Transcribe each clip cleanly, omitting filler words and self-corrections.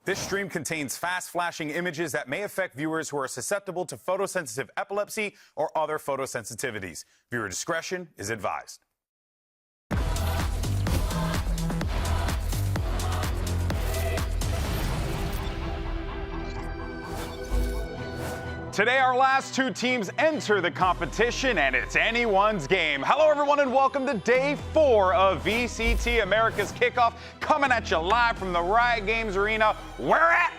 This stream contains fast-flashing images that may affect viewers who are susceptible to photosensitive epilepsy or other photosensitivities. Viewer discretion is advised. Today, our last two teams enter the competition, and it's anyone's game. Hello, everyone, and welcome to Day 4 of VCT Americas Kickoff, coming at you live from the Riot Games Arena. Where at?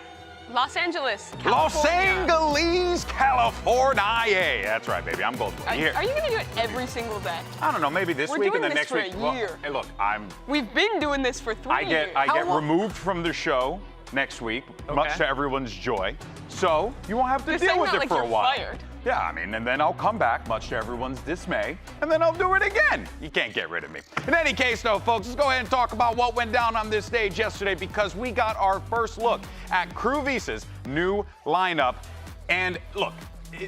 Los Angeles, California. Los Angeles, California. That's right, baby. I'm both here. Are you going to do it every single day? I don't know. Maybe this week and the next week. We're doing this for a year. Well, hey, look, We've been doing this for 3 years. I get removed from the show next week, much to everyone's joy. So you won't have to deal with it for a while. Fired. Yeah, I mean, and then I'll come back, much to everyone's dismay, and then I'll do it again. You can't get rid of me. In any case, though, folks, let's go ahead and talk about what went down on this stage yesterday, because we got our first look at Crew Visa's new lineup. And look,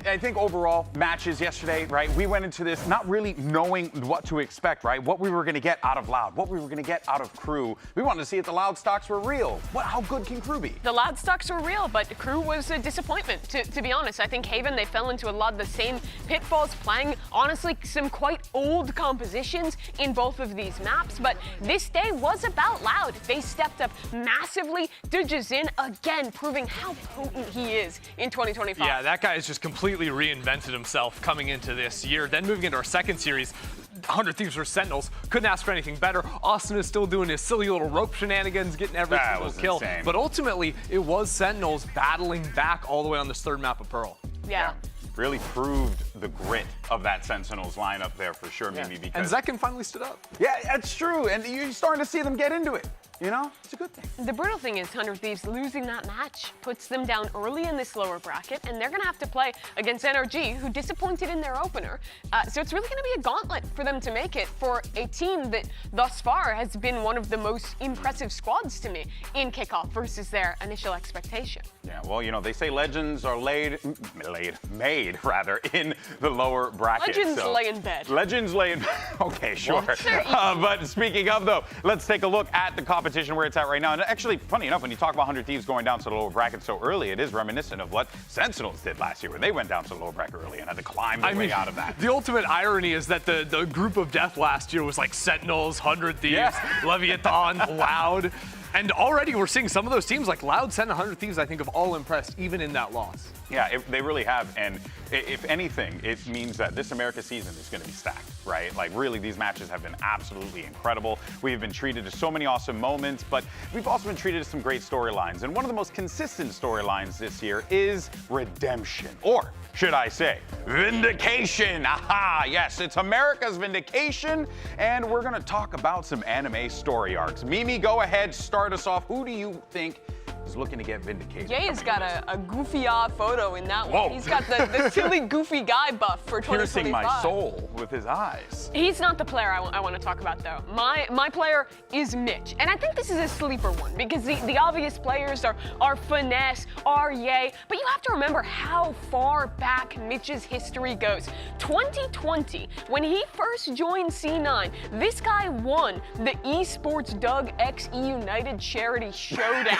I think overall matches yesterday, right, we went into this not really knowing what to expect, right? What we were going to get out of Loud, what we were going to get out of Crew. We wanted to see if the Loud stocks were real. How good can Crew be? The Loud stocks were real, but Crew was a disappointment, to be honest. I think Haven, they fell into a lot of the same pitfalls, playing, honestly, some quite old compositions in both of these maps. But this day was about Loud. They stepped up massively. Dujazin, again, proving how potent he is in 2025. Yeah, that guy is just completely reinvented himself coming into this year. Then moving into our second series, 100 Thieves vs. Sentinels. Couldn't ask for anything better. Austin is still doing his silly little rope shenanigans, getting every single kill. Insane. But ultimately, it was Sentinels battling back all the way on this third map of Pearl. Yeah. Really proved the grit of that Sentinels lineup there for sure, Mimi. And Zekin finally stood up. Yeah, that's true. And you're starting to see them get into it. You know, it's a good thing. The brutal thing is 100 Thieves losing that match puts them down early in this lower bracket, and they're going to have to play against NRG, who disappointed in their opener. So it's really going to be a gauntlet for them to make it for a team that thus far has been one of the most impressive squads to me in Kickoff versus their initial expectation. Yeah, well, you know, they say legends are made in the lower bracket. Legends lay in bed. Legends lay in bed. Okay, sure. But speaking of, though, let's take a look at the competition where it's at right now. And actually, funny enough, when you talk about 100 Thieves going down to the lower bracket so early, it is reminiscent of what Sentinels did last year when they went down to the lower bracket early and had to climb their way out of that. The ultimate irony is that the group of death last year was like Sentinels, 100 Thieves, Leviathan, Loud. And already we're seeing some of those teams like Loud, Sen, 100 Thieves, I think, have all impressed, even in that loss. Yeah, they really have. And if anything, it means that this America season is going to be stacked, right? Like, really, these matches have been absolutely incredible. We have been treated to so many awesome moments, but we've also been treated to some great storylines. And one of the most consistent storylines this year is redemption, or should I say, vindication. Aha, yes, it's America's vindication, and we're going to talk about some anime story arcs. Mimi, go ahead, start us off. Who do you think is looking to get vindicated? Jay's got a goofy odd photo in that one. He's got the silly goofy guy buff for 2025. Piercing my soul with his eyes. He's not the player I want to talk about, though. My player is Mitch, and I think this is a sleeper one because the obvious players are Finesse, Ye, but you have to remember how far back Mitch's history goes. 2020, when he first joined C9, this guy won the Esports Doug X E United Charity Showdown.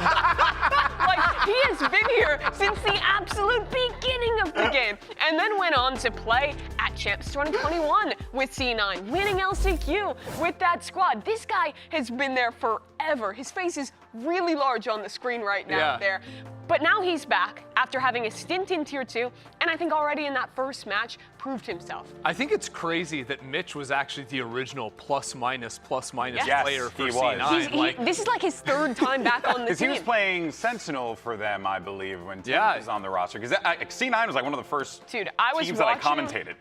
Like, he has been here since the absolute beginning of the game, and then went on to play at Champs 2021 with C9, winning LCQ with that squad. This guy has been there forever. His face is really large on the screen right now there. But now he's back after having a stint in Tier 2, and I think already in that first match proved himself. I think it's crazy that Mitch was actually the original plus-minus Yes, player for he C9. This is like his third time back on the team. Because he was playing Sentinel for them, I believe, when Tim was on the roster. Because C9 was like one of the first teams that I commentated.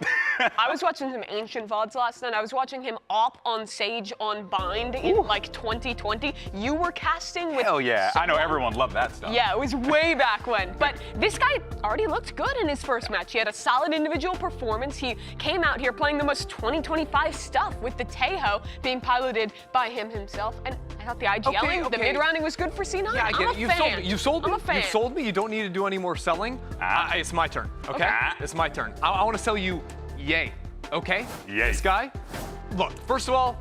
I was watching some ancient VODs last night. I was watching him op on Sage on Bind in like 2020. You were casting with... Hell yeah. I know everyone loved that stuff. Yeah, it was way back when. But this guy already looked good in his first match. He had a solid individual performance. He came out here playing the most 2025 stuff with the Tejo being piloted by him himself. And I thought the IGLing, the mid-rounding was good for C9. Yeah, I get it. You sold me. I'm a fan. You sold me. You don't need to do any more selling. It's my turn, okay? It's my turn. I want to sell you Yay, okay? Yay. This guy, look, first of all,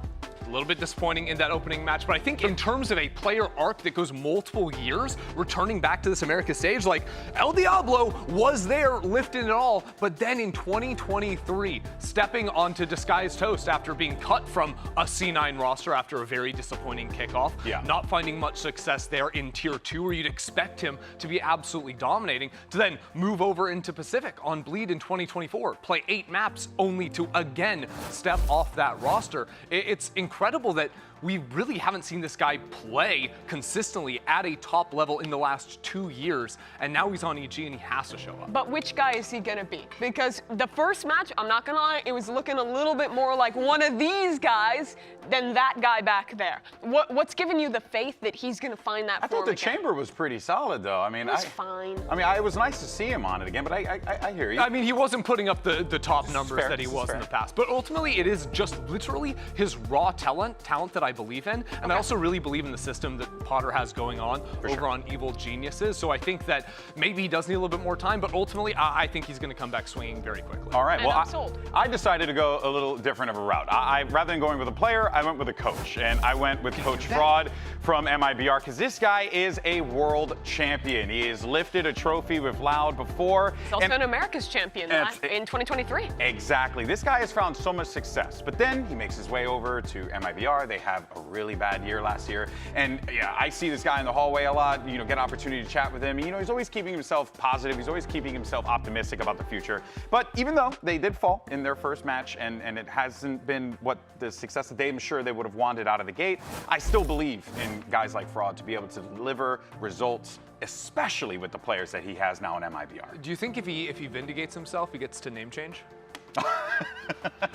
A little bit disappointing in that opening match, but I think in terms of a player arc that goes multiple years, returning back to this America stage, like El Diablo was there, lifting it all, but then in 2023, stepping onto Disguised Toast after being cut from a C9 roster after a very disappointing kickoff, not finding much success there in Tier 2, where you'd expect him to be absolutely dominating, to then move over into Pacific on Bleed in 2024, play 8 maps only to again step off that roster. It's incredible that we really haven't seen this guy play consistently at a top level in the last 2 years, and now he's on EG and he has to show up. But which guy is he gonna be? Because the first match, I'm not gonna lie, it was looking a little bit more like one of these guys than that guy back there. What's giving you the faith that he's gonna find that I form thought the again? chamber was pretty solid, though. I mean, It was fine. I mean, it was nice to see him on it again, but I hear you. I mean, he wasn't putting up the top numbers fair, that he this is was in fair. the past. But ultimately, it is just literally his raw talent that I believe in. And I also really believe in the system that Potter has going on over on Evil Geniuses. So I think that maybe he does need a little bit more time, but ultimately, I think he's going to come back swinging very quickly. All right, And well, I'm sold. I decided to go a little different of a route. Rather than going with a player, I went with a coach, and I went with Coach Fraud from MIBR, because this guy is a world champion. He has lifted a trophy with Loud before. He's also an America's champion in 2023. Exactly. This guy has found so much success, but then he makes his way over to MIBR. They have a really bad year last year, and yeah, I see this guy in the hallway a lot. You know, get an opportunity to chat with him. You know, he's always keeping himself positive. He's always keeping himself optimistic about the future. But even though they did fall in their first match, and it hasn't been what the success that I'm sure they would have wanted out of the gate, I still believe in guys like Fraud to be able to deliver results, especially with the players that he has now in MIBR. Do you think if he vindicates himself, he gets to name change?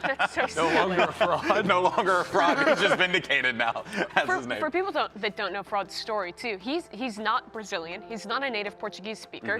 That's so No silly. longer a fraud. No longer a fraud. He's just vindicated now. That's his name. For people that don't know Fraud's story too, he's not Brazilian. He's not a native Portuguese speaker.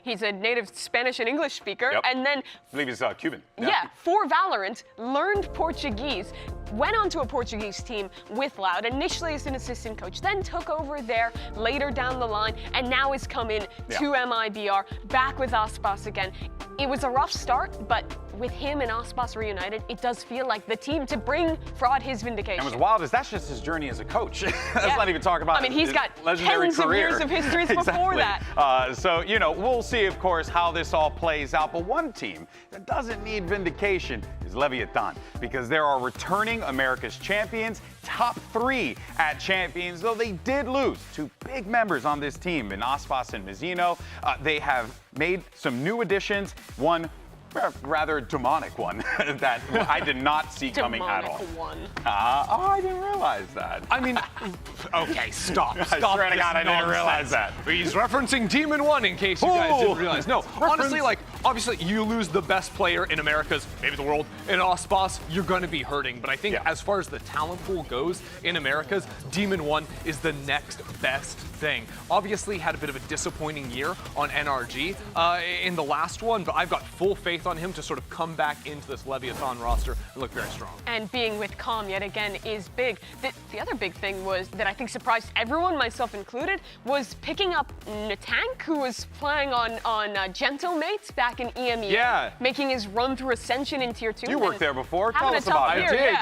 He's a native Spanish and English speaker. Yep. And then, I believe he's Cuban. yeah, for Valorant, learned Portuguese, went onto a Portuguese team with Loud, initially as an assistant coach, then took over there later down the line, and now has come in to MIBR, back with Aspas again. It was a rough start, but with him and Aspas reunited, it does feel like the team to bring Fraud his vindication. And what's wild is that's just his journey as a coach. Let's not even talk about I mean, he's his got legendary tens career. of years of history before that. So, you know, we'll see, of course, how this all plays out. But one team that doesn't need vindication is Leviathan, because there are returning America's champions, top 3 at champions, though they did lose 2 big members on this team in Aspas and Mizzino. They have made some new additions, one rather demonic one that I did not see coming at all. Demonic one. I didn't realize that. I mean, okay, stop. I swear to this God, I didn't realize nonsense. that. He's referencing Demon 1 in case you guys didn't realize. No, honestly, Reference. like, obviously, you lose the best player in America's, maybe the world, in Aspas, you're going to be hurting. But I think as far as the talent pool goes in America's, Demon 1 is the next best thing. Obviously, had a bit of a disappointing year on NRG in the last one, but I've got full faith on him to sort of come back into this Leviathan roster and look very strong. And being with Calm yet again is big. The other big thing was that I think surprised everyone, myself included, was picking up Natank, who was playing on Gentlemates back in EMEA. Yeah. Making his run through Ascension in Tier 2. You worked there before. Tell having us a tough about it. year,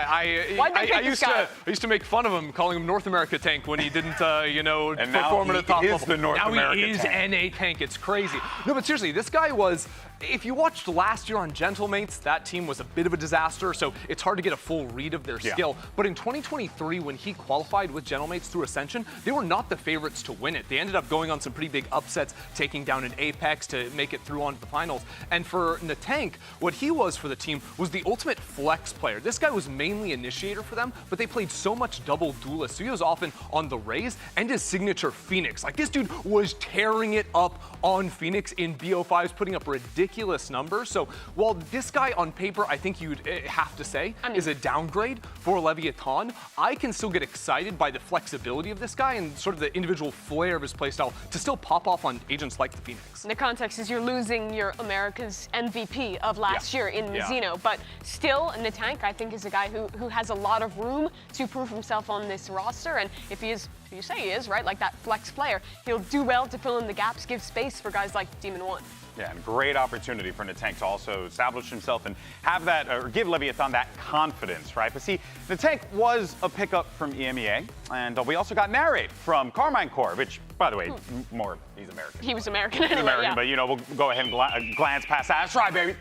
I Why'd they pick I this used guy? to I used to make fun of him, calling him North America Tank when he didn't, And now perform at a top he is level. the North now America he is Tank. NA Tank. It's crazy. No, but seriously, this guy was. If you watched last year on Gentlemates, that team was a bit of a disaster, so it's hard to get a full read of their skill. But in 2023, when he qualified with Gentlemates through Ascension, they were not the favorites to win it. They ended up going on some pretty big upsets, taking down an Apex to make it through onto the finals. And for Natank, what he was for the team was the ultimate flex player. This guy was mainly initiator for them, but they played so much double duelist, so he was often on the Raze and his signature Phoenix. Like, this dude was tearing it up on Phoenix in BO5s, putting up ridiculous numbers. So while this guy on paper, I think you'd have to say, is a downgrade for Leviathan, I can still get excited by the flexibility of this guy and sort of the individual flair of his playstyle to still pop off on agents like the Phoenix. The context is you're losing your America's MVP of last year in Mizzino, but still Natank, I think, is a guy who has a lot of room to prove himself on this roster, and if he is, you say he is, right, like that flex player, he'll do well to fill in the gaps, give space for guys like Demon 1. Yeah, and great opportunity for Natank to also establish himself and have that, or give Leviathan that confidence, right? But see, Natank was a pickup from EMEA, and we also got Narrate from Carmine Corps, which, by the way, he's American. He was American anyway, American, yeah. but, you know, we'll go ahead and glance past that. That's right, baby.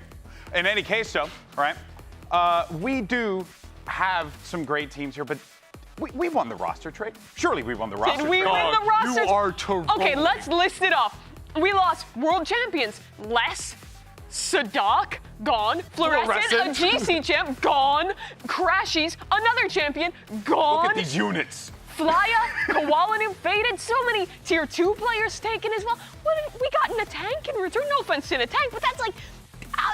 In any case, though, right, we do have some great teams here, but we won the roster trade. Surely we won the roster Did we trade. win the roster? You are terrible. Okay, let's list it off. We lost world champions. Les, Sadak, gone. Fluorescent, a GC champ, gone. Crashies, another champion, gone. Look at these units. Flya, Kowalin faded. So many tier 2 players taken as well. We got Natank in return. No offense to Natank, but that's like,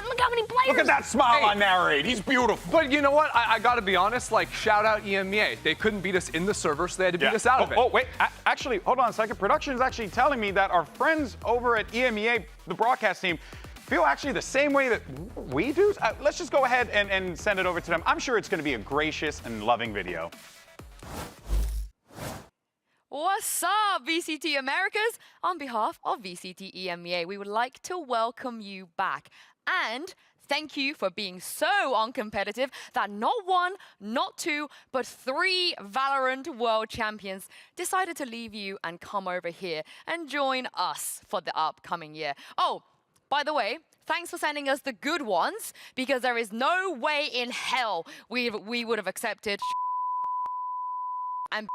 look how many players. Look at that smile on Narrate. He's beautiful. But you know what? I got to be honest. Like, shout out EMEA. They couldn't beat us in the server, so they had to beat us out of it. Oh, wait. Actually, hold on a second. Production is actually telling me that our friends over at EMEA, the broadcast team, feel actually the same way that we do. Let's just go ahead and send it over to them. I'm sure it's going to be a gracious and loving video. What's up, VCT Americas? On behalf of VCT EMEA, we would like to welcome you back. And thank you for being so uncompetitive that not 1, not 2, but 3 Valorant World Champions decided to leave you and come over here and join us for the upcoming year. Oh, by the way, thanks for sending us the good ones, because there is no way in hell we would have accepted and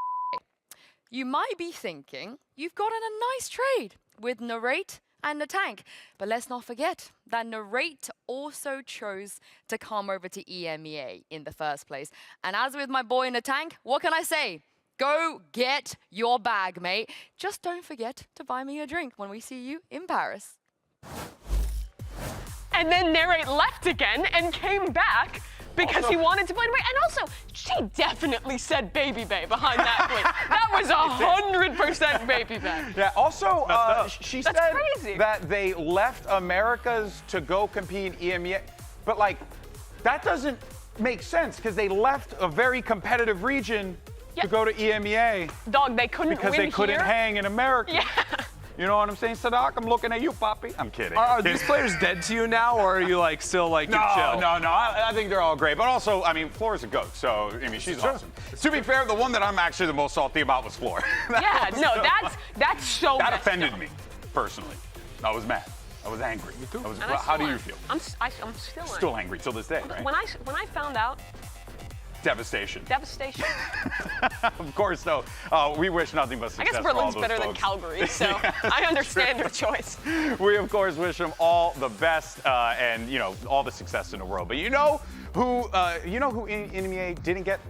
you might be thinking you've gotten a nice trade with Narrate and Natank, but let's not forget that Narrate also chose to come over to EMEA in the first place. And as with my boy Natank, what can I say? Go get your bag, mate. Just don't forget to buy me a drink when we see you in Paris. And then Narrate left again and came back because he wanted to play. And also, she definitely said Baby Bay behind that tweet. That was 100% Baby Bay. Yeah, also, she That's said crazy. that they left Americas to go compete in EMEA. But, like, that doesn't make sense because they left a very competitive region to go to EMEA. Dog, they couldn't because win they couldn't here. hang in America. Yeah. You know what I'm saying, Sadak? I'm looking at you, Poppy. I'm kidding. Are these players dead to you now, or are you like still like No, chill? no. I think they're all great. But also, I mean, Floor's a goat, so I mean, she's awesome. To be fair, the one that I'm actually the most salty about was Floor. Yeah, no, that's so That messed offended up. me, personally. I was mad. I was angry. Me too. And I How do still you am. feel? I'm still Still angry till this day, right? When I found out, Devastation. devastation. Of course, though, we wish nothing but I success guess for all Berlin's those better than folks. Calgary, so I understand their choice. We, of course, wish them all the best and, you know, all the success in the world. But you know who EMEA didn't get?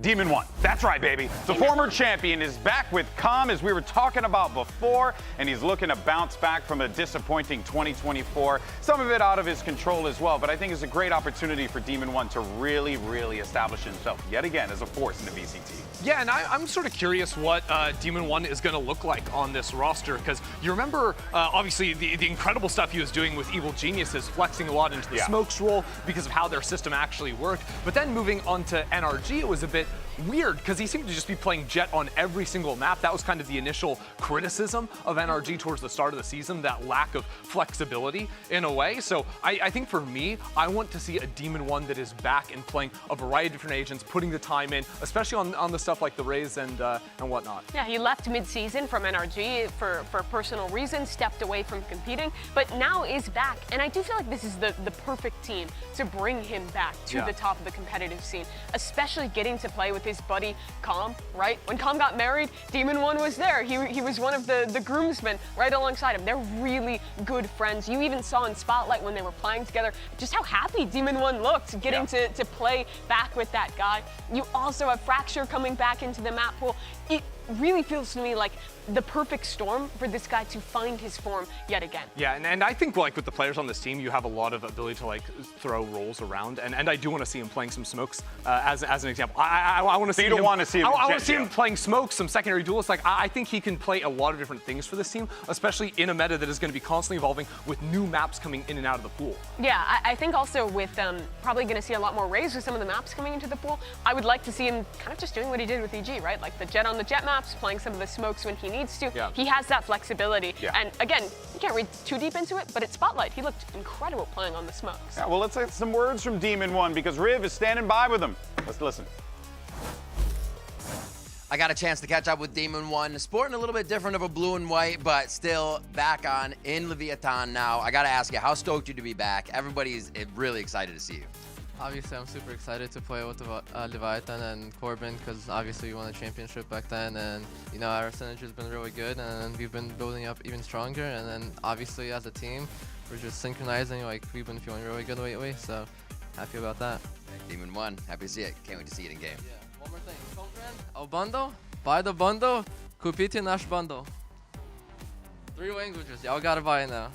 Demon 1. That's right, baby. The former champion is back with Calm, as we were talking about before, and he's looking to bounce back from a disappointing 2024. Some of it out of his control as well, but I think it's a great opportunity for Demon 1 to really, really establish himself yet again as a force in the VCT. Yeah, and I'm sort of curious what Demon 1 is going to look like on this roster, because you remember, obviously, the incredible stuff he was doing with Evil Geniuses, flexing a lot into the smokes role because of how their system actually worked. But then moving on to NRG, it was a bit weird because he seemed to just be playing Jet on every single map. That was kind of the initial criticism of NRG towards the start of the season, that lack of flexibility in a way. So I think for me, I want to see a Demon 1 that is back and playing a variety of different agents, putting the time in, especially on the stuff like the Rays and whatnot. Yeah, he left mid-season from NRG for personal reasons, stepped away from competing, but now is back. And I do feel like this is the perfect team to bring him back to the top of the competitive scene, especially getting to play with his buddy Calm, right? When Calm got married, Demon 1 was there. He was one of the groomsmen right alongside him. They're really good friends. You even saw in Spotlight when they were playing together just how happy Demon 1 looked getting to play back with that guy. You also have Fracture coming back into the map pool. It really feels to me like the perfect storm for this guy to find his form yet again. Yeah, and I think like with the players on this team, you have a lot of ability to like throw rolls around, and I do want to see him playing some smokes as an example. I want to see him. want to see him. I want to see him playing smokes, some secondary duelists. Like I think he can play a lot of different things for this team, especially in a meta that is going to be constantly evolving with new maps coming in and out of the pool. Yeah, I think also with probably going to see a lot more Rays with some of the maps coming into the pool. I would like to see him kind of just doing what he did with EG, right? Like the Jet on the Jet maps, playing some of the smokes when he needs to. Yeah. He has that flexibility. Yeah. And again, you can't read too deep into it, but at Spotlight, he looked incredible playing on the smokes. Yeah, well, let's get some words from Demon One because Riv is standing by with him. Let's listen. I got a chance to catch up with Demon One, sporting a little bit different of a blue and white, but still back on in Leviathan now. I got to ask you, how stoked you to be back? Everybody's really excited to see you. Obviously, I'm super excited to play with Leviathan and Corbin because obviously we won a championship back then, and you know our synergy has been really good, and we've been building up even stronger. And then obviously as a team, we're just synchronizing. Like we've been feeling really good lately, so happy about that. Demon One, happy to see it. Can't wait to see it in game. Yeah. One more thing, el bundle, buy the bundle, kupite nash bundle. 3 languages, y'all gotta buy it now.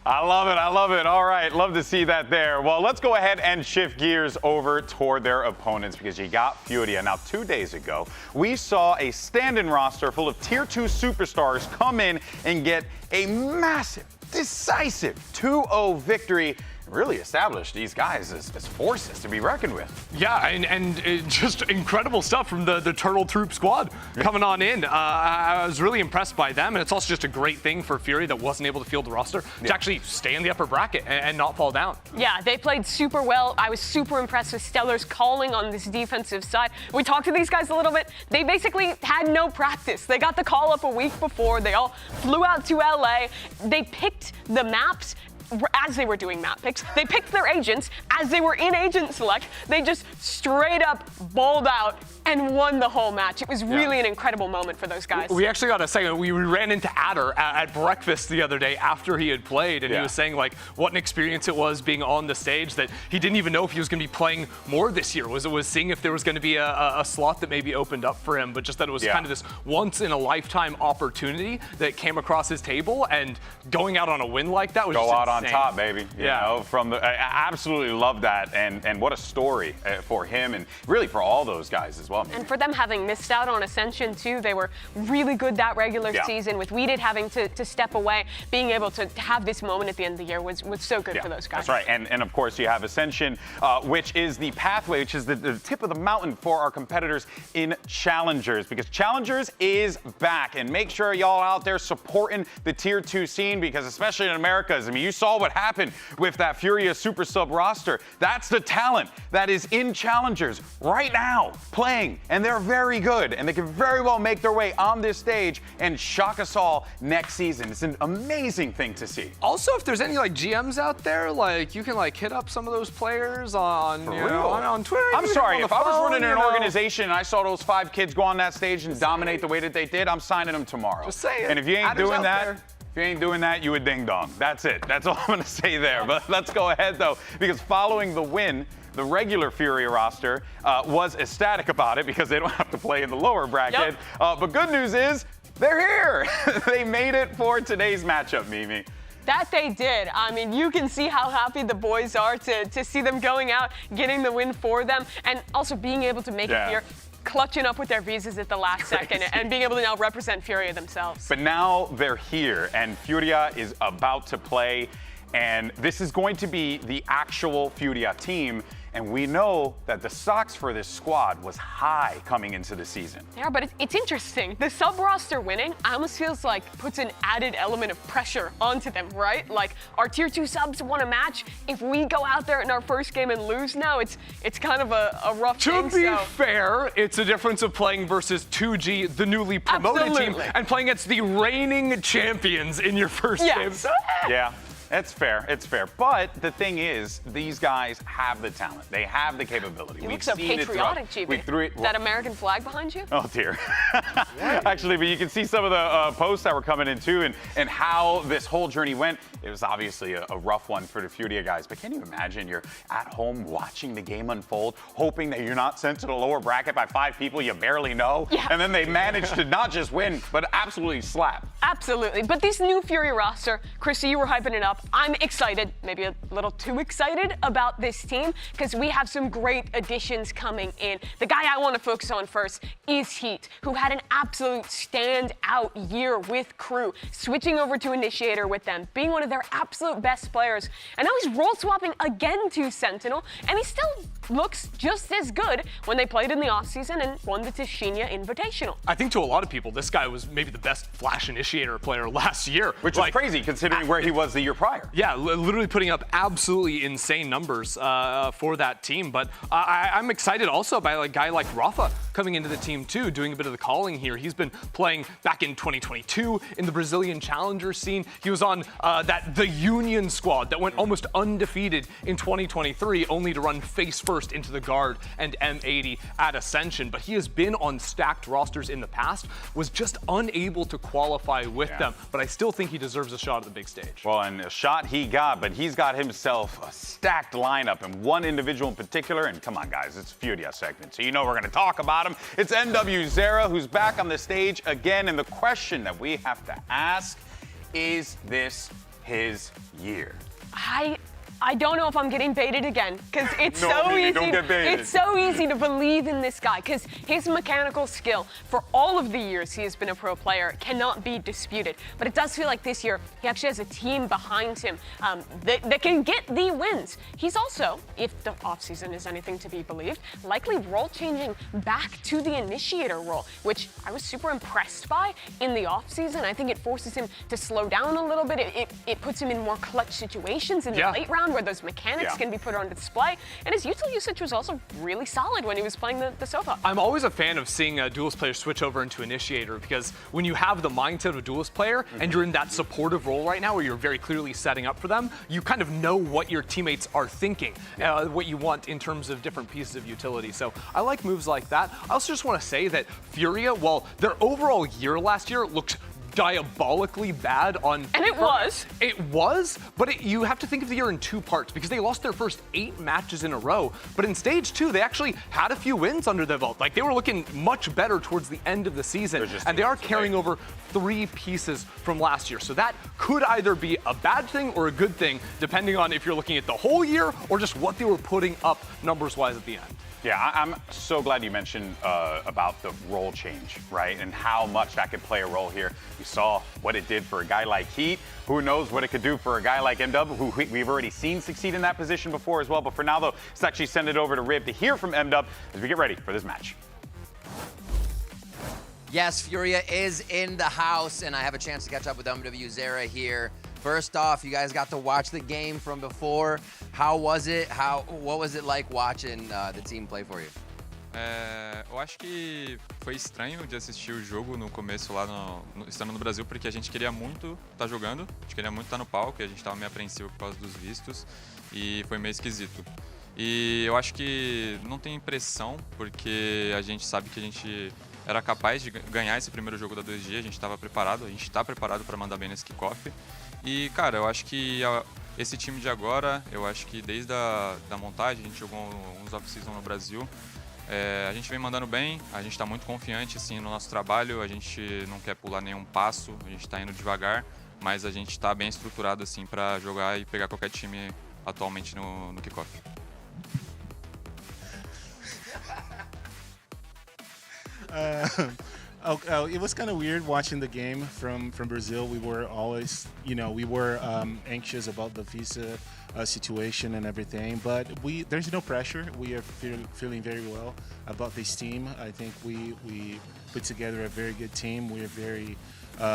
I love it. I love it. All right. Love to see that there. Well, let's go ahead and shift gears over toward their opponents because you got Furia. Now, 2 days ago, we saw a stand-in roster full of Tier 2 superstars come in and get a massive, decisive 2-0 victory. Really established these guys as forces to be reckoned with. Yeah, and just incredible stuff from the Turtle Troop squad coming on in. I was really impressed by them, and it's also just a great thing for Fury that wasn't able to field the roster to actually stay in the upper bracket and not fall down. Yeah, they played super well. I was super impressed with Stellar's calling on this defensive side. We talked to these guys a little bit. They basically had no practice. They got the call up a week before. They all flew out to LA. They picked the maps as they were doing map picks. They picked their agents as they were in agent select. They just straight up balled out and won the whole match. It was really an incredible moment for those guys. We actually got a second. We ran into Adder at breakfast the other day after he had played, and he was saying like what an experience it was being on the stage, that he didn't even know if he was going to be playing more this year. Was seeing if there was going to be a slot that maybe opened up for him, but just that it was kind of this once in a lifetime opportunity that came across his table, and going out on a win like that was Go just out insane. on top, baby. You know, from the, I absolutely love that, and what a story for him, and really for all those guys as well. And for them having missed out on Ascension too, they were really good that regular season. With Weeded having to step away, being able to have this moment at the end of the year was so good for those guys. That's right, and of course you have Ascension, which is the pathway, which is the tip of the mountain for our competitors in Challengers, because Challengers is back, and make sure y'all out there supporting the Tier 2 scene, because especially in Americas, I mean, you saw what happened with that Furia Super Sub roster. That's the talent that is in Challengers right now playing, and they're very good, and they can very well make their way on this stage and shock us all next season. It's an amazing thing to see. Also, if there's any like GMs out there, like you can like hit up some of those players on on Twitter. I'm sorry, if I was running an organization organization and I saw those 5 kids go on that stage and dominate the way that they did, I'm signing them tomorrow. Just saying. And if you ain't Adder's doing out that, there. if you ain't doing that, you a ding dong. That's it. That's all I'm gonna say there. But let's go ahead though, because following the win, the regular Furia roster was ecstatic about it because they don't have to play in the lower bracket. But good news is, they're here. They made it for today's matchup, Mimi. That they did. I mean, you can see how happy the boys are to see them going out, getting the win for them, and also being able to make it here, clutching up with their visas at the last second, and being able to now represent Furia themselves. But now they're here, and Furia is about to play, and this is going to be the actual Furia team. And we know that the stocks for this squad was high coming into the season. Yeah, but it's interesting. The sub-roster winning almost feels like puts an added element of pressure onto them, right? Like, our Tier 2 subs won a match. If we go out there in our first game and lose now, it's kind of a rough thing. To be fair, it's a difference of playing versus 2G, the newly promoted team, and playing against the reigning champions in your first game. Yeah. It's fair. It's fair. But the thing is, these guys have the talent. They have the capability. You look so patriotic, GB. That American flag behind you? Oh, dear. Actually, but you can see some of the posts that were coming in, too, and how this whole journey went. It was obviously a rough one for the Furia guys. But can you imagine you're at home watching the game unfold, hoping that you're not sent to the lower bracket by 5 people you barely know? Yeah. And then they managed to not just win, but absolutely slap. Absolutely. But this new Furia roster, Chrissy, you were hyping it up. up. I'm excited, maybe a little too excited about this team because we have some great additions coming in. The guy I want to focus on first is Heat, who had an absolute standout year with Crew, switching over to Initiator with them, being one of their absolute best players. And now he's role swapping again to Sentinel, and he still looks just as good when they played in the offseason and won the Tashinya Invitational. I think to a lot of people, this guy was maybe the best Flash Initiator player last year. Which is crazy considering where he was the year prior. Yeah, literally putting up absolutely insane numbers for that team. But I'm excited also by a guy like Rafa coming into the team too, doing a bit of the calling here. He's been playing back in 2022 in the Brazilian Challenger scene. He was on the Union squad that went almost undefeated in 2023, only to run face first into the Guard and M80 at Ascension. But he has been on stacked rosters in the past, was just unable to qualify with them. But I still think he deserves a shot at the big stage. Well, and a shot he got, but he's got himself a stacked lineup and one individual in particular. And come on, guys, it's Furia segment, so you know we're going to talk about him. It's MW Zera, who's back on the stage again. And the question that we have to ask, is this his year? I don't know if I'm getting baited again, because it's No, so Mimi, easy. don't get baited. It's so easy to believe in this guy, because his mechanical skill for all of the years he has been a pro player cannot be disputed. But it does feel like this year he actually has a team behind him that can get the wins. He's also, if the offseason is anything to be believed, likely role changing back to the Initiator role, which I was super impressed by in the offseason. I think it forces him to slow down a little bit. It puts him in more clutch situations in the late round, where those mechanics can be put on display. And his util usage was also really solid when he was playing the Sofa. I'm always a fan of seeing a duelist player switch over into Initiator, because when you have the mindset of a duelist player and you're in that supportive role right now where you're very clearly setting up for them, you kind of know what your teammates are thinking, what you want in terms of different pieces of utility. So I like moves like that. I also just want to say that Furia, while their overall year last year looked diabolically bad on And it was. It was, but you have to think of the year in two parts, because they lost their first 8 matches in a row. But in stage 2, they actually had a few wins under their belt. Like, they were looking much better towards the end of the season, and they are carrying over 3 pieces from last year. So that could either be a bad thing or a good thing, depending on if you're looking at the whole year or just what they were putting up numbers-wise at the end. Yeah, I'm so glad you mentioned about the role change, right? And how much that could play a role here. You saw what it did for a guy like Heat. Who knows what it could do for a guy like MW, who we've already seen succeed in that position before as well. But for now, though, let's actually send it over to Rib to hear from MW as we get ready for this match. Yes, Furia is in the house, and I have a chance to catch up with MW Zera here. First off, you guys got to watch the game from before. How was it? What was it like watching the team play for you? Eu acho que foi estranho de assistir o jogo no começo lá estando no Brasil, porque a gente queria muito estar jogando, a gente queria muito estar no palco, e a gente estava meio apreensivo por causa dos vistos, e foi meio esquisito. E eu acho que não tem pressão, porque a gente sabe que a gente era capaz de ganhar esse primeiro jogo da 2G, a gente estava preparado, a gente está preparado para mandar bem nesse kickoff. E, cara, eu acho que esse time de agora, eu acho que desde a montagem, a gente jogou uns off-season no Brasil, a gente vem mandando bem, a gente está muito confiante assim, no nosso trabalho, a gente não quer pular nenhum passo, a gente está indo devagar, mas a gente está bem estruturado assim, para jogar e pegar qualquer time atualmente no kickoff. It was kind of weird watching the game from Brazil. We were always, anxious about the visa situation and everything, but there's no pressure. We are feeling very well about this team. I think we put together a very good team. We are very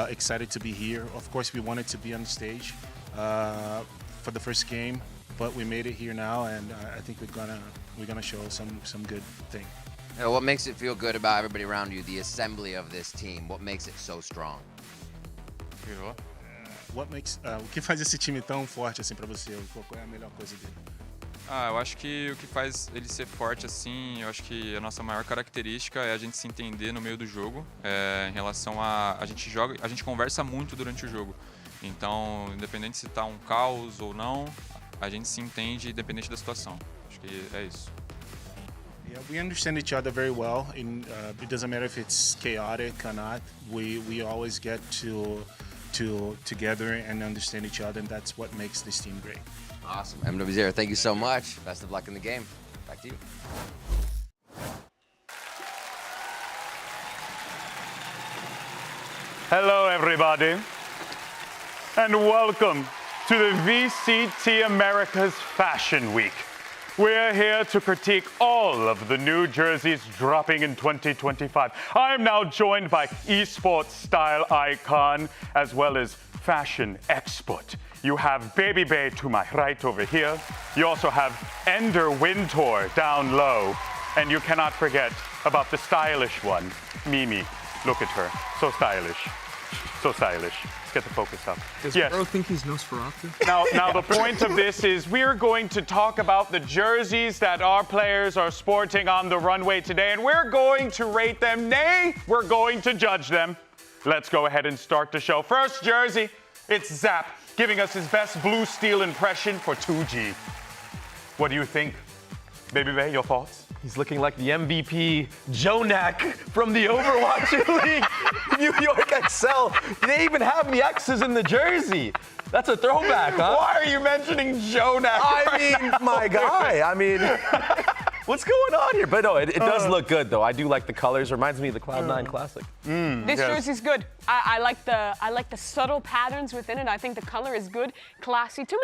excited to be here. Of course, we wanted to be on the stage for the first game, but we made it here now, and I think we're gonna show some good thing. What makes it feel good about everybody around you, the assembly of this team? What makes it so strong? O que faz esse time tão forte assim para você? Qual é a melhor coisa dele? Eu acho que o que faz ele ser forte assim, eu acho que a nossa maior característica é a gente se entender no meio do jogo, em relação a gente joga, a gente conversa muito durante o jogo. Então, independente se tá um caos ou não, a gente se entende independente da situação. Acho que é isso. Yeah, we understand each other very well. It doesn't matter if it's chaotic or not. We always get to together and understand each other, and that's what makes this team great. Awesome. MW0, thank you so much. Best of luck in the game. Back to you. Hello, everybody, and welcome to the VCT Americas Fashion Week. We're here to critique all of the new jerseys dropping in 2025. I am now joined by esports style icon as well as fashion expert. You have Baby Bay to my right over here. You also have Ender Wintour down low. And you cannot forget about the stylish one, Mimi. Look at her, so stylish. So stylish. Let's get the focus up. Does Bro think he's Nosferatu? Now the point of this is we're going to talk about the jerseys that our players are sporting on the runway today, and we're going to rate them. Nay, we're going to judge them. Let's go ahead and start the show. First jersey, it's Zap, giving us his best blue steel impression for 2G. What do you think? Baby Bay, your thoughts? He's looking like the MVP Jonak from the Overwatch League. New York XL. They even have the X's in the jersey. That's a throwback, huh? Why are you mentioning Jonak? My guy. I mean, what's going on here? But no, it does look good, though. I do like the colors. Reminds me of the Cloud9 Classic. This jersey's good. I like the subtle patterns within it. I think the color is good, classy. Too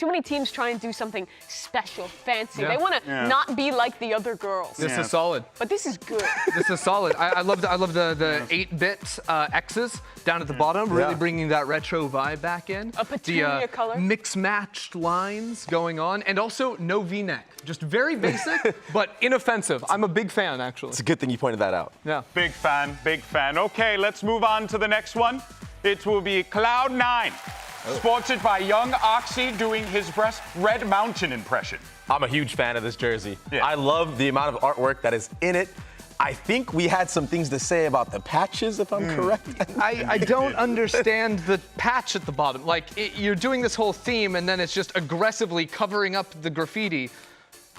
many teams try and do something special, fancy. Yeah. They want to not be like the other girls. This is solid. But this is good. This is solid. I love the 8-bit X's down at the bottom, really bringing that retro vibe back in. A petunia color. Mix-matched lines going on, and also no V-neck. Just very basic, but inoffensive. I'm a big fan, actually. It's a good thing you pointed that out. Yeah. Big fan, big fan. Okay, let's move on to the next one. It will be Cloud9, sported by young Oxy doing his best Red Mountain impression. I'm a huge fan of this jersey. Yeah. I love the amount of artwork that is in it. I think we had some things to say about the patches, if I'm correct. I don't understand the patch at the bottom. Like, you're doing this whole theme, and then it's just aggressively covering up the graffiti.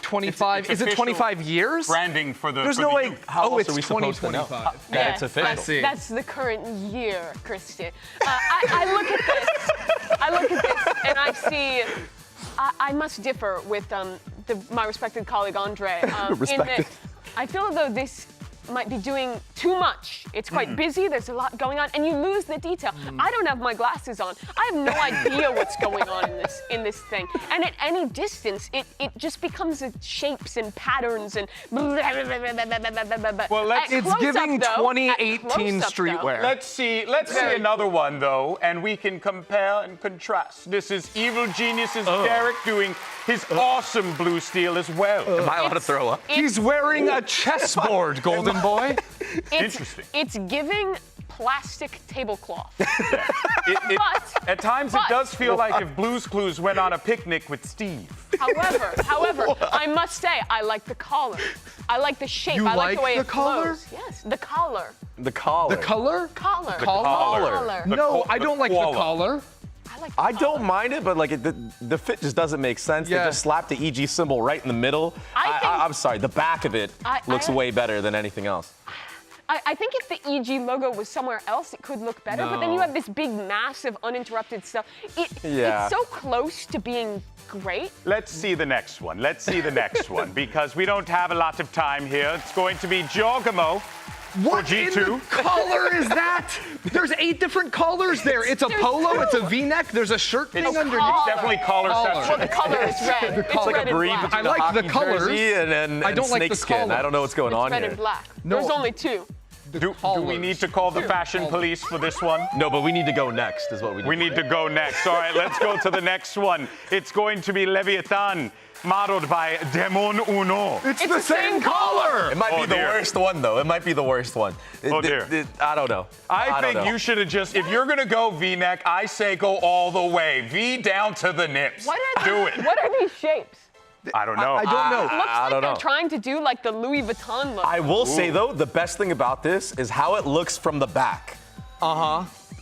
25, is it 25 years? Branding for the. There's for no the way. youth. How else it's are we supposed to know? 2025. That it's official. I see. That's the current year, Christian. I look at this. I look at this, and I see. I must differ with my respected colleague Andre in that I feel as though this might be doing too much. It's quite busy, there's a lot going on, and you lose the detail. I don't have my glasses on. I have no idea what's going on in this thing. And at any distance, it just becomes shapes and patterns and Well, It's giving 2018 streetwear. Let's see another one though, and we can compare and contrast. This is Evil Genius's Derek doing his awesome blue steel as well. Am I allowed to throw up? He's wearing a chessboard, Golden Boy. Interesting. It's giving plastic tablecloth. At times it does feel like if Blue's Clues went on a picnic with Steve. However, I must say, I like the collar. I like the shape. You I like the like way the it collar? flows. Yes, the collar. The collar. The color? Collar. Collar. No, I don't like the collar. I like the I collar. don't mind it, but like the fit just doesn't make sense. Yeah. They just slapped the EG symbol right in the middle. I'm sorry, the back of it looks way better than anything else. I think if the EG logo was somewhere else, it could look better. But then you have this big, massive, uninterrupted stuff. It's so close to being great. Let's see the next one. Because we don't have a lot of time here. It's going to be Giacomo. What for in G2. the collar is that? There's 8 different collars there. It's a polo, it's a V-neck, there's a shirt thing underneath. It's definitely collar Collar. section. Well, the color is red. It's collar. red and black. I like the colors. And I don't like the snakeskin. colors. I don't know what's going It's on red here. and black. No. There's only 2. Do we need to call the fashion police for this one? No, but we need to go next, is what we need. We need to go next. All right, let's go to the next one. It's going to be Leviathan, modeled by Demon Uno. It's the same collar. It might be the worst one, though. It might be the worst one. Oh, dear. I don't know. I think you should have just, if you're going to go V-neck, I say go all the way. V down to the nips. Do it. What are these shapes? I don't know. I don't know. Looks like don't they're know. trying to do like the Louis Vuitton look. I will say, though, the best thing about this is how it looks from the back.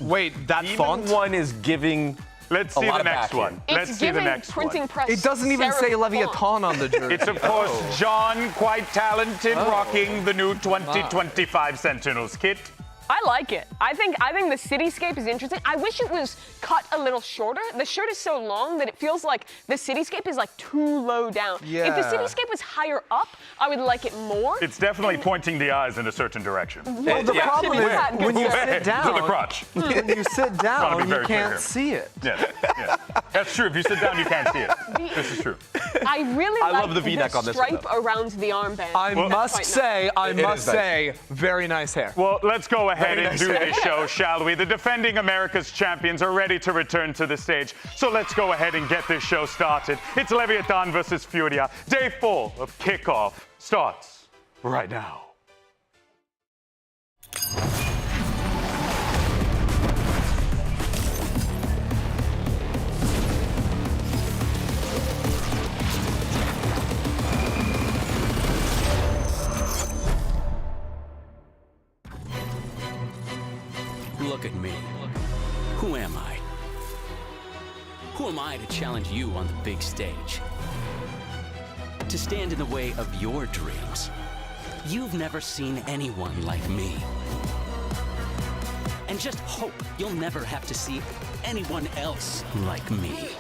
Wait, that Even font? one is giving Let's a see lot the of next backing. one. It's Let's see the giving next printing one. press. It doesn't even say serif Leviathan font. on the jersey. It's, of course, John, quite talented, rocking the new 2025 Sentinels kit. I like it. I think the cityscape is interesting. I wish it was cut a little shorter. The shirt is so long that it feels like the cityscape is like too low down. Yeah. If the cityscape was higher up, I would like it more. It's definitely pointing the eyes in a certain direction. Well, the problem is when you sit To the down, crotch. when you sit down, you very clear can't here. see it. Yeah. That's true. If you sit down, you can't see it. This is true. I really I like love the V-neck on this one, stripe though. around the armband. I must say, very nice hair. Well, let's go ahead Very and nice do hair. this show, shall we? The defending America's champions are ready to return to the stage. So let's go ahead and get this show started. It's Leviathan versus Furia. Day 4 of Kickoff starts right now. Look at me. Who am I? Who am I to challenge you on the big stage? To stand in the way of your dreams? You've never seen anyone like me. And just hope you'll never have to see anyone else like me.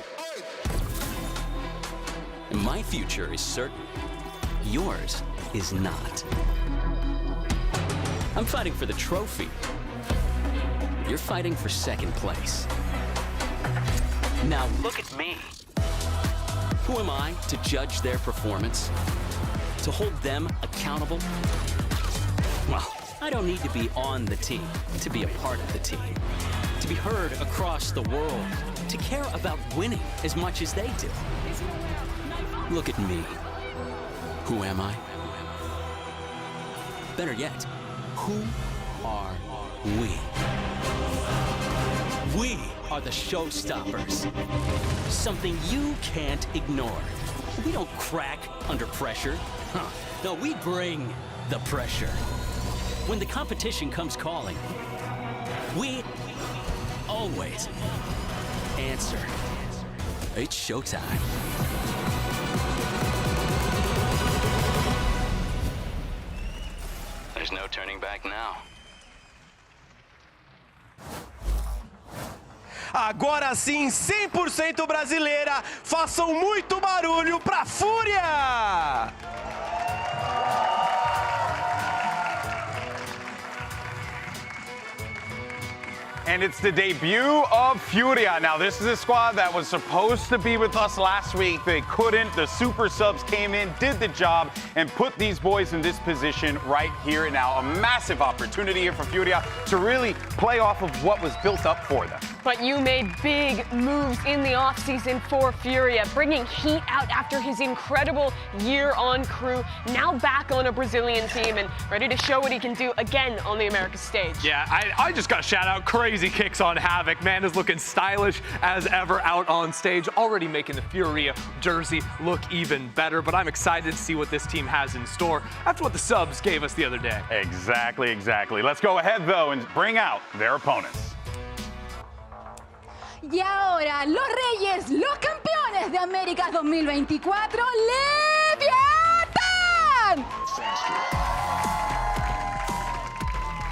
My future is certain. Yours is not. I'm fighting for the trophy. You're fighting for second place. Now look at me. Who am I to judge their performance? To hold them accountable? Well, I don't need to be on the team to be a part of the team. To be heard across the world. To care about winning as much as they do. Look at me. Who am I? Better yet, who are we? We are the showstoppers. Something you can't ignore. We don't crack under pressure. No, we bring the pressure. When the competition comes calling, we always answer. It's showtime. There's no turning back now. Agora sim, 100% brasileira. Façam muito barulho pra Fúria! And it's the debut of Furia. Now, this is a squad that was supposed to be with us last week. They couldn't. The super subs came in, did the job, and put these boys in this position right here and now. A massive opportunity here for Furia to really play off of what was built up for them. But you made big moves in the offseason for Furia, bringing heat out after his incredible year on crew, now back on a Brazilian team and ready to show what he can do again on the Americas stage. Yeah, I just got to shout out crazy kicks on Havoc. Man is looking stylish as ever out on stage, already making the Furia jersey look even better. But I'm excited to see what this team has in store after what the subs gave us the other day. Exactly. Let's go ahead, though, and bring out their opponents. Y ahora, los reyes, los campeones de Américas 2024, Leviathan!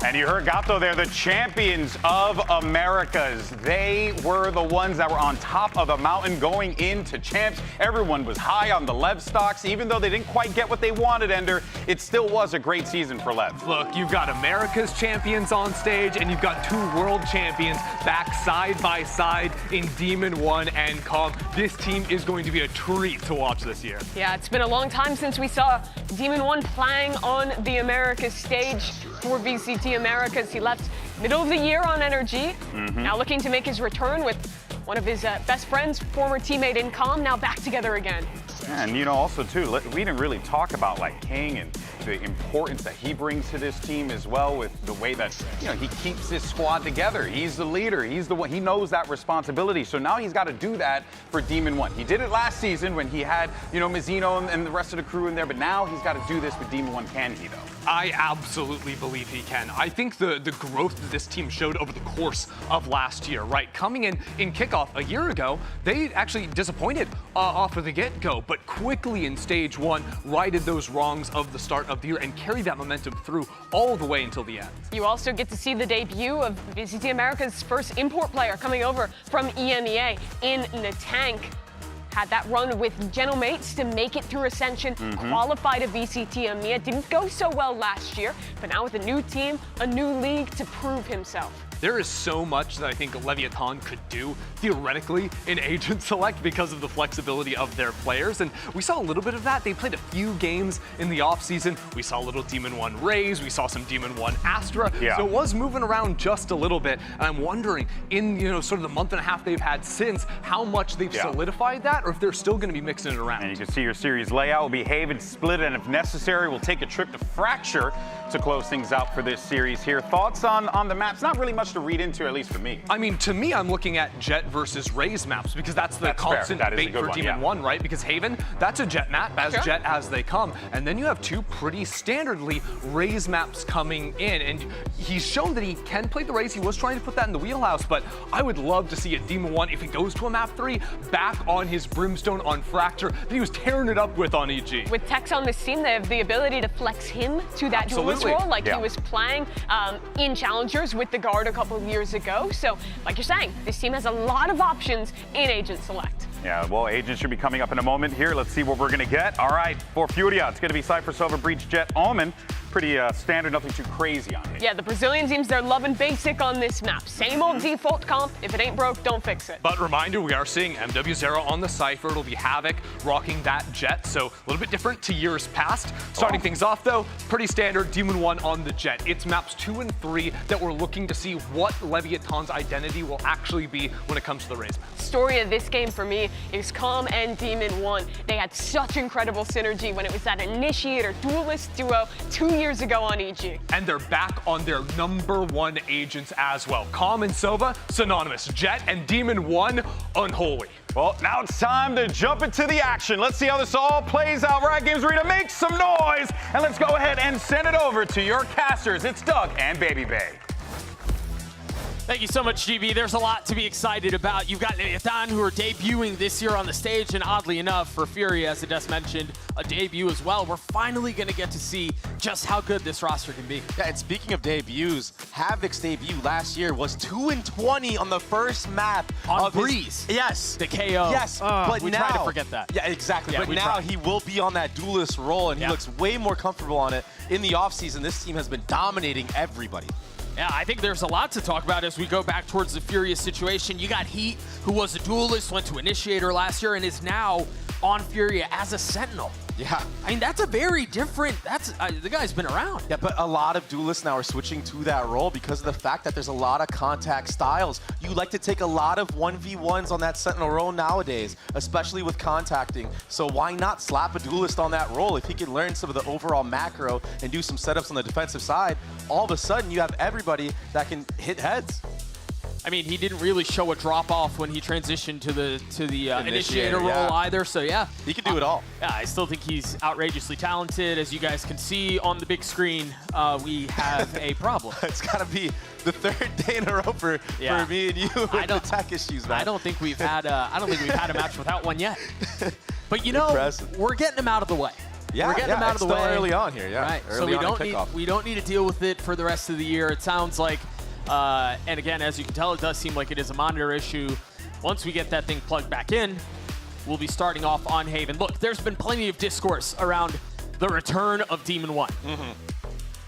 And you heard Gato there, the champions of Americas. They were the ones that were on top of the mountain going into champs. Everyone was high on the Lev stocks. Even though they didn't quite get what they wanted, Ender, it still was a great season for Lev. Look, you've got America's champions on stage, and you've got two world champions back side by side in Demon 1 and Calm. This team is going to be a treat to watch this year. Yeah, it's been a long time since we saw Demon 1 playing on the Americas stage for VCT Americas. He left middle of the year on NRG, now looking to make his return with one of his best friends, former teammate in Calm, now back together again. And, you know, also, too, we didn't really talk about, like, King and the importance that he brings to this team as well with the way that, you know, he keeps his squad together. He's the leader. He's the one. He knows that responsibility. So now he's got to do that for Demon 1. He did it last season when he had, you know, Mizzino and the rest of the crew in there, but now he's got to do this with Demon 1. Can he, though? I absolutely believe he can. I think the growth that this team showed over the course of last year, right? Coming in Kickoff a year ago, they actually disappointed off of the get-go, but quickly in stage 1 righted those wrongs of the start of of the year and carry that momentum through all the way until the end. You also get to see the debut of VCT America's first import player coming over from EMEA in Natank. Had that run with Genomates to make it through Ascension, qualified to VCT EMEA. Didn't go so well last year, but now with a new team, a new league to prove himself. There is so much that I think Leviathan could do theoretically in Agent Select because of the flexibility of their players, and we saw a little bit of that. They played a few games in the offseason. We saw a little Demon 1 Raze, we saw some Demon 1 Astra, so it was moving around just a little bit, and I'm wondering in sort of the month and a half they've had since, how much they've solidified that, or if they're still going to be mixing it around. And you can see your series layout will be Haven, Split, and if necessary, we'll take a trip to Fracture to close things out for this series here. Thoughts on the maps? Not really much to read into, at least for me. I mean, to me, I'm looking at Jet versus Raze maps because that's the constant debate for Demon 1, right? Because Haven, that's a Jet map, as Jet as they come. And then you have two pretty standardly Raze maps coming in. And he's shown that he can play the Raze. He was trying to put that in the wheelhouse, but I would love to see a Demon 1, if he goes to a map 3, back on his Brimstone on Fracture that he was tearing it up with on EG. With Tex on this team, they have the ability to flex him to that duelist role like he was playing in Challengers with the Guard a couple of years ago. So, like you're saying, this team has a lot of options in Agent Select. Yeah, well, Agent should be coming up in a moment here. Let's see what we're going to get. All right, for Furia, it's going to be Cypher, Silver, Breach, Jet, Omen. Pretty standard, nothing too crazy on it. Yeah, the Brazilian teams, they're loving basic on this map. Same old default comp. If it ain't broke, don't fix it. But reminder, we are seeing MW0 on the Cypher. It'll be Havoc rocking that Jet, so a little bit different to years past. Starting things off, though, pretty standard Demon 1 on the Jet. It's maps 2 and 3 that we're looking to see what Leviathan's identity will actually be when it comes to the Raze map. Story of this game for me is Calm and Demon 1. They had such incredible synergy when it was that Initiator Duelist duo 2 years ago on EG. And they're back on their #1 agents as well. Calm and Sova, synonymous. Jet and Demon 1, unholy. Well, now it's time to jump into the action. Let's see how this all plays out. Riot Games Arena, make some noise, and let's go ahead and send it over to your casters. It's Doug and Baby Bay. Thank you so much, GB. There's a lot to be excited about. You've got Leviathan, who are debuting this year on the stage, and oddly enough, for Fury, as Ades mentioned, a debut as well. We're finally going to get to see just how good this roster can be. Yeah, and speaking of debuts, Havoc's debut last year was 2-20 on the first map on of Breeze. Yes. The KO. Yes, but we now, try to forget that. Yeah, exactly. Yeah, but now he will be on that duelist role, and he looks way more comfortable on it. In the offseason, this team has been dominating everybody. Yeah, I think there's a lot to talk about as we go back towards the Furious situation. You got Heat, who was a duelist, went to Initiator last year, and is now on Furia as a Sentinel. Yeah. I mean, that's a very different, the guy's been around. Yeah, but a lot of duelists now are switching to that role because of the fact that there's a lot of contact styles. You like to take a lot of 1v1s on that Sentinel role nowadays, especially with contacting. So why not slap a duelist on that role? If he can learn some of the overall macro and do some setups on the defensive side, all of a sudden you have everybody that can hit heads. I mean, he didn't really show a drop-off when he transitioned to the Initiator role either, so yeah. He can do it all. Yeah, I still think he's outrageously talented. As you guys can see on the big screen, we have a problem. It's got to be the third day in a row for me and you with the tech issues, man. I don't think we've had a match without one yet. But you know, we're getting him out of the way. Yeah, we're getting him out of the way early on here, Right. So we don't need to deal with it for the rest of the year. It sounds like, and again, as you can tell, it does seem like it is a monitor issue. Once we get that thing plugged back in, we'll be starting off on Haven. Look, there's been plenty of discourse around the return of Demon 1.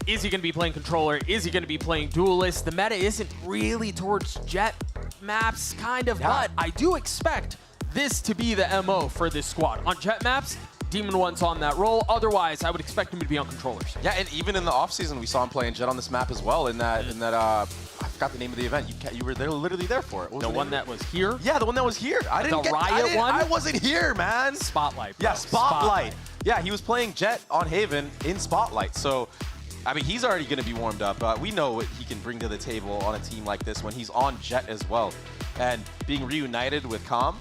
Is he going to be playing controller? Is he going to be playing duelist? The meta isn't really towards Jet maps, kind of, but I do expect this to be the MO for this squad. On Jet maps, Demon 1's on that role. Otherwise, I would expect him to be on controllers. Yeah, and even in the offseason, we saw him playing Jet on this map as well. In that, I forgot the name of the event. You were there, literally there for it. The one that was here? Yeah, the one that was here. The Riot one? I wasn't here, man. Spotlight, bro. Yeah, Spotlight. Yeah, he was playing Jet on Haven in Spotlight. So, I mean, he's already going to be warmed up. We know what he can bring to the table on a team like this when he's on Jet as well. And being reunited with Calm,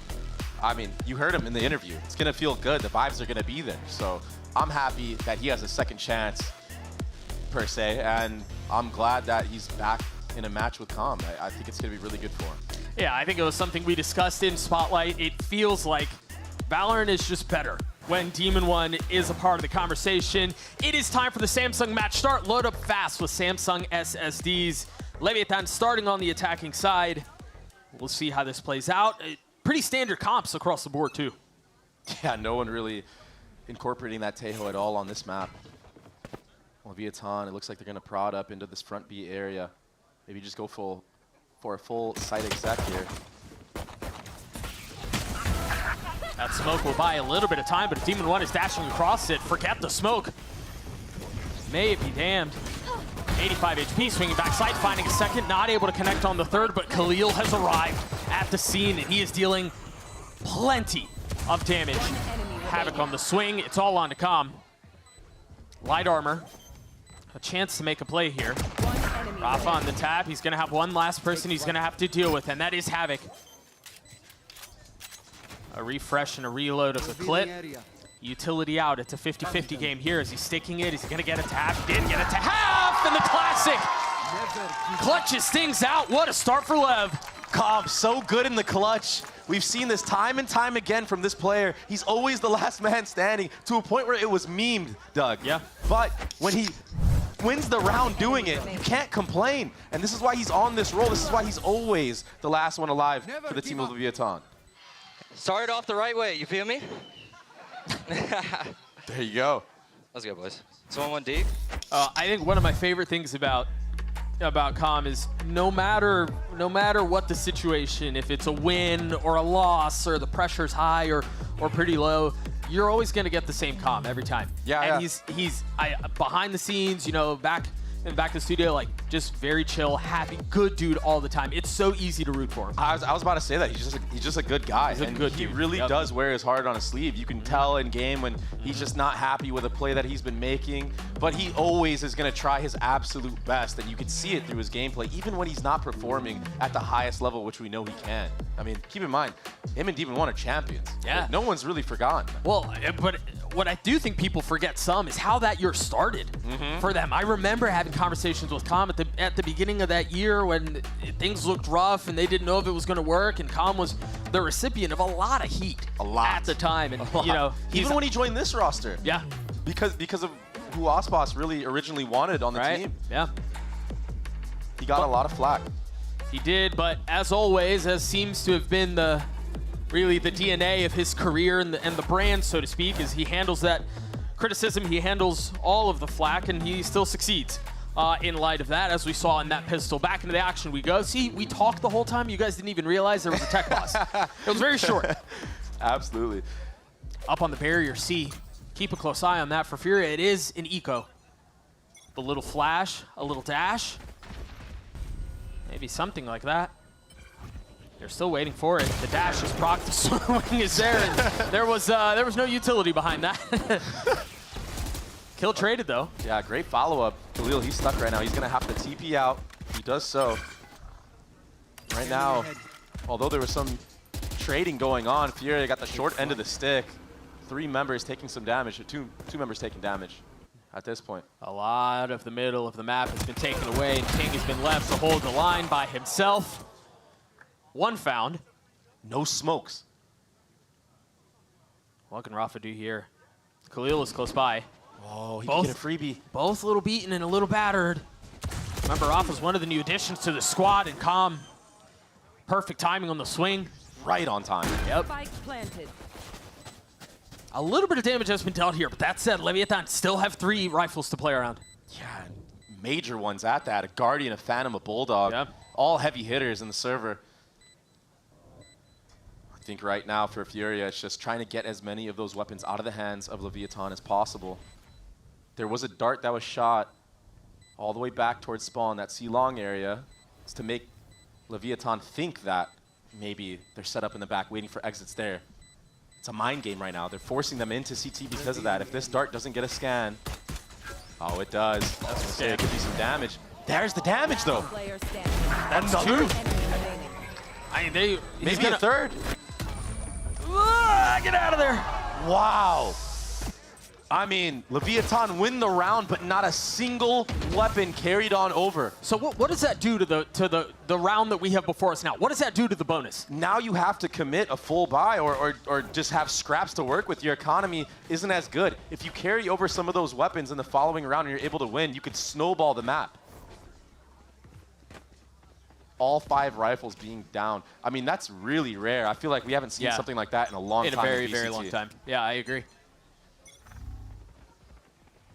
I mean, you heard him in the interview. It's going to feel good. The vibes are going to be there. So I'm happy that he has a second chance, per se. And I'm glad that he's back in a match with Calm. I think it's going to be really good for him. Yeah, I think it was something we discussed in Spotlight. It feels like VALORANT is just better when Demon One is a part of the conversation. It is time for the Samsung match start. Load up fast with Samsung SSDs. Leviathan starting on the attacking side. We'll see how this plays out. Pretty standard comps across the board, too. Yeah, no one really incorporating that Tejo at all on this map. Leviathan, it looks like they're going to prod up into this front B area. Maybe just go for a full site exec here. That smoke will buy a little bit of time, but if Demon One is dashing across it, forget the smoke. May it be damned. 85 HP, swinging backside, finding a second, not able to connect on the third, but Khalil has arrived at the scene, and he is dealing plenty of damage. Havoc on the swing, it's all on to Calm. Light armor, a chance to make a play here. Rafa on the tap, he's gonna have one last person he's gonna have to deal with, and that is Havoc. A refresh and a reload of the clip. Utility out, it's a 50-50 game here. Is he sticking it? Is he gonna get a tap? He did get a tap, and the classic clutches things out. What a start for Lev. Calm, so good in the clutch. We've seen this time and time again from this player. He's always the last man standing, to a point where it was memed, Doug. Yeah. But when he wins the round doing it, you can't complain. And this is why he's on this roll. This is why he's always the last one alive for the team of Leviathan. Started off the right way, you feel me? There you go. Let's go, boys. Someone 1D? I think one of my favorite things about Calm is no matter what the situation, if it's a win or a loss or the pressure's high or pretty low, you're always going to get the same Calm every time. Yeah, and yeah. he's behind the scenes, you know, back in the studio, like just very chill, happy, good dude all the time. It's so easy to root for him. I was about to say that he's just a good guy. He's a and good he dude. really Yep. does wear his heart on his sleeve. You can tell in game when he's just not happy with a play that he's been making, but he always is going to try his absolute best, and you can see it through his gameplay, even when he's not performing at the highest level, which we know he can. I mean, keep in mind, him and Demon One are champions. Yeah. Like, no one's really forgotten. Well, but what I do think people forget some is how that year started for them. I remember having conversations with Calm at the beginning of that year when things looked rough and they didn't know if it was going to work, and Calm was the recipient of a lot of heat at the time. And you know, even when he joined this roster. Yeah. Because of who Ospas really originally wanted on the team. Yeah. He got a lot of flack. He did, but as always, as seems to have been really the DNA of his career and the brand, so to speak, is he handles that criticism, he handles all of the flack, and he still succeeds in light of that, as we saw in that pistol. Back into the action we go. See, we talked the whole time. You guys didn't even realize there was a tech boss. It was very short. Absolutely. Up on the barrier C. Keep a close eye on that for Furia. It is an eco. The little flash, a little dash. Maybe something like that. They're still waiting for it. The dash is proc, the swing is there, and there was no utility behind that. Kill traded though. Yeah, great follow-up. Khalil, he's stuck right now. He's gonna have to TP out. He does so. Right now, although there was some trading going on, Furia got the short end of the stick. 3 members taking some damage, or two members taking damage at this point. A lot of the middle of the map has been taken away, and King has been left to hold the line by himself. One found. No smokes. What can Rafa do here? Khalil is close by. Oh, he can get a freebie. Both a little beaten and a little battered. Remember, Rafa's one of the new additions to the squad, and Calm. Perfect timing on the swing. Right on time. Yep. Spike planted. A little bit of damage has been dealt here, but that said, Leviathan still have 3 rifles to play around. Yeah, major ones at that. A Guardian, a Phantom, a Bulldog. Yep. All heavy hitters in the server. I think right now for Furia, it's just trying to get as many of those weapons out of the hands of Leviathan as possible. There was a dart that was shot all the way back towards spawn, that C-long area. It's to make Leviathan think that maybe they're set up in the back waiting for exits there. It's a mind game right now. They're forcing them into CT because of that. If this dart doesn't get a scan, oh, it does. That's what say. It could be some damage. There's the damage, though. That's another. 2. I mean, Maybe a third. Get out of there. Wow. I mean, Leviathan win the round, but not a single weapon carried on over. So what does that do to the round that we have before us now? What does that do to the bonus? Now you have to commit a full buy or just have scraps to work with. Your economy isn't as good. If you carry over some of those weapons in the following round and you're able to win, you could snowball the map. All 5 rifles being down. I mean, that's really rare. I feel like we haven't seen something like that in a long time. In a very, very long time. Yeah, I agree.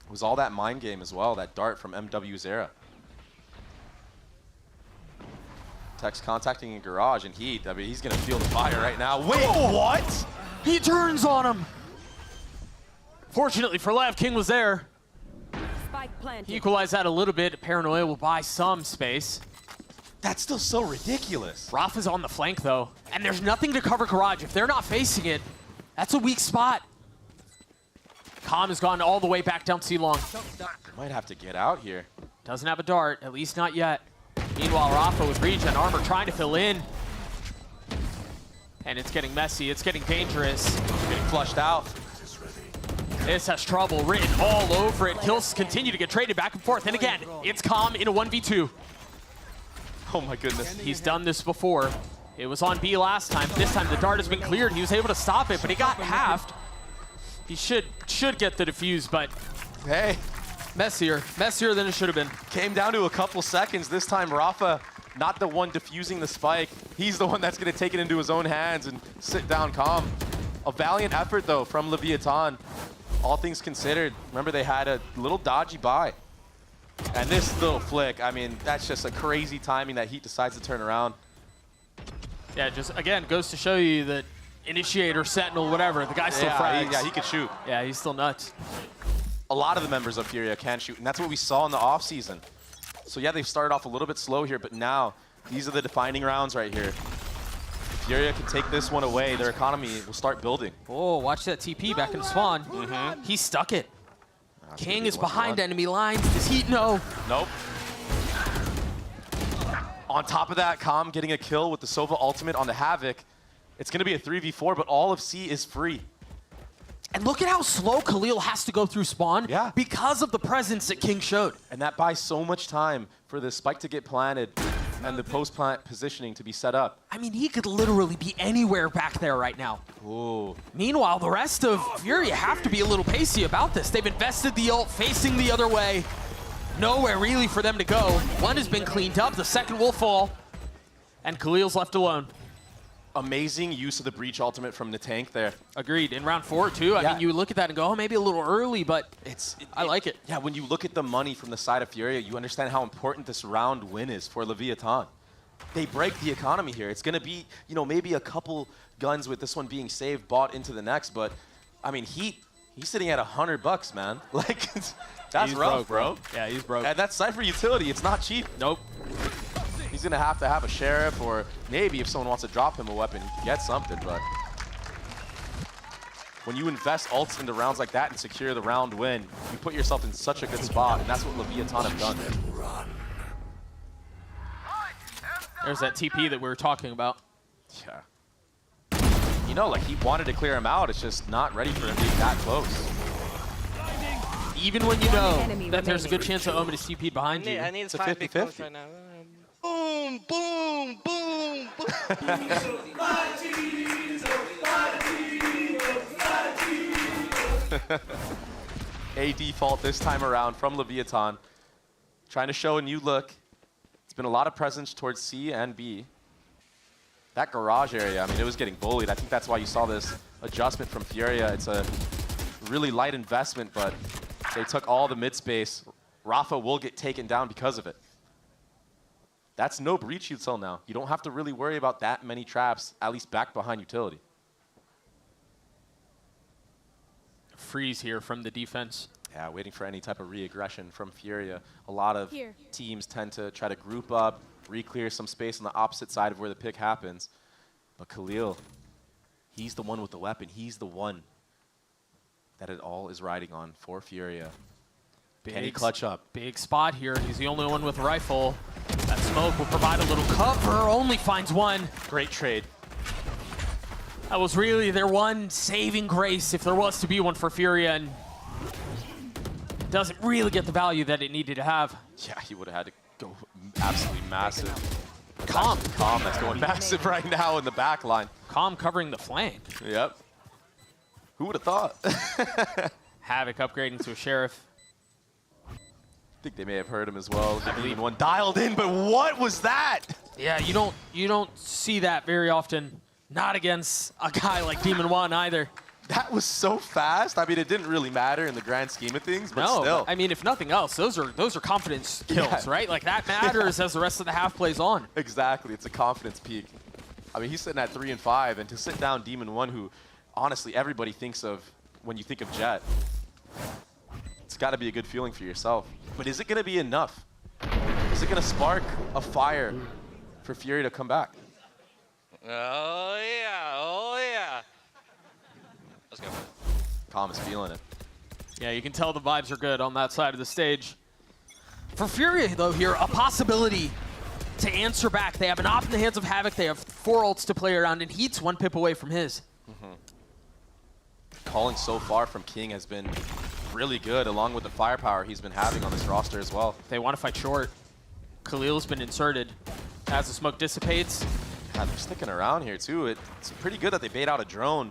It was all that mind game as well, that dart from MW Zera. Tex contacting in garage, and he's going to feel the fire right now. Wait, what? He turns on him. Fortunately for Lav, King was there. He equalized that a little bit. Paranoia will buy some space. That's still so ridiculous. Rafa's on the flank, though, and there's nothing to cover garage. If they're not facing it, that's a weak spot. Calm has gone all the way back down C-Long. Might have to get out here. Doesn't have a dart, at least not yet. Meanwhile, Rafa with regen armor trying to fill in. And it's getting messy, it's getting dangerous. Getting flushed out. This has trouble written all over it. Kills continue to get traded back and forth. And again, it's Calm in a 1v2. Oh my goodness. He's done this before. It was on B last time. This time the dart has been cleared. He was able to stop it, but he got halved. He should get the defuse, but hey, messier than it should have been. Came down to a couple seconds. This time Rafa, not the one defusing the spike. He's the one that's going to take it into his own hands and sit down calm. A valiant effort though from Leviathan. All things considered, remember they had a little dodgy buy. And this little flick, I mean, that's just a crazy timing that Heat decides to turn around. Yeah, just again goes to show you that Initiator, Sentinel, whatever, the guy still frags. Yeah, he can shoot. Yeah, he's still nuts. A lot of the members of Furia can shoot, and that's what we saw in the offseason. So yeah, they've started off a little bit slow here, but now these are the defining rounds right here. If Furia can take this one away, their economy will start building. Oh, watch that TP back in Swan. He stuck it. King is behind enemy lines. Does Heat know? Nope. On top of that, Calm getting a kill with the Sova ultimate on the Havoc. It's going to be a 3v4, but all of C is free. And look at how slow Khalil has to go through spawn because of the presence that King showed. And that buys so much time for the spike to get planted and the post-plant positioning to be set up. I mean, he could literally be anywhere back there right now. Ooh. Meanwhile, the rest of Furia have to be a little pacey about this. They've invested the ult facing the other way. Nowhere really for them to go. One has been cleaned up, the second will fall. And Khalil's left alone. Amazing use of the Breach ultimate from the tank there. Agreed. In round 4, too. I mean, you look at that and go, oh, maybe a little early, but I like it. Yeah, when you look at the money from the side of Furia, you understand how important this round win is for Leviathan. They break the economy here. It's going to be, you know, maybe a couple guns with this one being saved, bought into the next, but, I mean, he's sitting at $100, man. Like, that's rough, bro. Yeah, he's broke. And that's Cypher utility. It's not cheap. Nope. He's going to have a sheriff, or maybe if someone wants to drop him a weapon, he can get something, but when you invest ults into rounds like that and secure the round win, you put yourself in such a good spot, and that's what Leviathan have done. There's that TP that we were talking about. Yeah. You know, like, he wanted to clear him out. It's just not ready for him to be that close. Even when you know that there's a good chance that Omen is TP'd behind you. I need it's a 50-50. right now. Boom, boom, boom, boom. A default this time around from Leviathan. Trying to show a new look. It's been a lot of presence towards C and B. That garage area, I mean, it was getting bullied. I think that's why you saw this adjustment from Furia. It's a really light investment, but they took all the mid space. Rafa will get taken down because of it. That's no breach util now. You don't have to really worry about that many traps, at least back behind utility. Freeze here from the defense. Yeah, waiting for any type of re-aggression from Furia. A lot of teams tend to try to group up, re-clear some space on the opposite side of where the pick happens. But Khalil, he's the one with the weapon. He's the one that it all is riding on for Furia. Can he clutch up? Big spot here. He's the only one with a rifle. That smoke will provide a little cover. Only finds one. Great trade. That was really their one saving grace, if there was to be one for Furia. And doesn't really get the value that it needed to have. Yeah, he would have had to go absolutely massive. Calm. Calm that's going massive right now in the back line. Calm covering the flank. Yep. Who would have thought? Havoc upgrading to a Sheriff. I think they may have heard him as well. I believe one dialed in, but what was that? Yeah, you don't see that very often. Not against a guy like Demon One either. That was so fast. I mean, it didn't really matter in the grand scheme of things, but No, still. I mean, if nothing else, those are confidence kills, Yeah. right? Like that matters as the rest of the half plays on. Exactly, it's a confidence peak. I mean, he's sitting at 3 and 5, and to sit down Demon One, who honestly everybody thinks of when you think of Jet, it's got to be a good feeling for yourself. But is it going to be enough? Is it going to spark a fire for Fury to come back? Oh yeah, oh yeah. Let's go. Calm is feeling it. Yeah, you can tell the vibes are good on that side of the stage. For Fury, though, here, a possibility to answer back. They have an op in the hands of Havoc. They have 4 ults to play around, and Heat's 1 pip away from his. Calling so far from King has been really good, along with the firepower he's been having on this roster as well. They want to fight short. Khalil's been inserted. As the smoke dissipates, Yeah, they're sticking around here, too. It's pretty good that they bait out a drone.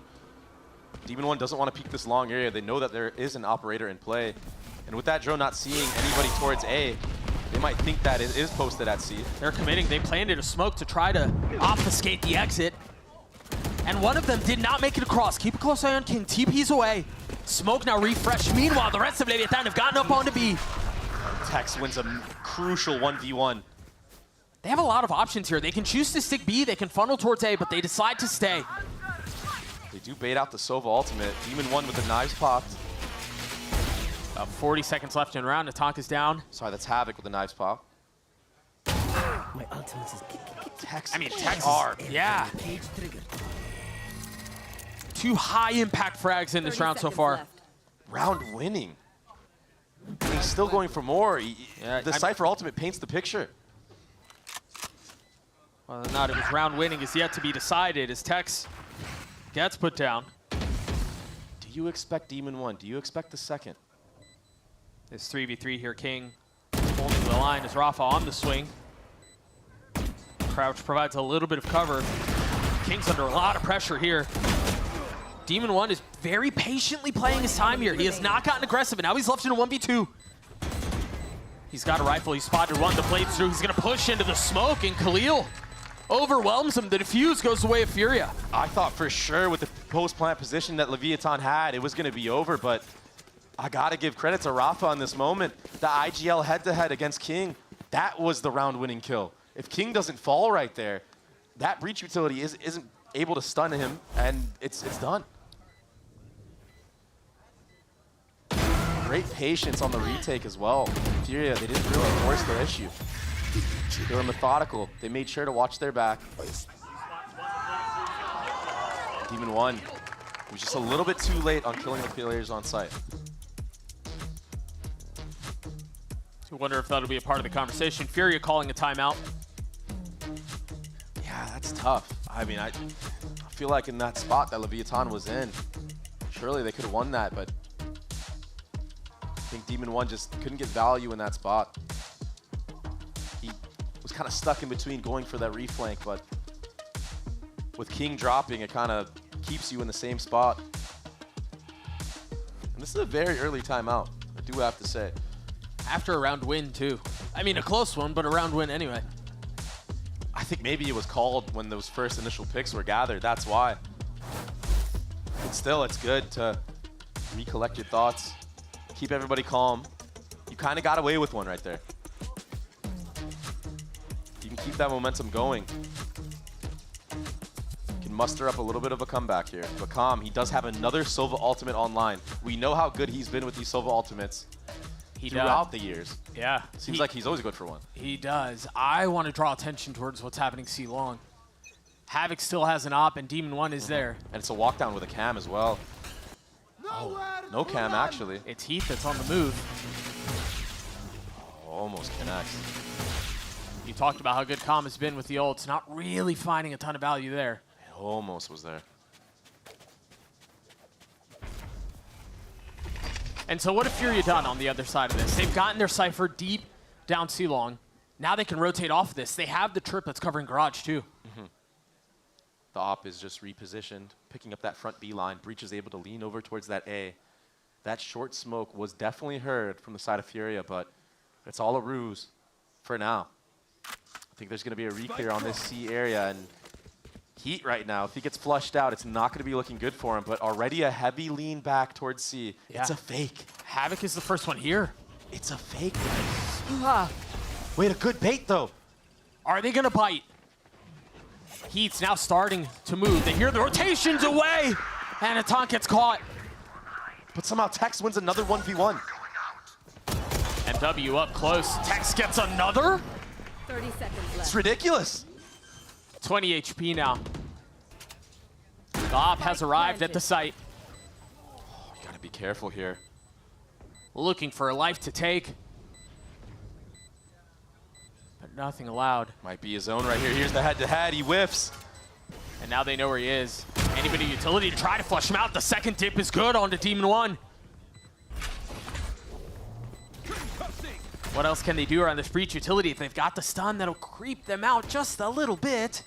Demon One doesn't want to peek this long area. They know that there is an operator in play. And with that drone not seeing anybody towards A, they might think that it is posted at C. they're committing. They planted a smoke to try to obfuscate the exit. And one of them did not make it across. Keep a close eye on King. TP's away. Smoke now refreshed. Meanwhile, the rest of Leviathan have gotten up onto B. Tex wins a crucial 1v1. They have a lot of options here. They can choose to stick B. They can funnel towards A, but they decide to stay. They do bait out the Sova ultimate. Demon One with the knives popped. About 40 seconds left in round. Attack is down. Sorry, that's Havoc with the knives pop. My ultimate is Tex. I mean, Tex hard. Yeah. page triggered. 2 high impact frags in this round so far. Round winning. And he's still going for more. Yeah, The Cypher ultimate paints the picture. Whether or not it was round winning is yet to be decided as Tex gets put down. Do you expect Demon One? Do you expect the second? This 3v3 here, King holding the line as Rafa on the swing. Crouch provides a little bit of cover. King's under a lot of pressure here. Demon One is very patiently playing his time here. He has not gotten aggressive, and now he's left in a 1v2. He's got a rifle. He spotted one. The blade's through. He's going to push into the smoke, and Khalil overwhelms him. The defuse goes the way of Furia. I thought for sure with the post-plant position that Leviathan had, it was going to be over, but I got to give credit to Rafa on this moment. The IGL head-to-head against King, that was the round-winning kill. If King doesn't fall right there, that breach utility isn't able to stun him, and it's done. Great patience on the retake as well. Furia, they didn't really force their issue. They were methodical. They made sure to watch their back. Demon One was just a little bit too late on killing the players on site. I wonder if that'll be a part of the conversation. Furia calling a timeout. Yeah, that's tough. I mean, I feel like in that spot that Leviathan was in, surely they could have won that, but I think Demon One just couldn't get value in that spot. He was kind of stuck in between going for that reflank, but with King dropping, it kind of keeps you in the same spot. And this is a very early timeout, I do have to say. After a round win, too. I mean, a close one, but a round win anyway. I think maybe it was called when those first initial picks were gathered, that's why. But still, it's good to recollect your thoughts, keep everybody calm. You kind of got away with one right there. You can keep that momentum going. You can muster up a little bit of a comeback here. But Calm, he does have another Sova ultimate online. We know how good he's been with these Sova ultimates throughout the years. Yeah. Seems like he's always good for one. He does. I want to draw attention towards what's happening C long. Havoc still has an op, and Demon One is there. And it's a walk down with a cam as well. No cam, actually. It's Heath that's on the move. Oh, almost connects. You talked about how good Calm has been with the ults. Not really finding a ton of value there. It almost was there. And so what have Furia done on the other side of this? They've gotten their Cypher deep down C-Long. Now they can rotate off of this. They have the triplets covering Garage too. The op is just repositioned, picking up that front B line. Breach is able to lean over towards that A. That short smoke was definitely heard from the side of Furia, but it's all a ruse for now. I think there's going to be a re-clear on this C area, and Heat right now, if he gets flushed out, it's not going to be looking good for him, but already a heavy lean back towards C. Yeah. It's a fake. Havoc is the first one here. It's a fake. Wait, a good bait, though. Are they going to bite? Heat's now starting to move. They hear the rotations away, and Atan gets caught. But somehow Tex wins another 1v1. MW up close. Tex gets another? 30 seconds left. It's ridiculous. 20 HP now. The op has arrived at the site. Oh, you gotta be careful here. Looking for a life to take. But nothing allowed. Might be his own right here. Here's the head-to-head. He whiffs. And now they know where he is. Anybody utility to try to flush him out. The second dip is good onto Demon 1. What else can they do around this Breach utility? If they've got the stun, that'll creep them out just a little bit.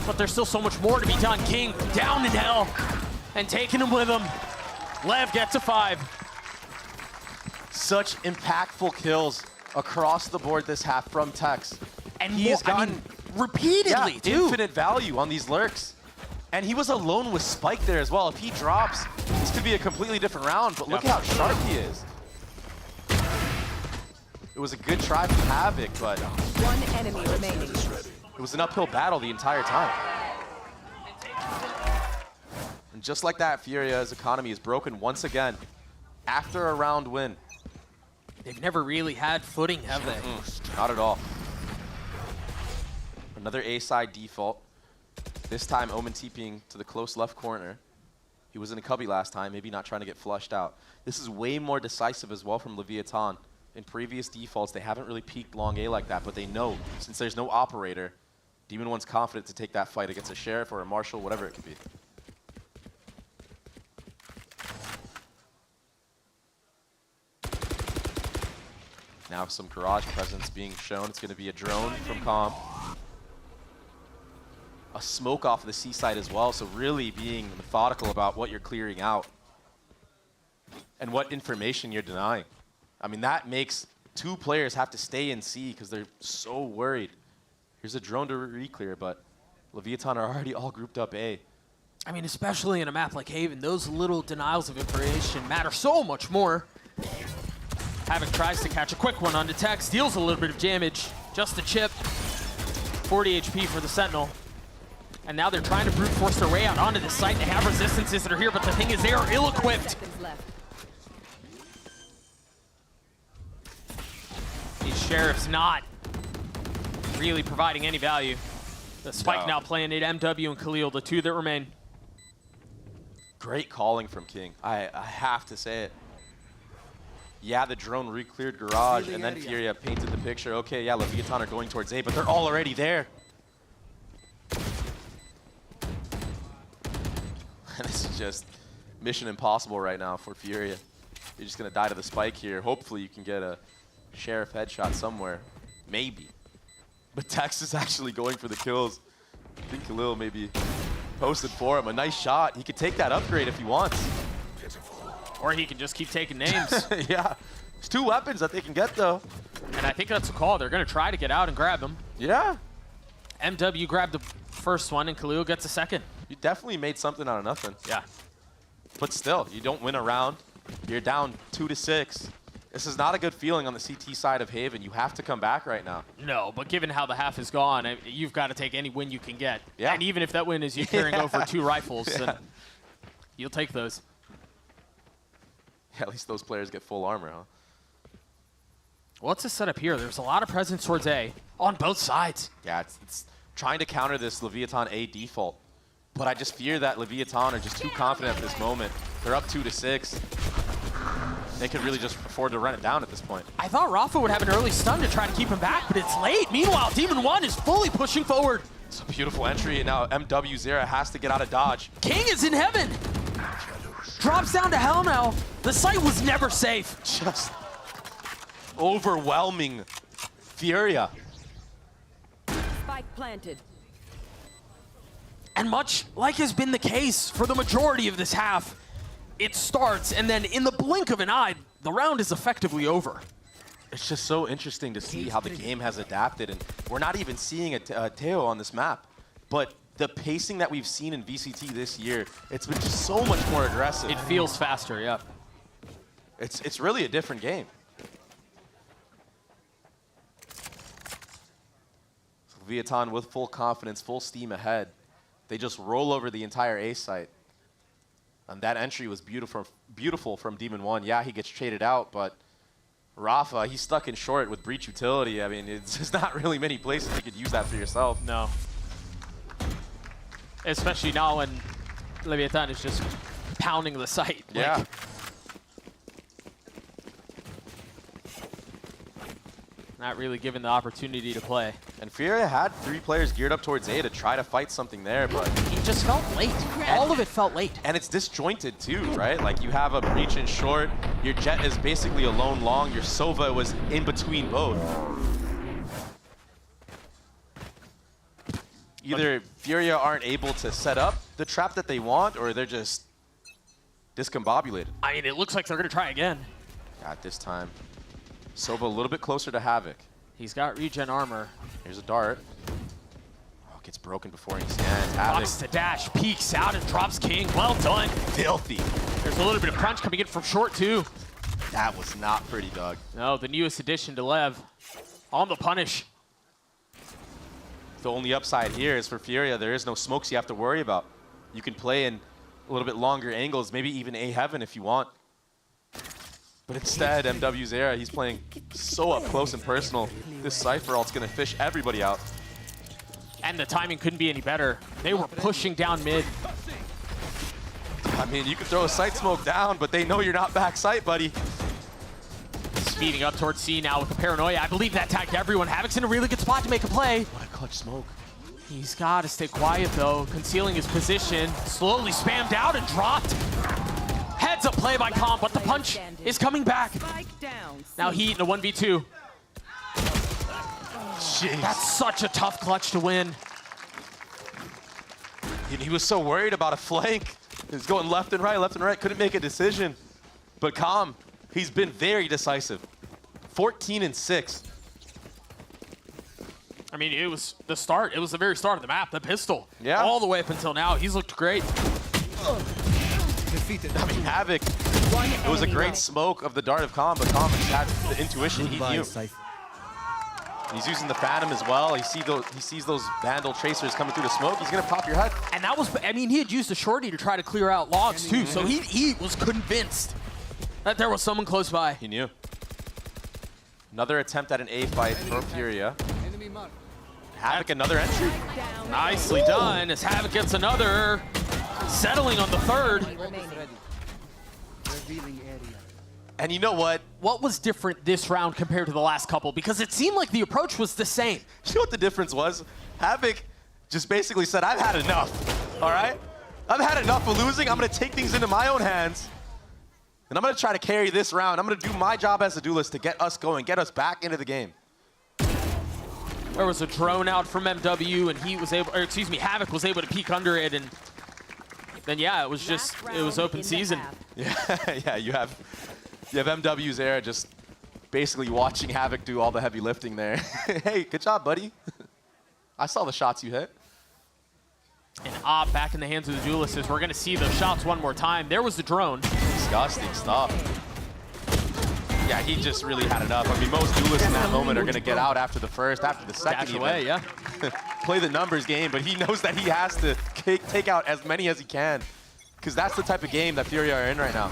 But there's still so much more to be done. King down in hell and taking him with him. Lev gets a 5. Such impactful kills across the board this half from Tex. And he has gotten repeatedly, too. infinite value on these lurks. And he was alone with Spike there as well. If he drops, this could be a completely different round, but look at how sharp he is. It was a good try from Havoc, but One enemy remaining. it was an uphill battle the entire time. And just like that, Furia's economy is broken once again after a round win. They've never really had footing, have they? Not at all. Another A-side default. This time, Omen TPing to the close left corner. He was in a cubby last time, maybe not trying to get flushed out. This is way more decisive as well from Leviathan. In previous defaults, they haven't really peeked long A like that, but they know, since there's no operator, Demon 1's confident to take that fight against a Sheriff or a Marshal, whatever it could be. Now some garage presence being shown. It's going to be a drone from Calm. A smoke off of the C side as well, so really being methodical about what you're clearing out and what information you're denying. I mean, that makes 2 players have to stay in C because they're so worried. Here's a drone to re-clear, but Leviathan are already all grouped up A. I mean, especially in a map like Haven, those little denials of information matter so much more. Havoc tries to catch a quick one onto Tex, deals a little bit of damage, just a chip. 40 HP for the Sentinel. And now they're trying to brute force their way out onto this site. They have resistances that are here, but the thing is they are ill-equipped. These Sheriffs not really providing any value. The Spike now playing it, MW and Khalil, the 2 that remain. Great calling from King. I have to say it. Yeah, the drone re-cleared garage, and then Furia painted the picture. Okay, yeah, Leviathan are going towards A, but they're all already there. This is just mission impossible right now for Furia. You're just going to die to the Spike here. Hopefully you can get a Sheriff headshot somewhere. Maybe. But Tex is actually going for the kills. I think Khalil maybe posted for him. A nice shot. He could take that upgrade if he wants. Or he can just keep taking names. Yeah. There's 2 weapons that they can get, though. And I think that's a call. They're going to try to get out and grab him. Yeah. MW grabbed the first one, and Khalil gets a second. You definitely made something out of nothing. Yeah. But still, you don't win a round. You're down 2-6. This is not a good feeling on the CT side of Haven. You have to come back right now. No, but given how the half is gone, you've got to take any win you can get. Yeah. And even if that win is you carrying over 2 rifles, then you'll take those. Yeah, at least those players get full armor, huh? What's the setup here? There's a lot of presence towards A on both sides. Yeah, it's trying to counter this Leviathan A default. But I just fear that Leviathan are just too confident at this moment. They're up 2-6. They could really just afford to run it down at this point. I thought Rafa would have an early stun to try to keep him back, but it's late. Meanwhile, Demon 1 is fully pushing forward. It's a beautiful entry, and now MW Zera has to get out of dodge. King is in heaven. Drops down to hell now. The site was never safe. Just overwhelming Furia. Spike planted. And much like has been the case for the majority of this half, it starts, and then in the blink of an eye, the round is effectively over. It's just so interesting to see how the game has adapted, and we're not even seeing a Teo on this map. But the pacing that we've seen in VCT this year, it's been just so much more aggressive. It feels faster, yeah. It's really a different game. So Viatan with full confidence, full steam ahead. They just roll over the entire A site. And that entry was beautiful from Demon 1. Yeah, he gets traded out, but Rafa, he's stuck in short with breach utility. I mean, it's just not really many places you could use that for yourself. No. Especially now when Leviathan is just pounding the site. Yeah. Like, not really given the opportunity to play. And Furia had 3 players geared up towards A to try to fight something there, but He just felt late. All of it felt late. and it's disjointed too, right? Like you have a breach in short, your Jet is basically alone long, your Sova was in between both. Either Furia aren't able to set up the trap that they want, or they're just discombobulated. I mean, it looks like they're going to try again. At this time, Sova a little bit closer to Havoc. He's got regen armor. Here's a dart. Oh, gets broken before he stands. Havoc, Box to dash, peeks out and drops King. Well done. filthy. There's a little bit of crunch coming in from short, too. That was not pretty, Doug. No, the newest addition to Lev. On the punish. The only upside here is for Furia, there is no smokes you have to worry about. You can play in a little bit longer angles, maybe even A Heaven if you want. But instead, MW's era, he's playing so up close and personal. This Cypher ult's gonna fish everybody out. And the timing couldn't be any better. They were pushing down mid. I mean, you can throw a sight smoke down, but they know you're not back sight, buddy. Speeding up towards C now with the paranoia. I believe that tagged everyone. Havoc's in a really good spot to make a play. What a clutch smoke. He's got to stay quiet, though, concealing his position. Slowly spammed out and dropped. Heads up play by Comp, but the punch is coming back. Now Heat in a 1v2. Jeez. That's such a tough clutch to win. He was so worried about a flank. He was going left and right, couldn't make a decision. But Calm, he's been very decisive. 14 and 6. I mean, it was the start. It was the very start of the map, the pistol. Yeah. All the way up until now. He's looked great. I mean, Havoc, it was a great smoke of the dart of Calm, but Calm just had the intuition he knew. He's using the Phantom as well. He sees those Vandal Tracers coming through the smoke. He's gonna pop your head. And that was, I mean, he had used the shorty to try to clear out logs too, so he was convinced that there was someone close by. He knew. Another attempt at an A fight for Furia. Havoc, another entry. Nicely done as Havoc gets another, settling on the third. And you know what? What was different this round compared to the last couple? Because it seemed like the approach was the same. You know what the difference was? Havoc just basically said, I've had enough, all right? I've had enough of losing. I'm gonna take things into my own hands. And I'm gonna try to carry this round. I'm gonna do my job as a duelist to get us going, get us back into the game. There was a drone out from MW and he was able, or excuse me, Havoc was able to peek under it, and then yeah, it was just, it was open season. Yeah, you have MW's era just basically watching Havoc do all the heavy lifting there. Hey, good job, buddy. I saw the shots you hit. And Op back in the hands of the duelists. We're gonna see those shots one more time. There was the drone. Disgusting stuff. Yeah, he just really had enough. I mean, most duelists in that moment are gonna get out after the first, after the second. Dash away, yeah. Play the numbers game, but he knows that he has to take out as many as he can, because that's the type of game that Furia are in right now.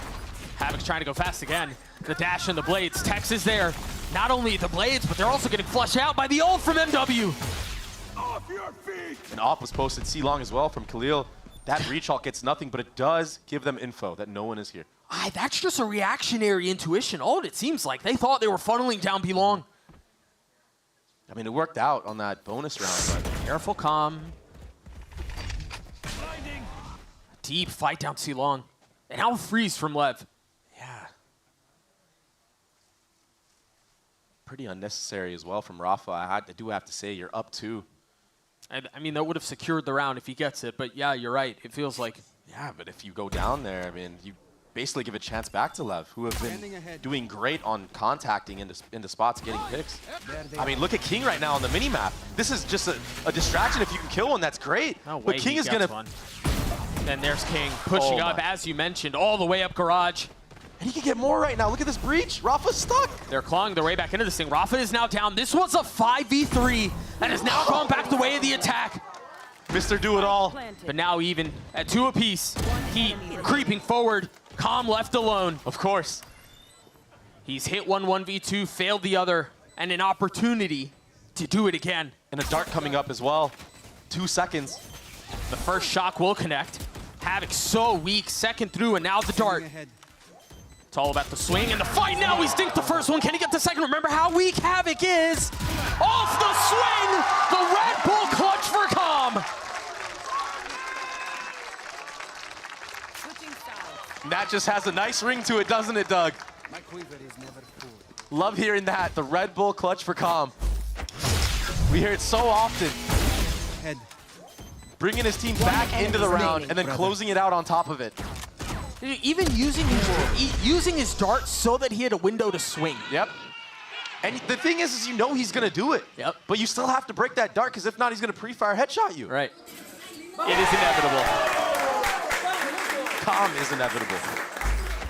Havoc's trying to go fast again. The dash and the blades. Tex is there. Not only the blades, but they're also getting flushed out by the ult from MW. Off your feet! And Op was posted C-long as well from Khalil. That reach ult gets nothing, but it does give them info that no one is here. That's just a reactionary intuition. All it seems like. They thought they were funneling down B-long. I mean, it worked out on that bonus round, but... Careful, Calm. Deep fight down C-long. And now a freeze from Lev. Yeah. Pretty unnecessary as well from Rafa. I do have to say, you're up 2. I mean, that would have secured the round if he gets it, but yeah, you're right. It feels like... Yeah, but if you go down there, I mean, you basically give a chance back to Lev, who have been doing great on contacting into spots, getting picks. I mean, look at King right now on the mini-map. This is just a distraction. If you can kill one, that's great. No way but King is going to... Then there's King pushing up, as you mentioned, all the way up garage. And he can get more right now. Look at this breach. Rafa's stuck. They're clawing their way back into this thing. Rafa is now down. This was a 5v3 that has now gone back the way of the attack. Mr. Do-It-All. But now even at 2 apiece, Heat creeping forward. Calm left alone. Of course. He's hit 1v2, failed the other, and an opportunity to do it again. And a dart coming up as well. 2 seconds. The first shock will connect. Havoc so weak, second through, and now the dart. It's all about the swing and the fight. Now he's dinked the first one. Can he get the second? Remember how weak Havoc is. Off the swing, the Red Bull clutch for Calm. That just has a nice ring to it, doesn't it, Doug? Love hearing that. The Red Bull clutch for Calm. We hear it so often. Bringing his team back into the round and then closing it out on top of it. Even using his dart so that he had a window to swing. Yep. And the thing is you know he's going to do it. Yep. But you still have to break that dart, because if not, he's going to pre-fire headshot you. Right. It is inevitable. Calm is inevitable.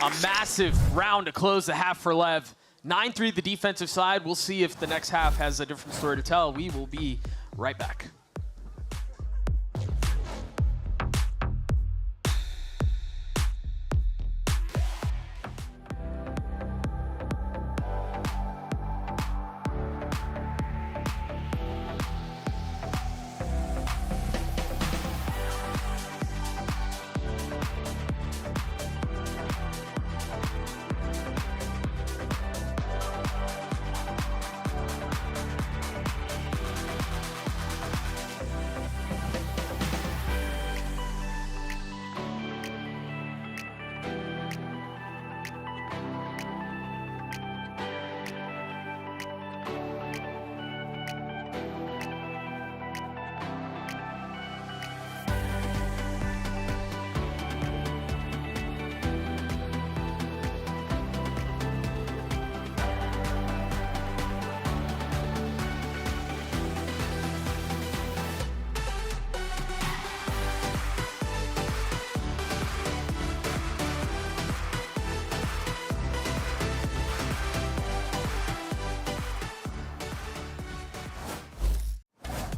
A massive round to close the half for Lev. 9-3 the defensive side. We'll see if the next half has a different story to tell. We will be right back.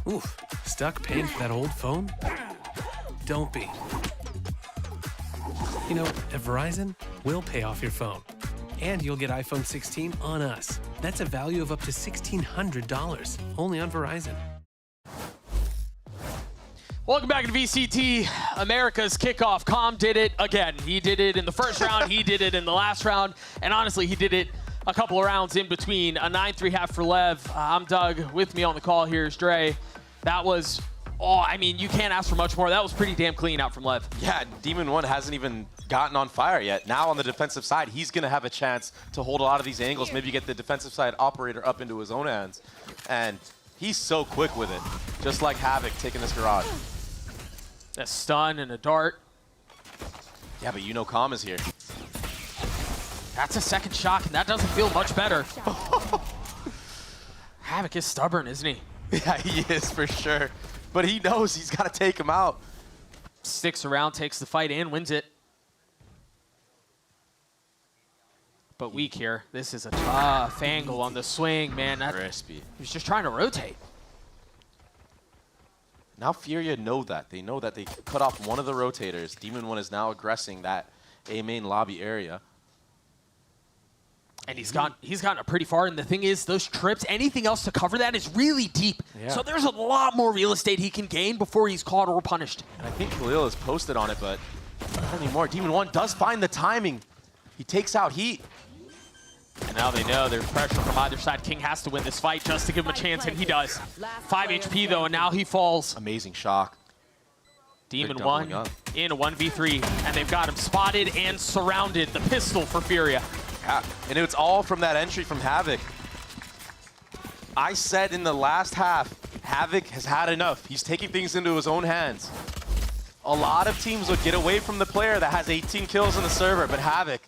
Oof, stuck paying for that old phone? Don't be. You know, at Verizon, we'll pay off your phone. And you'll get iPhone 16 on us. That's a value of up to $1,600, only on Verizon. Welcome back to VCT Americas Kickoff. Calm did it again. He did it in the first round, he did it in the last round, and honestly, he did it a couple of rounds in between. A 9-3 half for Lev. I'm Doug. With me on the call here is Dre. That was, I mean, you can't ask for much more. That was pretty damn clean out from Lev. Yeah, Demon 1 hasn't even gotten on fire yet. Now on the defensive side, he's going to have a chance to hold a lot of these angles, maybe get the defensive side operator up into his own hands. And he's so quick with it, just like Havoc taking this garage. A stun and a dart. Yeah, but you know Calm is here. That's a second shock, and that doesn't feel much better. Havoc is stubborn, isn't he? Yeah, he is for sure. But he knows he's got to take him out. Sticks around, takes the fight and wins it. But weak here. This is a tough angle on the swing, man. Crispy. He's just trying to rotate. Now Furia know that. They know that they cut off one of the rotators. Demon 1 is now aggressing that A main lobby area. And he's gotten it pretty far. And the thing is, those trips, anything else to cover that is really deep. Yeah. So there's a lot more real estate he can gain before he's caught or punished. And I think Khalil has posted on it, but not anymore. Demon 1 does find the timing. He takes out Heat. And now they know there's pressure from either side. King has to win this fight just to give him a chance, and he does. 5 HP, though, and now he falls. Amazing shock. Demon doubling 1 up. in a 1v3, and they've got him spotted and surrounded. The pistol for Furia. Yeah, and it's all from that entry from Havoc. I said in the last half, Havoc has had enough. He's taking things into his own hands. A lot of teams would get away from the player that has 18 kills on the server, but Havoc,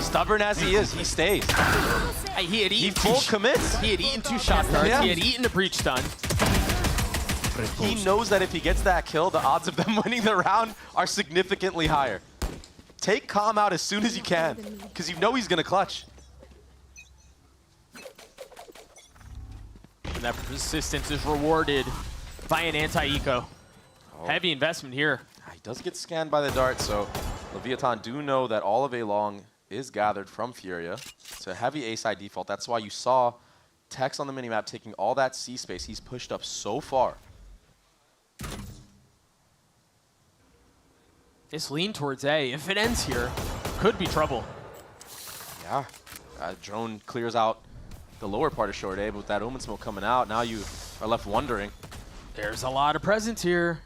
stubborn as he is, he stays. Hey, he had eaten full commits. He had eaten 2 shot cards. Yeah. He had eaten a breach stun. He knows that if he gets that kill, the odds of them winning the round are significantly higher. Take Calm out as soon as you can, because you know he's going to clutch. And that persistence is rewarded by an anti-eco. Heavy investment here. He does get scanned by the dart, so Leviathan do know that all of A long is gathered from Furia. It's a heavy A-side default. That's why you saw Tex on the minimap taking all that C space. He's pushed up so far. This lean towards A, if it ends here, could be trouble. Yeah, drone clears out the lower part of short A, but with that Omen smoke coming out, now you are left wondering. There's a lot of presence here.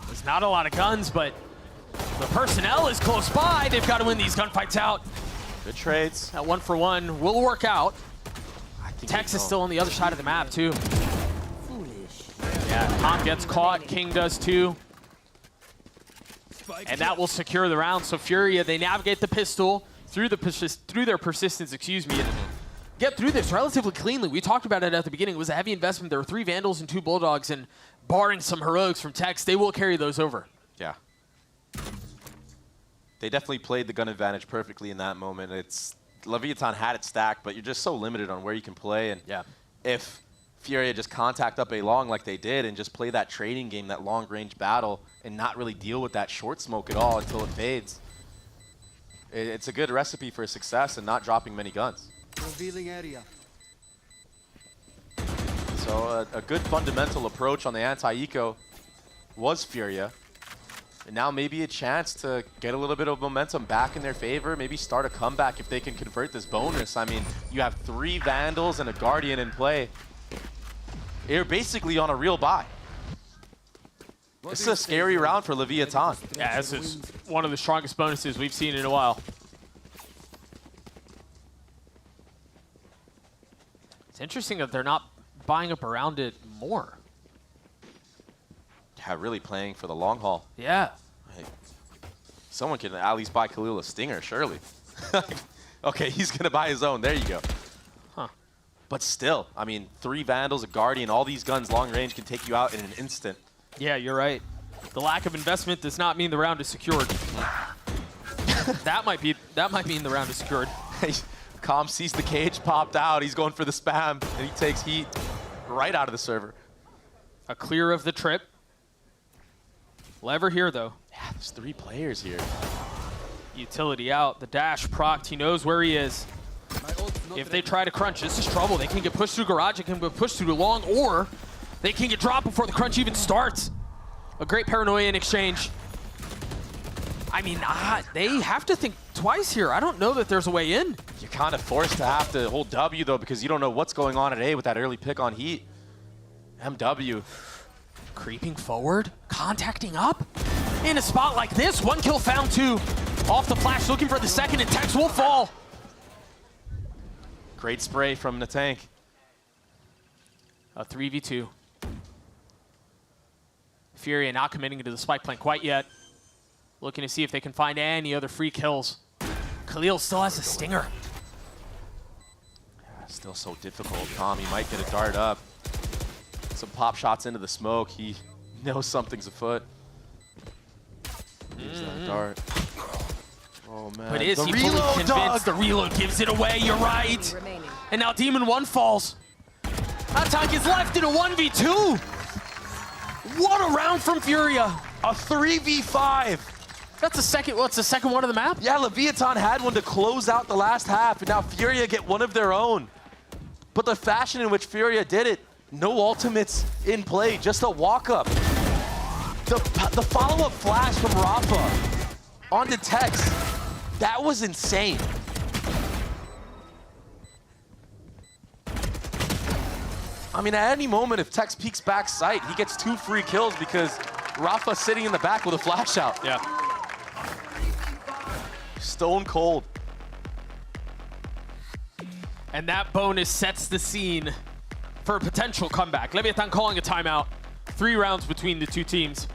There's not a lot of guns, but the personnel is close by. They've got to win these gunfights out. Good trades. That 1-for-1 will work out. Tex is still on the other side of the map, too. Yeah, Tom gets caught. King does, too. And that will secure the round. So Furia, they navigate the pistol through their persistence, excuse me, and get through this relatively cleanly. We talked about it at the beginning. It was a heavy investment. There were 3 Vandals and 2 Bulldogs, and barring some heroics from Tex, they will carry those over. Yeah. They definitely played the gun advantage perfectly in that moment. It's Leviathan had it stacked, but you're just so limited on where you can play. And yeah, if Furia just contact up A long like they did and just play that trading game, that long-range battle, and not really deal with that short smoke at all until it fades, it's a good recipe for success and not dropping many guns. Revealing area. So a good fundamental approach on the anti-eco was Furia. And now maybe a chance to get a little bit of momentum back in their favor, maybe start a comeback if they can convert this bonus. I mean, you have 3 Vandals and a Guardian in play. You're basically on a real buy. This is a scary round for Leviathan. Yeah, this is one of the strongest bonuses we've seen in a while. It's interesting that they're not buying up around it more. Yeah, really playing for the long haul. Yeah. Hey, someone can at least buy Khalil a stinger, surely. Okay, he's going to buy his own. There you go. Huh. But still, I mean, 3 Vandals, a Guardian, all these guns long range can take you out in an instant. Yeah, you're right. The lack of investment does not mean the round is secured. that might mean the round is secured. Calm sees the cage popped out. He's going for the spam, and he takes heat right out of the server. A clear of the trip. Lever here, though. Yeah, there's 3 players here. Utility out. The dash procced. He knows where he is. If they try to crunch, this is trouble. They can get pushed through garage. It can get pushed through long, or they can get dropped before the crunch even starts. A great paranoia in exchange. I mean, they have to think twice here. I don't know that there's a way in. You're kind of forced to have to hold W, though, because you don't know what's going on at A with that early pick on heat. MW. Creeping forward, contacting up. In a spot like this, 1 kill found, 2. Off the flash, looking for the second, and Tex will fall. Great spray from the tank. A 3v2. Furia not committing to the spike plant quite yet. Looking to see if they can find any other free kills. Khalil still has a stinger. Yeah, still so difficult. Calm, he might get a dart up. Some pop shots into the smoke. He knows something's afoot. Here's that dart. Oh, man. But is the he fully reload, convinced? dog! The reload gives it away, you're right. And now Demon 1 falls. That tank is left in a 1v2. What a round from Furia. A 3v5. That's the second, what's the second one of the map? Yeah, Leviathan had one to close out the last half, and now Furia get one of their own. But the fashion in which Furia did it, no ultimates in play, just a walk-up. The follow-up flash from Rafa onto Tex, that was insane. I mean, at any moment, if Tex peeks back sight, he gets 2 free kills because Rafa sitting in the back with a flash out. Yeah. Stone cold. And that bonus sets the scene for a potential comeback. Leviathan calling a timeout. 3 rounds between the two teams.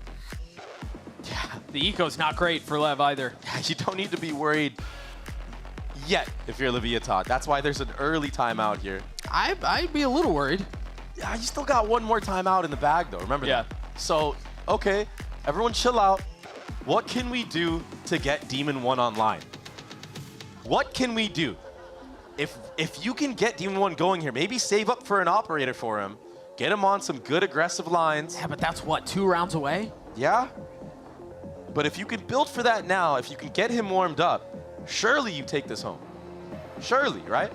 Yeah, the eco's not great for Lev either. You don't need to be worried yet if you're Leviathan. That's why there's an early timeout here. I'd be a little worried. Yeah, you still got one more timeout in the bag, though. Remember that. So, okay, everyone chill out. What can we do to get Demon 1 online? What can we do? If you can get Demon 1 going here, maybe save up for an operator for him, get him on some good aggressive lines. Yeah, but that's what, 2 rounds away? Yeah. But if you can build for that now, if you can get him warmed up, surely you take this home. Surely, right?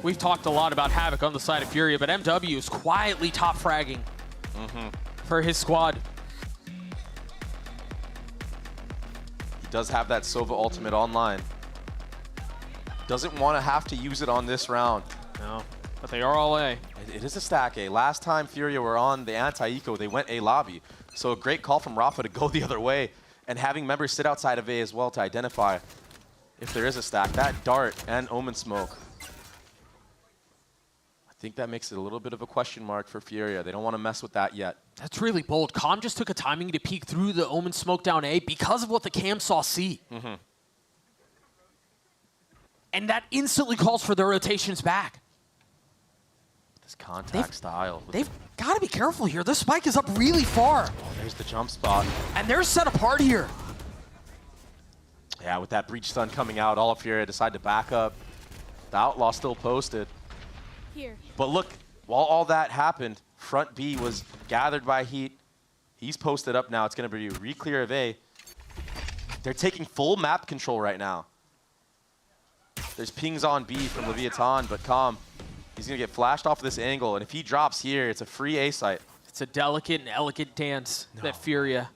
We've talked a lot about Havoc on the side of Furia, but MW is quietly top fragging for his squad. He does have that Sova ultimate online. Doesn't want to have to use it on this round. No, but they are all A. It is a stack A. Last time Furia were on the anti-eco, they went A lobby. So a great call from Rafa to go the other way and having members sit outside of A as well to identify if there is a stack. That dart and Omen Smoke. I think that makes it a little bit of a question mark for Furia. They don't want to mess with that yet. That's really bold. Calm just took a timing to peek through the Omen Smoke down A because of what the cam saw C. And that instantly calls for their rotations back. This contact style. They've got to be careful here. This spike is up really far. Oh, there's the jump spot. And they're set apart here. Yeah, with that breach stun coming out, all of Furia decide to back up. The Outlaw still posted. Here. But look, while all that happened, front B was gathered by Heat. He's posted up now. It's going to be re-clear of A. They're taking full map control right now. There's pings on B from Leviathan, but Calm, he's going to get flashed off this angle. And if he drops here, it's a free A site. It's a delicate and elegant dance that Furia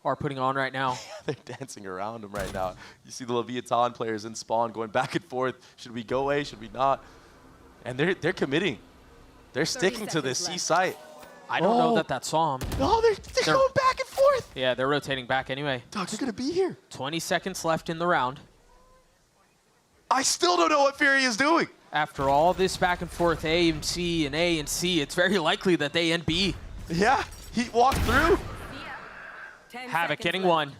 are putting on right now. They're dancing around him right now. You see the Leviathan players in spawn going back and forth. Should we go A? Should we not? And they're committing. They're sticking to this C site. I don't know that saw him. No, they're going back and forth. Yeah, they're rotating back anyway. Dogs are going to be here. 20 seconds left in the round. I still don't know what Fury is doing. After all this back and forth, A and C and A and C, it's very likely that they end B. Yeah, he walked through. Havoc getting one.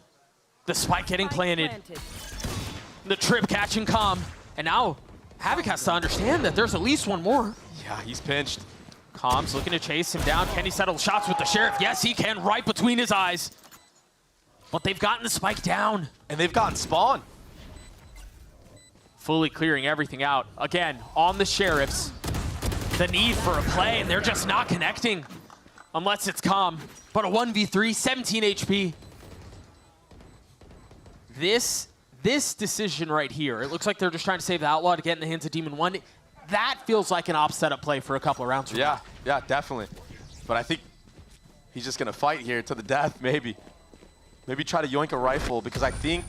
The spike getting planted. The trip catching Calm. And now Havoc has to understand that there's at least one more. Yeah, he's pinched. Calm's looking to chase him down. Can he settle shots with the Sheriff? Yes, he can, right between his eyes. But they've gotten the spike down. And they've gotten spawn. Fully clearing everything out. Again, on the Sheriffs. The need for a play, and they're just not connecting. Unless it's Calm. But a 1v3, 17 HP. This decision right here, it looks like they're just trying to save the Outlaw to get in the hands of Demon 1. That feels like an op setup play for a couple of rounds. Yeah, definitely. But I think he's just going to fight here to the death, maybe. Maybe try to yoink a rifle, because I think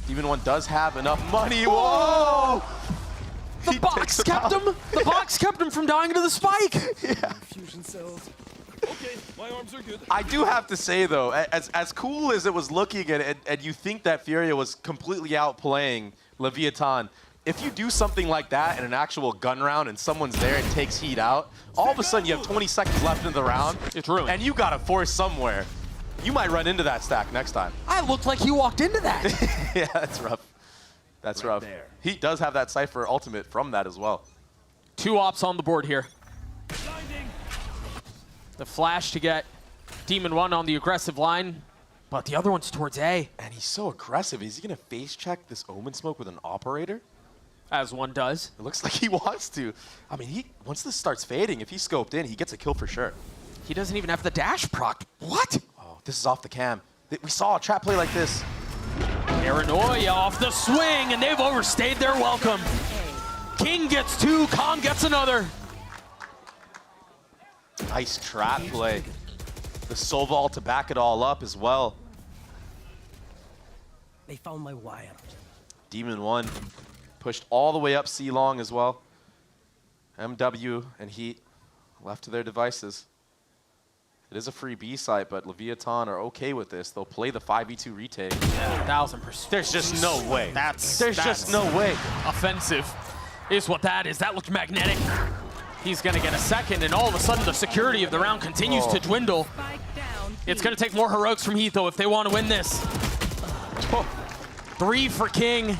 Demon 1 does have enough money. Whoa! The box kept him. The box kept him from dying to the spike. Yeah. Fusion cells. Okay, my arms are good. I do have to say, though, as cool as it was looking and you think that Furia was completely outplaying Leviathan, if you do something like that in an actual gun round and someone's there and takes Heat out, all of a sudden you have 20 seconds left in the round. It's ruined. And you got to force somewhere. You might run into that stack next time. I looked like you walked into that. Yeah, that's rough. That's rough. there. Heat does have that Cypher ultimate from that as well. 2 ops on the board here. The flash to get Demon 1 on the aggressive line, but the other one's towards A. And he's so aggressive. Is he going to face check this Omen Smoke with an operator? As one does. It looks like he wants to. I mean, once this starts fading, if he's scoped in, he gets a kill for sure. He doesn't even have the dash proc. What? Oh, this is off the cam. We saw a trap play like this. Paranoia off the swing, and they've overstayed their welcome. King gets 2, Calm gets another. Nice trap play. The Soval to back it all up as well. They found my wire. Demon 1 pushed all the way up C long as well. MW and Heat left to their devices. It is a free B site, but Leviathan are okay with this. They'll play the 5v2 retake. Yeah, 1000%. There's just no way. That's just no way. Offensive is what that is. That looked magnetic. He's going to get a second, and all of a sudden the security of the round continues to dwindle. It's going to take more heroics from Heath, though, if they want to win this. 3 for King.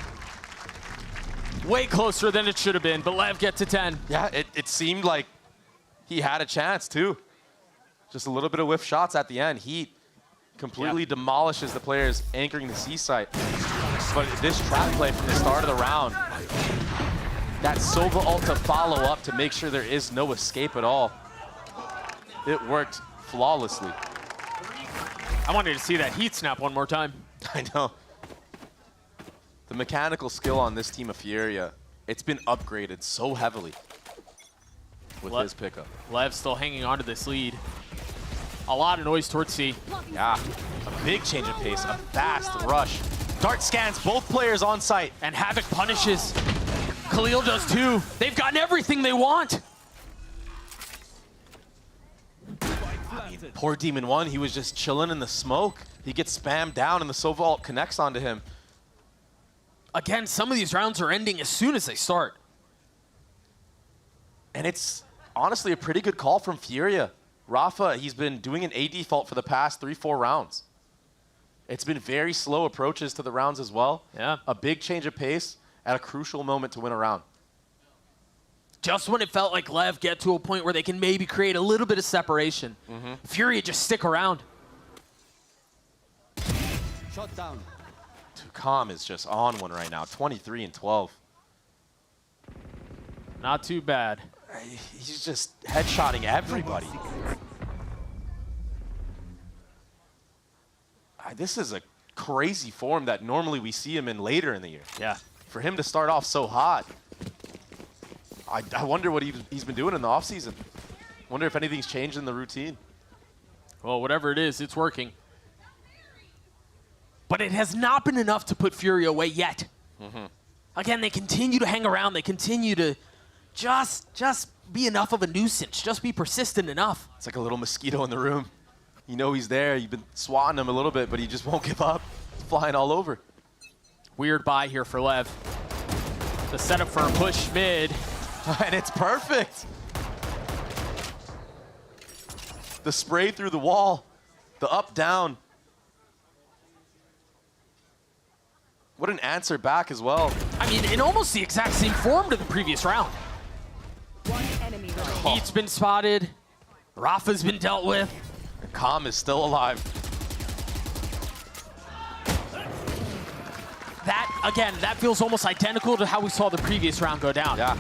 Way closer than it should have been, but Lev gets to 10. Yeah, it seemed like he had a chance, too. Just a little bit of whiff shots at the end. Heat completely demolishes the players anchoring the C site. But this trap play from the start of the round, that Sova ult to follow up to make sure there is no escape at all, it worked flawlessly. I wanted to see that Heat snap one more time. I know. The mechanical skill on this team of Furia, it's been upgraded so heavily with his pickup. Lev still hanging on to this lead. A lot of noise towards C. Yeah, a big change of pace, a fast rush. Dart scans both players on site. And Havoc punishes. Khalil does too. They've gotten everything they want. I mean, poor Demon 1, he was just chilling in the smoke. He gets spammed down and the Sova ult connects onto him. Again, some of these rounds are ending as soon as they start. And it's honestly a pretty good call from Furia. Rafa, he's been doing an A default for the past 3-4 rounds. It's been very slow approaches to the rounds as well. Yeah. A big change of pace at a crucial moment to win a round. Just when it felt like Lev get to a point where they can maybe create a little bit of separation. Furia just stick around. Shut down. Tukam is just on one right now, 23 and 12. Not too bad. He's just headshotting everybody. This is a crazy form that normally we see him in later in the year. Yeah. For him to start off so hot, I wonder what he's been doing in the offseason. Wonder if anything's changed in the routine. Well, whatever it is, it's working. But it has not been enough to put Furia away yet. Again, they continue to hang around. They continue to just be enough of a nuisance. Just be persistent enough. It's like a little mosquito in the room. You know he's there. You've been swatting him a little bit, but he just won't give up. He's flying all over. Weird buy here for Lev. The setup for a push mid. And it's perfect. The spray through the wall. The up, down. What an answer back as well. I mean, in almost the exact same form to the previous round. One enemy remaining. Heat's been spotted. Rafa's been dealt with. Calm is still alive. That, again, that feels almost identical to how we saw the previous round go down. Yeah.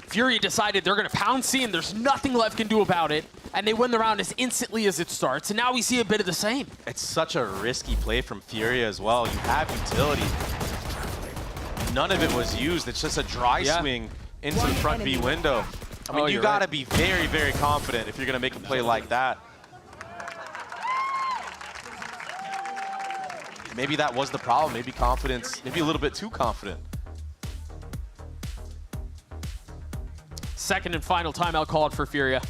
Furia decided they're going to pound C and there's nothing Lev can do about it. And they win the round as instantly as it starts. And now we see a bit of the same. It's such a risky play from Furia as well. You have utility. None of it was used. It's just a dry swing into the front B window. I mean, you got to be very, very confident if you're going to make a play like that. Maybe that was the problem. Maybe confidence, maybe a little bit too confident. Second and final timeout called for Furia.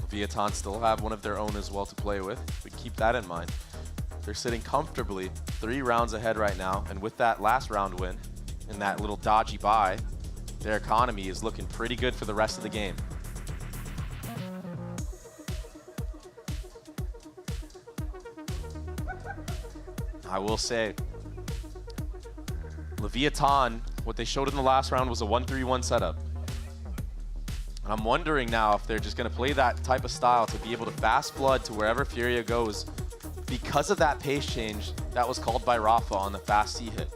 Leviathan still have one of their own as well to play with. We keep that in mind. They're sitting comfortably 3 rounds ahead right now. And with that last round win and that little dodgy buy, their economy is looking pretty good for the rest of the game. I will say, Leviathan, what they showed in the last round was a 1-3-1 setup. And I'm wondering now if they're just going to play that type of style to be able to fast flood to wherever Furia goes because of that pace change that was called by Rafa on the fast C hit.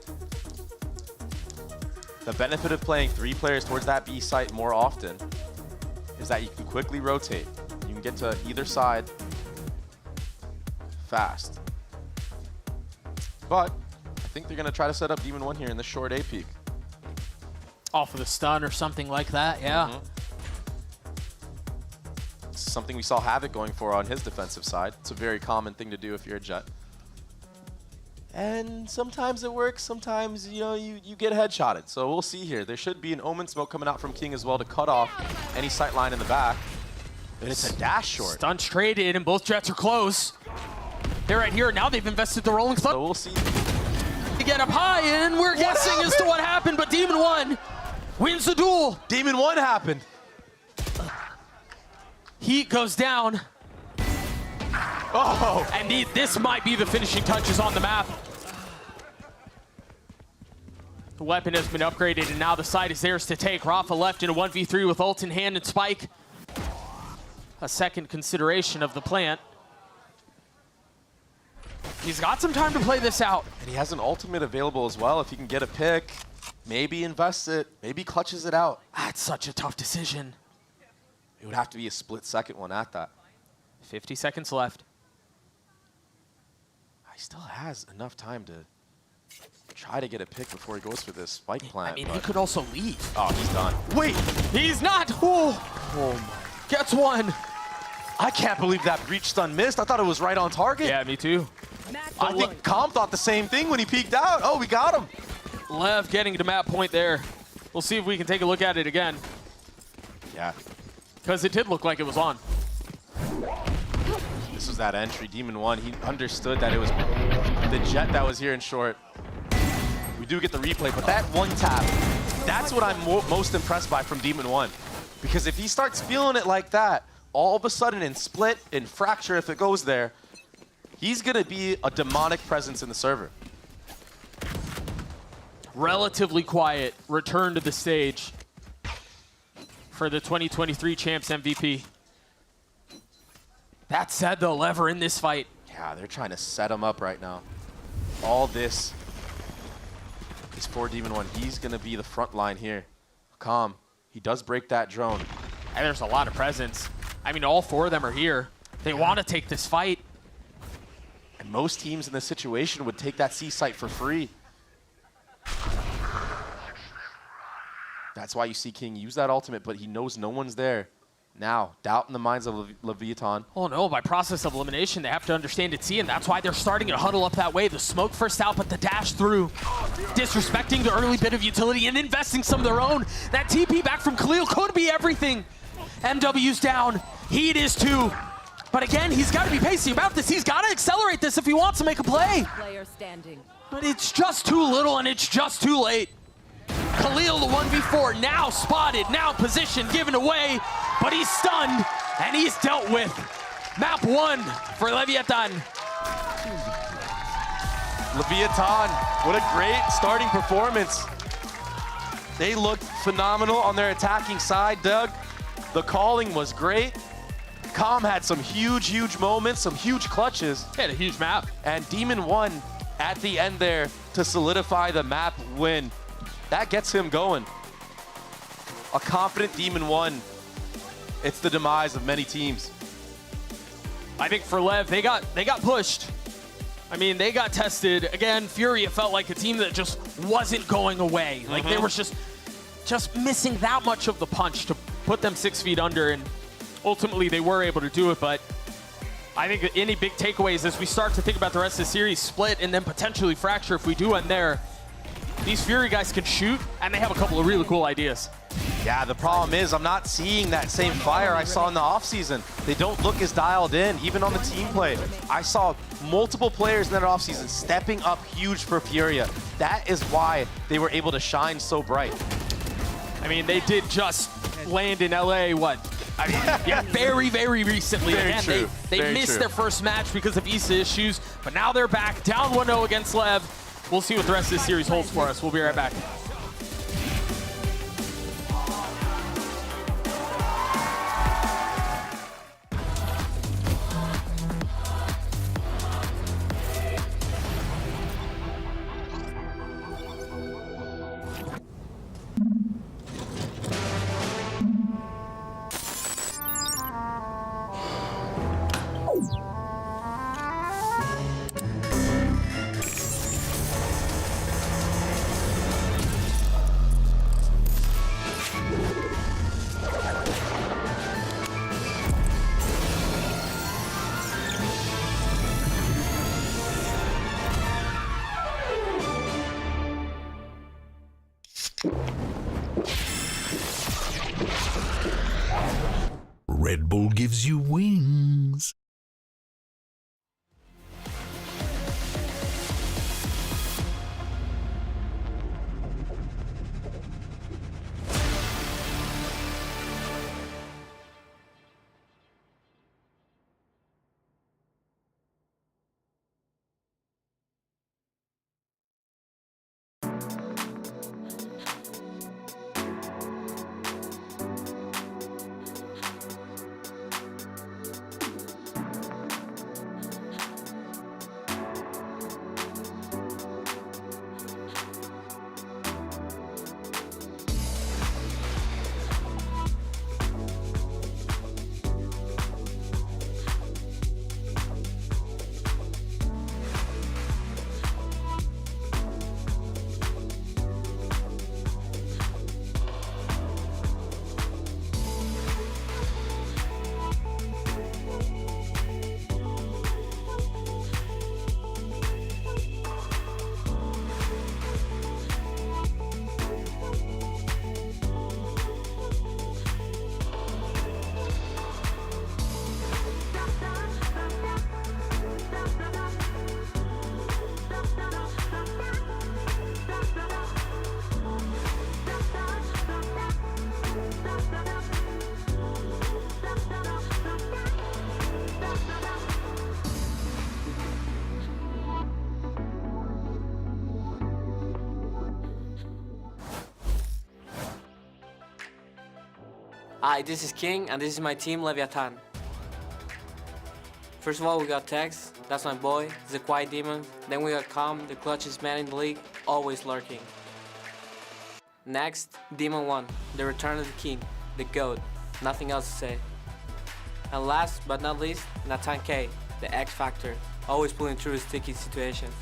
The benefit of playing 3 players towards that B site more often is that you can quickly rotate. You can get to either side fast. But I think they're going to try to set up Demon 1 here in the short A peak. Off of the stun or something like that, yeah. It's something we saw Havoc going for on his defensive side. It's a very common thing to do if you're a Jet. And sometimes it works, sometimes you get headshotted. So we'll see here. There should be an Omen smoke coming out from King as well to cut off any sight line in the back. And it's a dash short. Stunts traded, and both Jets are close. They're right here. Now they've invested the rolling thunder. So we'll see. To get up high, and we're guessing as to what happened, but Demon 1 wins the duel. Demon 1 happened. Heat goes down. Oh! And this might be the finishing touches on the map. The weapon has been upgraded, and now the side is theirs to take. Rafa left in a 1v3 with ult in hand and Spike. A second consideration of the plant. He's got some time to play this out. And he has an ultimate available as well. If he can get a pick, maybe invest it, maybe clutches it out. That's such a tough decision. It would have to be a split-second one at that. 50 seconds left. He still has enough time to try to get a pick before he goes for this spike plant. I mean, he could also leave. Oh, he's done. Wait! He's not! Oh my. Gets one. I can't believe that breach stun missed. I thought it was right on target. Yeah, me too. I think Calm thought the same thing when he peeked out. Oh, we got him. Lev getting to map point there. We'll see if we can take a look at it again. Yeah. Because it did look like it was on. This was that entry. Demon 1, he understood that it was the Jet that was here in short. We do get the replay, but that one tap, that's what I'm most impressed by from Demon 1. Because if he starts feeling it like that, all of a sudden in split, in fracture, if it goes there, he's going to be a demonic presence in the server. Relatively quiet return to the stage for the 2023 Champs MVP. That said, though, Lever in this fight. Yeah, they're trying to set him up right now. All this is for Demon 1. He's going to be the front line here. Calm. He does break that drone. And there's a lot of presence. I mean, all four of them are here. They want to take this fight. And most teams in this situation would take that C site for free. That's why you see King use that ultimate, but he knows no one's there. Now, doubt in the minds of Leviathan. Oh no, by process of elimination, they have to understand it's C, and that's why they're starting to huddle up that way. The smoke first out, but the dash through. Disrespecting the early bit of utility and investing some of their own. That TP back from Khalil could be everything. MW's down. Heat is too. But again, he's got to be pacey about this. He's got to accelerate this if he wants to make a play. Player standing. But it's just too little, and it's just too late. Khalil, the 1v4, now spotted, now positioned, given away, but he's stunned, and he's dealt with. Map 1 for Leviathan. Leviathan, what a great starting performance. They looked phenomenal on their attacking side, Doug. The calling was great. Calm had some huge moments, some huge clutches. He had a huge map. And Demon 1 at the end there to solidify the map win. That gets him going. A confident Demon 1. It's the demise of many teams. I think for Lev, they got pushed. I mean, they got tested. Again, Furia felt like a team that just wasn't going away. Like they were just missing that much of the punch to put them 6 feet under, and ultimately they were able to do it. But I think any big takeaways as we start to think about the rest of the series, split and then potentially fracture if we do end there. These Fury guys can shoot, and they have a couple of really cool ideas. Yeah, the problem is I'm not seeing that same fire I saw in the offseason. They don't look as dialed in, even on the team play. I saw multiple players in that offseason stepping up huge for Furia. That is why they were able to shine so bright. I mean, they did just land in LA, what? I mean, yeah, very recently. Very Again, true. they missed their first match because of Issa issues, but now they're back, down 1-0 against Lev. We'll see what the rest of this series holds for us. We'll be right back. Hi, this is King, and this is my team, Leviathan. First of all, we got Tex, that's my boy, he's a quiet demon. Then we got Calm, the clutchest man in the league, always lurking. Next, Demon 1, the return of the king, the GOAT, nothing else to say. And last but not least, Nathan K, the X Factor, always pulling through sticky situations.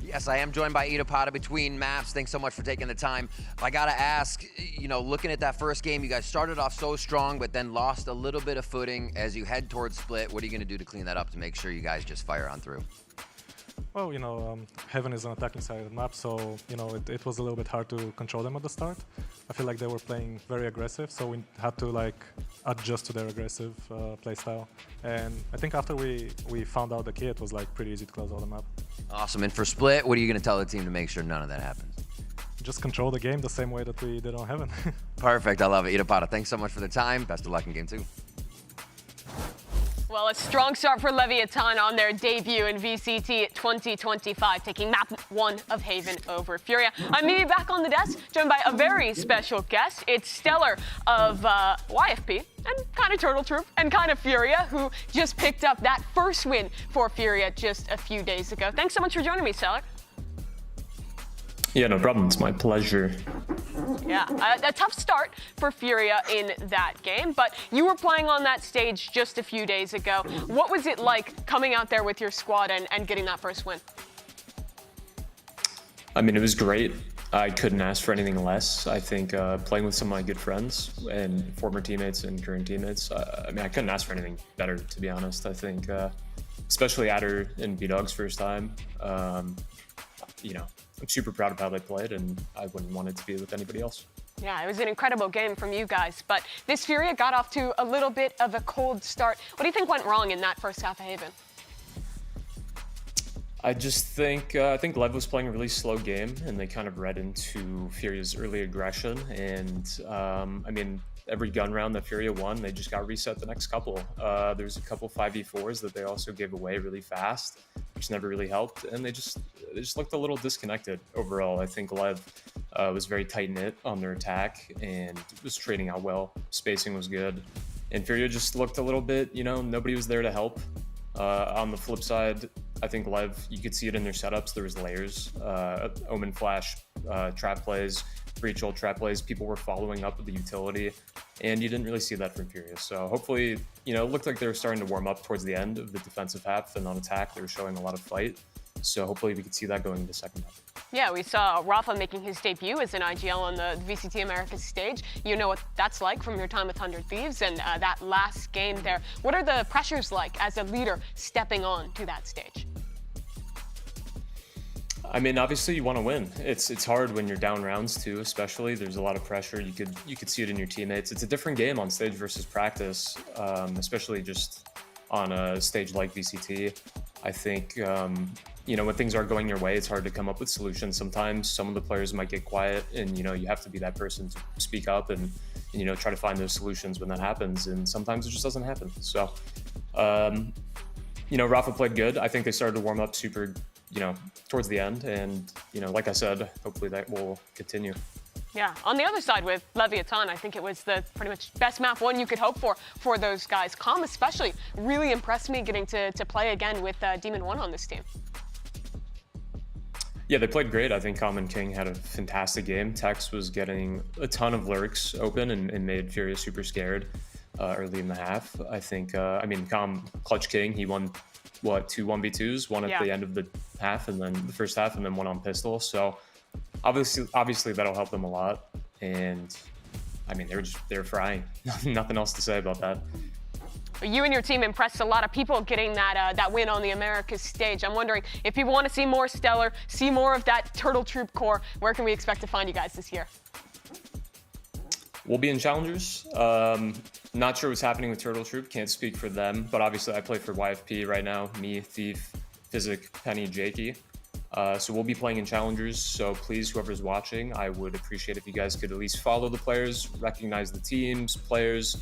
Yes, I am joined by Itapata between maps. Thanks so much for taking the time. I gotta ask, you know, looking at that first game, you guys started off so strong, but then lost a little bit of footing as you head towards split. What are you gonna do to clean that up to make sure you guys just fire on through? Well, you know, Heaven is an attacking side of the map, so, you know, it was a little bit hard to control them at the start. I feel like they were playing very aggressive, so we had to, like, adjust to their aggressive playstyle. And I think after we found out the key, it was, like, pretty easy to close all the map. Awesome. And for split, what are you going to tell the team to make sure none of that happens? Just control the game the same way that we did on Heaven. Perfect. I love it. Itapata, thanks so much for the time. Best of luck in game 2. Well, a strong start for Leviathan on their debut in VCT 2025, taking map 1 of Haven over Furia. I'm Mimi back on the desk, joined by a very special guest. It's Stellar of YFP, and kind of Turtle Troop, and kind of Furia, who just picked up that first win for Furia just a few days ago. Thanks so much for joining me, Stellar. Yeah, no problem. It's my pleasure. Yeah, a tough start for Furia in that game, but you were playing on that stage just a few days ago. What was it like coming out there with your squad and getting that first win? I mean, it was great. I couldn't ask for anything less. I think playing with some of my good friends and former teammates and current teammates, I mean, I couldn't ask for anything better, to be honest. I think, especially Adder and B-Dog's first time, you know, I'm super proud of how they played, and I wouldn't want it to be with anybody else. Yeah, it was an incredible game from you guys, but this Furia got off to a little bit of a cold start. What do you think went wrong in that first half of Haven? I just think, I think Lev was playing a really slow game, and they kind of read into Furia's early aggression, and I mean, every gun round that Furia won, they just got reset the next couple. There's a couple 5v4s that they also gave away really fast, which never really helped, and they just looked a little disconnected overall. I think Lev was very tight-knit on their attack and was trading out well. Spacing was good, and Furia just looked a little bit, you know, nobody was there to help. On the flip side, I think Lev, you could see it in their setups. There was layers, Omen Flash, trap plays, breach ult trap plays. People were following up with the utility, and you didn't really see that from Furious. So hopefully, you know, it looked like they were starting to warm up towards the end of the defensive half, and on attack, they were showing a lot of fight. So hopefully we could see that going into second half. Yeah, we saw Rafa making his debut as an IGL on the VCT Americas stage. You know what that's like from your time with 100 Thieves and that last game there. What are the pressures like as a leader stepping on to that stage? I mean, obviously you want to win. It's hard when you're down rounds too, especially. There's a lot of pressure. You could see it in your teammates. It's a different game on stage versus practice, especially just on a stage like VCT. I think, you know, when things aren't going your way, it's hard to come up with solutions. Sometimes some of the players might get quiet, and, you know, you have to be that person to speak up and you know, try to find those solutions when that happens. And sometimes it just doesn't happen. So, you know, Rafa played good. I think they started to warm up super, you know, towards the end. And, you know, like I said, hopefully that will continue. Yeah, on the other side with Leviathan, I think it was the pretty much best map one you could hope for those guys. Calm especially really impressed me getting to play again with Demon 1 on this team. Yeah, they played great. I think Calm and King had a fantastic game. Tex was getting a ton of lurks open and made Furious super scared early in the half. I think, I mean, Calm clutch King, he won, what, 2 1v2s? One at the end of the half, and then the first half, and then one on pistol. So obviously that'll help them a lot. And I mean, they're frying. Nothing else to say about that. You and your team impressed a lot of people getting that win on the Americas stage. I'm wondering if people want to see more Stellar, see more of that Turtle Troop core, where can we expect to find you guys this year? We'll be in Challengers. Not sure what's happening with Turtle Troop. Can't speak for them, but obviously I play for YFP right now. Me, Thief, Physic, Penny, Jakey. So we'll be playing in Challengers. So please, whoever's watching, I would appreciate if you guys could at least follow the players, recognize the teams, players,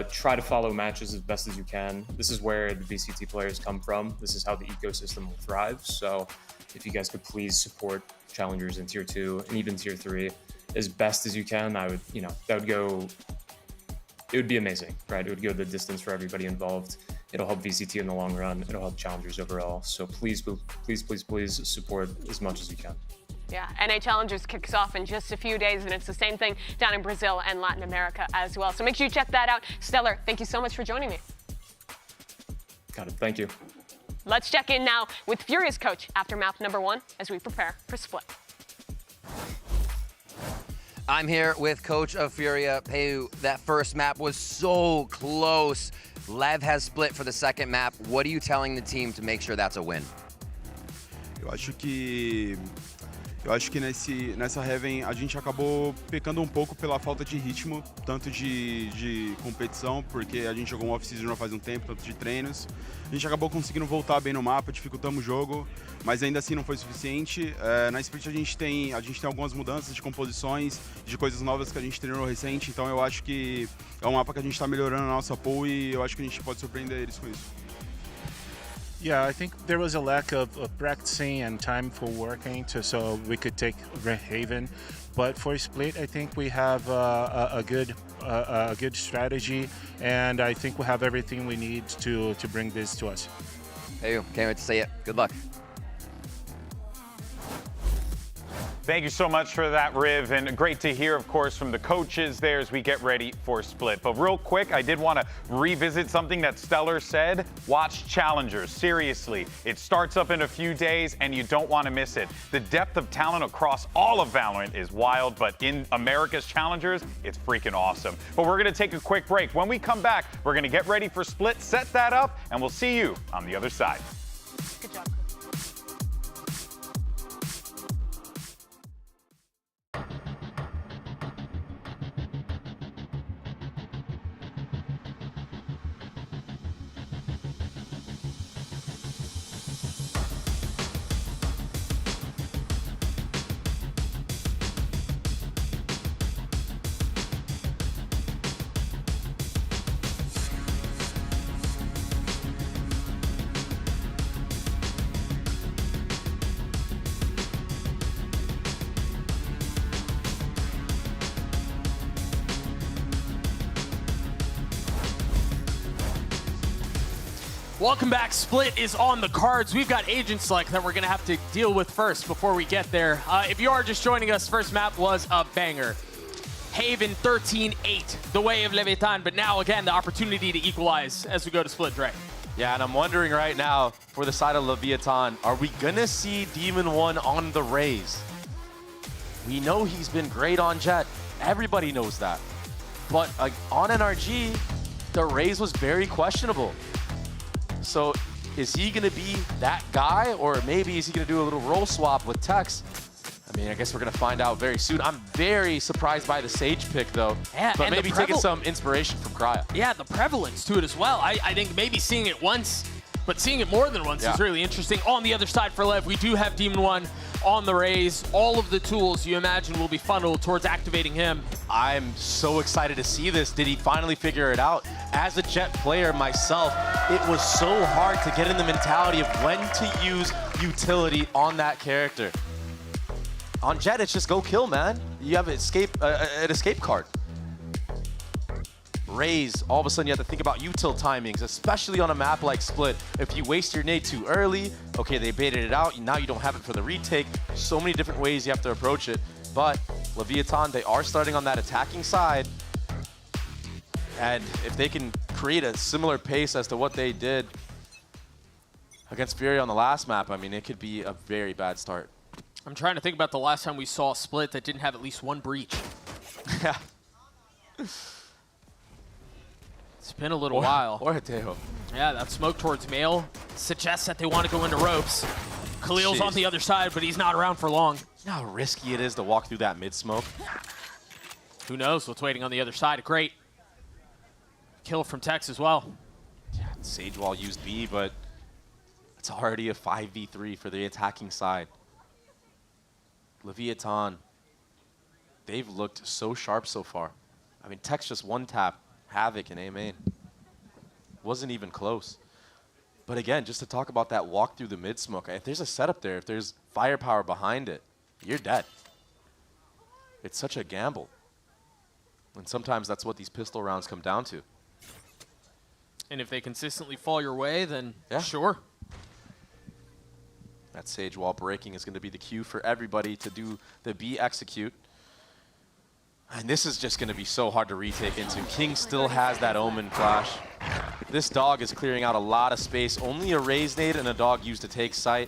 try to follow matches as best as you can. This is where the VCT players come from. This is how the ecosystem will thrive. So if you guys could please support Challengers in Tier 2 and even Tier 3, as best as you can, I would, you know, that would go, it would be amazing, right? It would go the distance for everybody involved. It'll help VCT in the long run. It'll help challengers overall. So please, please, please, please support as much as you can. Yeah, NA Challengers kicks off in just a few days, and it's the same thing down in Brazil and Latin America as well. So make sure you check that out. Stellar, thank you so much for joining me. Got it. Thank you. Let's check in now with Furious coach after map #1 as we prepare for Split. I'm here with coach of Furia, Peu. That first map was so close. Lev has split for the second map. What are you telling the team to make sure that's a win? Eu acho que nessa Heaven a gente acabou pecando um pouco pela falta de ritmo, tanto de competição, porque a gente jogou um off-season já faz um tempo, tanto de treinos. A gente acabou conseguindo voltar bem no mapa, dificultamos o jogo, mas ainda assim não foi suficiente. Na Split a gente tem algumas mudanças de composições, de coisas novas que a gente treinou recente, então eu acho que é um mapa que a gente está melhorando na nossa pool e eu acho que a gente pode surpreender eles com isso. Yeah, I think there was a lack of practicing and time for working so we could take Haven. But for Split, I think we have a good strategy, and I think we have everything we need to bring this to us. Hey, can't wait to see it. Good luck. Thank you so much for that, Riv, and great to hear, of course, from the coaches there as we get ready for Split. But real quick, I did want to revisit something that Stellar said. Watch Challengers, seriously. It starts up in a few days, and you don't want to miss it. The depth of talent across all of VALORANT is wild, but in America's Challengers, it's freaking awesome. But we're going to take a quick break. When we come back, we're going to get ready for Split, set that up, and we'll see you on the other side. Good job. Welcome back. Split is on the cards. We've got agent select that we're going to have to deal with first before we get there. If you are just joining us, first map was a banger. Haven 13-8, the way of Leviathan, but now again the opportunity to equalize as we go to Split, Dre. Yeah, and I'm wondering right now, for the side of Leviathan, are we gonna see Demon 1 on the Raze? We know he's been great on Jet. Everybody knows that. But on NRG, the Raze was very questionable. So is he gonna be that guy, or maybe is he gonna do a little role swap with Tex? I mean, I guess we're gonna find out very soon. I'm very surprised by the Sage pick though, yeah, but maybe taking some inspiration from Crya. Yeah, the prevalence to it as well. I think maybe seeing it once, but seeing it more than once is really interesting. On the other side for Lev, we do have Demon 1 on the Raze. All of the tools you imagine will be funneled towards activating him. I'm so excited to see this. Did he finally figure it out? As a Jet player myself, it was so hard to get in the mentality of when to use utility on that character. On Jet, it's just go kill, man. You have an escape card. Raze, all of a sudden you have to think about util timings, especially on a map like Split. If you waste your nade too early, okay, they baited it out, now you don't have it for the retake. So many different ways you have to approach it. But Leviathan, they are starting on that attacking side. And if they can create a similar pace as to what they did against Fury on the last map, I mean, it could be a very bad start. I'm trying to think about the last time we saw a Split that didn't have at least one breach. Yeah. It's been a little while. Or Hiteo. Yeah, that smoke towards Mail suggests that they want to go into ropes. Khalil's on the other side, but he's not around for long. You know how risky it is to walk through that mid-smoke? Who knows what's waiting on the other side. Great kill from Tex as well. Yeah, Sage Wall used B, but it's already a 5v3 for the attacking side. Leviathan, they've looked so sharp so far. I mean, Tex just one tap Havoc in A main. Wasn't even close. But again, just to talk about that walk through the mid-smoke, if there's a setup there, if there's firepower behind it, you're dead. It's such a gamble. And sometimes that's what these pistol rounds come down to. And if they consistently fall your way, then yeah. Sure. That Sage wall breaking is going to be the cue for everybody to do the B execute. And this is just going to be so hard to retake into. King still has that Omen flash. This dog is clearing out a lot of space. Only a raise nade and a dog used to take sight.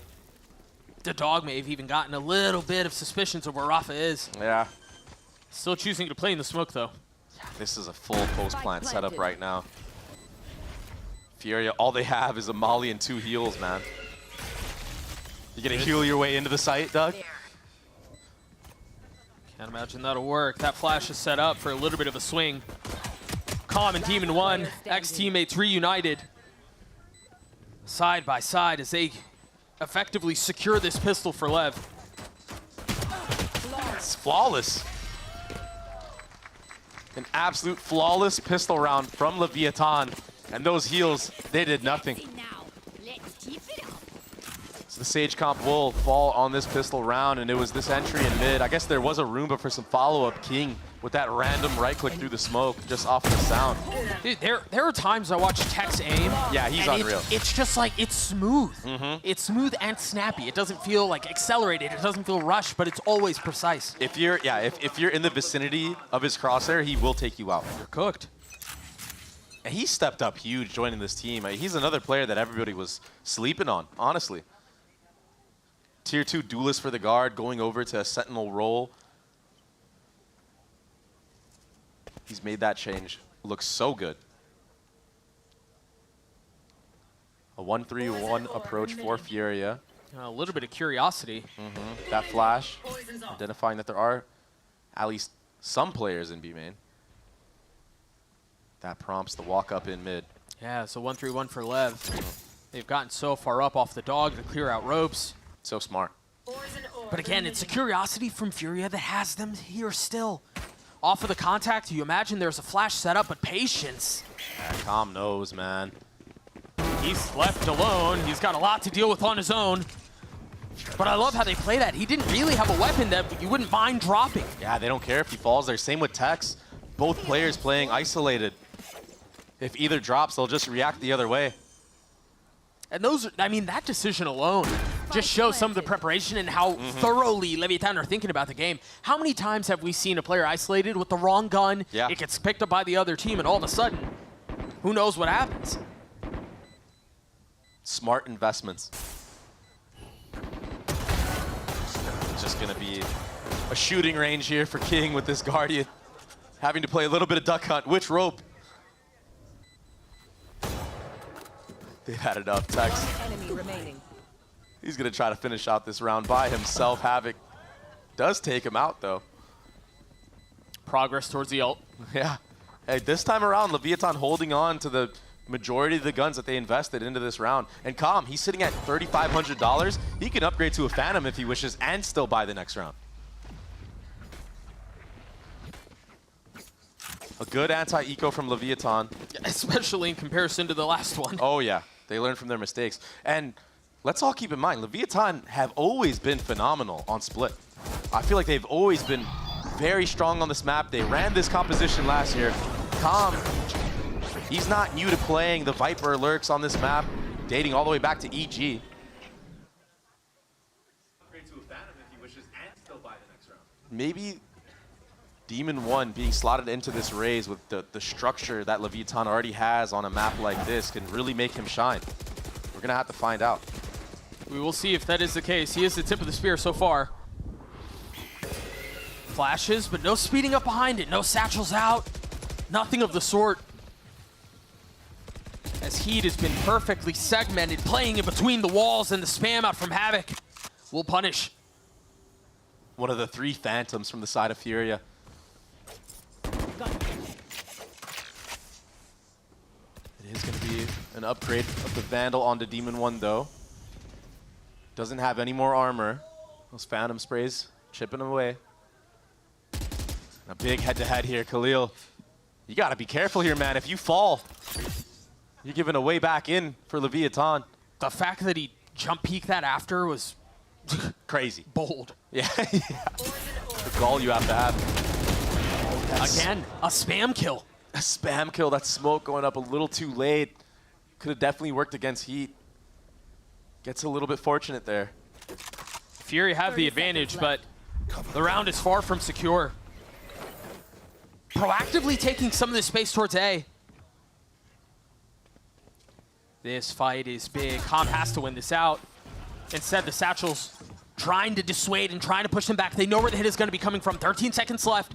The dog may have even gotten a little bit of suspicions of where Rafa is. Yeah. Still choosing to play in the smoke, though. Yeah, this is a full post-plant setup right now. Furia, all they have is a molly and 2 heals, man. You gonna heal your way into the site, Doug? Can't imagine that'll work. That flash is set up for a little bit of a swing. Calm and Demon 1, ex-teammates reunited. Side by side as they effectively secure this pistol for Lev. It's flawless. An absolute flawless pistol round from Leviathan. And those heals, they did nothing. So the Sage comp will fall on this pistol round, and it was this entry in mid. I guess there was a room, but for some follow-up, King with that random right-click through the smoke just off the sound. Dude, there are times I watch Tex aim. Yeah, he's unreal. It's just like, it's smooth. It's smooth and snappy. It doesn't feel like accelerated. It doesn't feel rushed, but it's always precise. If you're in the vicinity of his crosshair, he will take you out. You're cooked. And he stepped up huge joining this team. He's another player that everybody was sleeping on, honestly. Tier 2 duelist for the guard, going over to a sentinel role. He's made that change. Looks so good. A 1-3-1 approach for Furia. A little bit of curiosity. That flash, identifying that there are at least some players in B main. That prompts the walk up in mid. Yeah, so 1-3-1 for Lev. They've gotten so far up off the dog to clear out ropes. So smart. But again, it's a curiosity from Furia that has them here still. Off of the contact, you imagine there's a flash set up, but patience. Yeah, Calm knows, man. He's left alone. He's got a lot to deal with on his own. But I love how they play that. He didn't really have a weapon that you wouldn't mind dropping. Yeah, they don't care if he falls there. Same with Tex. Both players playing isolated. If either drops, they'll just react the other way. And those, I mean, that decision alone just shows some of the preparation and how thoroughly Leviathan are thinking about the game. How many times have we seen a player isolated with the wrong gun? Yeah. It gets picked up by the other team, and all of a sudden, who knows what happens? Smart investments. It's just going to be a shooting range here for King with this Guardian. Having to play a little bit of duck hunt. Which rope? They've had enough. Tex. He's going to try to finish out this round by himself. Havoc does take him out, though. Progress towards the ult. Yeah. Hey, this time around, Leviathan holding on to the majority of the guns that they invested into this round. And Calm, he's sitting at $3,500. He can upgrade to a Phantom if he wishes and still buy the next round. A good anti-eco from Leviathan. Especially in comparison to the last one. Oh, yeah. They learn from their mistakes. And let's all keep in mind, Leviathan have always been phenomenal on split. I feel like they've always been very strong on this map. They ran this composition last year. Calm, he's not new to playing the Viper lurks on this map, dating all the way back to EG. Maybe Demon 1 being slotted into this raise with the structure that Leviathan already has on a map like this can really make him shine. We're going to have to find out. We will see if that is the case. He is the tip of the spear so far. Flashes, but no speeding up behind it. No satchels out. Nothing of the sort. As Heat has been perfectly segmented, playing in between the walls, and the spam out from Havoc will punish. One of the 3 Phantoms from the side of Furia. It is going to be an upgrade of the Vandal onto Demon 1, though. Doesn't have any more armor. Those Phantom sprays chipping away. A big head-to-head here, Khalil. You got to be careful here, man. If you fall, you're giving a way back in for Leviathan. The fact that he jump peeked that after was crazy. Bold. Yeah. the gall you have to have. Again, a spam kill. A spam kill, that smoke going up a little too late. Could have definitely worked against Heat. Gets a little bit fortunate there. Fury have the advantage, but the round is far from secure. Proactively taking some of the space towards A. This fight is big. Calm has to win this out. Instead, the Satchels trying to dissuade and trying to push them back. They know where the hit is going to be coming from. 13 seconds left.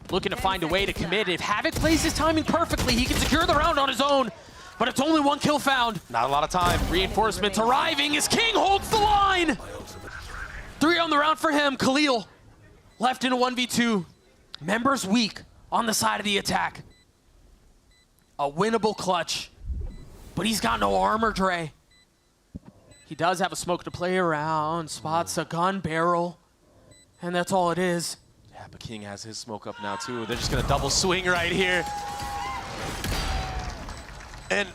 Looking to find a way to commit. If Havoc plays his timing perfectly, he can secure the round on his own. But it's only one kill found. Not a lot of time. Reinforcements arriving as King holds the line. 3 on the round for him. Khalil left in a 1v2. Members weak on the side of the attack. A winnable clutch. But he's got no armor, Dre. He does have a smoke to play around. Spots a gun barrel. And that's all it is. Yeah, but King has his smoke up now, too. They're just going to double swing right here. And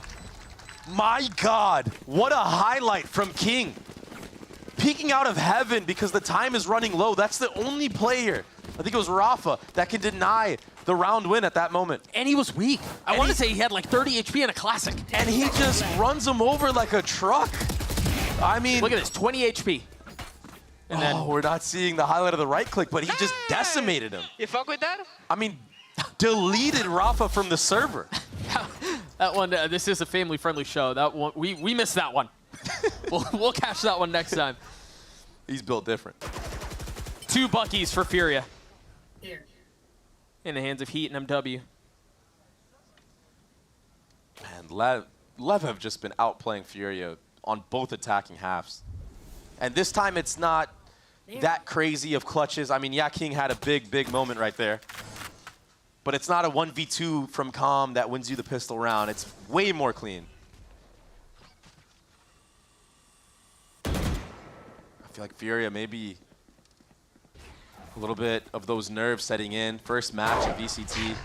my God, what a highlight from King. Peeking out of heaven because the time is running low. That's the only player, I think it was Rafa, that can deny the round win at that moment. And he was weak. I want to say he had like 30 HP in a classic. And he just runs him over like a truck. I mean, look at this, 20 HP. And then we're not seeing the highlight of the right click, but he just decimated him. You fuck with that? I mean, deleted Rafa from the server. That one, this is a family-friendly show. That one, we missed that one. we'll catch that one next time. He's built different. 2 Buckies for Furia. Here. In the hands of Heat and MW. And Lev have just been outplaying Furia on both attacking halves. And this time it's not that crazy of clutches. I mean, yeah, King had a big moment right there. But it's not a 1v2 from Calm that wins you the pistol round. It's way more clean. I feel like Furia maybe a little bit of those nerves setting in. First match at VCT.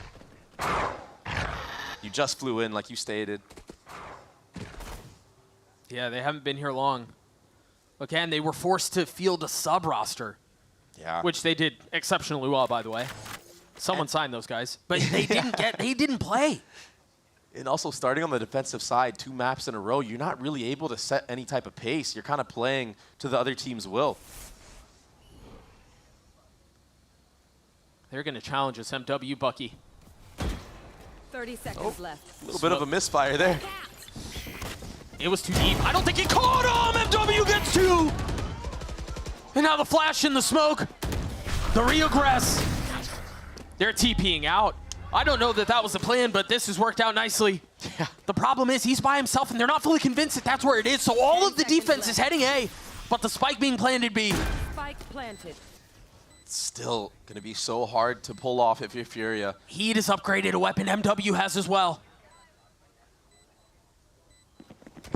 You just flew in like you stated. Yeah, they haven't been here long. Again, they were forced to field a sub-roster. Yeah. Which they did exceptionally well, by the way. Someone signed those guys. But they didn't play. And also starting on the defensive side, 2 maps in a row, you're not really able to set any type of pace. You're kind of playing to the other team's will. They're going to challenge us, MW Bucky. 30 seconds left. A little bit of a misfire there. It was too deep. I don't think he caught him! MW gets 2! And now the flash in the smoke. The reaggress. They're TPing out. I don't know that that was the plan, but this has worked out nicely. Yeah. The problem is he's by himself, and they're not fully convinced that that's where it is. So all of the defense is heading A, but the spike being planted B. Spike planted. It's still going to be so hard to pull off if you're Furia. Heat is upgraded a weapon. MW has as well.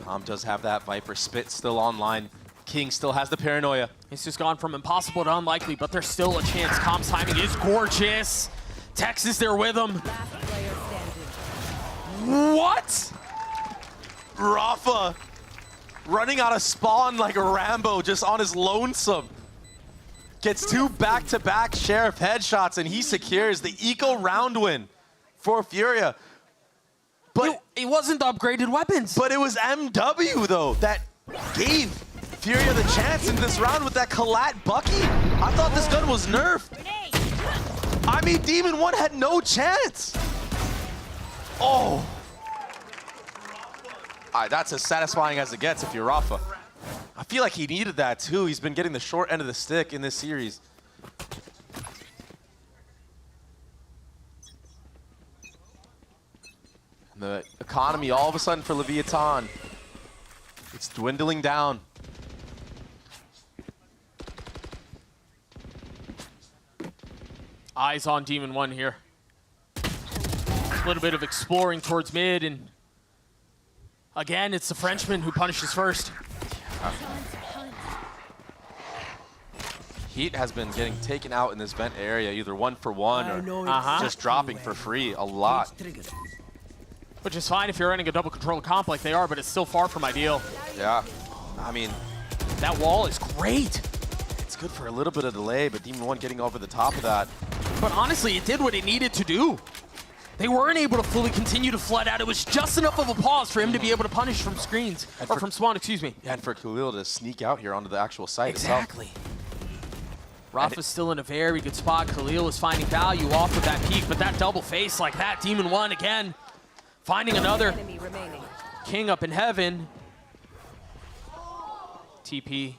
Calm does have that Viper spit still online. King still has the paranoia. It's just gone from impossible to unlikely, but there's still a chance. Calm's timing is gorgeous. Tex is there with him. What? Rafa running out of spawn like a Rambo, just on his lonesome. Gets 2 back-to-back Sheriff headshots, and he secures the eco round win for Furia. But it wasn't the upgraded weapons. But it was MW, though, that gave Furia the chance in this round with that Collat Bucky. I thought this gun was nerfed. I mean, Demon 1 had no chance. Oh. That's as satisfying as it gets if you're Rafa. I feel like he needed that, too. He's been getting the short end of the stick in this series. And the economy, all of a sudden, for Leviathan, it's dwindling down. Eyes on Demon 1 here. A little bit of exploring towards mid, and again, it's the Frenchman who punishes first. Heat has been getting taken out in this vent area, either 1-for-1 or just dropping for free a lot. Which is fine if you're running a double control comp like they are, but it's still far from ideal. Yeah, I mean, that wall is great. It's It's good for a little bit of delay, but Demon 1 getting over the top of that. But honestly, it did what it needed to do. They weren't able to fully continue to flood out. It was just enough of a pause for him to be able to punish from screens, or from spawn, excuse me. Yeah, and for Khalil to sneak out here onto the actual site Exactly. Rafa's still in a very good spot. Khalil is finding value off of that peak, but that double face like that, Demon 1 again, finding another king up in heaven. TP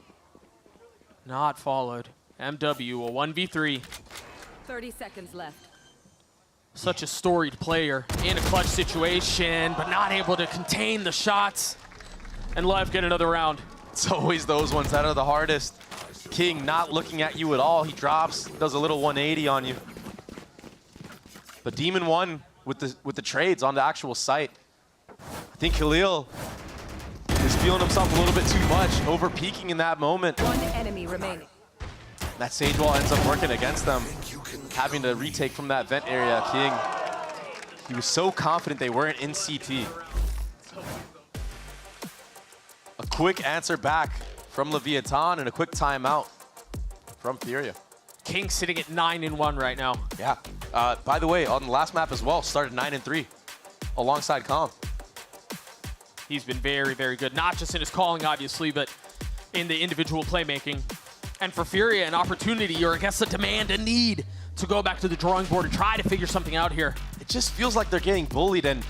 not followed. MW, a 1v3. 30 seconds left. Such a storied player in a clutch situation, but not able to contain the shots. And Lev get another round. It's always those ones that are the hardest. King not looking at you at all. He drops, does a little 180 on you. But Demon 1 with the trades on the actual site. I think Khalil is feeling himself a little bit too much, over peaking in that moment. One enemy remaining. That Sage Wall ends up working against them, having to retake from that vent area. King, he was so confident they weren't in CT. A quick answer back from Leviathan and a quick timeout from Furia. King sitting at 9-1 right now. Yeah. By the way, on the last map as well, started 9-3 alongside Calm. He's been very, very good, not just in his calling, obviously, but in the individual playmaking. And for Furia, an opportunity, or I guess a demand, a need to go back to the drawing board and try to figure something out here. It just feels like they're getting bullied, and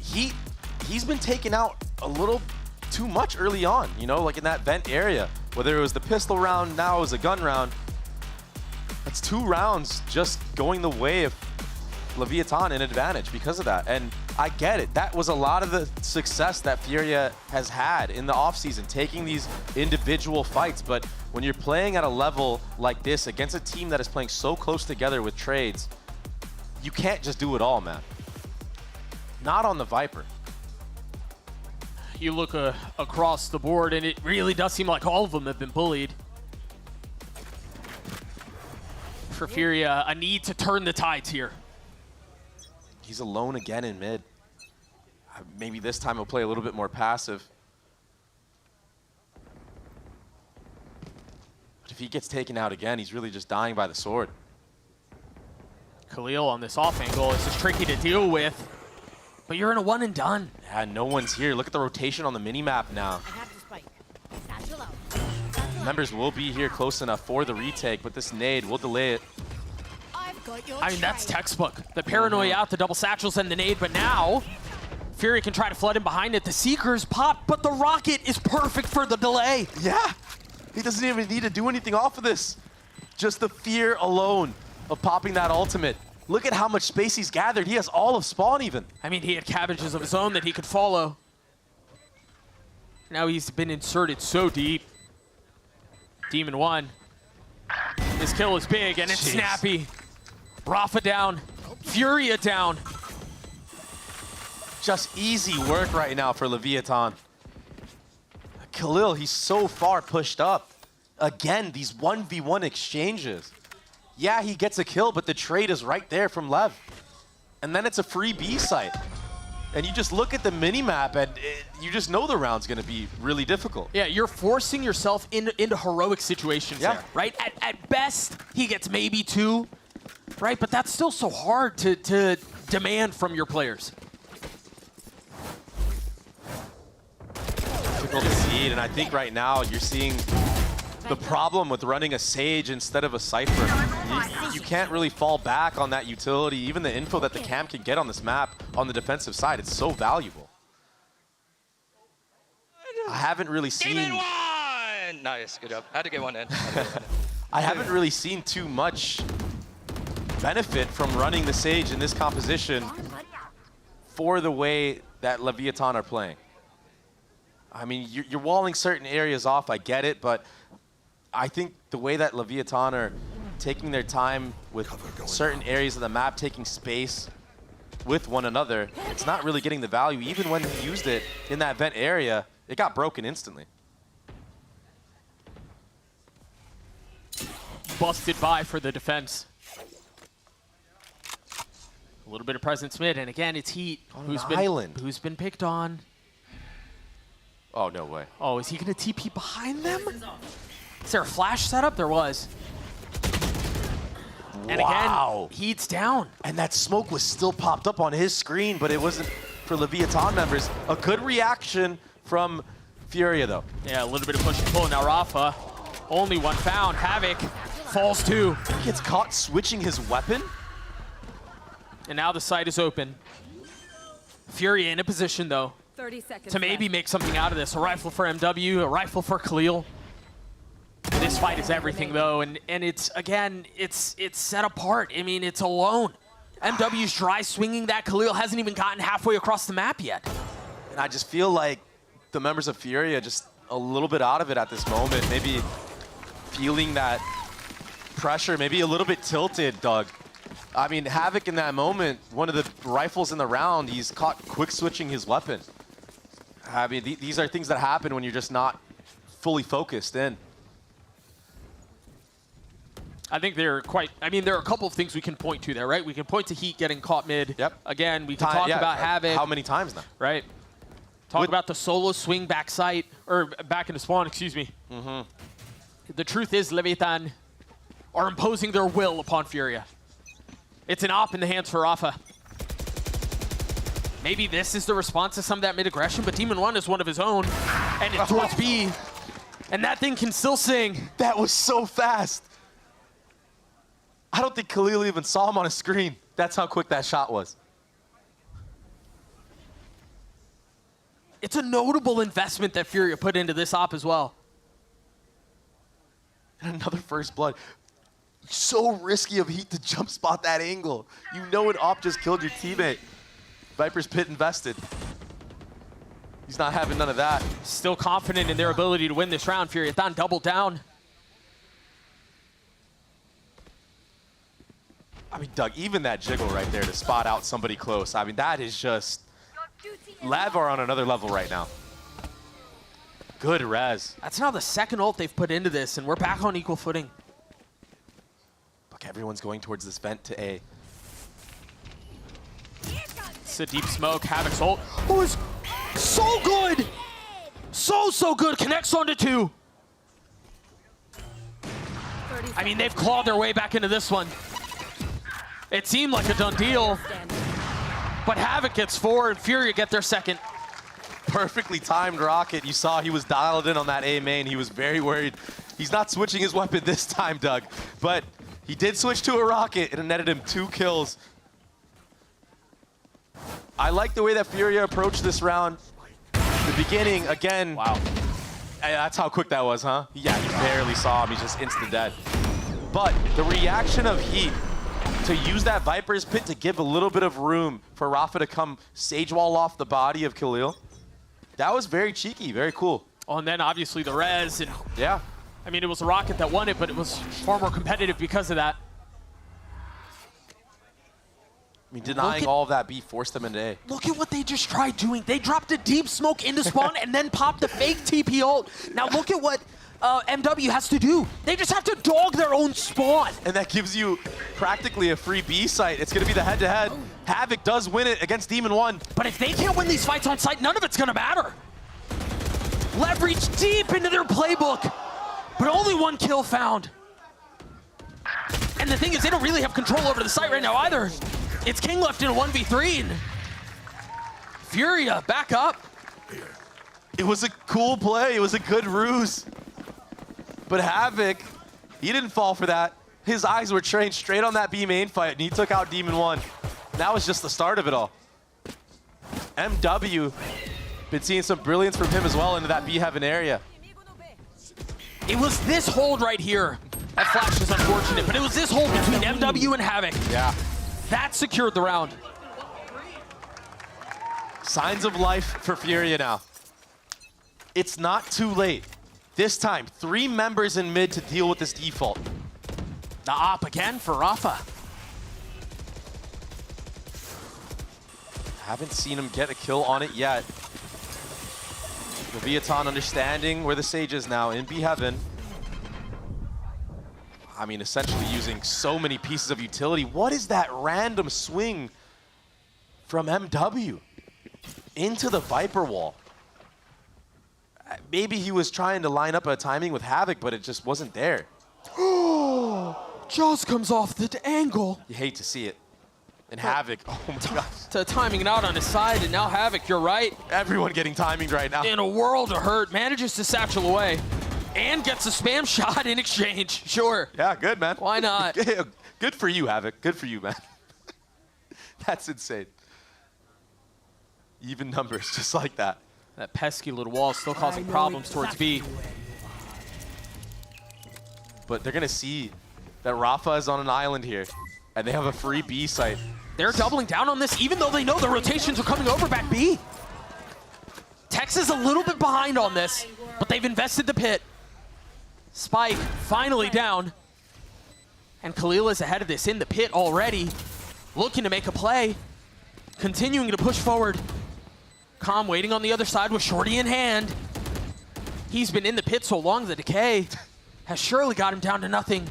he's been taken out a little too much early on, you know, like in that vent area. Whether it was the pistol round, now it was a gun round. That's 2 rounds just going the way of Leviathan in advantage because of that. And I get it. That was a lot of the success that Furia has had in the offseason, taking these individual fights. But when you're playing at a level like this against a team that is playing so close together with trades, you can't just do it all, man. Not on the Viper. You look across the board, and it really does seem like all of them have been bullied. For Furia, a need to turn the tides here. He's alone again in mid. Maybe this time he'll play a little bit more passive. But if he gets taken out again, he's really just dying by the sword. Khalil on this off angle is just tricky to deal with. But you're in a 1 and done. Yeah, no one's here. Look at the rotation on the mini-map now. Members will be here close enough for the retake, but this nade will delay it. I mean, that's textbook. The paranoia out, the double satchels and the nade, but now Fury can try to flood him behind it. The Seekers pop, but the rocket is perfect for the delay. Yeah, he doesn't even need to do anything off of this. Just the fear alone of popping that ultimate. Look at how much space he's gathered. He has all of spawn even. I mean, he had cabbages of his own that he could follow. Now he's been inserted so deep. Demon 1. His kill is big and it's snappy. Rafa down. Furia down. Just easy work right now for Leviathan. Khalil, he's so far pushed up. Again, these 1v1 exchanges. Yeah, he gets a kill, but the trade is right there from Lev. And then it's a free B site. And you just look at the mini-map and you just know the round's gonna be really difficult. Yeah, you're forcing yourself into heroic situations there, right? At best, he gets maybe 2, right? But that's still so hard to demand from your players. Difficult to see it, and I think right now you're seeing the problem with running a Sage instead of a Cypher. You can't really fall back on that utility. Even the info that the cam can get on this map on the defensive side, it's so valuable. I haven't really seen... Demon 1! Nice, good job. Had to get one in. I haven't really seen too much benefit from running the Sage in this composition for the way that Leviathan are playing. I mean, you're walling certain areas off, I get it, but I think the way that Leviathan are taking their time with certain areas of the map, taking space with one another, it's not really getting the value. Even when he used it in that vent area, it got broken instantly. Busted by for the defense. A little bit of presence mid, and again, it's Heat, who's been picked on. Oh, no way. Oh, is he going to TP behind them? Is there a flash setup? There was. And Wow. again, Heat's down. And that smoke was still popped up on his screen, but it wasn't for Leviathan members. A good reaction from Furia, though. Yeah, a little bit of push and pull. Now Rafa, only one found. Havoc falls too. He gets caught switching his weapon. And now the site is open. Furia in a position, though, 30 seconds to maybe left. make something out of this. A rifle for MW, a rifle for Khalil. This fight is everything, though, and it's, again, it's set apart. I mean, it's alone. MW's dry swinging that. Khalil hasn't even gotten halfway across the map yet. And I just feel like the members of Furia just a little bit out of it at this moment. Maybe feeling that pressure, maybe a little bit tilted, Doug. I mean, Havoc in that moment, one of the rifles in the round, he's caught quick switching his weapon. I mean, these are things that happen when you're just not fully focused in. I think they're quite, I mean, there are a couple of things we can point to there, right? We can point to Heat getting caught mid. Yep. Again, we can talk about Havoc. How many times now? Right. Talk about the solo swing back site, or back into spawn, excuse me. The truth is, Leviathan are imposing their will upon Furia. It's an op in the hands for Rafa. Maybe this is the response to some of that mid-aggression, but Demon 1 is one of his own, and it's towards B. And that thing can still sing. That was so fast. I don't think Khalil even saw him on his screen. That's how quick that shot was. It's a notable investment that Furia put into this op as well. And another first blood. So risky of Heat to jump spot that angle. You know an op just killed your teammate. Viper's Pit invested. He's not having none of that. Still confident in their ability to win this round. Furiathon double down. I mean, Doug, even that jiggle right there to spot out somebody close. I mean, that is just... Lav are on another level right now. Good res. That's now the second ult they've put into this, and we're back on equal footing. Look, everyone's going towards this vent to A. It's a deep smoke. Havoc's ult. Oh, it's so good! So good. Connects onto 2. I mean, they've clawed their way back into this one. It seemed like a done deal, but Havoc gets 4 and Furia get their second. Perfectly timed rocket. You saw he was dialed in on that A main. He was very worried. He's not switching his weapon this time, Doug, but he did switch to a rocket and it netted him 2 kills. I like the way that Furia approached this round. The beginning, again. Wow. That's how quick that was, huh? Yeah, he barely saw him. He's just instant dead. But the reaction of Heat to use that Viper's Pit to give a little bit of room for Rafa to come Sage Wall off the body of Khalil, that was very cheeky, very cool. Oh, and then obviously the res. And yeah. I mean, it was a rocket that won it, but it was far more competitive because of that. I mean, denying all of that B forced them into A. Look at what they just tried doing. They dropped a deep smoke into spawn and then popped a fake TP ult. Now look at what MW has to do. They just have to dog their own spawn. And that gives you practically a free B site. It's going to be the head-to-head. Havoc does win it against Demon 1. But if they can't win these fights on site, none of it's going to matter. Leverage deep into their playbook, but only 1 kill found. And the thing is, they don't really have control over the site right now either. It's King left in a 1v3. And Furia back up. It was a cool play. It was a good ruse. But Havoc, he didn't fall for that. His eyes were trained straight on that B main fight, and he took out Demon 1. That was just the start of it all. MW, been seeing some brilliance from him as well into that B heaven area. It was this hold right here. That flash is unfortunate, but it was this hold between MW and Havoc. Yeah. That secured the round. Signs of life for Furia now. It's not too late. This time, 3 members in mid to deal with this default. The op again for Rafa. Haven't seen him get a kill on it yet. Leviathan understanding where the Sage is now in B heaven. I mean, essentially using so many pieces of utility. What is that random swing from MW into the Viper wall? maybe he was trying to line up a timing with Havoc, but it just wasn't there. Jaws comes off the angle. You hate to see it. And Havoc, oh my gosh. To timing it out on his side, and now Havoc, you're right. Everyone getting timinged right now. In a world of hurt, manages to satchel away and gets a spam shot in exchange. Sure. Yeah, good, man. Why not? Good for you, Havoc. Good for you, man. That's insane. Even numbers, just like that. That pesky little wall is still causing problems towards B. But they're going to see that Rafa is on an island here, and they have a free B site. They're doubling down on this, even though they know the rotations are coming over back B. Tex is a little bit behind on this, but they've invested the pit. Spike finally down. And Khalil is ahead of this in the pit already, looking to make a play, continuing to push forward. Calm waiting on the other side with Shorty in hand. He's been in the pit so long, the decay has surely got him down to nothing.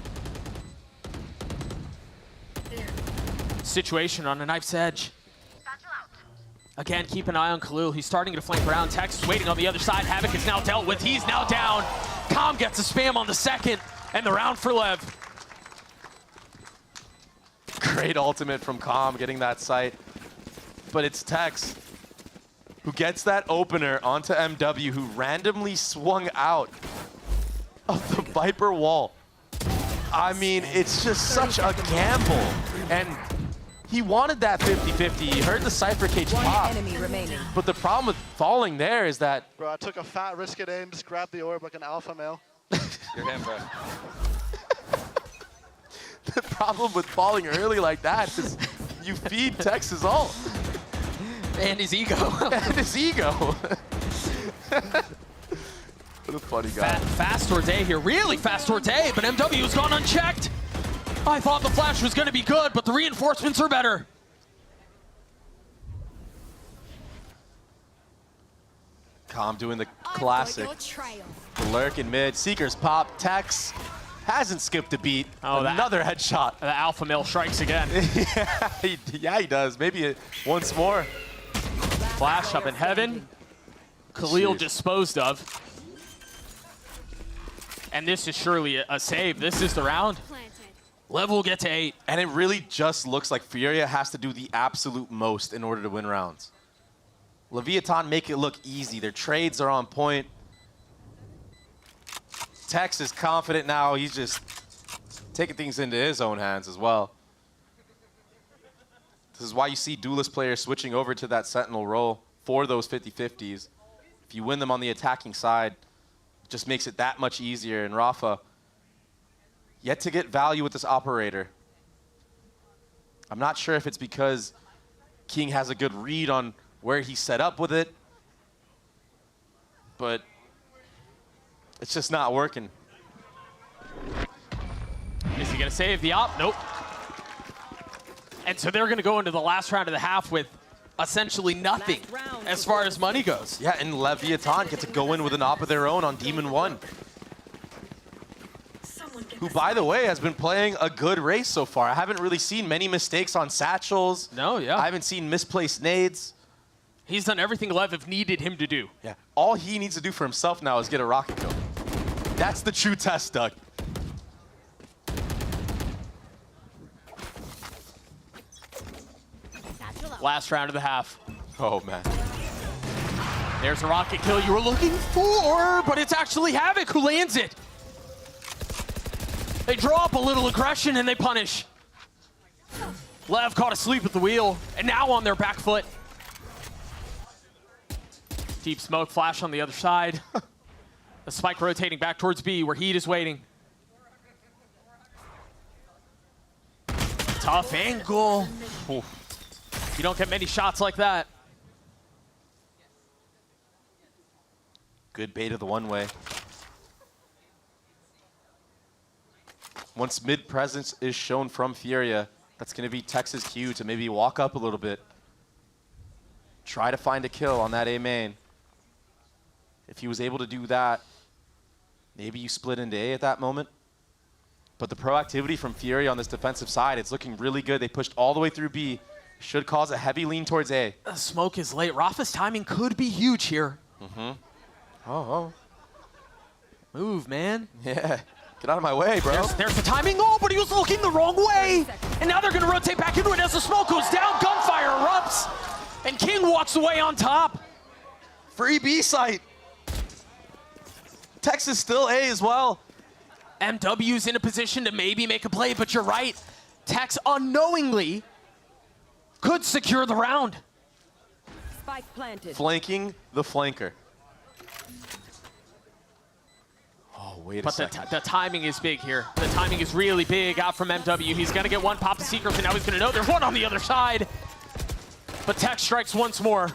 Situation on a knife's edge. Again, keep an eye on Khalil. He's starting to flank around. Tex is waiting on the other side. Havoc is now dealt with. He's now down. Calm gets a spam on the second, and the round for Lev. Great ultimate from Calm, getting that site. But it's Tex who gets that opener onto MW, who randomly swung out of the Viper wall. I mean, it's just such a gamble. And he wanted that 50-50. He heard the Cypher cage pop. Enemy remaining. But the problem with falling there is that... Bro, I took a fat risk at aim, just grabbed the orb like an alpha male. You're him, bro. The problem with falling early like that is you feed Tex's ult. And his ego. And his ego. What a funny guy. Fast towards A here, really fast towards A, but MW has gone unchecked. I thought the flash was going to be good, but the reinforcements are better. Calm doing the classic. The lurk in mid. Seekers pop. Tex hasn't skipped a beat. Oh, another headshot. The alpha male strikes again. yeah, he does. Maybe once more. Flash up in heaven. Khalil disposed of. And this is surely a save. This is the round. Lev will get to 8. And it really just looks like Furia has to do the absolute most in order to win rounds. Leviathan make it look easy. Their trades are on point. Tex is confident now. He's just taking things into his own hands as well. This is why you see duelist players switching over to that Sentinel role for those 50-50s. If you win them on the attacking side, it just makes it that much easier. And Rafa, yet to get value with this operator. I'm not sure if it's because King has a good read on where he's set up with it, but it's just not working. Is he going to save the op? Nope. And so they're going to go into the last round of the half with essentially nothing as far as money goes. Yeah, and Leviathan get to go in with an op of their own on Demon 1. Who, by the way, has been playing a good race so far. I haven't really seen many mistakes on satchels. No, yeah. I haven't seen misplaced nades. He's done everything Lev have needed him to do. Yeah. All he needs to do for himself now is get a rocket kill. That's the true test, Doug. Last round of the half. Oh, man. There's a rocket kill you were looking for, but it's actually Havoc who lands it. They draw up a little aggression and they punish. Lev caught asleep at the wheel and now on their back foot. Deep smoke flash on the other side. The spike rotating back towards B where Heat is waiting. Tough angle. Oof. You don't get many shots like that. Good bait of the one-way. Once mid presence is shown from Furia, that's going to be Tex's cue to maybe walk up a little bit. Try to find a kill on that A main. If he was able to do that, maybe you split into A at that moment. But the proactivity from Furia on this defensive side, it's looking really good. They pushed all the way through B. Should cause a heavy lean towards A. The smoke is late. Rafa's timing could be huge here. Oh. Move, man. Yeah. Get out of my way, bro. There's the timing. Oh, but he was looking the wrong way. And now they're going to rotate back into it as the smoke goes down. Gunfire erupts. And King walks away on top. Free B site. Texas still A as well. MW's in a position to maybe make a play, but you're right. Tex unknowingly could secure the round. Spike planted. Flanking the flanker. Oh, wait a second. The timing is big here. The timing is really big out from MW. He's going to get one pop to Secret, and now he's going to know there's one on the other side. But Tex strikes once more.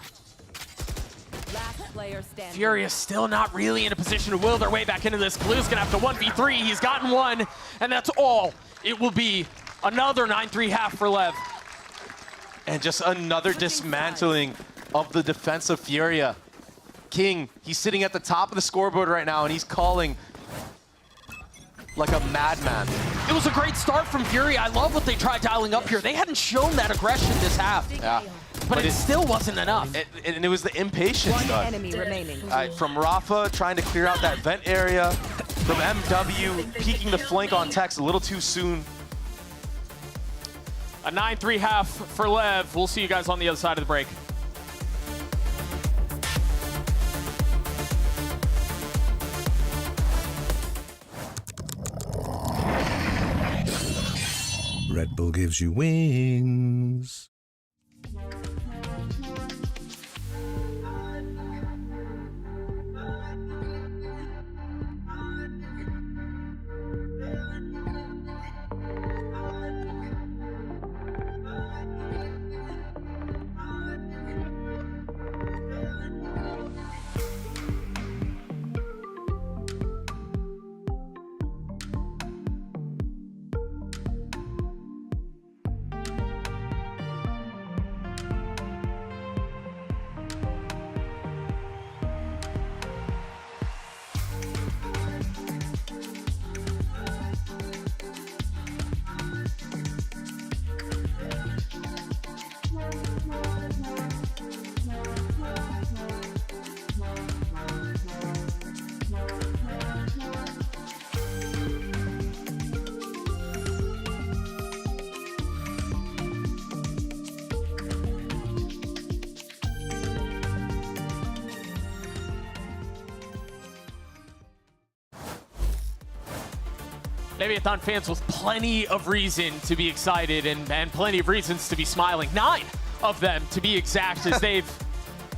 Last player standing. Furious still not really in a position to will their way back into this. Blue's going to have to 1v3. He's gotten one, and that's all. It will be another 9-3 half for Lev. And just another dismantling of the defense of Furia. King, he's sitting at the top of the scoreboard right now, and he's calling like a madman. It was a great start from Fury. I love what they tried dialing up here. They hadn't shown that aggression this half. Yeah. But it still wasn't enough. And it was the impatience. One enemy remaining. From Rafa trying to clear out that vent area, from MW peeking the flank on Tex a little too soon. A 9-3 half for Lev. We'll see you guys on the other side of the break. Red Bull gives you wings. Leviathan fans with plenty of reason to be excited and plenty of reasons to be smiling. 9 of them, to be exact, as they've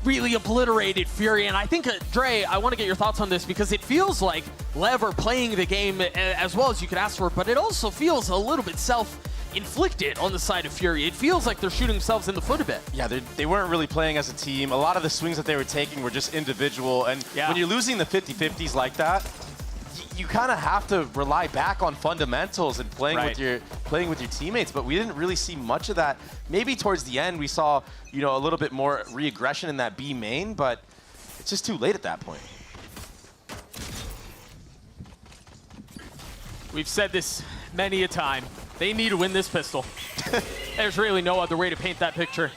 really obliterated Fury. And I think, Dre, I want to get your thoughts on this because it feels like Lev are playing the game as well as you could ask for, but it also feels a little bit self-inflicted on the side of Fury. It feels like they're shooting themselves in the foot a bit. Yeah, they weren't really playing as a team. A lot of the swings that they were taking were just individual. And when you're losing the 50-50s like that, you kind of have to rely back on fundamentals and playing with your teammates, but we didn't really see much of that. Maybe towards the end we saw, you know, a little bit more re-aggression in that B main, but it's just too late at that point. We've said this many a time. They need to win this pistol. There's really no other way to paint that picture.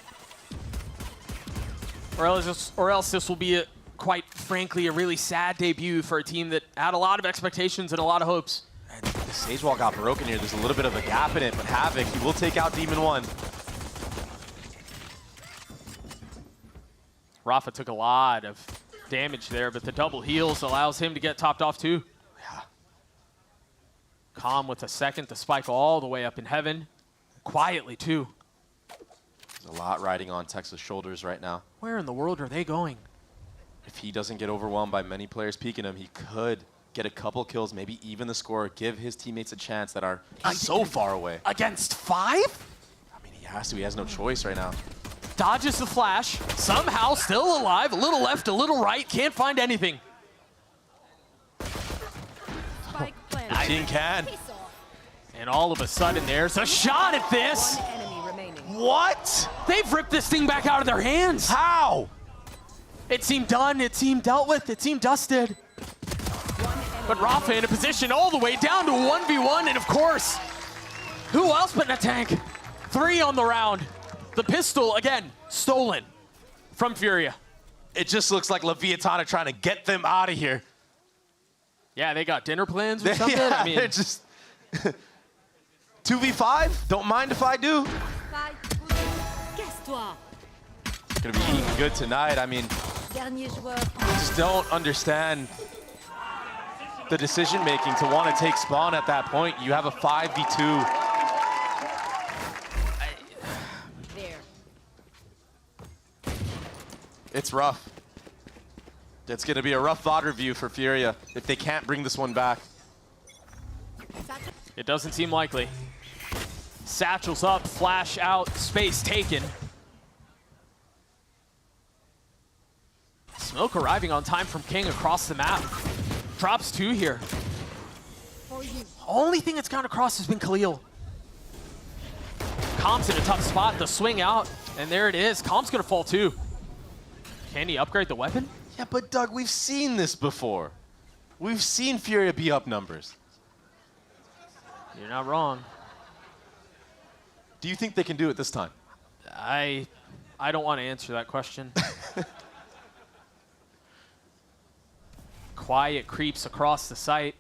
Or else this will be quite frankly, a really sad debut for a team that had a lot of expectations and a lot of hopes. And the Sage Wall got broken here. There's a little bit of a gap in it, but Havoc, he will take out Demon 1. Rafa took a lot of damage there, but the double heals allows him to get topped off too. Yeah. Calm with the second, the spike all the way up in heaven. Quietly too. There's a lot riding on Texas' shoulders right now. Where in the world are they going? If he doesn't get overwhelmed by many players peeking him, he could get a couple kills, maybe even the score, give his teammates a chance that are so far away. Against 5? I mean, he has to. He has no choice right now. Dodges the flash, somehow still alive, a little left, a little right, can't find anything. Spike planted. The King can. And all of a sudden, there's a shot at this. One enemy remaining. What? They've ripped this thing back out of their hands. How? It seemed done, it seemed dealt with, it seemed dusted. But Rafa in a position all the way down to 1v1, and of course, who else but Natank? 3 on the round. The pistol, again, stolen from Furia. it just looks like Leviathan are trying to get them out of here. Yeah, they got dinner plans or something? Yeah, I mean, they're just 2v5. Don't mind if I do. Gonna be eating good tonight. I mean, I just don't understand the decision making to want to take spawn at that point. You have a 5v2. It's rough. It's gonna be a rough VOD review for Furia if they can't bring this one back. it doesn't seem likely. Satchel's up, flash out, space taken. Smoke arriving on time from King across the map. Drops 2 here. Only thing that's gone across has been Khalil. Calm's in a tough spot, the swing out, and there it is. Calm's gonna fall too. Can he upgrade the weapon? Yeah, but Doug, we've seen this before. We've seen Furia be up numbers. You're not wrong. Do you think they can do it this time? I don't want to answer that question. Quiet creeps across the site.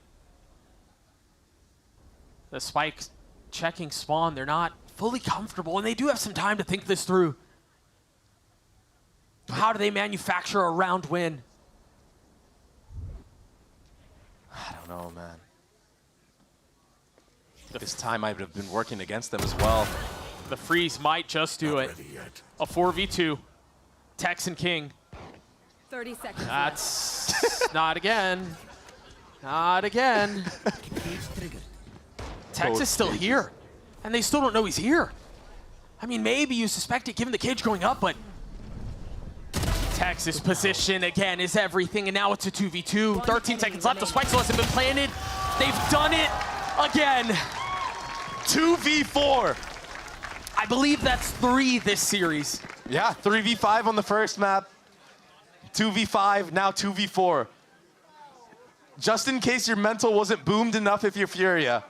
The Spike checking spawn. They're not fully comfortable, and they do have some time to think this through. How do they manufacture a round win? I don't know, man. This time might have been working against them as well. The freeze might just do it. A 4v2. Tex and King. 30 seconds. That's not again. Not again. Tex is still here, and they still don't know he's here. I mean, maybe you suspect it given the cage going up, but Tex's position again is everything, and now it's a 2v2. 13 seconds left. The spike still hasn't been planted. They've done it again. 2v4. I believe that's 3 this series. Yeah, 3v5 on the first map. 2v5, now 2v4. Just in case your mental wasn't boomed enough if you're Furia.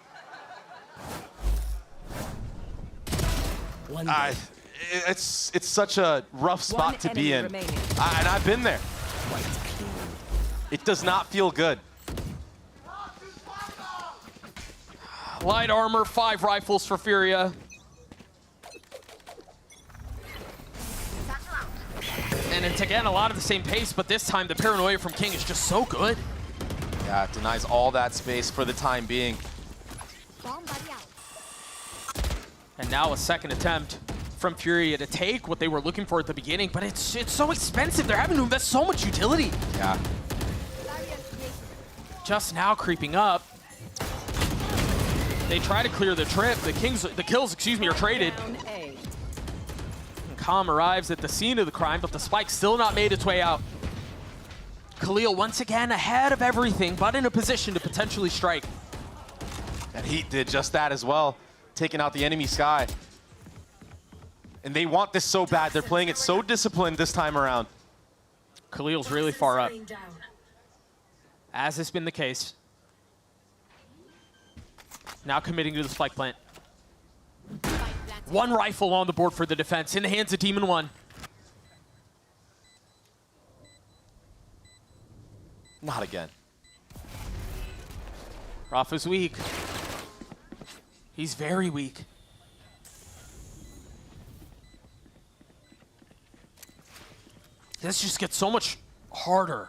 It's such a rough spot to be in. And I've been there. It does not feel good. Light armor, 5 rifles for Furia. And it's again a lot of the same pace, but this time the paranoia from King is just so good. Yeah, it denies all that space for the time being. And now a second attempt from Furia to take what they were looking for at the beginning, but it's so expensive. They're having to invest so much utility. Yeah. Just now creeping up. They try to clear the trip. The kills, are traded. And Calm arrives at the scene of the crime, but the spike still not made its way out. Khalil once again ahead of everything, but in a position to potentially strike. And Heat did just that as well, taking out the enemy Sky. And they want this so bad. They're playing it so disciplined this time around. Khalil's really far up, as has been the case. Now committing to the spike plant. 1 rifle on the board for the defense in the hands of Demon 1. Not again. Rafa's weak. He's very weak. This just gets so much harder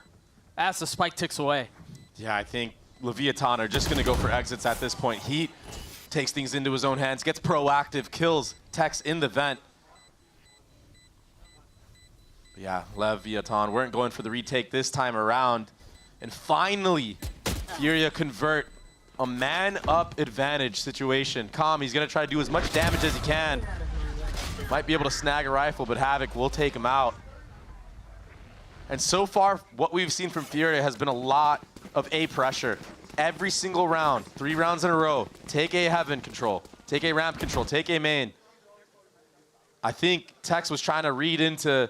as the spike ticks away. Yeah, I think Leviathan are just going to go for exits at this point. Heat takes things into his own hands, gets proactive, kills Tex in the vent. But yeah, Leviathan weren't going for the retake this time around. And finally, Furia convert a man-up advantage situation. Calm, he's going to try to do as much damage as he can. Might be able to snag a rifle, but Havoc will take him out. And so far, what we've seen from Furia has been a lot of A pressure. Every single round, 3 rounds in a row, take A heaven control, take A ramp control, take A main. I think Tex was trying to read into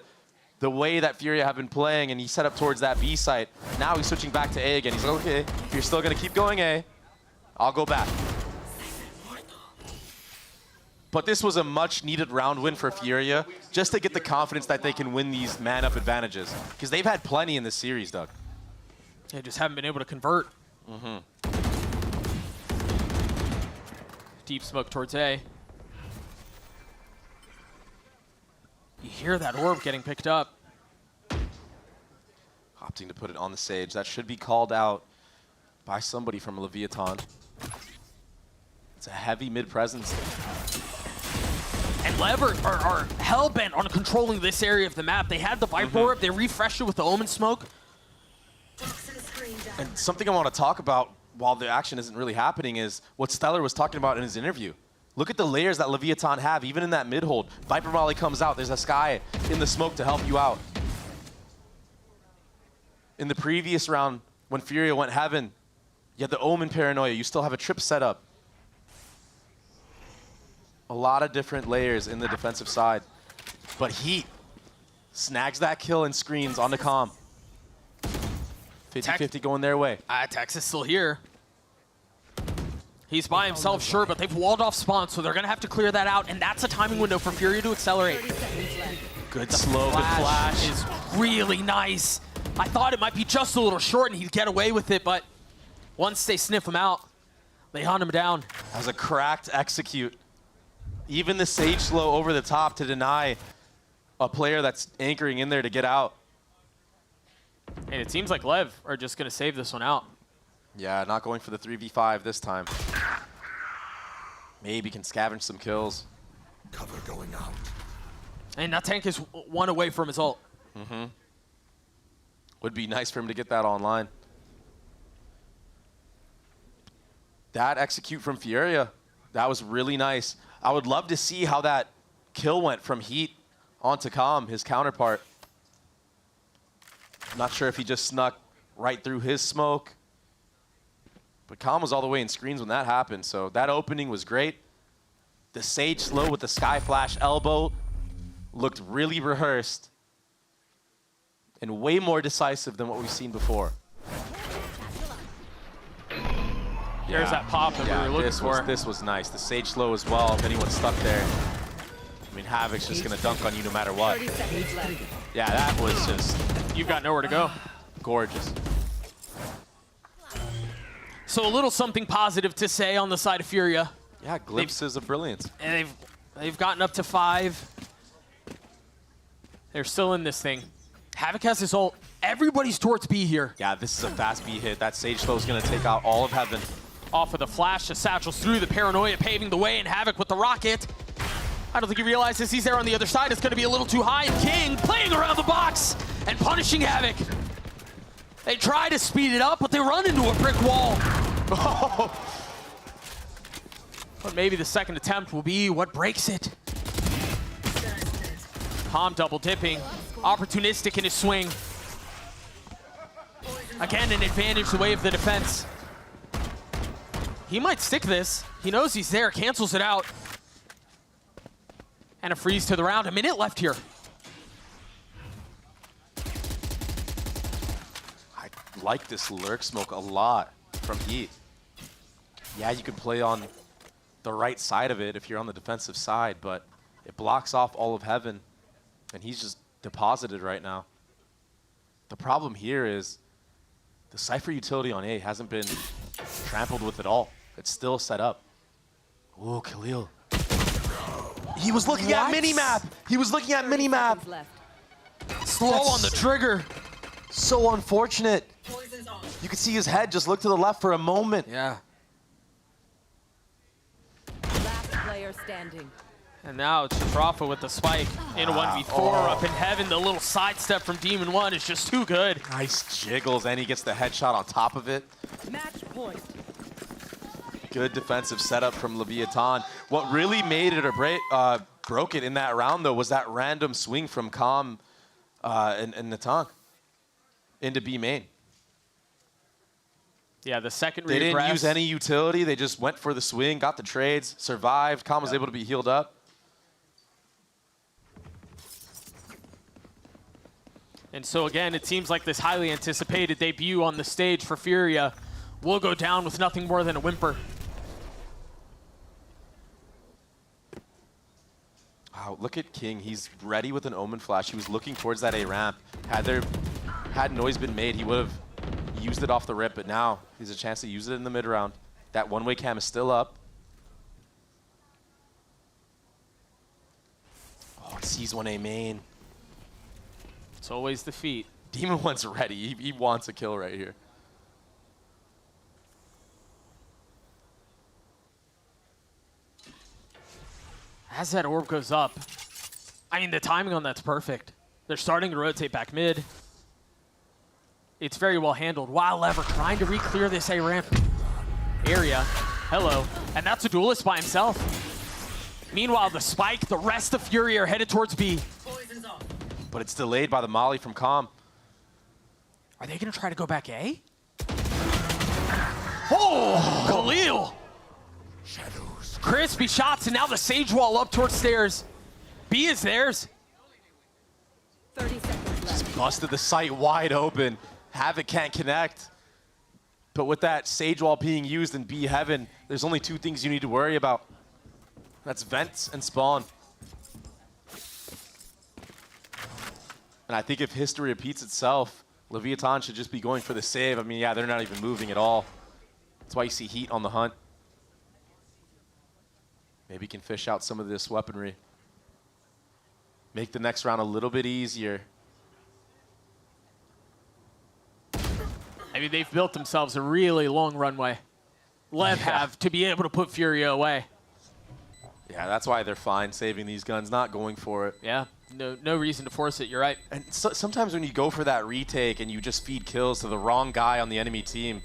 the way that Furia have been playing, and he set up towards that B site. Now he's switching back to A again. He's like, okay, if you're still gonna keep going A, I'll go back. But this was a much-needed round win for Furia, just to get the confidence that they can win these man-up advantages. Because they've had plenty in this series, Doug. They just haven't been able to convert. Deep smoke towards A. You hear that orb getting picked up. Opting to put it on the Sage. That should be called out by somebody from Leviathan. It's a heavy mid-presence. And Lev are hell-bent on controlling this area of the map. They had the Viper orb, they refreshed it with the Omen smoke. And something I want to talk about while the action isn't really happening is what Stellar was talking about in his interview. Look at the layers that Leviathan have, even in that mid-hold. Viper Molly comes out, there's a Sky in the smoke to help you out. In the previous round, when Furia went Heaven, you had the Omen paranoia, you still have a trip set up. A lot of different layers in the defensive side. But Heat snags that kill and screens on the comm. 50-50 going their way. Texas still here. He's by himself, sure, but they've walled off spawn, so they're going to have to clear that out, and that's a timing window for Furia to accelerate. Good The slow, good flash. is really nice. I thought it might be just a little short and he'd get away with it, but once they sniff him out, they hunt him down. That was a cracked execute. Even the Sage slow over the top to deny a player that's anchoring in there to get out. And it seems like Lev are just going to save this one out. Yeah, not going for the 3v5 this time. Maybe can scavenge some kills. Cover going out. And that tank is one away from his ult. Would be nice for him to get that online. That execute from Furia, that was really nice. I would love to see how that kill went from Heat onto Calm, his counterpart. I'm not sure if he just snuck right through his smoke. But Calm was all the way in screens when that happened, so that opening was great. The Sage slow with the Sky Flash elbow looked really rehearsed and way more decisive than what we've seen before. There's that pop that we were looking for. This was nice. The Sage slow as well, if anyone's stuck there. I mean, Havoc's just going to dunk on you no matter what. Yeah, that was just... You've got nowhere to go. Gorgeous. So a little something positive to say on the side of Furia. Yeah, glimpses of brilliance. And they've gotten up to 5. They're still in this thing. Havoc has his ult. Everybody's towards B here. Yeah, this is a fast B hit. That Sage slow is going to take out all of Heaven. Off of the flash, the satchels through, the paranoia paving the way, and Havoc with the rocket. I don't think he realizes he's there on the other side. It's going to be a little too high, and King playing around the box and punishing Havoc. They try to speed it up, but they run into a brick wall. But maybe the second attempt will be what breaks it. Calm double dipping, opportunistic in his swing. Again, an advantage the way of the defense. He might stick this. He knows he's there, cancels it out. And a freeze to the round. A minute left here. I like this lurk smoke a lot from Heat. Yeah, you can play on the right side of it if you're on the defensive side, but it blocks off all of Heaven, and he's just deposited right now. The problem here is the Cypher utility on A hasn't been trampled with at all. It's still set up. Ooh, Khalil. He was looking at minimap. He was looking at minimap. Slow on the trigger. So unfortunate. You could see his head just look to the left for a moment. Yeah. Last player standing. And now it's just Rafa with the spike in a 1v4 up in Heaven. The little sidestep from Demon 1 is just too good. Nice jiggles, and he gets the headshot on top of it. Match point. Good defensive setup from Leviathan. What really made it or broke it in that round, though, was that random swing from Calm and Natang into B main. Yeah, the second They didn't regress. use any utility. They just went for the swing, got the trades, survived. Calm was able to be healed up. And so again, it seems like this highly anticipated debut on the stage for Furia will go down with nothing more than a whimper. Look at King. He's ready with an Omen Flash. He was looking towards that A ramp. Had noise been made, he would have used it off the rip, but now he's a chance to use it in the mid round. That one-way cam is still up. Oh, it sees 1A main. It's always the feet. Demon One's ready. He wants a kill right here. As that orb goes up, I mean, the timing on that's perfect. They're starting to rotate back mid. It's very well handled. Wild Lever trying to re-clear this A ramp area. Hello. And that's a duelist by himself. Meanwhile, the spike, the rest of Fury are headed towards B. But it's delayed by the molly from Calm. Are they going to try to go back A? Oh, Khalil! Crispy shots, and now the Sage Wall up towards stairs. B is theirs. 30 seconds left. Just busted the site wide open. Havoc can't connect. But with that Sage Wall being used in B Heaven, there's only two things you need to worry about. That's vents and spawn. And I think if history repeats itself, Leviathan should just be going for the save. I mean, yeah, they're not even moving at all. That's why you see Heat on the hunt. Maybe can fish out some of this weaponry. Make the next round a little bit easier. I mean, they've built themselves a really long runway. Lev have to be able to put Furia away. Yeah, that's why they're fine saving these guns, not going for it. Yeah, no reason to force it, you're right. And sometimes when you go for that retake and you just feed kills to the wrong guy on the enemy team,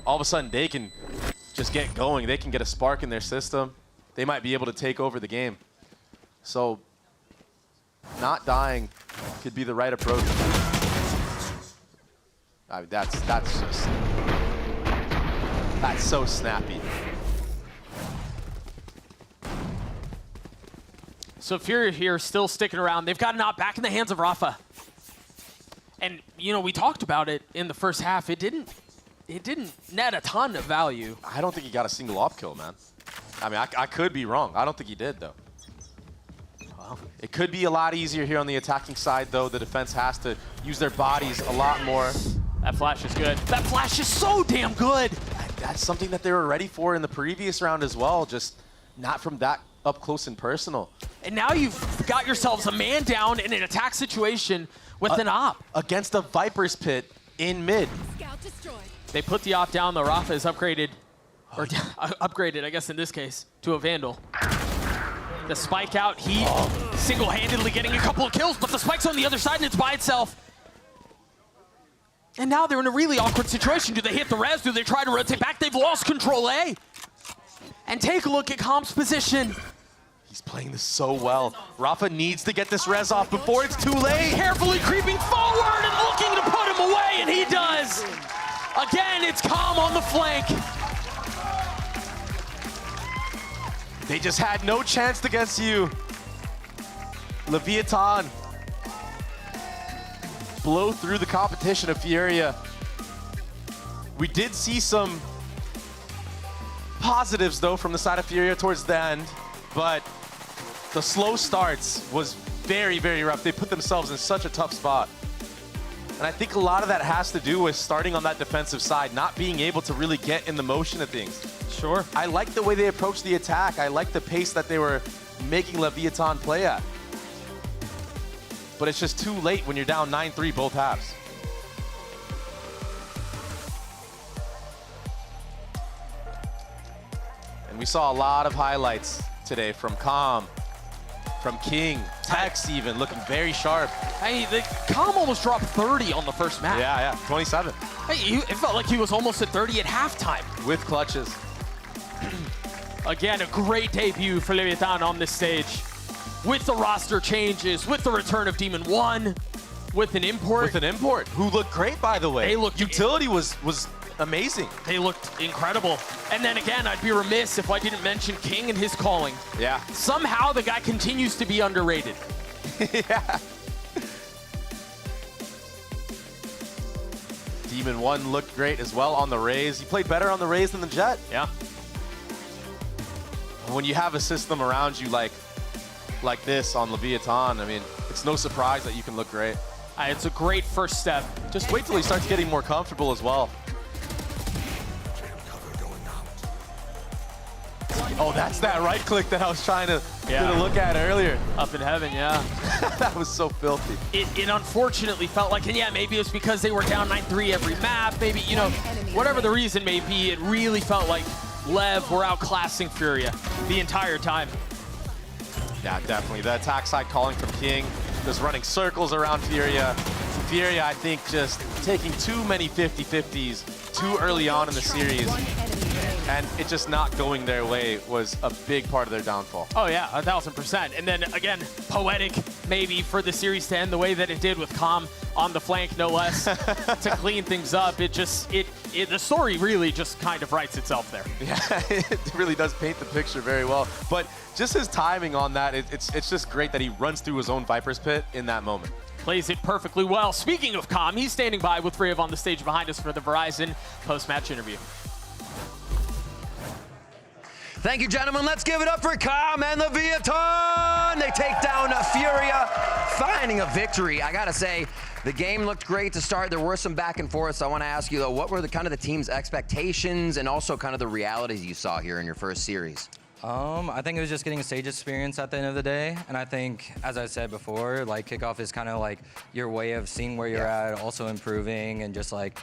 all of a sudden they can just get going. They can get a spark in their system. They might be able to take over the game. So not dying could be the right approach. I mean, that's so snappy. So Furia here still sticking around. They've got Not back in the hands of Rafa. And, you know, we talked about it in the first half. It didn't net a ton of value. I don't think he got a single op kill, man. I mean, I could be wrong. I don't think he did, though. Well, it could be a lot easier here on the attacking side, though. The defense has to use their bodies a lot more. That flash is good. That flash is so damn good. That's something that they were ready for in the previous round as well, just not from that up close and personal. And now you've got yourselves a man down in an attack situation with an op. Against a Viper's Pit in mid. Scout destroyed. They put the op down, though. Rafa is upgraded, or upgraded, I guess in this case, to a Vandal. The spike out, Heat single-handedly getting a couple of kills, but the spike's on the other side and it's by itself. And now they're in a really awkward situation. Do they hit the res? Do they try to rotate back? They've lost control A. And take a look at Calm's position. He's playing this so well. Rafa needs to get this res off before it's too late. Carefully creeping forward and looking to put him away, and he does. Again, it's Calm on the flank. They just had no chance against you. Leviathan blow through the competition of Furia. We did see some positives, though, from the side of Furia towards the end, but the slow starts was very, very rough. They put themselves in such a tough spot. And I think a lot of that has to do with starting on that defensive side, not being able to really get in the motion of things. Sure. I like the way they approached the attack. I like the pace that they were making Leviathan play at. But it's just too late when you're down 9-3 both halves. And we saw a lot of highlights today from Calm, from King, Tex even, looking very sharp. Hey, Calm almost dropped 30 on the first match. Yeah, 27. Hey, it felt like he was almost at 30 at halftime. With clutches. Again, a great debut for Leviathan on this stage. With the roster changes, with the return of Demon 1, with an import. With an import, who looked great, by the way. They looked, utility was amazing. They looked incredible. And then again, I'd be remiss if I didn't mention King and his calling. Yeah. Somehow the guy continues to be underrated. Yeah. Demon 1 looked great as well on the Raze. He played better on the Raze than the Jet. Yeah. When you have a system around you like like this on Leviathan, I mean, it's no surprise that you can look great. It's a great first step. Just wait till he starts getting more comfortable as well. Oh, that's that right click that I was trying to get a look at earlier. Up in heaven, yeah. That was so filthy. It unfortunately felt like, and yeah, maybe it was because they were down 9-3 every map. Maybe, you know, whatever the reason may be, it really felt like Lev were outclassing Furia the entire time. Yeah, definitely. The attack side calling from King, just running circles around Furia. Furia, I think, just taking too many 50-50s too early on in the series. And it just not going their way was a big part of their downfall. Oh yeah, 1000%. And then again, poetic maybe for the series to end the way that it did with Calm on the flank, no less, to clean things up. It just, the story really just kind of writes itself there. Yeah, it really does paint the picture very well. But just his timing on that, it's just great that he runs through his own Viper's Pit in that moment. Plays it perfectly well. Speaking of Calm, he's standing by with Rev on the stage behind us for the Verizon post-match interview. Thank you, gentlemen. Let's give it up for Calm and Leviathan. They take down Furia, finding a victory. I gotta say, the game looked great to start. There were some back and forth. So I want to ask you, though, what were the kind of the team's expectations and also kind of the realities you saw here in your first series? I think it was just getting a stage experience at the end of the day. And I think, as I said before, like kickoff is kind of like your way of seeing where you're at, also improving and just like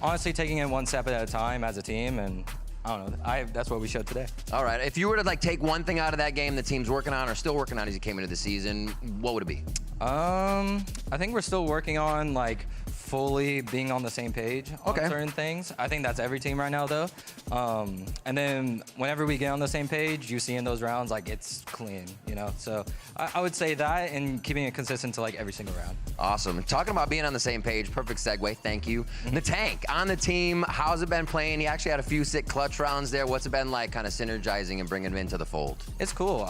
honestly taking it one step at a time as a team. And I don't know. That's what we showed today. All right. If you were to like take one thing out of that game the team's working on or still working on as you came into the season, what would it be? I think we're still working on like fully being on the same page on certain things. I think that's every team right now though. And then whenever we get on the same page, you see in those rounds like it's clean, you know? So I would say that and keeping it consistent to like every single round. Awesome. Talking about being on the same page, perfect segue, thank you. The Tank on the team, how's it been playing? He actually had a few sick clutch rounds there. What's it been like kind of synergizing and bringing him into the fold? It's cool.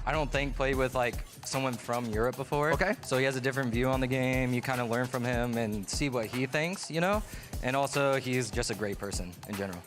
I don't think played with like someone from Europe before. Okay. So he has a different view on the game. You kind of learn from him and see what he thinks, you know? And also he's just a great person in general.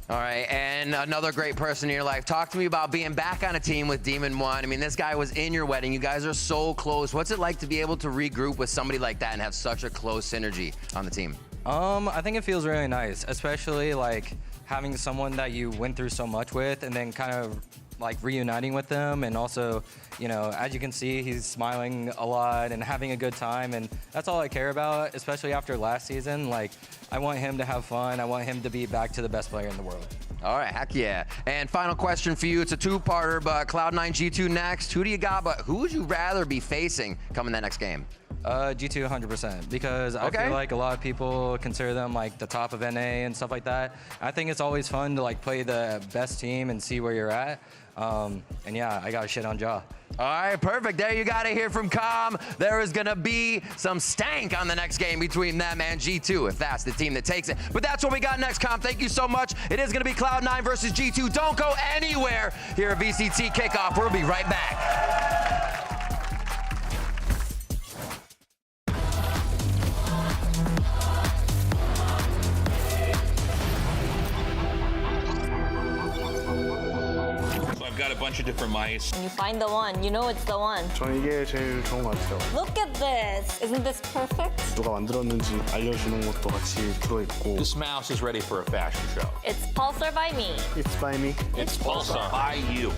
All right, and another great person in your life. Talk to me about being back on a team with Demon One. I mean, this guy was in your wedding. You guys are so close. What's it like to be able to regroup with somebody like that and have such a close synergy on the team? I think it feels really nice, especially like having someone that you went through so much with and then kind of like reuniting with them. And also, you know, as you can see, he's smiling a lot and having a good time. And that's all I care about, especially after last season. Like, I want him to have fun. I want him to be back to the best player in the world. All right, heck yeah. And final question for you. It's a two-parter, but Cloud9 G2 next. Who do you got, but who would you rather be facing coming that next game? G2 100%, because I feel like a lot of people consider them like the top of NA and stuff like that. I think it's always fun to like play the best team and see where you're at. And yeah, I got a shit on Jaw. All right, perfect. There you got to hear from Calm. There is going to be some stank on the next game between them and G2 if that's the team that takes it. But that's what we got next, Calm. Thank you so much. It is going to be Cloud9 versus G2. Don't go anywhere here at VCT Kickoff. We'll be right back. I've got a bunch of different mice. When you find the one, you know it's the one. 저는 이게 제일 좋은 것 같아요. Look at this. Isn't this perfect? 누가 만들었는지 알려주는 것도 같이 들어있고. This mouse is ready for a fashion show. It's Pulsar by me. It's by me. It's Pulsar by you.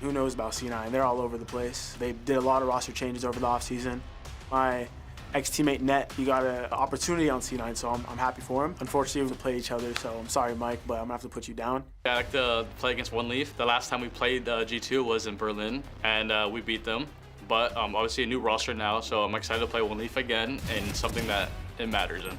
Who knows about C9? They're all over the place. They did a lot of roster changes over the offseason. My ex-teammate Net, he got an opportunity on C9, so I'm happy for him. Unfortunately, we have to play each other, so I'm sorry, Mike, but I'm gonna have to put you down. I like to play against One Leaf. The last time we played G2 was in Berlin, and we beat them. But obviously a new roster now, so I'm excited to play One Leaf again, and something that it matters in.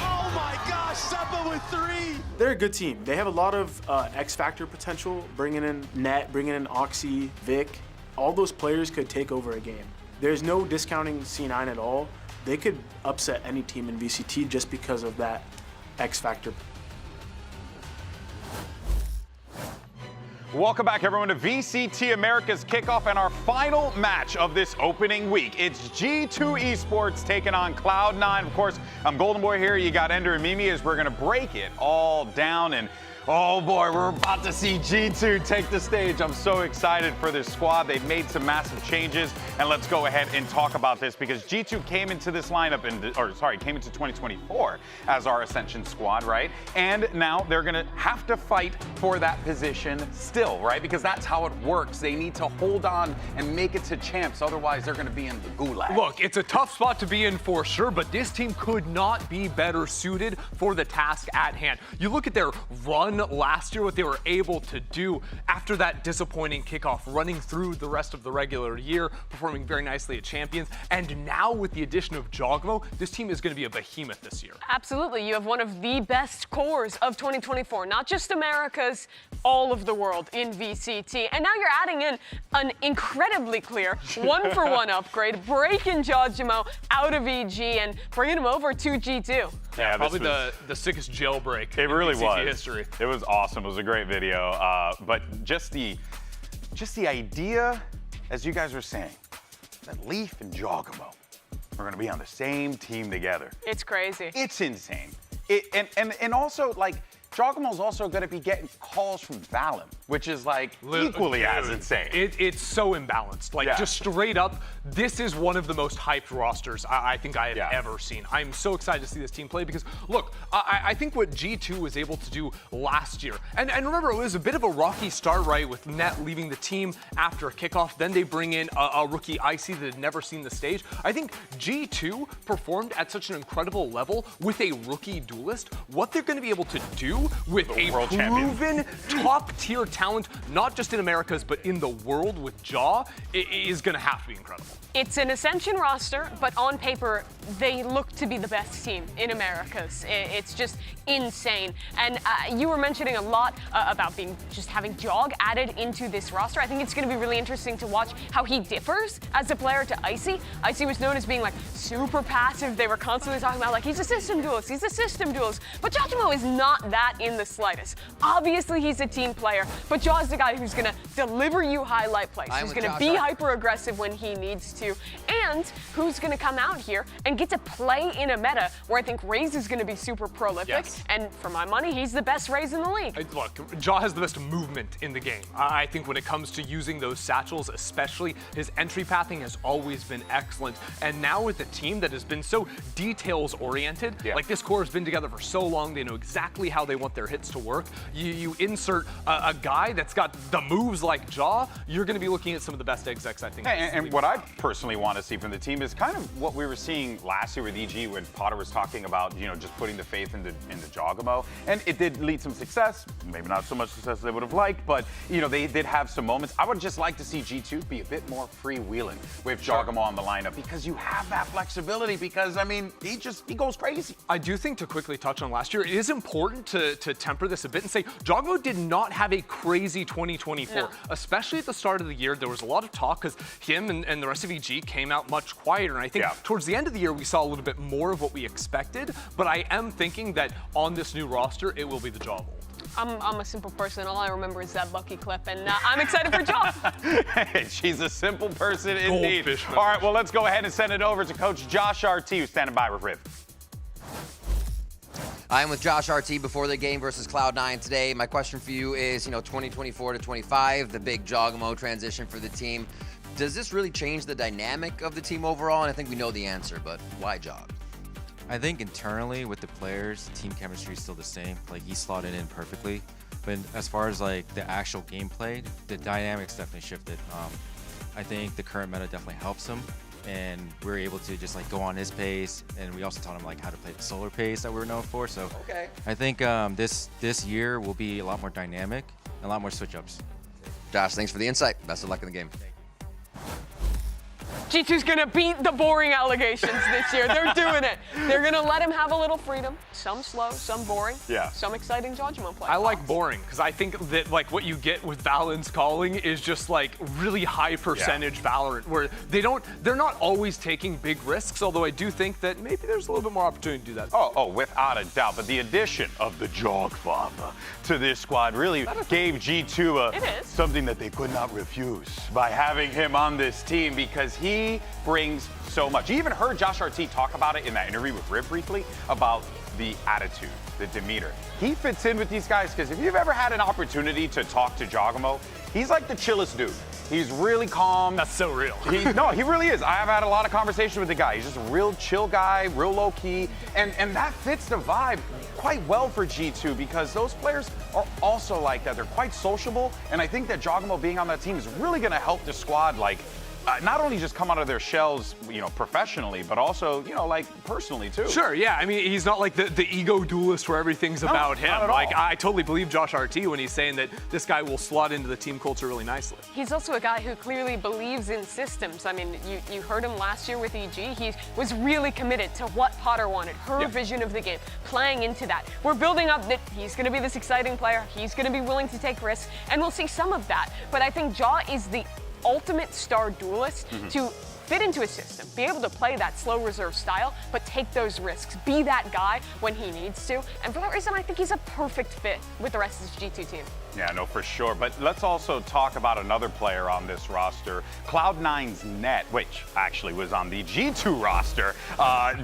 Oh my gosh, Seppa with 3! They're a good team. They have a lot of X-Factor potential, bringing in Net, bringing in Oxy, Vic. All those players could take over a game. There's no discounting C9 at all. They could upset any team in VCT just because of that X-Factor. Welcome back, everyone, to VCT Americas Kickoff and our final match of this opening week. It's G2 Esports taking on Cloud9. Of course, I'm Golden Boy here. You got Ender and Mimi as we're going to break it all down. And oh boy, we're about to see G2 take the stage. I'm so excited for this squad. They've made some massive changes, and let's go ahead and talk about this because G2 came into this lineup, came into 2024 as our Ascension squad, right? And now they're gonna have to fight for that position still, right? Because that's how it works. They need to hold on and make it to champs, otherwise they're gonna be in the gulag. Look, it's a tough spot to be in for sure, but this team could not be better suited for the task at hand. You look at their run last year, what they were able to do after that disappointing kickoff, running through the rest of the regular year, performing very nicely at Champions, and now with the addition of Jogmo, this team is going to be a behemoth this year. Absolutely, you have one of the best cores of 2024, not just Americas, all of the world in VCT. And now you're adding in an incredibly clear one-for-one upgrade, breaking Jogmo out of EG and bringing him over to G2. Yeah, probably the sickest jailbreak it really in VCT was. history. It was awesome. It was a great video. But just the idea, as you guys were saying, that Leaf and Jogmo are going to be on the same team together. It's crazy. It's insane. And also, like, Jogmo's also going to be getting calls from Valen, which is like equally as insane. It's so imbalanced. Like, just straight up, this is one of the most hyped rosters I think I have ever seen. I'm so excited to see this team play because, look, I think what G2 was able to do last year, and remember, it was a bit of a rocky start, right, with Net leaving the team after a kickoff. Then they bring in a rookie Icy that had never seen the stage. I think G2 performed at such an incredible level with a rookie duelist. What they're going to be able to do with a proven top-tier talent, not just in Americas, but in the world with Jaw, is going to have to be incredible. It's an Ascension roster, but on paper, they look to be the best team in Americas. It's just insane. And you were mentioning a lot about having Jog added into this roster. I think it's going to be really interesting to watch how he differs as a player to Icy. Icy was known as being like super passive. They were constantly talking about like he's a system duelist, But Jogmo is not that in the slightest. Obviously, he's a team player, but Jaw's the guy who's going to deliver you highlight plays, who's going to be hyper aggressive when he needs to, and who's going to come out here and get to play in a meta where I think Raze is going to be super prolific. Yes. And for my money, he's the best Raze in the league. Look, Jaw has the best movement in the game. I think when it comes to using those satchels, especially, his entry pathing has always been excellent. And now with a team that has been so details-oriented, like this core has been together for so long, they know exactly how they want their hits to work. You insert a guy that's got the moves like Jaw, you're going to be looking at some of the best execs, I think. And what I personally want to see from the team is kind of what we were seeing last year with EG when Potter was talking about, just putting the faith into Jogmo. And it did lead some success, maybe not so much success as they would have liked, but they did have some moments. I would just like to see G2 be a bit more freewheeling with Jogmo on the lineup because you have that flexibility because, I mean, he goes crazy. I do think to quickly touch on last year, it is important to temper this a bit and say Jogmo did not have a crazy 2024, especially at the start of the year. There was a lot of talk because him and the rest of EG came out much quieter. And I think towards the end of the year, we saw a little bit more of what we expected. But I am thinking that on this new roster, it will be the Jaw Bolt. I'm a simple person. All I remember is that Bucky clip, and I'm excited for Jaw. Hey, she's a simple person indeed. All right, well, let's go ahead and send it over to Coach Josh RT, who's standing by with Riv. I'm with Josh RT before the game versus Cloud9 today. My question for you is, 2024 to 25, the big Jogmo transition for the team. Does this really change the dynamic of the team overall? And I think we know the answer, but why Jog? I think internally with the players, team chemistry is still the same. Like, he slotted in perfectly. But as far as like the actual gameplay, the dynamics definitely shifted. I think the current meta definitely helps him, and we're able to just like go on his pace, and we also taught him like how to play the solar pace that we're known for. So I think this year will be a lot more dynamic, and a lot more switch ups. Josh, thanks for the insight. Best of luck in the game. G2's gonna beat the boring allegations this year. They're doing it. They're gonna let him have a little freedom. Some slow, some boring, some exciting judgment play. I like boring because I think that like what you get with Valorant's calling is just like really high percentage Valorant, where they're not always taking big risks. Although I do think that maybe there's a little bit more opportunity to do that. Oh, without a doubt. But the addition of the Jogfather to this squad really gave G2 something that they could not refuse by having him on this team, because he brings so much. You even heard Josh RT talk about it in that interview with Riv briefly about the attitude, the demeanor. He fits in with these guys because if you've ever had an opportunity to talk to Jogamo, he's like the chillest dude. He's really calm. That's so real. No, he really is. I have had a lot of conversation with the guy. He's just a real chill guy, real low key, and that fits the vibe quite well for G2 because those players are also like that. They're quite sociable, and I think that Jogamo being on that team is really going to help the squad like not only just come out of their shells, professionally, but also, like personally too. Sure, yeah. I mean, he's not like the ego duelist where everything's about him. Not at Like, all. I totally believe Josh RT when he's saying that this guy will slot into the team culture really nicely. He's also a guy who clearly believes in systems. I mean, you heard him last year with EG. He was really committed to what Potter wanted, her vision of the game, playing into that. We're building up that he's going to be this exciting player. He's going to be willing to take risks, and we'll see some of that. But I think Jaw is the ultimate star duelist to fit into a system, be able to play that slow reserve style, but take those risks, be that guy when he needs to. And for that reason, I think he's a perfect fit with the rest of this G2 team. Yeah, no, for sure. But let's also talk about another player on this roster, Cloud9's Net, which actually was on the G2 roster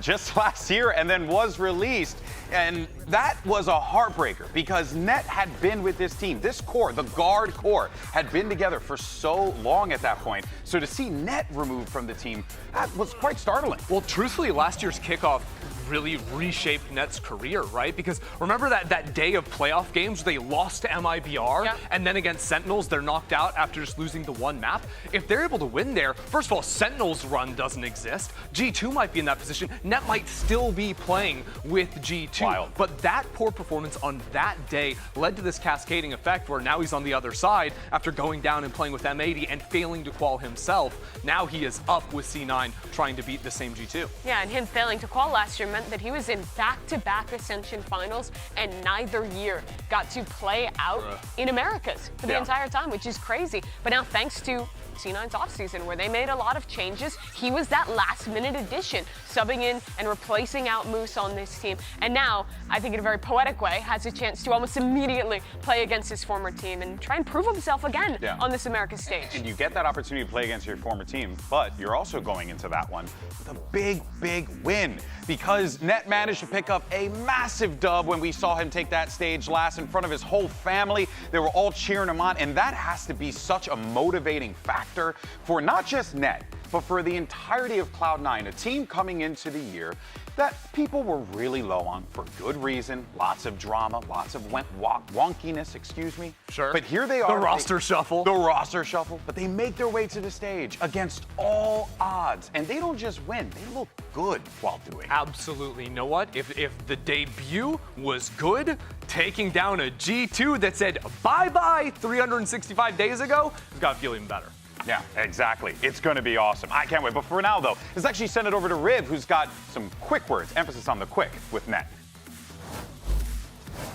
just last year and then was released. And that was a heartbreaker because Net had been with this team. This core, the guard core, had been together for so long at that point. So to see Net removed from the team, that was quite startling. Well, truthfully, last year's kickoff really reshaped Net's career, right? Because remember that day of playoff games they lost to MIBR, and then against Sentinels they're knocked out after just losing the one map? If they're able to win there, first of all, Sentinels run doesn't exist. G2 might be in that position. Net might still be playing with G2. Wild. But that poor performance on that day led to this cascading effect where now he's on the other side after going down and playing with M80 and failing to qual himself. Now he is up with C9 trying to beat the same G2. Yeah, and him failing to qual last year meant that he was in back-to-back Ascension finals and neither year got to play out in Americas for the entire time, which is crazy. But now thanks to C9's offseason, where they made a lot of changes, he was that last-minute addition, subbing in and replacing out Moose on this team. And now, I think in a very poetic way, has a chance to almost immediately play against his former team and try and prove himself again on this Americas stage. And you get that opportunity to play against your former team, but you're also going into that one with a big, big win because Net managed to pick up a massive dub when we saw him take that stage last in front of his whole family. They were all cheering him on, and that has to be such a motivating factor for not just Net, but for the entirety of Cloud9, a team coming into the year that people were really low on for good reason. Lots of drama, lots of wonkiness, excuse me. Sure. But here they are. The roster shuffle. The roster shuffle. But they make their way to the stage against all odds. And they don't just win, they look good while doing it. Absolutely. You know what? If the debut was good, taking down a G2 that said bye-bye 365 days ago, it's got to feel even better. Yeah, exactly. It's going to be awesome. I can't wait. But for now, though, let's actually send it over to Riv, who's got some quick words, emphasis on the quick with Net.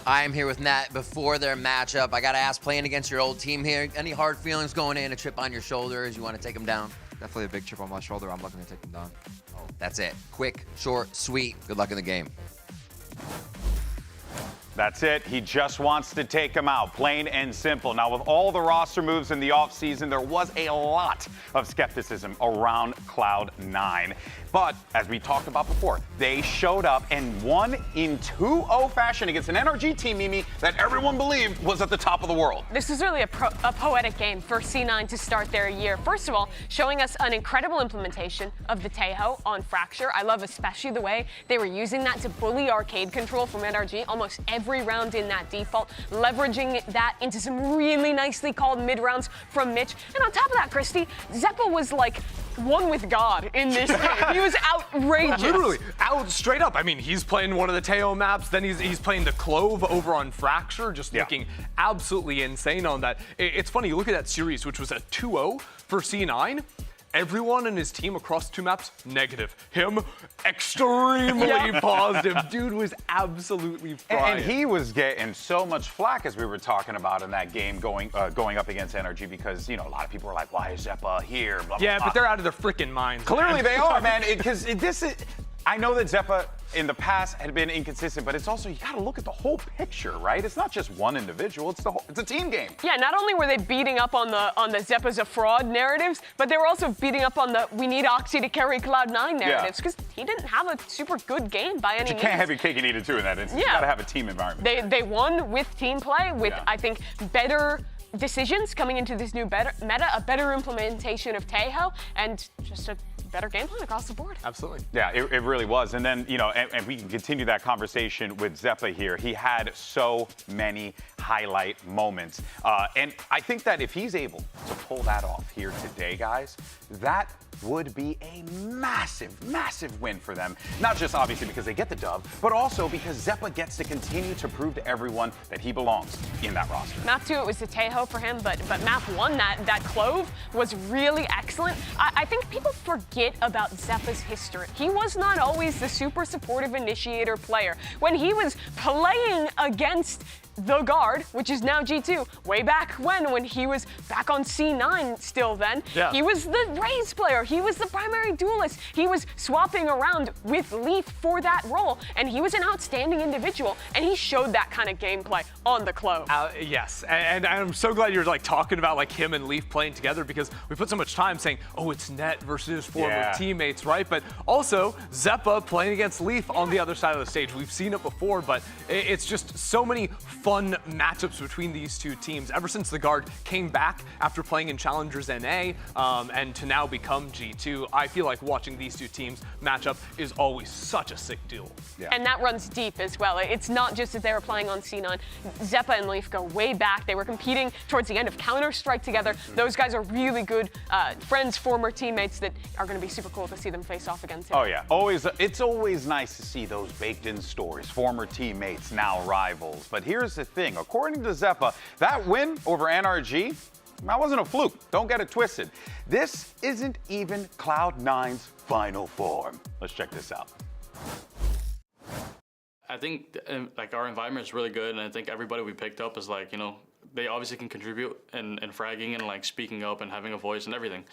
I am here with Nat before their matchup. I got to ask, playing against your old team here, any hard feelings going in, a chip on your shoulder as you want to take them down? Definitely a big chip on my shoulder. I'm looking to take them down. That's it. Quick, short, sweet. Good luck in the game. That's it. He just wants to take him out, plain and simple. Now, with all the roster moves in the offseason, there was a lot of skepticism around Cloud9. But as we talked about before, they showed up and won in 2-0 fashion against an NRG team, Mimi, that everyone believed was at the top of the world. This is really a poetic game for C9 to start their year. First of all, showing us an incredible implementation of the Taeho on Fracture. I love especially the way they were using that to bully arcade control from NRG almost every round in that default, leveraging that into some really nicely called mid-rounds from Mitch. And on top of that, Christy, Zeppa was like one with God in this game. He was outrageous. Literally, out straight up. I mean, he's playing one of the Taeho maps, then he's playing the Clove over on Fracture, just looking absolutely insane on that. It's funny, you look at that series, which was a 2-0 for C9. Everyone in his team across 2 maps, negative. Him, extremely positive. Dude was absolutely frying. And he was getting so much flack, as we were talking about in that game, going up against NRG, because, you know, a lot of people were like, why is Zeppa here? Blah, yeah, blah, but they're out of their freaking minds. Clearly they are, man, because this is... I know that Zeppa in the past had been inconsistent, but it's also, you gotta look at the whole picture, right? It's not just one individual, it's a team game. Yeah, not only were they beating up on the Zeppa's a fraud narratives, but they were also beating up on the we need Oxy to carry Cloud9 narratives, because he didn't have a super good game by any means. You can't have your cake and eat it too in that instance. You gotta have a team environment. They won with team play, with I think better decisions coming into this new meta, a better implementation of Taeho, and just a better game plan across the board. Absolutely. Yeah, it really was. And then, you know, and we can continue that conversation with Zeppa here. He had so many highlight moments. And I think that if he's able to pull that off here today, guys, that would be a massive, massive win for them. Not just obviously because they get the dub, but also because Zeppa gets to continue to prove to everyone that he belongs in that roster. Map 2, it was the Taeho for him, but map 1, that Clove was really excellent. I think people forget about Zeppa's history. He was not always the super supportive initiator player. When he was playing against the Guard, which is now G2, way back when he was back on C9 still then, he was the Raze player, he was the primary duelist, he was swapping around with Leaf for that role, and he was an outstanding individual, and he showed that kind of gameplay on the Clove. Yes, and I'm so glad you're like talking about like him and Leaf playing together, because we put so much time saying, oh, it's Net versus former teammates, right? But also Zeppa playing against Leaf on the other side of the stage. We've seen it before, but it's just so many fun matchups between these two teams ever since the Guard came back after playing in Challengers NA and to now become G2. I feel like watching these two teams match up is always such a sick duel. And that runs deep as well. It's not just that they were playing on C9. Zeppa and Leaf go way back. They were competing towards the end of Counter-Strike together. Those guys are really good friends, former teammates that are going to be super cool to see them face off again too. Oh yeah, it's always nice to see those baked-in stories, former teammates, now rivals. But here's the thing, according to Zeppa, that win over NRG, that wasn't a fluke. Don't get it twisted. This isn't even Cloud9's final form. Let's check this out. I think like our environment is really good, and I think everybody we picked up is like, you know, they obviously can contribute in fragging and like speaking up and having a voice and everything.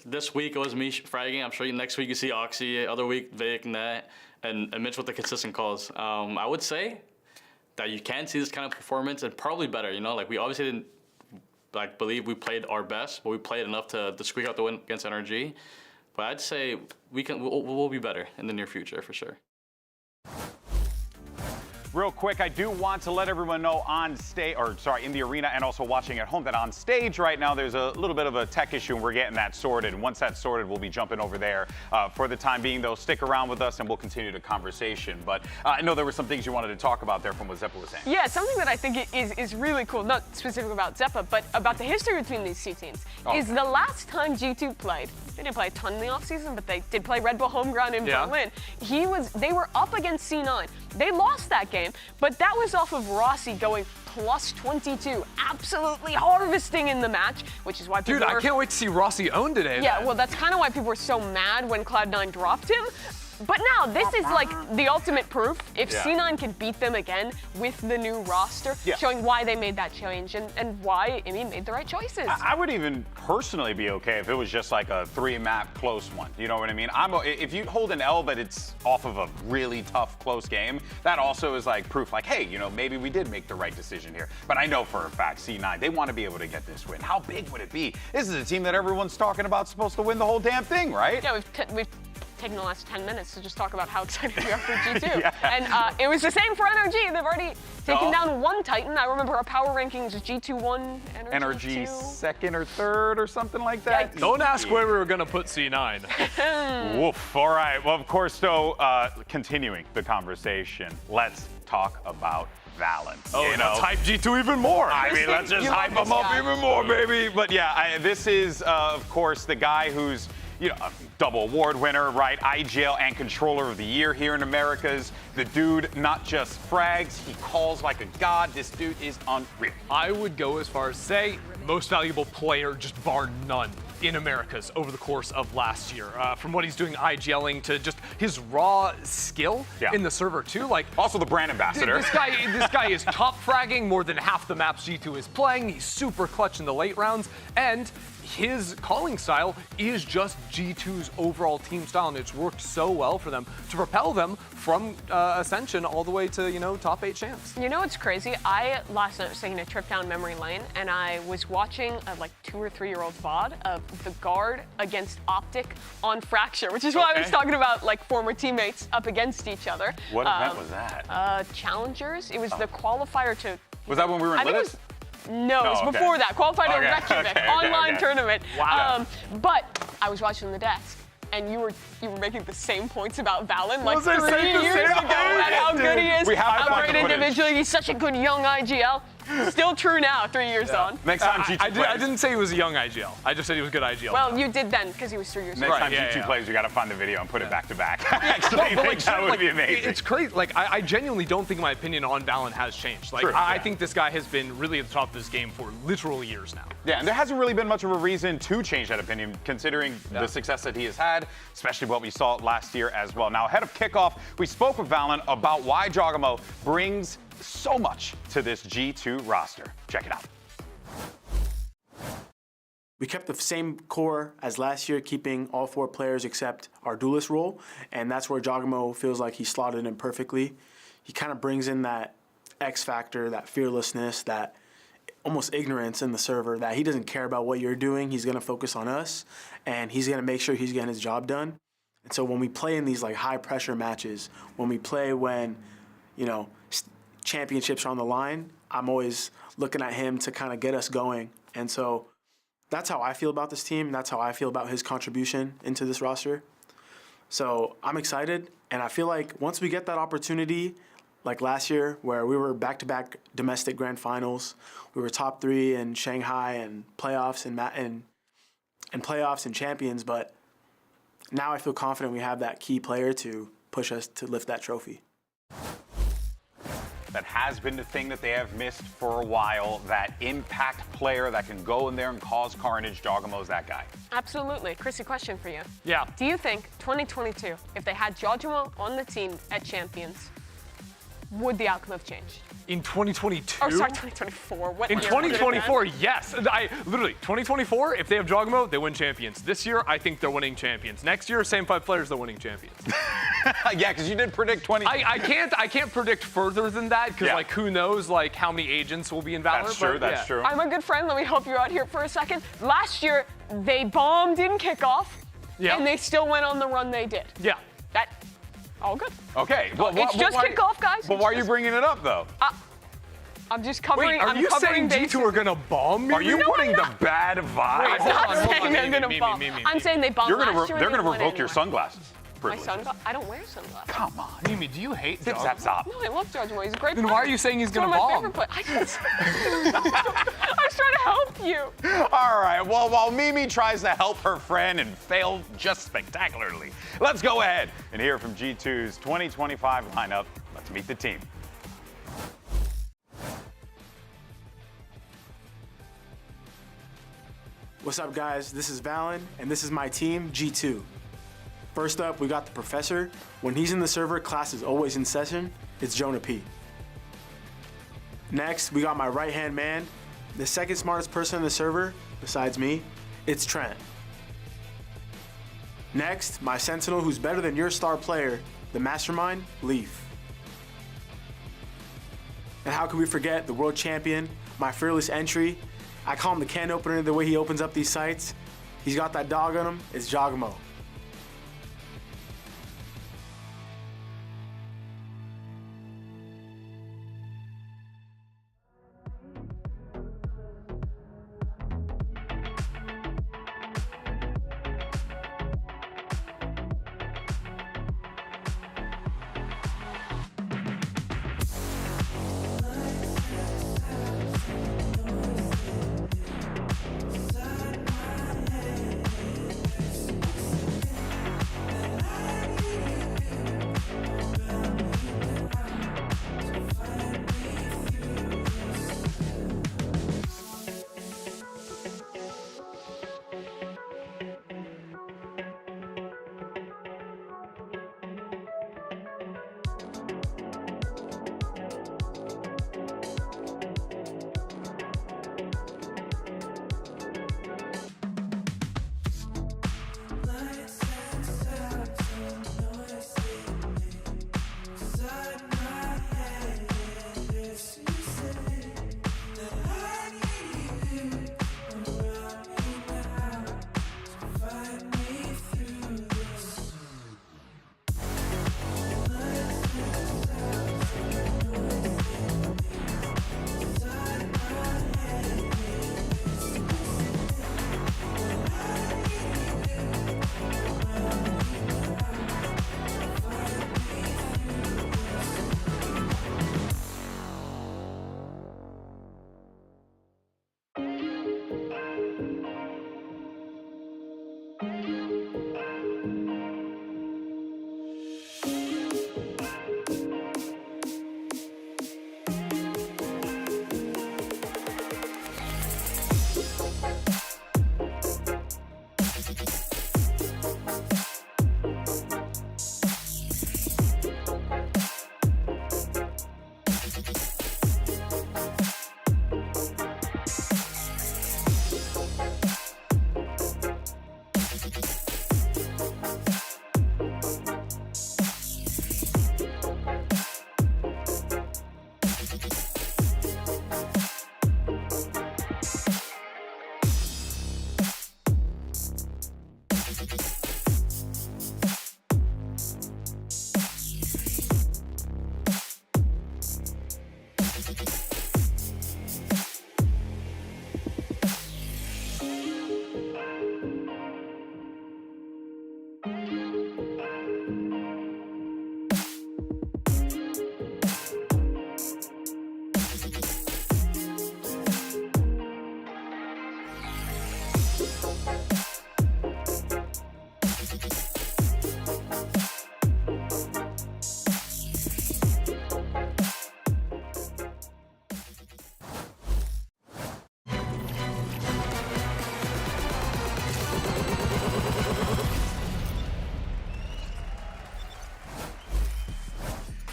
This week it was me fragging. I'm sure next week you see Oxy, other week Vic, Net, and Mitch with the consistent calls. I would say that you can see this kind of performance and probably better, you know, like we obviously didn't like believe we played our best, but we played enough to squeak out the win against NRG. But I'd say we'll be better in the near future for sure. Real quick, I do want to let everyone know on stage, or sorry, in the arena and also watching at home, that on stage right now there's a little bit of a tech issue and we're getting that sorted. And once that's sorted, we'll be jumping over there. For the time being, though, stick around with us and we'll continue the conversation. But I know there were some things you wanted to talk about there from what Zeppa was saying. Yeah, something that I think is really cool, not specific about Zeppa, but about the history between these two teams, is the last time G2 played. They didn't play a ton in the offseason, but they did play Red Bull Homeground in Berlin. They were up against C9. They lost that game, but that was off of Rossi going plus 22, absolutely harvesting in the match, which is why people I can't wait to see Rossi own today. Yeah, well, that's kind of why people were so mad when Cloud9 dropped him. But now this is like the ultimate proof. If Yeah. C9 can beat them again with the new roster, Yeah. showing why they made that change and why Imi made the right choices. I would even personally be okay if it was just like a 3-map close one. You know what I mean? If you hold an L, but it's off of a really tough close game, that also is like proof. Like, hey, maybe we did make the right decision here. But I know for a fact, C9, they want to be able to get this win. How big would it be? This is a team that everyone's talking about, supposed to win the whole damn thing, right? Yeah, we've taken the last 10 minutes to just talk about how excited we are for G2. Yeah. And it was the same for NRG. They've already taken down one Titan. I remember our power rankings, G2 1, NRG second or third or something like that. Don't ask where we were going to put C9. Woof. All right. Well, of course, though, continuing the conversation, let's talk about VALORANT. Oh, let's hype G2 even more. I mean, let's just hype them up even more, baby. But yeah, this is, of course, the guy who's, a double award winner, right? IGL and Controller of the Year here in Americas. The dude not just frags, he calls like a god. This dude is unreal. I would go as far as say most valuable player, just bar none, in Americas over the course of last year. From what he's doing IGLing to just his raw skill in the server too. Like also the brand ambassador. This guy is top fragging more than half the maps G2 is playing. He's super clutch in the late rounds, and his calling style is just G2's overall team style, and it's worked so well for them to propel them from Ascension all the way to, top 8 champs. You know what's crazy? I last night was taking a trip down memory lane, and I was watching a 2 or 3-year-old VOD of the guard against Optic on Fracture, which is why I was talking about former teammates up against each other. What event was that? Challengers. It was the qualifier to. Was that when we were in Lotus? No, it was before that. Qualified to Reykjavik online tournament. Wow. But I was watching the desk, and you were making the same points about VALORANT Was I 3 saying the years same ago thing? about how good he is, We have to how find great the footage. individually. He's such a good young IGL. Still true now, 3 years on. Next time G2 plays. I didn't say he was a young IGL. I just said he was good IGL. Well, you did then, because he was 3 years Next old. time G2 plays, we got to find the video and put it back to back. Actually, I think that would be amazing. It's crazy. I genuinely don't think my opinion on VALORANT has changed. I think this guy has been really at the top of this game for literal years now. Yeah, and there hasn't really been much of a reason to change that opinion, considering the success that he has had, especially what we saw last year as well. Now, ahead of kickoff, we spoke with VALORANT about why Jogamo brings so much to this G2 roster. Check it out. We kept the same core as last year, keeping all 4 players except our duelist role, and that's where Jogamo feels like he slotted in perfectly. He kind of brings in that X factor, that fearlessness, that almost ignorance in the server, that he doesn't care about what you're doing. He's going to focus on us, and he's going to make sure he's getting his job done. And so when we play in these high pressure matches, when we play when, championships are on the line, I'm always looking at him to kind of get us going. And so that's how I feel about this team. That's how I feel about his contribution into this roster. So I'm excited, and I feel like once we get that opportunity, like last year where we were back-to-back domestic grand finals, we were top 3 in Shanghai and playoffs and playoffs and champions, but now I feel confident we have that key player to push us to lift that trophy. That has been the thing that they have missed for a while, that impact player that can go in there and cause carnage. Jogamo's that guy. Absolutely. Chrissy, question for you. Yeah. Do you think 2022, if they had Jogamo on the team at Champions, would the outcome have changed? In 2022? Oh, sorry, 2024. What In year would it have 2024, been? yes. Literally, 2024, if they have Jogamo, they win champions. This year, I think they're winning champions. Next year, same 5 players, they're winning champions. Yeah, because you did predict 20. I can't predict further than that, because who knows how many agents will be in VALORANT. That's true, that's true. I'm a good friend. Let me help you out here for a second. Last year, they bombed in kickoff, and they still went on the run they did. Yeah. All good. Okay. It's just kickoff, guys. But why are you bringing it up, though? I'm just covering. Wait, are you saying bases. G2 are gonna bomb me? Are you putting the bad vibes? I'm not saying they're gonna bomb. I'm saying they bombed last year. They're gonna revoke your sunglasses. My sunglasses? I don't wear sunglasses. Come on. Mimi, do you hate Zip, Jogamo? zap, zap. No, I love Jogamo. He's a great Then player. why are you saying he's He's one gonna of my bomb? favorite players. I was trying to help you. All right, well, while Mimi tries to help her friend and fail just spectacularly, let's go ahead and hear from G2's 2025 lineup. Let's meet the team. What's up, guys? This is VALORANT, and this is my team, G2. First up, we got the Professor. When he's in the server, class is always in session. It's Jonah P. Next, we got my right-hand man, the second smartest person in the server, besides me, it's Trent. Next, my Sentinel, who's better than your star player, the Mastermind, Leaf. And how could we forget the world champion, my fearless entry? I call him the can opener the way he opens up these sites. He's got that dog on him, it's Jogamo.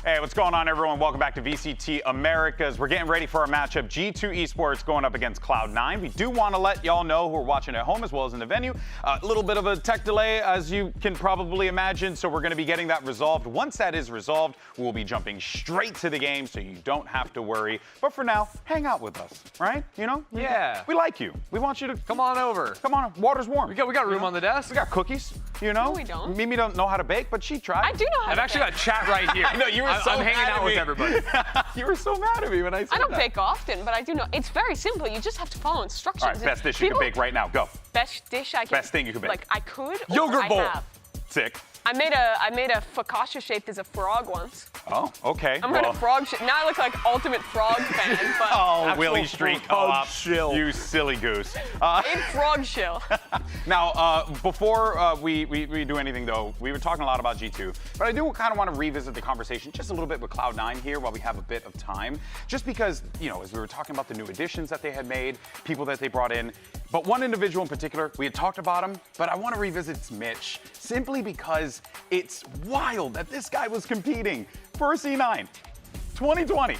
Hey, what's going on, everyone? Welcome back to VCT Americas. We're getting ready for our matchup, G2 Esports going up against Cloud9. We do want to let y'all know who are watching at home as well as in the venue. A little bit of a tech delay, as you can probably imagine, so we're going to be getting that resolved. Once that is resolved, we'll be jumping straight to the game, so you don't have to worry. But for now, hang out with us, right? You know? Yeah. We like you. We want you to come on over. Come on, water's warm. We got room on the desk. We got cookies. You know? No, we don't. Mimi don't know how to bake, but she tried. I do know how to bake. I've actually got chat right here. I know, you were so I'm hanging out with everybody. You were so mad at me when I said that. I don't bake often, but I do know. It's very simple. You just have to follow instructions. All right, best dish you can bake right now. Go. Best dish I can. Best thing you can bake. Like I could. Or Yogurt bowl. I have. Sick. I made a focaccia shaped as a frog once. Oh, okay. I'm gonna frog shit. Now I look like ultimate frog fan, but oh, Willie Street Co-op. Shill. You silly goose. made frog shill. Now, before we do anything though, we were talking a lot about G2, but I do kind of want to revisit the conversation just a little bit with Cloud9 here while we have a bit of time. Just because, you know, as we were talking about the new additions that they had made, people that they brought in, But one individual in particular, we had talked about him, but I want to revisit Mitch, simply because it's wild that this guy was competing for C9 2020,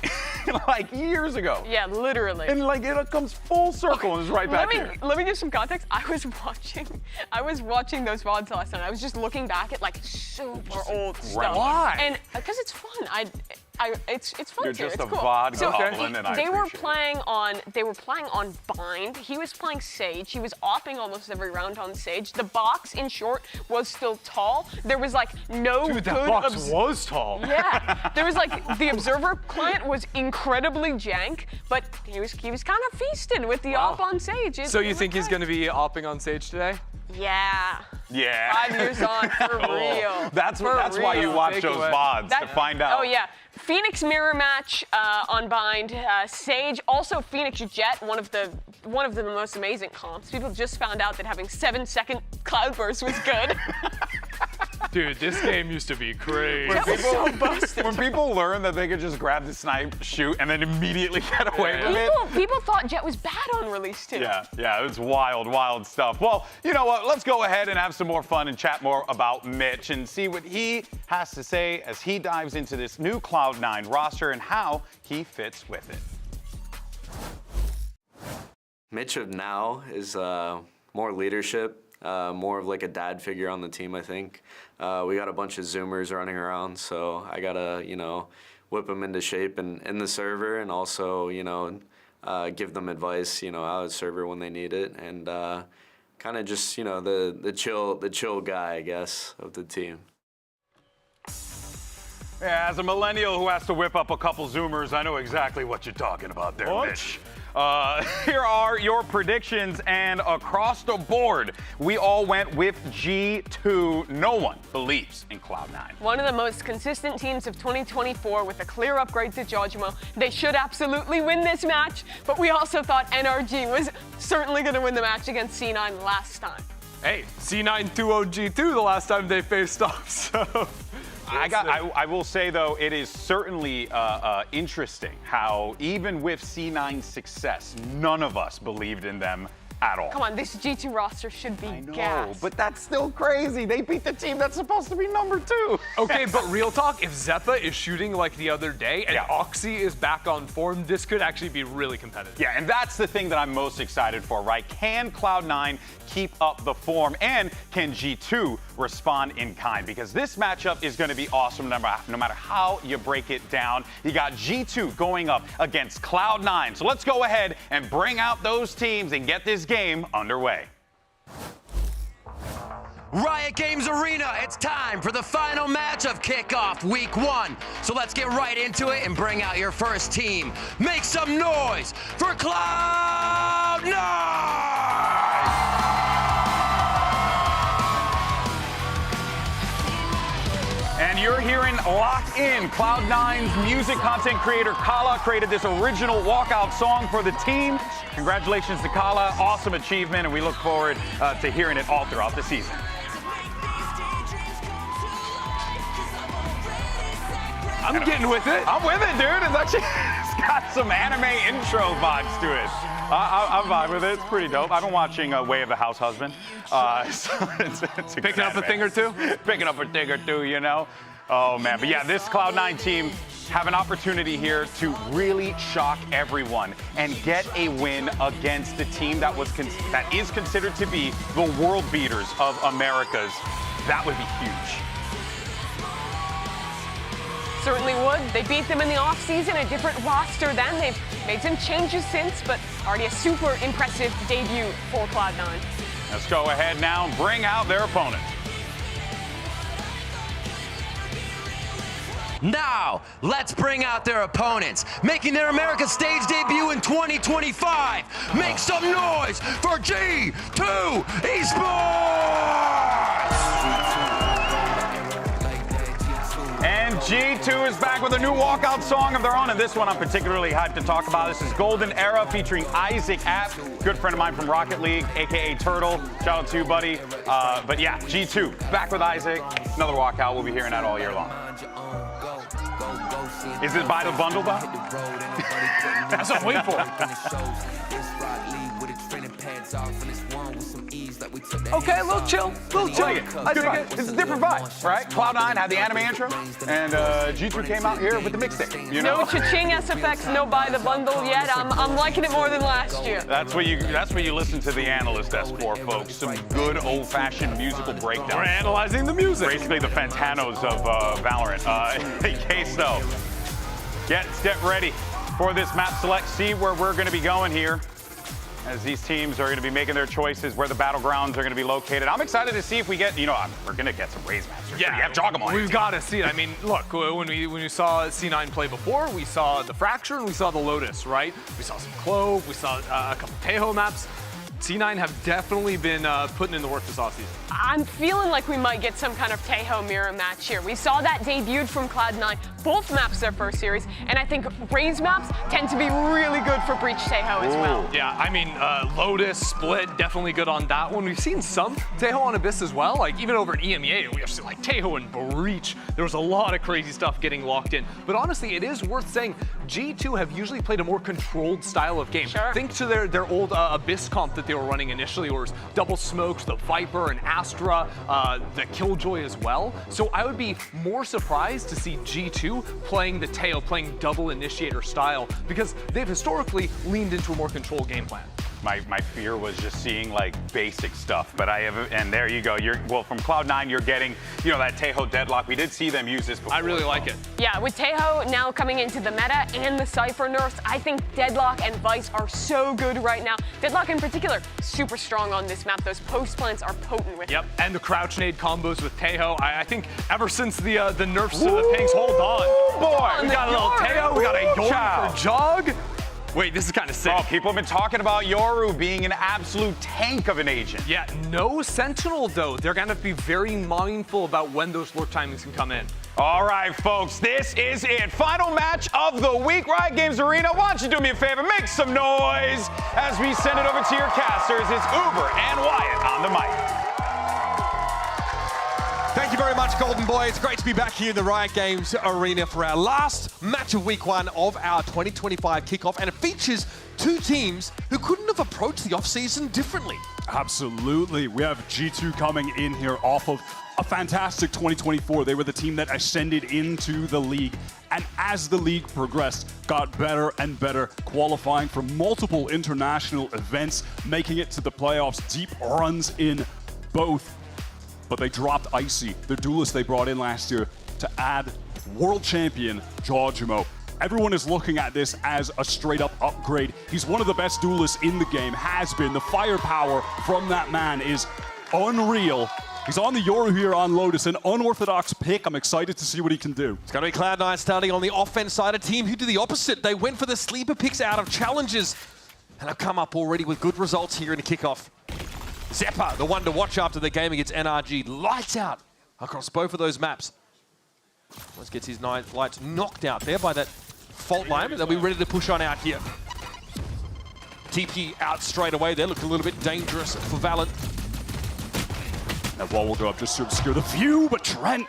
like years ago. Yeah, literally. And like it comes full circle and is right back here. Let me give some context. I was watching those VODs last night. I was just looking back at like super old stuff. Why? And because it's fun. It's fun You're too. just it's a cool. VOD So goblin, and I they were appreciate playing on Bind. He was playing Sage. He was opping almost every round on Sage. The box, in short, was still tall. There was like no Dude, good that box was tall. Yeah, there was like the observer client was incredibly jank, but he was kind of feasted with the op on Sage. So you think he's going to be opping on Sage today? Yeah. Yeah. 5 years on, for real. That's why you watch those VODs, to find out. Oh yeah. Phoenix mirror match on Bind. Sage, also Phoenix Jet, one of the most amazing comps. People just found out that having 7-second cloudburst was good. Dude, this game used to be crazy. When people learn that they could just grab the snipe, shoot, and then immediately get away with it. People thought Jet was bad on release too. Yeah, it's wild stuff. Well, you know what? Let's go ahead and have some more fun and chat more about Mitch and see what he has to say as he dives into this new Cloud9 roster and how he fits with it. Mitch of now is more leadership, more of like a dad figure on the team, I think. We got a bunch of Zoomers running around, so I gotta, whip them into shape in the server and also, give them advice, out of server when they need it, and kind of just, the chill guy, I guess, of the team. Yeah, as a millennial who has to whip up a couple Zoomers, I know exactly what you're talking about there, Mitch. Here are your predictions, and across the board, we all went with G2. No one believes in Cloud9. One of the most consistent teams of 2024 with a clear upgrade to Jojimo. They should absolutely win this match, but we also thought NRG was certainly going to win the match against C9 last time. Hey, C9 2-0 G2 the last time they faced off, so... I will say, though, it is certainly interesting how even with C9's success, none of us believed in them at all. Come on, this G2 roster should be gas. But that's still crazy. They beat the team that's supposed to be number 2. Okay, but real talk, if Zeppa is shooting like the other day and Oxy is back on form, this could actually be really competitive. Yeah, and that's the thing that I'm most excited for, right? Can Cloud9 keep up the form, and can G2 respond in kind? Because this matchup is going to be awesome no matter how you break it down. You got G2 going up against Cloud9. So let's go ahead and bring out those teams and get this game underway. Riot Games Arena, it's time for the final match of Kickoff Week 1. So let's get right into it and bring out your first team. Make some noise for Cloud9! And you're hearing Locked In. Cloud9's music content creator Kala created this original walkout song for the team. Congratulations to Kala, awesome achievement, and we look forward to hearing it all throughout the season. I'm getting with it. I'm with it, dude. It's got some anime intro vibes to it. I'm vibing with it. It's pretty dope. I've been watching Way of the House Husband. So it's picking up a thing or two? Picking up a thing or two, Oh, man. But yeah, this Cloud9 team have an opportunity here to really shock everyone and get a win against the team that is considered to be the world beaters of Americas. That would be huge. Certainly would. They beat them in the offseason, a different roster then. They've made some changes since, but already a super impressive debut for Cloud9. Let's go ahead now and bring out their opponent. Now, let's bring out their opponents, making their America's stage debut in 2025. Make some noise for G2 Esports! And G2 is back with a new walkout song of their own, and this one I'm particularly hyped to talk about. This is Golden Era featuring Isaac App, good friend of mine from Rocket League, aka Turtle. Shout out to you, buddy. But yeah, G2 back with Isaac. Another walkout. We'll be hearing that all year long. Is it by the bundle, though? That's what I'm waiting for. Okay, a little chill, I dig it. It's a different vibe, right? Cloud9 had the anime intro, and G2 came out here with the mixtape. You know? No cha-ching SFX, no buy the bundle yet. I'm liking it more than last year. That's what you listen to the analyst desk for, folks. Some good old-fashioned musical breakdowns. We're analyzing the music. Basically the Fantanos of Valorant. In case though, get ready for this map select. See where we're going to be going here, as these teams are going to be making their choices, where the battlegrounds are going to be located. I'm excited to see if we get, we're going to get some Raze maps. Yeah, you have Joggamon. We've got to see it. I mean, look, when we saw C9 play before, we saw the Fracture and we saw the Lotus, right? We saw some Clove, we saw a couple Tejo maps. C9 have definitely been putting in the work this offseason. I'm feeling like we might get some kind of Tejo mirror match here. We saw that debuted from Cloud9, both maps their first series, and I think Raze maps tend to be really good for Breach Tejo as well. Yeah, I mean, Lotus, Split, definitely good on that one. We've seen some Tejo on Abyss as well, like even over at EMEA, we have seen like Tejo and Breach. There was a lot of crazy stuff getting locked in. But honestly, it is worth saying G2 have usually played a more controlled style of game. Sure. Think to their old Abyss comp that they were running initially, where it was double smokes, the Viper and Astra, the Killjoy as well. So I would be more surprised to see G2 playing the Tejo, playing double initiator style, because they've historically leaned into a more controlled game plan. My fear was just seeing like basic stuff, but and there you go. Well, from Cloud9, you're getting, that Tejo deadlock. We did see them use this before. I really like it. Yeah, with Tejo now coming into the meta and the Cypher nerfs, I think Deadlock and Vice are so good right now. Deadlock in particular, super strong on this map. Those post plants are potent with Yep, and the crouch nade combos with Tejo. I think ever since the nerfs to the Pinks, hold on. Boy, We got a little Tejo, we got a York for Jog. Wait, this is kind of sick. Oh, people have been talking about Yoru being an absolute tank of an agent. Yeah, no Sentinel though. They're gonna be very mindful about when those lurk timings can come in. All right, folks, this is it. Final match of the week, Riot Games Arena. Why don't you do me a favor, make some noise as we send it over to your casters. It's Uber and Wyatt on the mic. Thank you very much, Golden Boy. It's great to be back here in the Riot Games Arena for our last match of week 1 of our 2025 kickoff, and it features two teams who couldn't have approached the offseason differently. Absolutely. We have G2 coming in here off of a fantastic 2024. They were the team that ascended into the league, and as the league progressed, got better and better, qualifying for multiple international events, making it to the playoffs, deep runs in both. But they dropped Icy, the duelist they brought in last year, to add world champion Georgimo. Everyone is looking at this as a straight-up upgrade. He's one of the best duelists in the game, has been. The firepower from that man is unreal. He's on the Yoru here on Lotus, an unorthodox pick. I'm excited to see what he can do. It's going to be Cloud9 starting on the offense side, a team who do the opposite. They went for the sleeper picks out of challenges and have come up already with good results here in the kickoff. Zeppa, the one to watch after the game against NRG, lights out across both of those maps. Once gets his lights knocked out there by that fault line, but they'll be ready to push on out here. TP out straight away. They look a little bit dangerous for Valorant. That wall will go up just to obscure the view, but Trent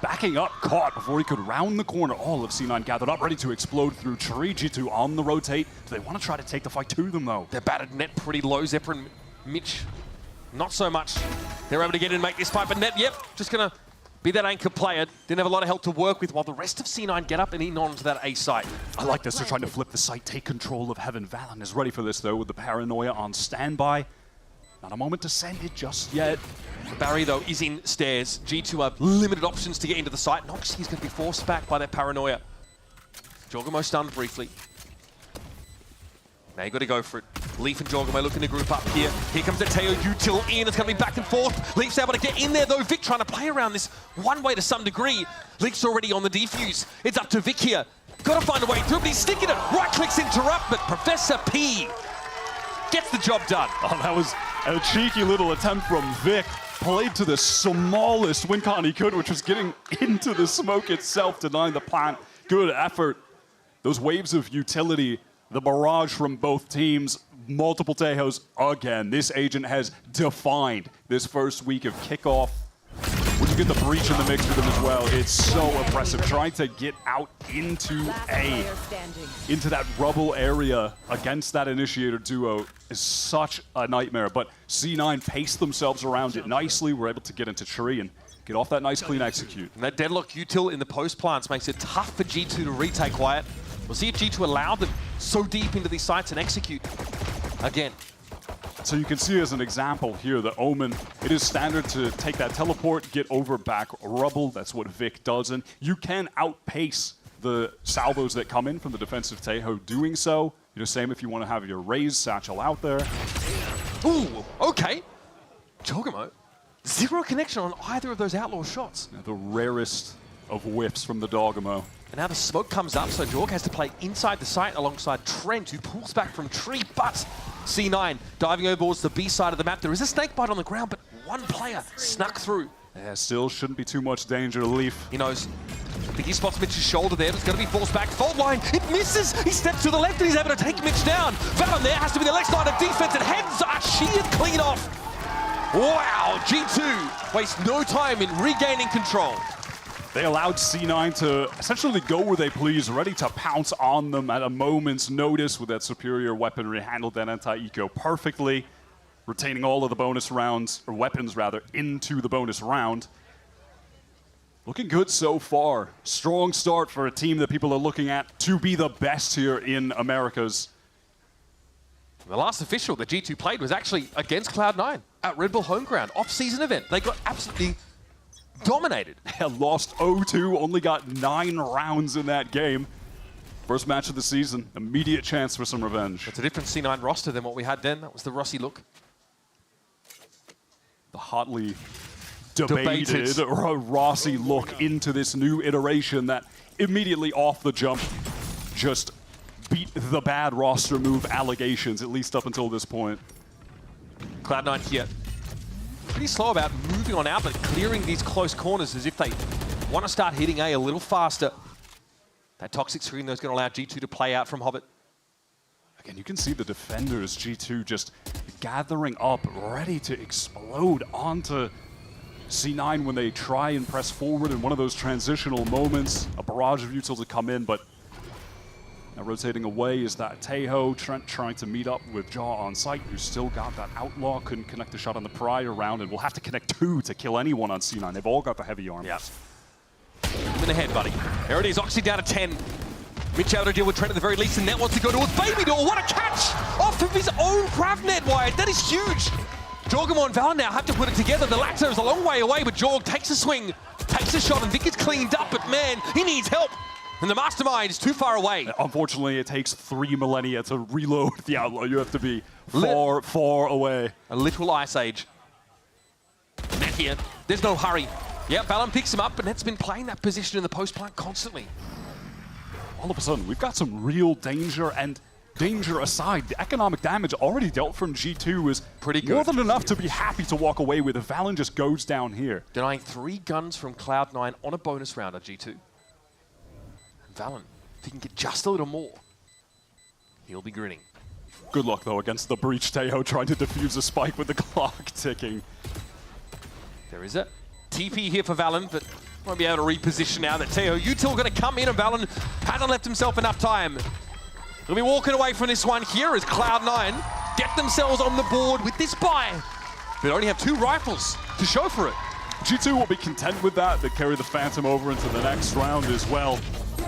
backing up, caught before he could round the corner. All of C9 gathered up, ready to explode through tree. G2 on the rotate. Do they want to try to take the fight to them, though? They're battered net pretty low. Zeppa and Mitch, not so much. They're able to get in and make this fight, but Net, yep, just going to be that anchor player. Didn't have a lot of help to work with, while the rest of C9 get up and in onto that A site. I like this. They're trying to flip the site, take control of Heaven. Valen is ready for this, though, with the Paranoia on standby. Not a moment to send it just yet. Barry, though, is in stairs. G2 have limited options to get into the site. Nox, he's going to be forced back by that Paranoia. Jorgamo stunned briefly. Now you got to go for it. Leaf and Jorgamo looking to group up here. Here comes the Tejo util in. It's going to be back and forth. Leaf's able to get in there, though. Vic trying to play around this one way to some degree. Leaf's already on the defuse. It's up to Vic here. Got to find a way through, but he's sticking it. Right clicks interrupt, but Professor P gets the job done. Oh, that was a cheeky little attempt from Vic. Played to the smallest win con he could, which was getting into the smoke itself, denying the plant. Good effort. Those waves of utility, the barrage from both teams, multiple Tejos again. This agent has defined this first week of kickoff. when you get the breach in the mix with him as well, it's so oppressive. Trying to get out into into that rubble area against that initiator duo is such a nightmare. But C9 paced themselves around it nicely. We're able to get into tree and get off that nice clean execute. And that deadlock util in the post plants makes it tough for G2 to retake Wyatt. We'll see if G2 allow them so deep into these sites and execute again. So you can see as an example here that Omen, it is standard to take that teleport, get over back rubble. That's what Vic does. And you can outpace the salvos that come in from the defensive Taeho doing so. You know, same if you want to have your raise satchel out there. Ooh, okay. Jogamo, 0 connection on either of those outlaw shots. The rarest of whiffs from the Dogamo. And now the smoke comes up, so Jorg has to play inside the site alongside Trent, who pulls back from tree, but C9 diving over towards the B side of the map. There is a snake bite on the ground, but one player snuck through. Yeah, still shouldn't be too much danger. Leaf. He knows. I think he spots Mitch's shoulder there. It's going to be forced back. Fault line. It misses. He steps to the left and he's able to take Mitch down. VALORANT there has to be the next line of defense, and heads are sheared clean off. Wow, G2 waste no time in regaining control. They allowed C9 to essentially go where they please, ready to pounce on them at a moment's notice with that superior weaponry, handled that anti-eco perfectly, retaining all of the bonus rounds, or weapons rather, into the bonus round. Looking good so far. Strong start for a team that people are looking at to be the best here in Americas. The last official that G2 played was actually against Cloud9 at Red Bull Home Ground, off-season event. They got absolutely dominated. Lost 0-2, only got 9 rounds in that game. First match of the season, immediate chance for some revenge. It's a different C9 roster than what we had then. That was the Rossi look. The hotly debated Rossi look into this new iteration that immediately off the jump just beat the bad roster move allegations, at least up until this point. Cloud9 here. Pretty slow about moving on out, but clearing these close corners as if they want to start hitting A little faster. That toxic screen, though, is going to allow G2 to play out from Hobbit. Again, you can see the defenders, G2, just gathering up, ready to explode onto C9 when they try and press forward in one of those transitional moments. A barrage of utils to come in, but now rotating away is that Taeho. Trent trying to meet up with Jaw on site, who still got that outlaw. Couldn't connect the shot on the prior round, and will have to connect 2 to kill anyone on C9. They've all got the heavy armors. Yes. In the head, buddy. There it is, Oxy down to 10. Mitch able to deal with Trent at the very least, and Net wants to go towards Baby Doll. What a catch! Off of his own Crav Net wide. That is huge. Jorgamon and VALORANT now have to put it together. The Lacto is a long way away, but Jorg takes a swing, takes a shot, and Vic is cleaned up, but man, he needs help. And the Mastermind is too far away. Unfortunately, it takes 3 millennia to reload the outlaw. You have to be far, far away. A literal ice age. Net here. There's no hurry. Yeah, VALORANT picks him up, but Net's been playing that position in the post plant constantly. All of a sudden, we've got some real danger, and danger aside, the economic damage already dealt from G2 is pretty good. More than enough to be happy to walk away with. VALORANT just goes down here. Denying 3 guns from Cloud9 on a bonus round at G2. VALORANT, if he can get just a little more, he'll be grinning. Good luck, though, against the breach. Taeho trying to defuse a spike with the clock ticking. There is a TP here for VALORANT, but won't be able to reposition now that Taeho util going to come in, and VALORANT hasn't left himself enough time. He'll be walking away from this one here as Cloud9 get themselves on the board with this buy. They only have 2 rifles to show for it. G2 will be content with that. They carry the Phantom over into the next round as well.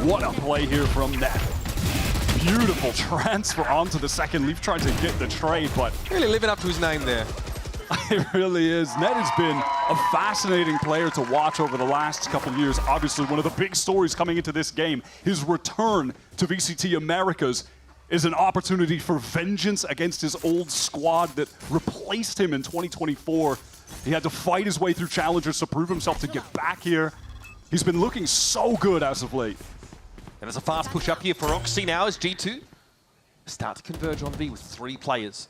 What a play here from Net. Beautiful transfer onto the second. Leaf tried to get the trade, but really living up to his name there. It really is. Net has been a fascinating player to watch over the last couple of years. Obviously, one of the big stories coming into this game, his return to VCT Americas, is an opportunity for vengeance against his old squad that replaced him in 2024. He had to fight his way through challengers to prove himself to get back here. He's been looking so good as of late. And there's a fast push up here for Oxy now as G2 start to converge on B with 3 players.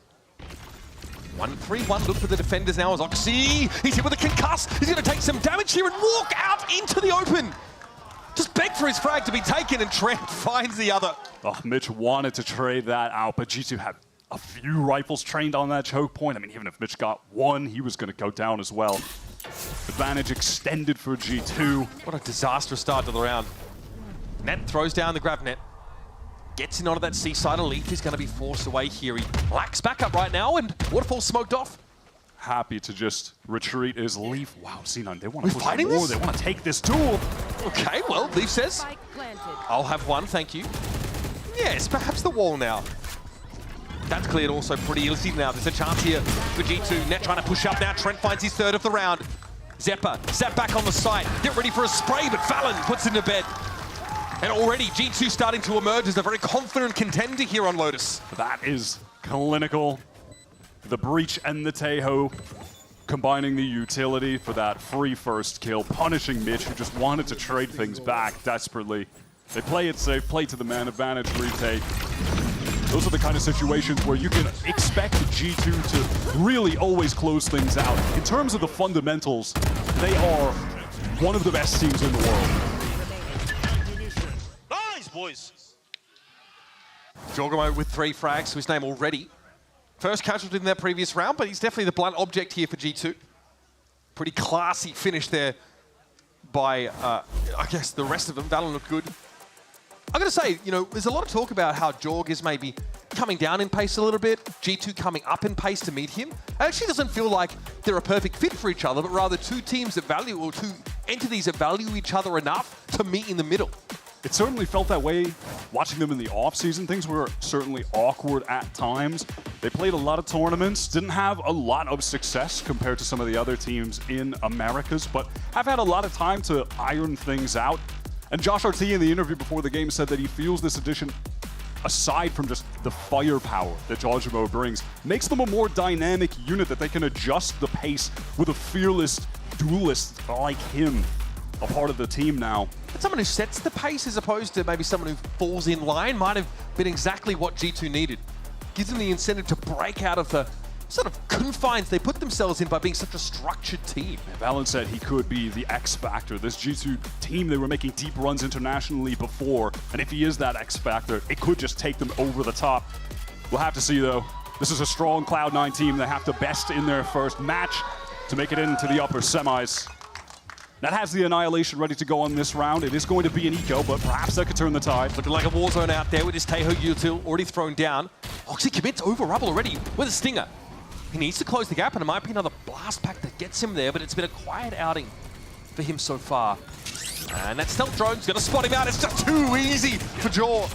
1-3-1, look for the defenders now as Oxy. He's hit with a concuss. He's going to take some damage here and walk out into the open. Just beg for his frag to be taken, and Trent finds the other. Oh, Mitch wanted to trade that out, but G2 had a few rifles trained on that choke point. I mean, even if Mitch got 1, he was going to go down as well. Advantage extended for G2. What a disastrous start to the round. Net throws down the grab net. Gets in onto that seaside. Elite is going to be forced away here. He lacks backup right now, and Waterfall smoked off. Happy to just retreat is Leaf. Wow, C9, they want to push fighting more. this? They want to take this duel. Okay, well, Leaf says, I'll have one, thank you. Yes, perhaps the wall now. That's cleared also pretty easily now. There's a chance here for G2. Net trying to push up now. Trent finds his third of the round. Zeppa, Zap back on the site. Get ready for a spray, but Fallon puts it to bed. And already G2 starting to emerge as a very confident contender here on Lotus. That is clinical. The Breach and the Taeho combining the utility for that free first kill, punishing Mitch, who just wanted to trade things back desperately. They play it safe, play to the man advantage retake. Those are the kind of situations where you can expect G2 to really always close things out. In terms of the fundamentals, they are one of the best teams in the world. Nice, boys. Jorgamo with 3 frags to his name already. First casualty in that previous round, but he's definitely the blunt object here for G2. Pretty classy finish there by, I guess, the rest of them. Valen looked good. I'm going to say, you know, there's a lot of talk about how Jorg is maybe coming down in pace a little bit, G2 coming up in pace to meet him. It actually doesn't feel like they're a perfect fit for each other, but rather two teams that value, or two entities that value each other enough to meet in the middle. It certainly felt that way watching them in the offseason. Things were certainly awkward at times. They played a lot of tournaments, didn't have a lot of success compared to some of the other teams in Americas, but have had a lot of time to iron things out. And Josh RT in the interview before the game said that he feels this addition, aside from just the firepower that Jorgamo brings, makes them a more dynamic unit that they can adjust the pace with a fearless duelist like him, a part of the team now. But someone who sets the pace as opposed to maybe someone who falls in line might have been exactly what G2 needed. Gives them the incentive to break out of the sort of confines they put themselves in by being such a structured team. Valen said he could be the X factor. This G2 team, they were making deep runs internationally before, and if he is that X factor, it could just take them over the top. We'll have to see though. This is a strong Cloud9 team. They have to best in their first match to make it into the upper semis. That has the Annihilation ready to go on this round. It is going to be an eco, but perhaps that could turn the tide. Looking like a war zone out there with his Taeho util already thrown down. Oxy commits over Rubble already with a stinger. He needs to close the gap, and it might be another blast pack that gets him there, but it's been a quiet outing for him so far. And that stealth drone's gonna spot him out. It's just too easy for Jaw.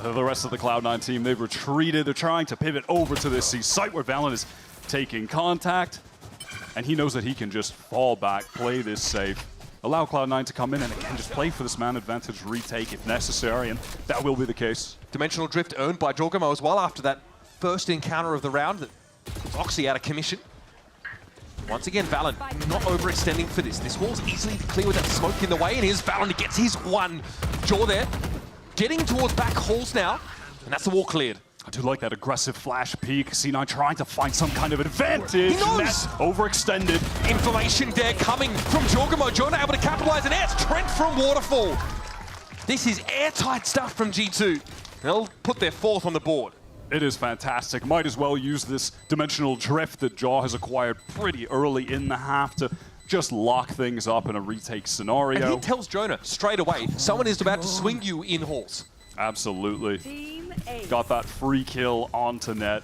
The rest of the Cloud9 team, they've retreated. They're trying to pivot over to this C site where Valen is taking contact. And he knows that he can just fall back, play this safe, allow Cloud9 to come in and again just play for this man advantage retake if necessary, and that will be the case. Dimensional drift earned by Jorgamo as well after that first encounter of the round that was Oxy out of commission. Once again, Valen not overextending for this. This wall's easily clear with that smoke in the way, and here's Valen, he gets his one. Jaw there, getting towards back halls now, and that's the wall cleared. I do like that aggressive flash peek. C9 trying to find some kind of advantage. He knows! That's overextended. Information there coming from Jorgamo. Jonah able to capitalize, and it's Trent from Waterfall. This is airtight stuff from G2. They'll put their fourth on the board. It is fantastic. Might as well use this dimensional drift that Jaw has acquired pretty early in the half to just lock things up in a retake scenario. And he tells Jonah straight away, someone is about to swing you in halls. Absolutely. Got that free kill onto net.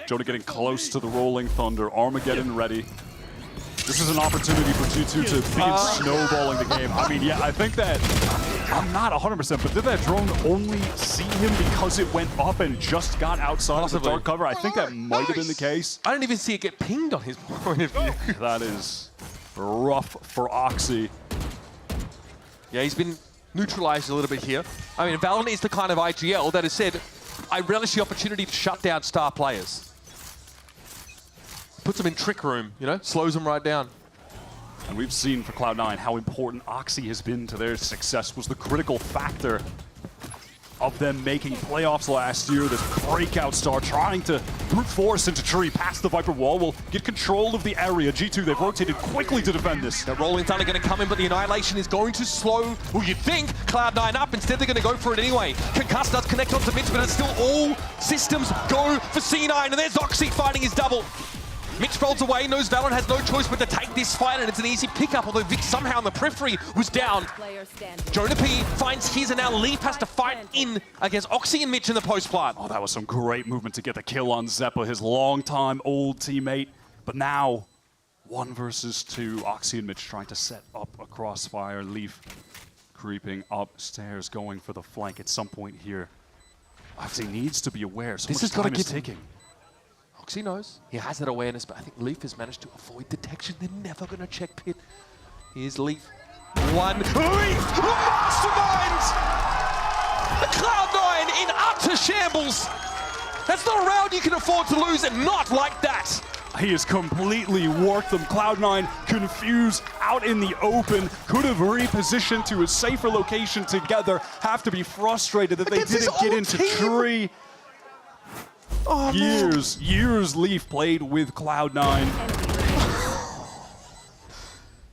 Jonah getting close to the Rolling Thunder. Armageddon ready. This is an opportunity for G2 to begin snowballing the game. I mean, yeah, I think that, I'm not 100%, but did that drone only see him because it went up and just got outside of the dark cover? I think that might have been the case. I didn't even see it get pinged on his point of view. That is rough for Oxy. Yeah, he's been neutralized a little bit here. I mean, Valen is the kind of IGL that has said, I relish the opportunity to shut down star players. Puts them in trick room, you know, slows them right down. And we've seen for Cloud9 how important Oxy has been to their success, was the critical factor of them making playoffs last year. This breakout star trying to brute force into tree past the Viper wall will get control of the area. G2, they've rotated quickly to defend this. The Rolling Thunder going to come in, but the Annihilation is going to slow, well, you'd think, Cloud9 up. Instead, they're going to go for it anyway. Concuss does connect onto Mitch, but it's still all systems go for C9, and there's Oxy finding his double. Mitch rolls away, knows VALORANT has no choice but to take this fight, and it's an easy pickup, although Vic somehow in the periphery was down. Jonah P finds his, and now Leaf has to fight in against Oxy and Mitch in the post plant. Oh, that was some great movement to get the kill on Zeppa, his longtime old teammate. But now, 1 versus 2, Oxy and Mitch trying to set up a crossfire. Leaf creeping upstairs, going for the flank at some point here. Oxy needs to be aware, so much time is ticking. Oxy knows. He has that awareness, but I think Leaf has managed to avoid detection. They're never going to check pit. Here's Leaf. One. Leaf! The mastermind! The Cloud9 in utter shambles. That's not a round you can afford to lose, and not like that. He has completely worked them. Cloud9 confused out in the open. Could have repositioned to a safer location together. Have to be frustrated that they didn't get into tree. Oh, years Leaf played with Cloud9.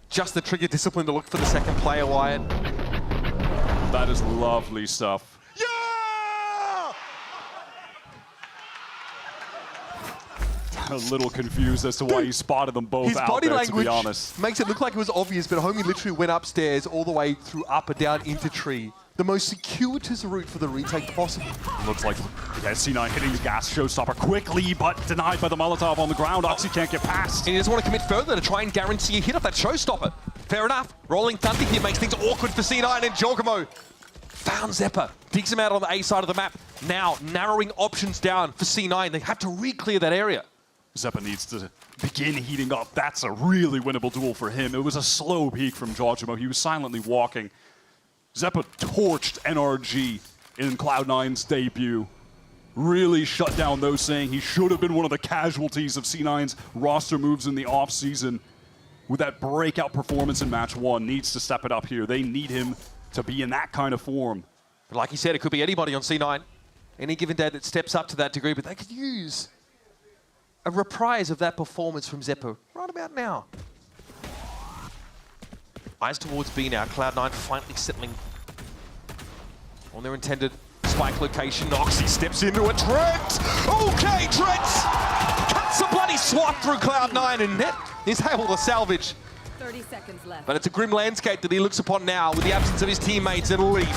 Just the trigger discipline to look for the second player, Wyatt. That is lovely stuff. Yeah! A little confused as to why he spotted them both His out body there, language to be honest. makes it look like it was obvious, but homie literally went upstairs all the way through up and down into tree. The most circuitous route for the retake possible. Looks like C9 hitting the gas showstopper quickly, but denied by the Molotov on the ground. Oxy can't get past. And he doesn't want to commit further to try and guarantee a hit off that showstopper. Fair enough. Rolling Thunder here makes things awkward for C9, and Giacomo found Zeppa. Digs him out on the A side of the map. Now narrowing options down for C9. They have to re-clear that area. Zeppa needs to begin heating up. That's a really winnable duel for him. It was a slow peak from Giacomo. He was silently walking. Zeppa torched NRG in Cloud9's debut. Really shut down those saying he should have been one of the casualties of C9's roster moves in the offseason. With that breakout performance in match 1, needs to step it up here. They need him to be in that kind of form. But like you said, it could be anybody on C9. Any given day that steps up to that degree, but they could use a reprise of that performance from Zeppa right about now. Eyes towards B now. Cloud9 finally settling on their intended spike location. Oxy steps into a Trent. Okay, Trent cuts a bloody swath through Cloud9, and Net is able to salvage. 30 seconds left. But it's a grim landscape that he looks upon now with the absence of his teammates, and Leaf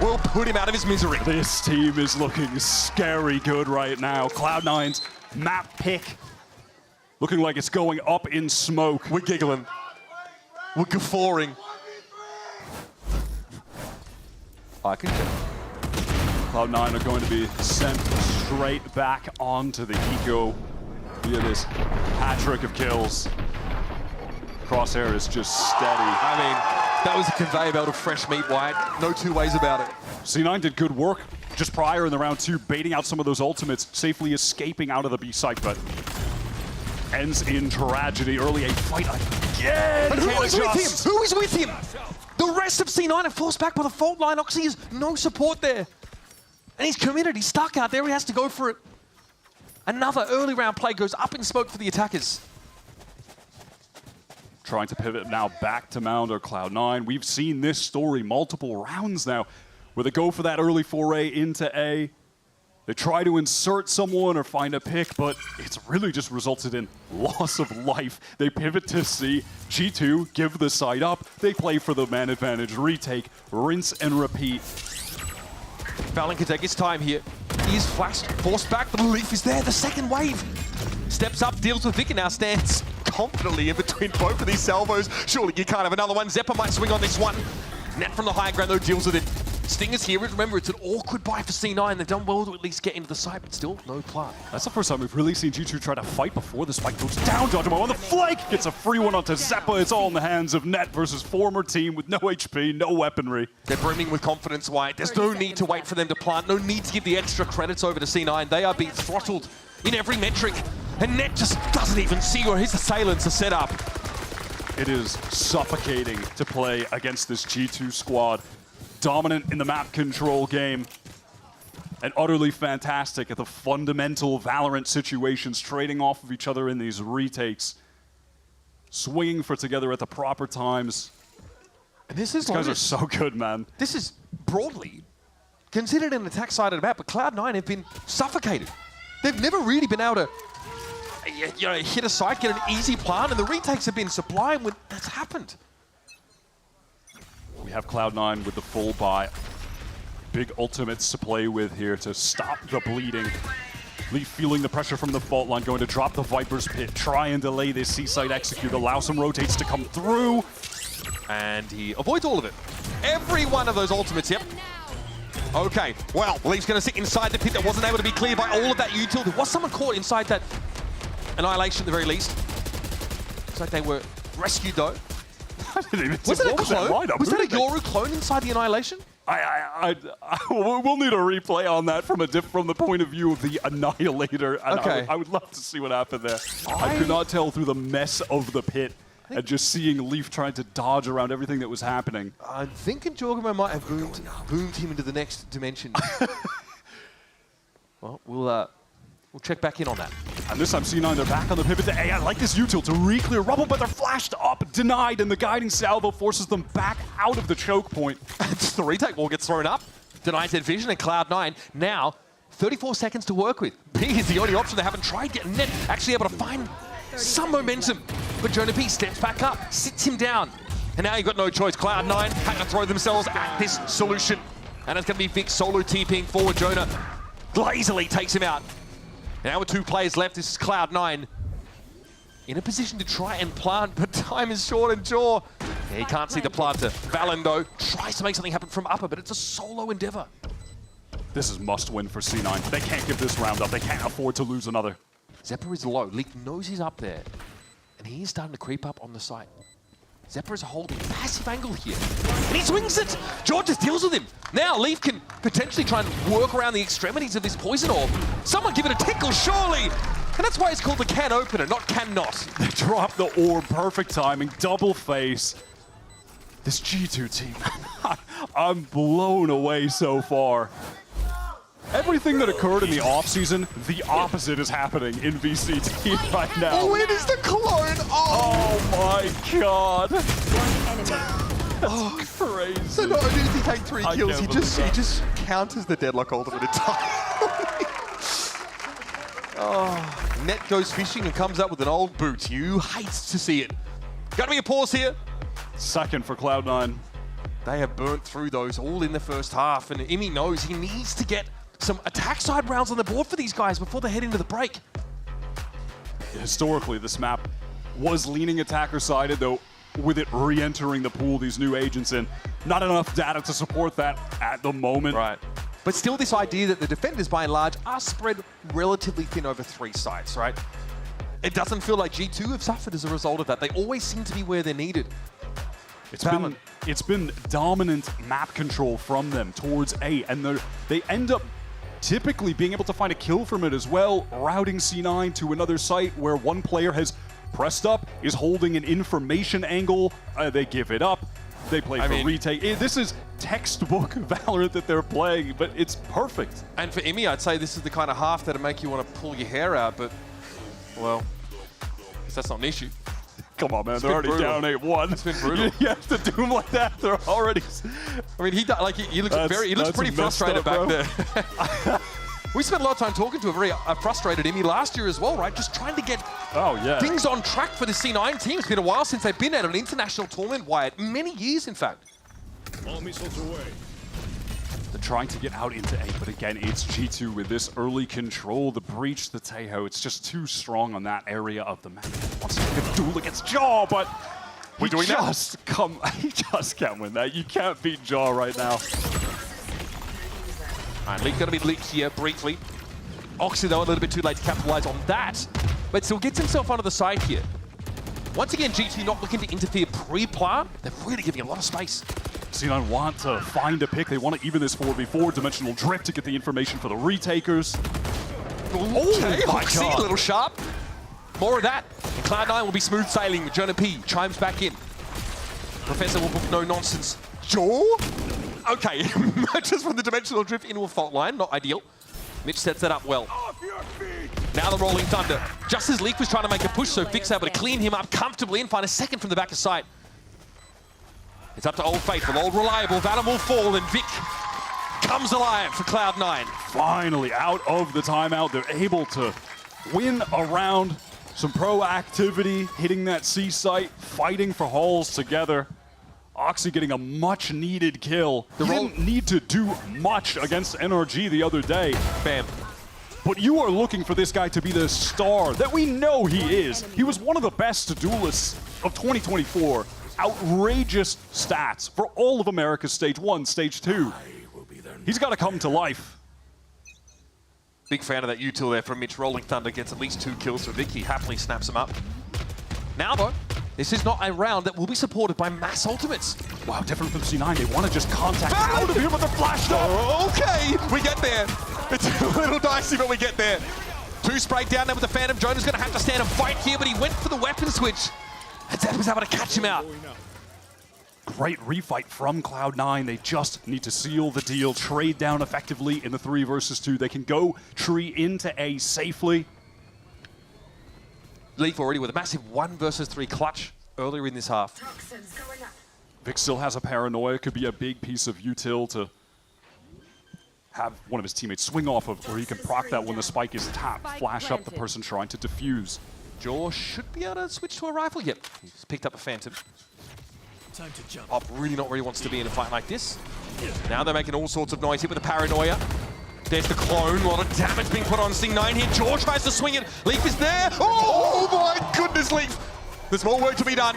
will put him out of his misery. This team is looking scary good right now. Cloud9's map pick looking like it's going up in smoke. We're giggling. We're guffawing. I can get Cloud9 are going to be sent straight back onto the eco via this hat-trick of kills. Crosshair is just steady. I mean, that was a conveyor belt of fresh meat, Wyatt. No two ways about it. C9 did good work just prior in the round 2, baiting out some of those ultimates, safely escaping out of the B site, but ends in tragedy. Early a fight again. But who is with him? Who is with him? The rest of C9 are forced back by the fault line. Oxy has no support there. And he's committed. He's stuck out there. He has to go for it. Another early round play goes up in smoke for the attackers. Trying to pivot now back to Mound or Cloud9. We've seen this story multiple rounds now, where they go for that early foray into A. They try to insert someone or find a pick, but it's really just resulted in loss of life. They pivot to C. G2 give the side up. They play for the man advantage, retake, rinse and repeat. Valen can take his time here. He is flashed, forced back, but the Leaf is there. The second wave steps up, deals with Vic, and now stands confidently in between both of these salvos. Surely you can't have another one. Zeppa might swing on this one. Net from the high ground, though, deals with it. Sting is here. Remember, it's an awkward buy for C9. They've done well to at least get into the site, but still no plant. That's the first time we've really seen G2 try to fight before the spike goes down. Giacomo on the flank gets a free one onto Zeppa. It's all in the hands of Net versus former team with no HP, no weaponry. They're brimming with confidence, White. There's no need to wait for them to plant. No need to give the extra credits over to C9. They are being throttled in every metric. And Net just doesn't even see where his assailants are set up. It is suffocating to play against this G2 squad. Dominant in the map control game, and utterly fantastic at the fundamental VALORANT situations, trading off of each other in these retakes, swinging for together at the proper times. And this is These guys are so good, man. This is broadly considered an attack side of the map, but Cloud9 have been suffocated. They've never really been able to you know, hit a side, get an easy plant, and the retakes have been sublime when that's happened. We have Cloud9 with the full buy. Big ultimates to play with here to stop the bleeding. Leaf feeling the pressure from the fault line, going to drop the Viper's Pit, try and delay this C-side execute, allow some rotates to come through. And he avoids all of it. Every one of those ultimates, yep. Okay, well, Leaf's going to sit inside the pit that wasn't able to be cleared by all of that util. There was someone caught inside that Annihilation at the very least. Looks like they were rescued though. Was it a clone? Was that a Yoru clone inside the Annihilation? We'll need a replay on that from the point of view of the Annihilator. And Okay. I would love to see what happened there. I could not tell through the mess of the pit and just seeing Leaf trying to dodge around everything that was happening. I'm thinking Jorgamo might have boomed him into the next dimension. Well, we'll check back in on that. And this time C9, they're back on the pivot to A. I like this util to re-clear Rubble, but they're flashed up, denied, and the guiding salvo forces them back out of the choke point. The retake wall gets thrown up. Denied head vision and Cloud9 now 34 seconds to work with. B is the only option they haven't tried getting net. Actually able to find some momentum. But Jonah P steps back up, sits him down. And now you've got no choice. Cloud9 had to throw themselves at this solution. And it's going to be Vic solo TPing forward. Jonah lazily takes him out. Now with 2 players left, this is Cloud9 in a position to try and plant, but time is short and Jaw. Yeah, he can't see the planter. Valen, though, tries to make something happen from upper, but it's a solo endeavor. This is must win for C9. They can't give this round up. They can't afford to lose another. Zephyr is low. Leaf knows he's up there, and he is starting to creep up on the site. Zephyr is holding passive angle here, and he swings it! George just deals with him. Now Leaf can potentially try and work around the extremities of this poison orb. Someone give it a tickle, surely! And that's why it's called the can opener, not cannot. They drop the orb, perfect timing, double face. This G2 team, I'm blown away so far. Everything that occurred in the offseason, the opposite is happening in VCT right now. Oh, it is the clone! Oh my god! Oh, crazy. So not only does he take 3 I kills, can't he believe that. just counters the deadlock ultimate entirely. Oh, Net goes fishing and comes up with an old boot. You hate to see it. Gotta be a pause here. Second for Cloud9. They have burnt through those all in the first half, and Imi knows he needs to get some attack side rounds on the board for these guys before they head into the break. Historically, this map was leaning attacker-sided, though with it re-entering the pool, these new agents in. Not enough data to support that at the moment. Right. But still this idea that the defenders, by and large, are spread relatively thin over 3 sites, right? It doesn't feel like G2 have suffered as a result of that. They always seem to be where they're needed. It's been dominant map control from them towards A, and they end up typically being able to find a kill from it as well, routing C9 to another site where one player has pressed up, is holding an information angle, they give it up, they play for retake. This is textbook Valorant that they're playing, but it's perfect. And for Imi, I'd say this is the kind of half that'll make you want to pull your hair out, but, well, that's not an issue. Come on, man, It's they're been already brutal. down 8-1. It's been brutal. You have to do them like that, they're already... I mean, he looks pretty frustrated back there. We spent a lot of time talking to a very frustrated Imi last year as well, right? Just trying to get things on track for the C9 team. It's been a while since they've been at an international tournament, Wyatt. Many years, in fact. All missiles away. They're trying to get out into A, but again, it's G2 with this early control. The breach, the Taeho, it's just too strong on that area of the map. Wants to make a duel against Jaw, but he just can't win that. You can't beat Jaw right now. All right, Leaf going to be licked here briefly. Oxy, though, a little bit too late to capitalize on that, but still gets himself onto the side here. Once again, G2 not looking to interfere pre-plant. They're really giving a lot of space. C9 want to find a pick. They want to even this 4v4. Dimensional drift to get the information for the retakers. Okay, oh my Oxy, God. a little sharp. More of that. And Cloud9 will be smooth sailing with Jonah P. Chimes back in. Professor will book no nonsense. Jaw? Okay, just from the dimensional drift into a fault line, not ideal. Mitch sets that up well. Now the Rolling Thunder. Just as Leaf was trying to make a push, so Vic's able to clean him up comfortably and find a second from the back of sight. It's up to Old Faithful, Old Reliable. Valorant will fall, and Vic comes alive for Cloud9. Finally out of the timeout. They're able to win a round. Some proactivity, hitting that C site, fighting for halls together. Oxy getting a much-needed kill. He didn't need to do much against NRG the other day. Bam. But you are looking for this guy to be the star that we know he is. He was one of the best duelists of 2024. Outrageous stats for all of America's Stage 1, Stage 2. He's got to come to life. Big fan of that util there from Mitch. Rolling Thunder gets at least 2 kills for Vicky. Happily snaps him up. Now though, this is not a round that will be supported by mass ultimates. Wow, different from C9. They want to just contact out of here, but they're flashed up. Okay, we get there. It's a little dicey, but we get there. 2 sprayed down there with the Phantom. Jonah's going to have to stand and fight here, but he went for the weapon switch. And Zepp was able to catch him out. Great refight from Cloud9. They just need to seal the deal, trade down effectively in the 3 versus 2. They can go tree into A safely. Leaf already with a massive 1 versus 3 clutch earlier in this half. Vic still has a paranoia. Could be a big piece of util to have one of his teammates swing off of, or he can proc that when the spike is tapped, flash up the person trying to defuse. Jaw should be able to switch to a rifle. Yep, he's picked up a Phantom. Time to jump. Op really not really wants to be in a fight like this. Now they're making all sorts of noise here with the paranoia. There's the clone. A lot of damage being put on C9 here. Jaw tries to swing it. Leaf is there. Oh my goodness, Leaf. There's more work to be done.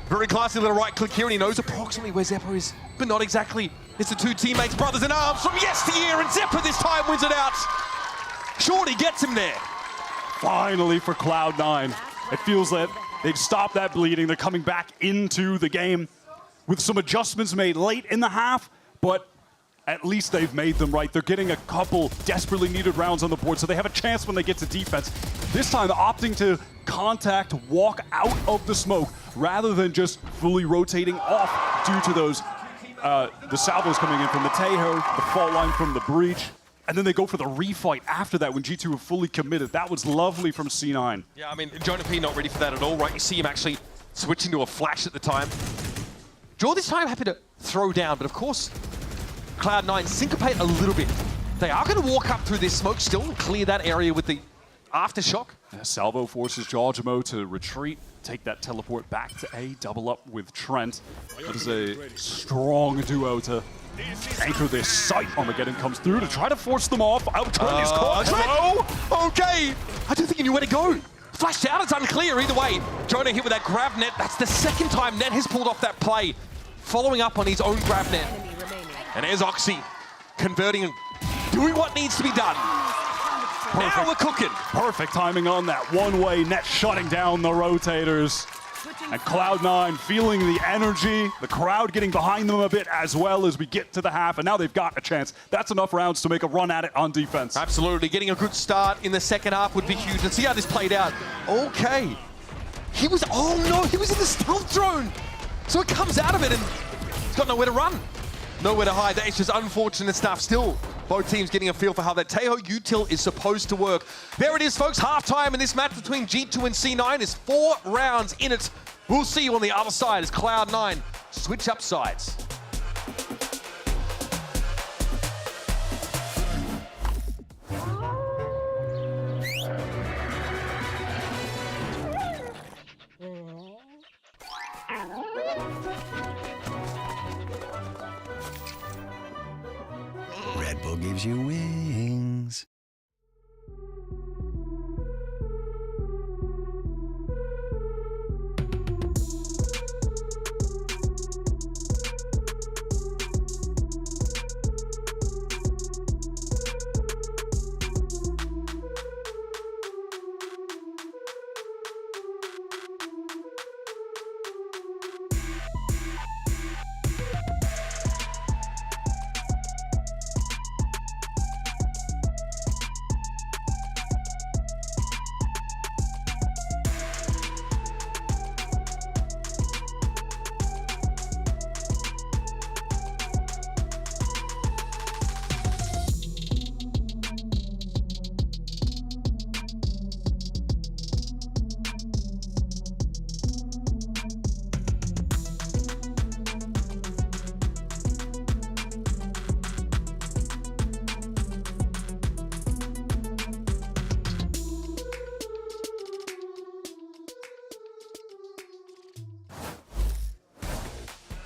Very classy little right click here, and he knows approximately where Zeppo is, but not exactly. It's the 2 teammates, brothers in arms from yesteryear, and Zeppo this time wins it out. Shorty gets him there. Finally for Cloud9. It feels that they've stopped that bleeding. They're coming back into the game with some adjustments made late in the half, but at least they've made them right. They're getting a couple desperately needed rounds on the board, so they have a chance when they get to defense. This time opting to contact, walk out of the smoke, rather than just fully rotating off due to those, the salvos coming in from the Tejo, the fault line from the breach. And then they go for the refight after that when G2 were fully committed. That was lovely from C9. Yeah, I mean, Jonah P not ready for that at all, right? You see him actually switching to a flash at the time. Jaw this time happy to throw down, but of course, Cloud9 syncopate a little bit. They are going to walk up through this smoke still and clear that area with the aftershock. Yeah, Salvo forces Jawjamo to retreat, take that teleport back to A, double up with Trent. That is a strong duo to anchor this site. Armageddon comes through to try to force them off. Out Trent is caught. Trent! Okay! I don't think he knew where to go. Flashed out, it's unclear either way. Jonah hit with that grab net. That's the 2nd time Net has pulled off that play, following up on his own grab net. And there's Oxy, converting and doing what needs to be done. Perfect. Now we're cooking. Perfect timing on that one-way Net shutting down the rotators. And Cloud9 feeling the energy, the crowd getting behind them a bit as well as we get to the half, and now they've got a chance. That's enough rounds to make a run at it on defense. Absolutely, getting a good start in the 2nd half would be huge. Let's see how this played out. Okay. He was, oh no, he was in the stealth drone. So it comes out of it and he's got nowhere to run. Nowhere to hide. It's just unfortunate stuff. Still, both teams getting a feel for how that Tejo util is supposed to work. There it is, folks. Halftime in this match between G2 and C9 is 4 rounds in it. We'll see you on the other side as Cloud9 switch up sides. Red Bull gives you wings.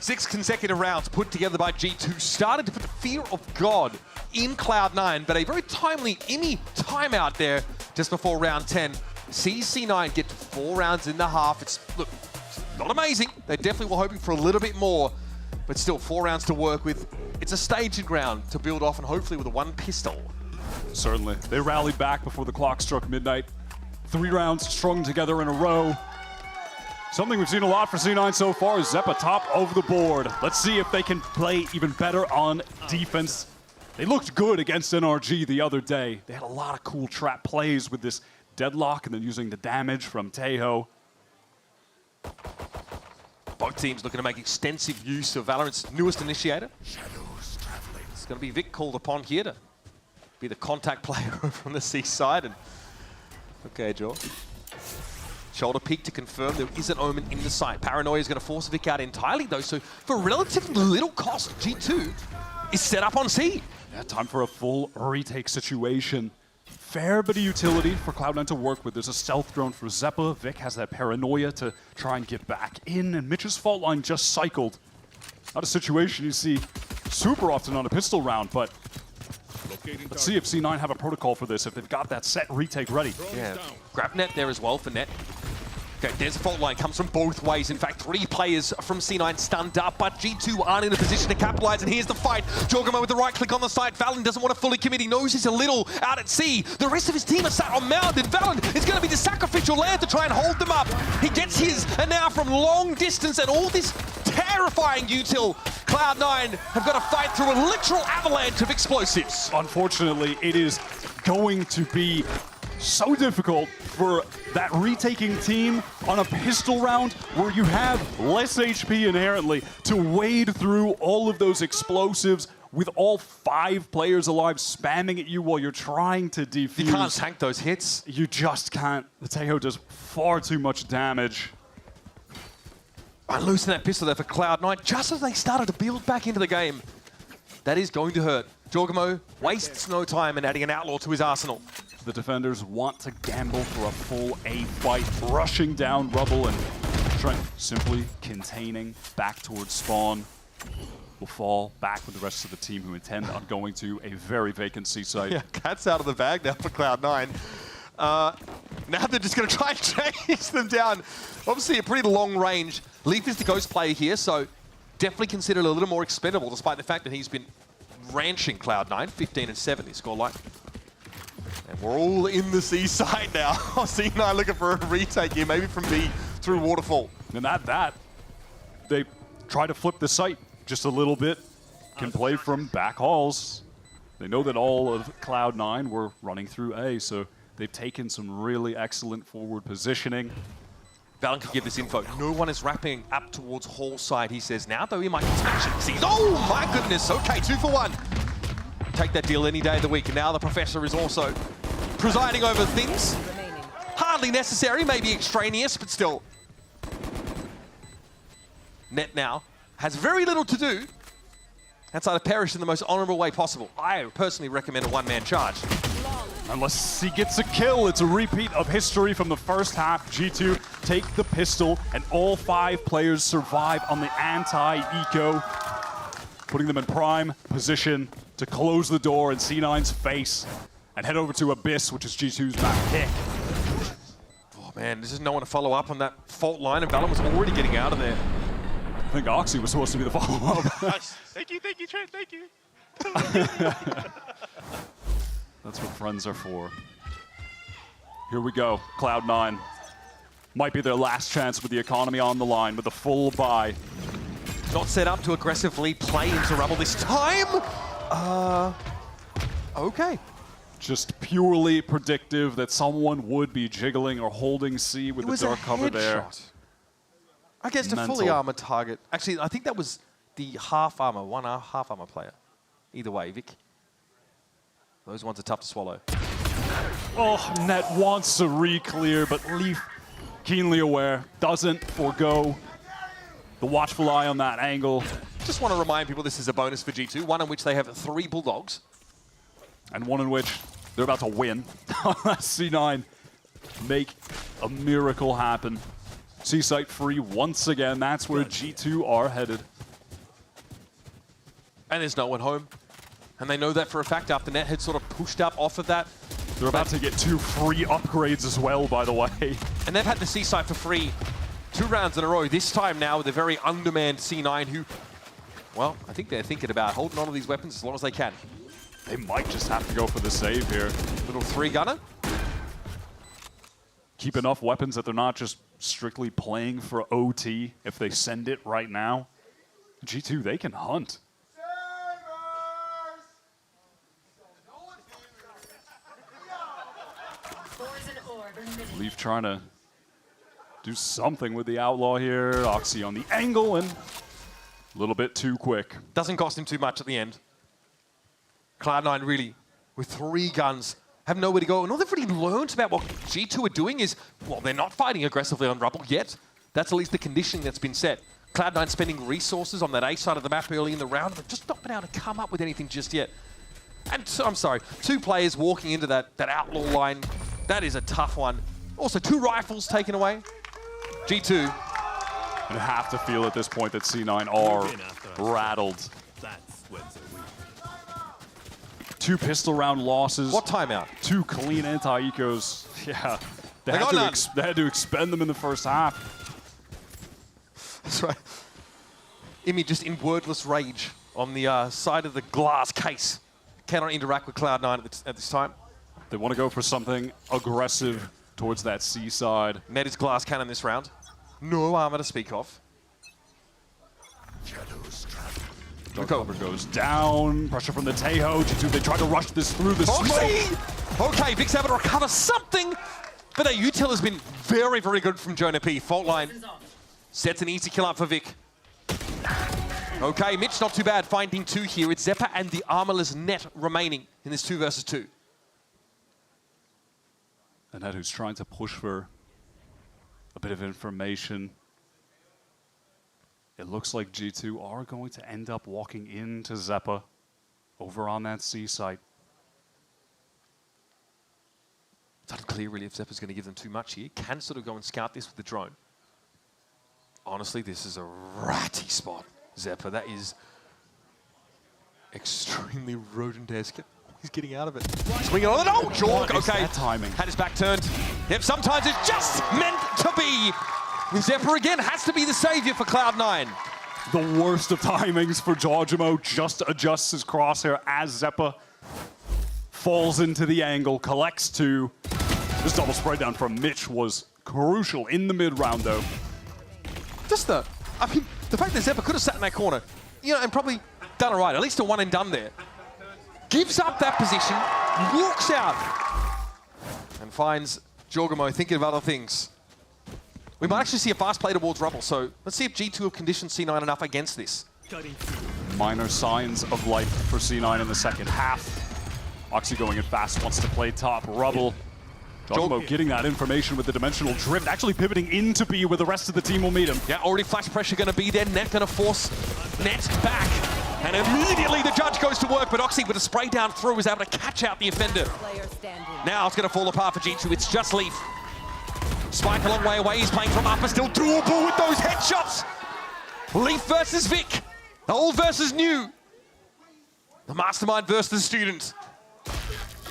6 consecutive rounds put together by G2 started to put the fear of God in Cloud9, but a very timely Imi timeout there just before round 10 sees C9 get to 4 rounds in the half. It's, look, it's not amazing. They definitely were hoping for a little bit more, but still 4 rounds to work with. It's a staging ground to build off, and hopefully with a 1 pistol. Certainly. They rallied back before the clock struck midnight. 3 rounds strung together in a row. Something we've seen a lot for C9 so far is Zeppa top of the board. Let's see if they can play even better on defense. They looked good against NRG the other day. They had a lot of cool trap plays with this deadlock and then using the damage from Tejo. Both teams looking to make extensive use of Valorant's newest initiator. It's going to be Vic called upon here to be the contact player from the C side. And okay, Joe. Shoulder peek to confirm there is an Omen in the site. Paranoia is going to force Vic out entirely, though, so for relatively little cost, G2 is set up on C. Yeah, time for a full retake situation. Fair bit of utility for Cloud9 to work with. There's a stealth drone for Zeppa. Vic has that Paranoia to try and get back in, and Mitch's fault line just cycled. Not a situation you see super often on a pistol round, but let's see if C9 have a protocol for this, if they've got that set retake ready. Yeah, grab net there as well for net. Okay, there's a fault line, comes from both ways. In fact, 3 players from C9 stunned up, but G2 aren't in a position to capitalize, and here's the fight. Jorgamo with the right click on the site. Valen doesn't want to fully commit. He knows he's a little out at sea. The rest of his team are sat on mound, and Valen is going to be the sacrificial lamb to try and hold them up. He gets his, and now from long distance, and all this terrifying util, Cloud9 have got to fight through a literal avalanche of explosives. Unfortunately, it is going to be so difficult for that retaking team on a pistol round where you have less HP inherently to wade through all of those explosives with all 5 players alive spamming at you while you're trying to defuse. You can't tank those hits. You just can't. The Tejo does far too much damage. I loosen that pistol there for Cloud9 just as they started to build back into the game. That is going to hurt. Jorgamo wastes no time in adding an outlaw to his arsenal. The defenders want to gamble for a full A fight, rushing down rubble, and Trent simply containing back towards spawn. Will fall back with the rest of the team who intend on going to a very vacant C site. Yeah, cat's out of the bag now for Cloud9. Now they're just going to try and chase them down. Obviously a pretty long range. Leaf is the ghost player here, so definitely considered a little more expendable despite the fact that he's been ranching Cloud9, 15-7 his scoreline. And we're all in the C side now. C9 looking for a retake here, maybe from B through Waterfall. And that they try to flip the site just a little bit. Can play from back halls. They know that all of Cloud9 were running through A, so they've taken some really excellent forward positioning. Valen can give this info. No one is wrapping up towards hall side, he says now, though he might smash it. Sees, oh my goodness, okay, 2 for 1. Take that deal any day of the week. And now the professor is also presiding over things. Hardly necessary, maybe extraneous, but still. Net now has very little to do outside of perish in the most honorable way possible. I personally recommend a 1-man charge. Unless he gets a kill, it's a repeat of history from the first half. G2 take the pistol, and all 5 players survive on the anti-eco, putting them in prime position to close the door in C9's face and head over to Abyss, which is G2's map pick. Oh man, there's just no one to follow up on that fault line, and Valen was already getting out of there. I think Oxy was supposed to be the follow-up. Thank you, Trent, thank you. That's what friends are for. Here we go, Cloud9. Might be their last chance with the economy on the line with a full buy. Not set up to aggressively play into rubble this time. Okay. Just purely predictive that someone would be jiggling or holding C with the dark cover there. I guess the fully armored target. Actually, I think that was the half armor, half armor player. Either way, Vic. Those ones are tough to swallow. Oh, Net wants to re-clear, but Leaf, keenly aware, doesn't forego the watchful eye on that angle. Just want to remind people this is a bonus for G2, one in which they have 3 Bulldogs. And one in which they're about to win. C9 make a miracle happen. C-site free once again. That's where G2 are headed. and there's no one home. And they know that for a fact after Net had sort of pushed up off of that. They're about to get 2 free upgrades as well, by the way. And they've had the C site for free 2 rounds in a row. This time now with a very undermanned C9 who, well, I think they're thinking about holding on to these weapons as long as they can. They might just have to go for the save here. Little 3-gunner. Keep enough weapons that they're not just strictly playing for OT if they send it right now. G2, they can hunt. Leaf trying to do something with the Outlaw here. Oxy on the angle and a little bit too quick. Doesn't cost him too much at the end. Cloud9 really, with 3 guns, have nowhere to go. And all they've really learned about what G2 are doing is, well, they're not fighting aggressively on Rubble yet. That's at least the conditioning that's been set. Cloud9 spending resources on that A side of the map early in the round, but just not been able to come up with anything just yet. And so, I'm sorry, 2 players walking into that Outlaw line, that is a tough one. Also, 2 rifles taken away. G2. And have to feel at this point that C9 are rattled. 2 pistol round losses. What timeout? 2 clean anti-ecos. Yeah, they had to expend them in the first half. That's right. Imi just in wordless rage on the side of the glass case. Cannot interact with Cloud9 at this time. They want to go for something aggressive towards that C side. Net is glass cannon this round. No armor to speak of. Dark cover goes down. Pressure from the Tejo. G2, they tried to rush this through the smoke. Okay, Vic's able to recover something, but that util has been very, very good from Jonah P. Fault line sets an easy kill up for Vic. Okay, Mitch not too bad, finding 2 here. It's Zeppa and the armorless Net remaining in this 2 versus 2. And Net who's trying to push for a bit of information. It looks like G2 are going to end up walking into Zeppa over on that C site. It's unclear really if Zeppa's going to give them too much here. Can sort of go and scout this with the drone. Honestly, this is a ratty spot, Zeppa. That is extremely rodent-esque. He's getting out of it. Swinging on it. Oh, Jorg. Okay. That timing. Had his back turned. Yep, sometimes it's just meant to be. Zeppa again has to be the savior for Cloud9. The worst of timings for Georgimo. Just adjusts his crosshair as Zeppa falls into the angle, collects 2. This double spray down from Mitch was crucial in the mid-round, though. Just the fact that Zeppa could have sat in that corner, you know, and probably done it right, at least a 1 and done there. Gives up that position, walks out, and finds Jorgimo thinking of other things. We might actually see a fast play towards Rubble, so let's see if G2 have conditioned C9 enough against this. Minor signs of life for C9 in the second half. Oxy going in fast, wants to play top. Rubble. Jorgimo getting that information with the dimensional drift, actually pivoting into B where the rest of the team will meet him. Yeah, already flash pressure going to be there. Net going to force Net back. And immediately the judge goes to work, but Oxy with a spray down through is able to catch out the offender. Now it's going to fall apart for G2. It's just Leaf. Spike a long way away. He's playing from upper, still doable with those headshots. Leaf versus Vic. Old versus new. The mastermind versus the student.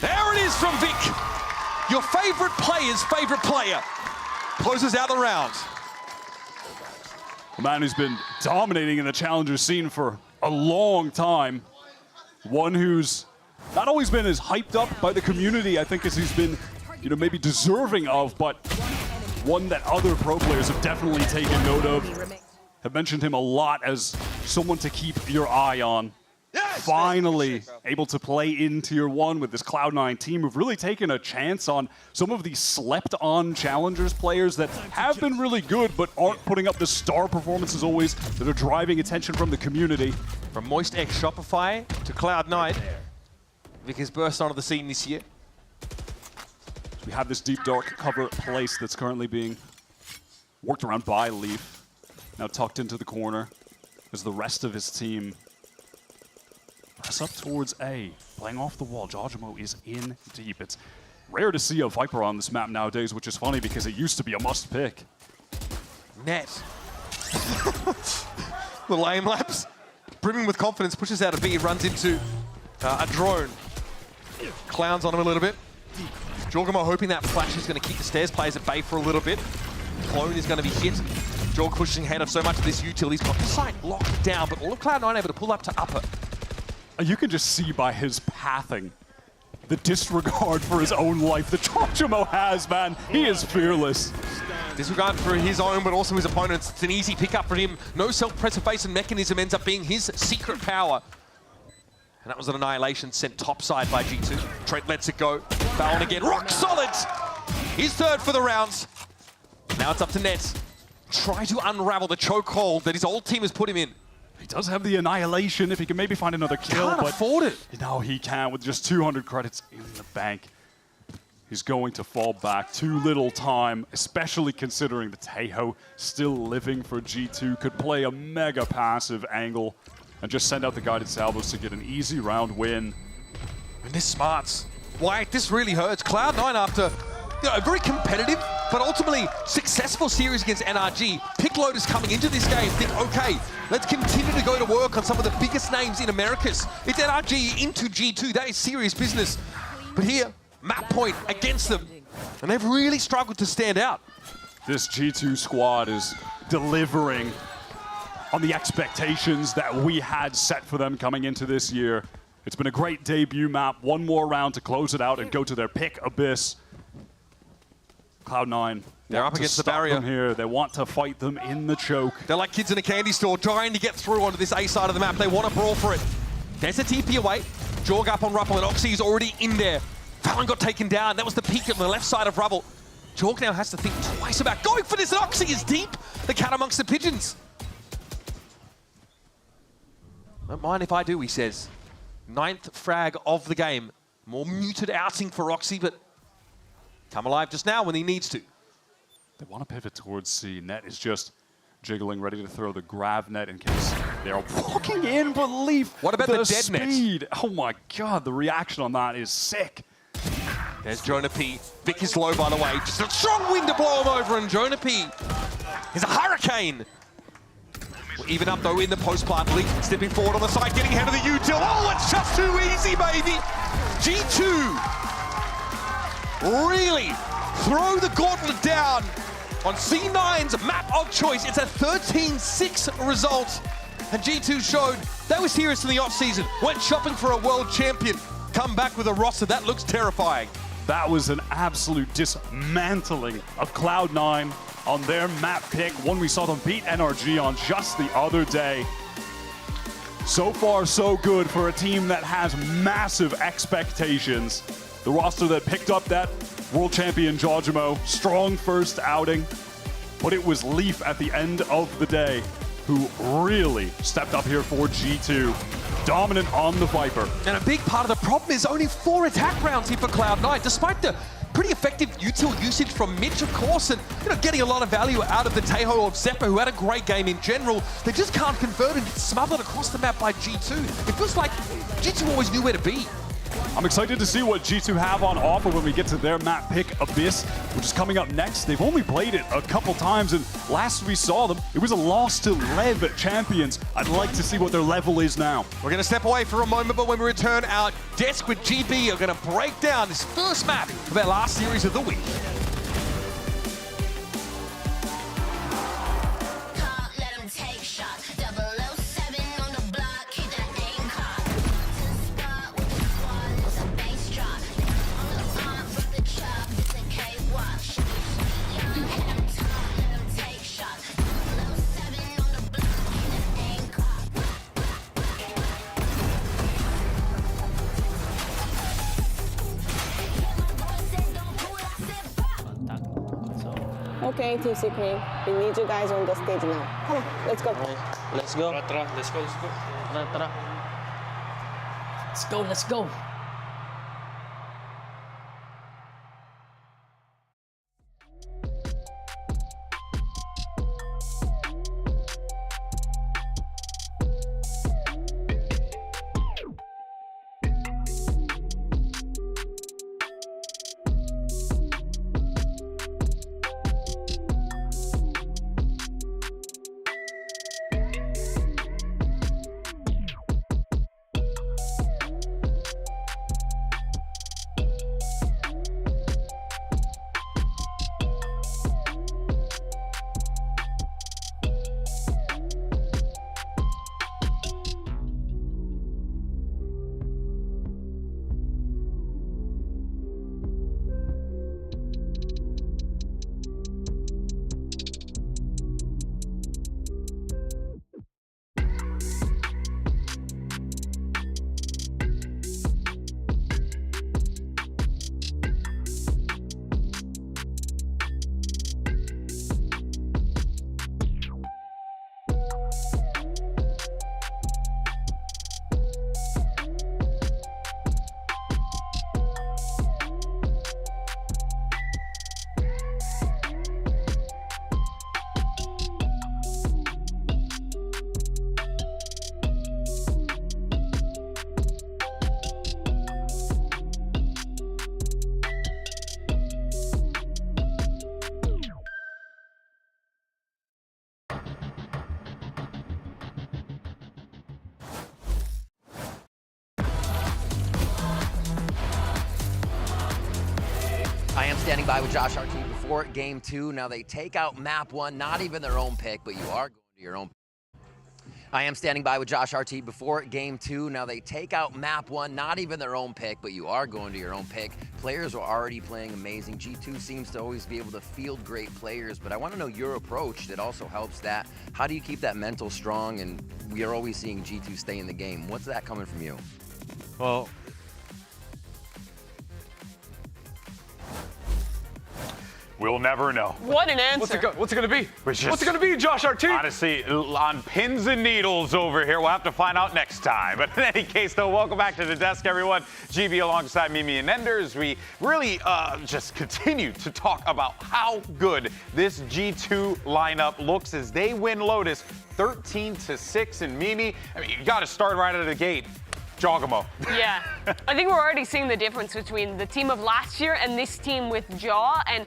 There it is from Vic. Your favorite player's favorite player closes out the round. A man who's been dominating in the challenger scene for a long time. One who's not always been as hyped up by the community, I think, as he's been, you know, maybe deserving of, but one that other pro players have definitely taken note of. Have mentioned him a lot as someone to keep your eye on. Finally able to play in Tier 1 with this Cloud9 team who've really taken a chance on some of these slept-on Challengers players that have been really good but aren't putting up the star performances always that are driving attention from the community. From Moist X Shopify to Cloud9, Vic has burst onto the scene this year. We have this deep dark cover place that's currently being worked around by Leaf. Now tucked into the corner as the rest of his team press up towards A, playing off the wall. Georgimo is in deep. It's rare to see a Viper on this map nowadays, which is funny because it used to be a must pick. Net. The lame laps. brimming with confidence, pushes out a B, runs into a drone. Clowns on him a little bit. Jorgamo hoping that flash is going to keep the stairs players at bay for a little bit. Clone is going to be hit. Jorg pushing ahead of so much of this util. He's got the site locked down, but all of Cloud9 able to pull up to upper. You can just see by his pathing the disregard for his own life that Jorgamo has, man. He is fearless. Disregard for his own, but also his opponent's. It's an easy pickup for him. No self-preservation mechanism ends up being his secret power. And that was an annihilation sent topside by G2. Trent lets it go. Fallon again, rock solid! He's third for the rounds. Now it's up to Nets. Try to unravel the chokehold that his old team has put him in. He does have the annihilation if he can maybe find another kill. Can't afford it. No, he can with just 200 credits in the bank. He's going to fall back. Too little time, especially considering the Taeho still living for G2. Could play a mega passive angle and just send out the guided salvos to get an easy round win. And this smarts. Why, this really hurts. Cloud9 after a very competitive, but ultimately successful series against NRG. Pick Lotus coming into this game, think, okay, let's continue to go to work on some of the biggest names in Americas. It's NRG into G2, that is serious business. But here, map point against them, and they've really struggled to stand out. This G2 squad is delivering on the expectations that we had set for them coming into this year. It's been a great debut map. One more round to close it out and go to their pick Abyss. Cloud9, they're up against the barrier here. They want to fight them in the choke. They're like kids in a candy store trying to get through onto this A side of the map. They want to brawl for it. There's a TP away. Jorg up on Rubble, and Oxy is already in there. Fallon got taken down. That was the peak on the left side of Rubble. Jorg now has to think twice about going for this, and Oxy is deep. The cat amongst the pigeons. Don't mind if I do, he says. 9th frag of the game. More muted outing for Oxy, but come alive just now when he needs to. They want to pivot towards C. Net is just jiggling, ready to throw the grav net in case they are walking in, but Leaf. What about the dead speed? net? Oh my god, the reaction on that is sick. There's Jonah P. Vic is low, by the way. Just a strong wind to blow him over, and Jonah P. is a hurricane. We're even up, though, in the post-plant. Leaf stepping forward on the side, getting ahead of the util. Oh, it's just too easy, baby. G2 really throw the gauntlet down on C9's map of choice. It's a 13-6 result. And G2 showed they were serious in the off-season, went shopping for a world champion, come back with a roster that looks terrifying. That was an absolute dismantling of Cloud9 on their map pick, one we saw them beat NRG on just the other day. So far, so good for a team that has massive expectations. The roster that picked up that world champion Jorgamo, strong first outing, but it was Leaf at the end of the day who really stepped up here for G2. Dominant on the Viper. And a big part of the problem is only 4 attack rounds here for Cloud9, despite the pretty effective util usage from Mitch, of course, and getting a lot of value out of the Taeho of Zephyr, who had a great game in general. They just can't convert and get smothered across the map by G2. It feels like G2 always knew where to be. I'm excited to see what G2 have on offer when we get to their map pick, Abyss, which is coming up next. They've only played it a couple times, and last we saw them, it was a loss to Lev champions. I'd like to see what their level is now. We're going to step away for a moment, but when we return, our desk with GB are going to break down this first map of our last series of the week. Okay, Team Secret, we need you guys on the stage now. Come on, let's go. Let's go. Let's go. I am standing by with Josh RT before game 2. Now they take out map 1, not even their own pick, but you are going to your own. I am standing by with Josh RT before game 2. Now they take out map 1, not even their own pick, but you are going to your own pick. Players are already playing amazing. G2 seems to always be able to field great players, but I want to know your approach that also helps that. How do you keep that mental strong? And we are always seeing G2 stay in the game. What's that coming from you? Well, We'll never know. What an answer. What's it going to be? Which is- What's it going to be, Josh RT? Honestly, on pins and needles over here. We'll have to find out next time. But in any case, though, welcome back to the desk, everyone. GB alongside Mimi and Enders. We really just continue to talk about how good this G2 lineup looks as they win Lotus 13-6. And Mimi, I mean, you got to start right out of the gate. Jogamo. Yeah, I think we're already seeing the difference between the team of last year and this team with Jaw. And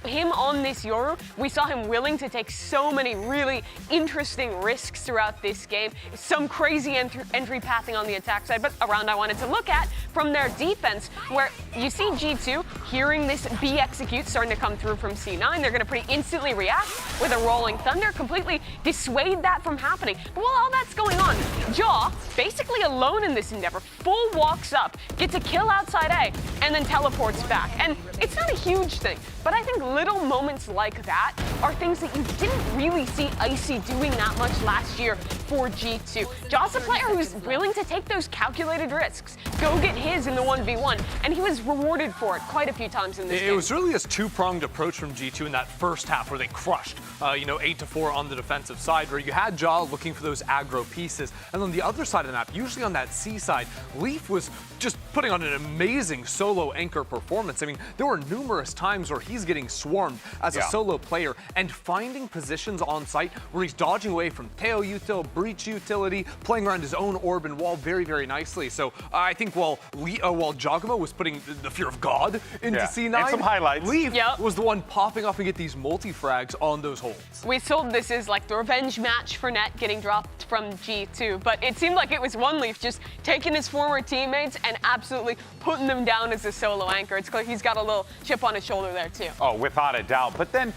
him on this Yoru, we saw him willing to take so many really interesting risks throughout this game. Some crazy entry pathing on the attack side, but a round I wanted to look at from their defense, where you see G2 hearing this B execute starting to come through from C9. They're going to pretty instantly react with a Rolling Thunder, completely dissuade that from happening. But while all that's going on, Jaw, basically alone in this endeavor, full walks up, gets a kill outside A, and then teleports back. And it's not a huge thing, but I think little moments like that are things that you didn't really see Icy doing that much last year for G2. Jaw's a player who's willing to take those calculated risks, go get his in the 1v1, and he was rewarded for it quite a few times in this game. It was really this two-pronged approach from G2 in that first half where they crushed, 8-4 on the defensive side, where you had Jaw looking for those aggro pieces. And on the other side of the map, usually on that C side, Leaf was just putting on an amazing solo anchor performance. I mean, there were numerous times where he's getting swarmed as a solo player and finding positions on site where he's dodging away from Teo util, breach utility, playing around his own orb and wall very, very nicely. So I think while Jogamo was putting the fear of God into C9, and some highlights. Leaf was the one popping up and get these multi-frags on those holds. We told this is like the revenge match for Net getting dropped from G2, but it seemed like it was one Leaf just taking his former teammates and absolutely putting them down as a solo anchor. It's clear he's got a little chip on his shoulder there too. Oh, without a doubt. But then,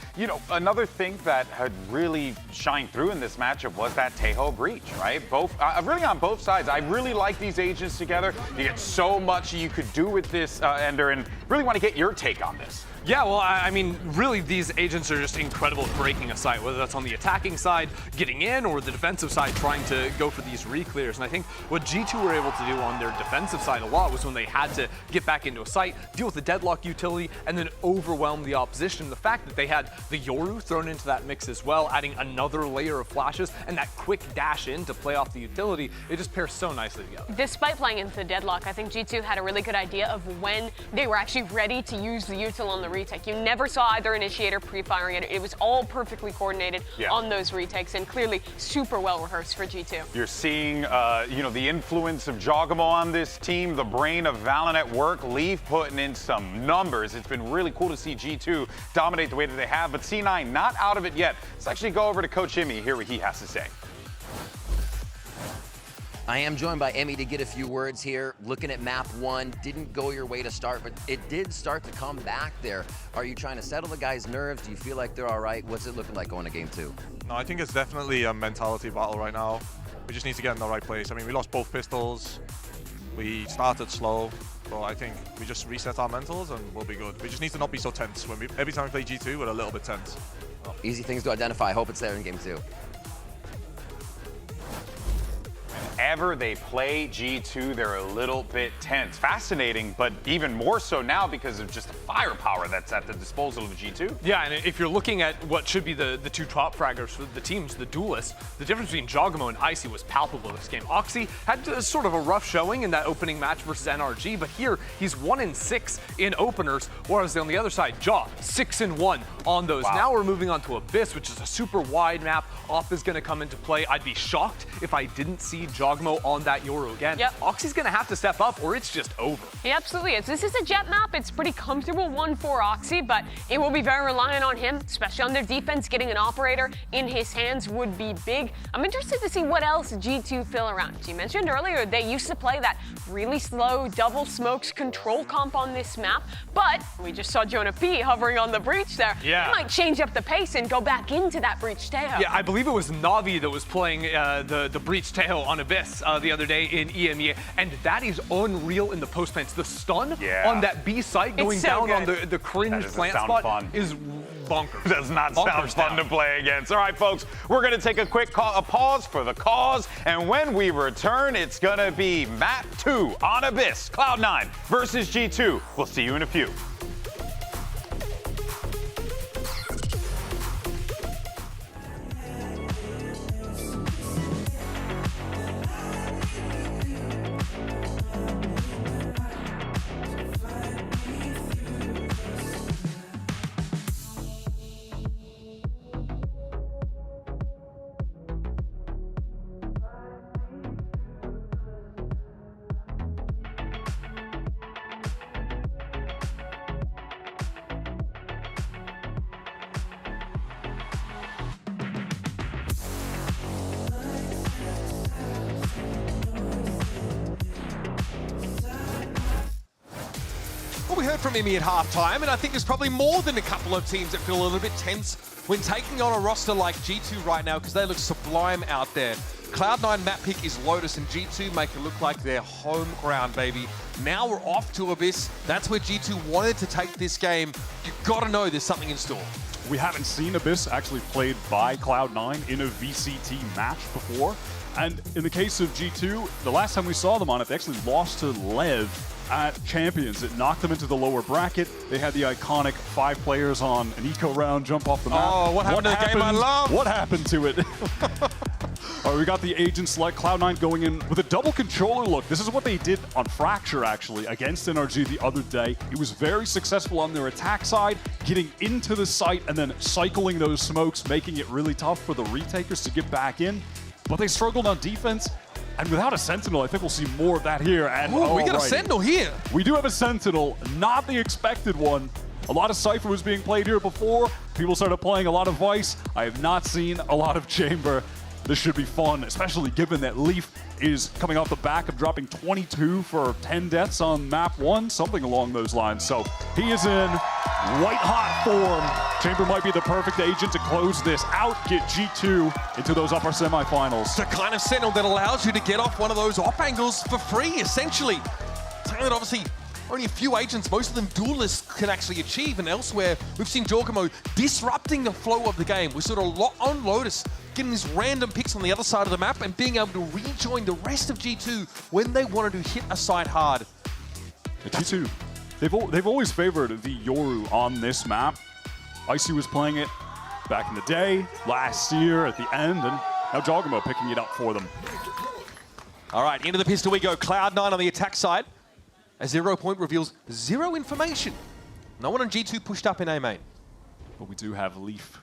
another thing that had really shined through in this matchup was that Tejo breach, right? Really on both sides. I really like these agents together. You get so much you could do with this, Ender, and really want to get your take on this. Yeah, well, I mean, really, these agents are just incredible at breaking a site, whether that's on the attacking side, getting in, or the defensive side, trying to go for these re-clears. And I think what G2 were able to do on their defensive side a lot was when they had to get back into a site, deal with the deadlock utility, and then overwhelm the opposition. The fact that they had the Yoru thrown into that mix as well, adding another layer of flashes, and that quick dash in to play off the utility, it just pairs so nicely together. Despite playing into the deadlock, I think G2 had a really good idea of when they were actually ready to use the util on the retake. You never saw either initiator pre-firing it. It was all perfectly coordinated on those retakes and clearly super well rehearsed for G2. You're seeing, the influence of Jogamo on this team, the brain of VALORANT at work, Leaf putting in some numbers. It's been really cool to see G2 dominate the way that they have, but C9 not out of it yet. Let's actually go over to Coach Emmy, hear what he has to say. I am joined by Emmy to get a few words here. Looking at map 1, didn't go your way to start, but it did start to come back there. Are you trying to settle the guys' nerves? Do you feel like they're all right? What's it looking like going to game 2? No, I think it's definitely a mentality battle right now. We just need to get in the right place. I mean, we lost both pistols. We started slow, but I think we just reset our mentals and we'll be good. We just need to not be so tense. Every time we play G2, we're a little bit tense. Easy things to identify. Hope it's there in game 2. Whenever they play G2, they're a little bit tense. Fascinating, but even more so now because of just the firepower that's at the disposal of G2. Yeah, and if you're looking at what should be the two top fraggers for the teams, the duelists, the difference between Jogamo and Icy was palpable this game. Oxy had sort of a rough showing in that opening match versus NRG, but here he's 1-6 in openers, whereas on the other side, Jaw 6-1 on those. Wow. Now we're moving on to Abyss, which is a super wide map. Off is going to come into play. I'd be shocked if I didn't see Jaw Jogmo on that Yoru again. Yep. Oxy's gonna have to step up or it's just over. He absolutely is. This is a Jet map. It's pretty comfortable one for Oxy, but it will be very reliant on him, especially on their defense. Getting an operator in his hands would be big. I'm interested to see what else G2 fill around. You mentioned earlier they used to play that really slow double smokes control comp on this map, but we just saw Jonah P hovering on the breach there. Yeah. He might change up the pace and go back into that breach tail. Yeah, I believe it was Navi that was playing the breach tail on Abyss the other day in EMEA, and that is unreal in the post plants. The stun on that B site going so down good. on the cringe plant sound spot fun. is bonkers. Does not sound fun to play against. All right, folks, we're going to take a quick pause for the cause, and when we return, it's going to be Map 2 on Abyss, Cloud9 versus G2. We'll see you in a few. Well, we heard from Emmy at halftime, and I think there's probably more than a couple of teams that feel a little bit tense when taking on a roster like G2 right now because they look sublime out there. Cloud9 map pick is Lotus, and G2 make it look like their home ground, baby. Now we're off to Abyss. That's where G2 wanted to take this game. You've got to know there's something in store. We haven't seen Abyss actually played by Cloud9 in a VCT match before. And in the case of G2, the last time we saw them on it, they actually lost to Lev at Champions. It knocked them into the lower bracket. They had the iconic 5 players on an eco round jump off the map. Oh, what happened to the game I love? What happened to it? All right, we got the agent select. Cloud9 going in with a double controller look. This is what they did on Fracture, actually, against NRG the other day. It was very successful on their attack side, getting into the site and then cycling those smokes, making it really tough for the retakers to get back in. But they struggled on defense. And without a Sentinel, I think we'll see more of that here. And Ooh, we got a Sentinel here. We do have a Sentinel, not the expected one. A lot of Cypher was being played here before. People started playing a lot of Vice. I have not seen a lot of Chamber. This should be fun, especially given that Leaf is coming off the back of dropping 22 for 10 deaths on map 1, something along those lines. So he is in white-hot form. Chamber might be the perfect agent to close this out, get G2 into those upper semifinals. The kind of Sentinel that allows you to get off one of those op angles for free, essentially. Something that obviously only a few agents, most of them duelists, can actually achieve. And elsewhere, we've seen Jorgamo disrupting the flow of the game. We're sort of on Lotus, getting these random picks on the other side of the map and being able to rejoin the rest of G2 when they wanted to hit a site hard. G2, they've always favored the Yoru on this map. Icy was playing it back in the day, last year at the end, and now Jorgamo picking it up for them. All right, into the pistol we go. Cloud9 on the attack side. A 0 point reveals 0 information. No one on G2 pushed up in A main. But we do have Leaf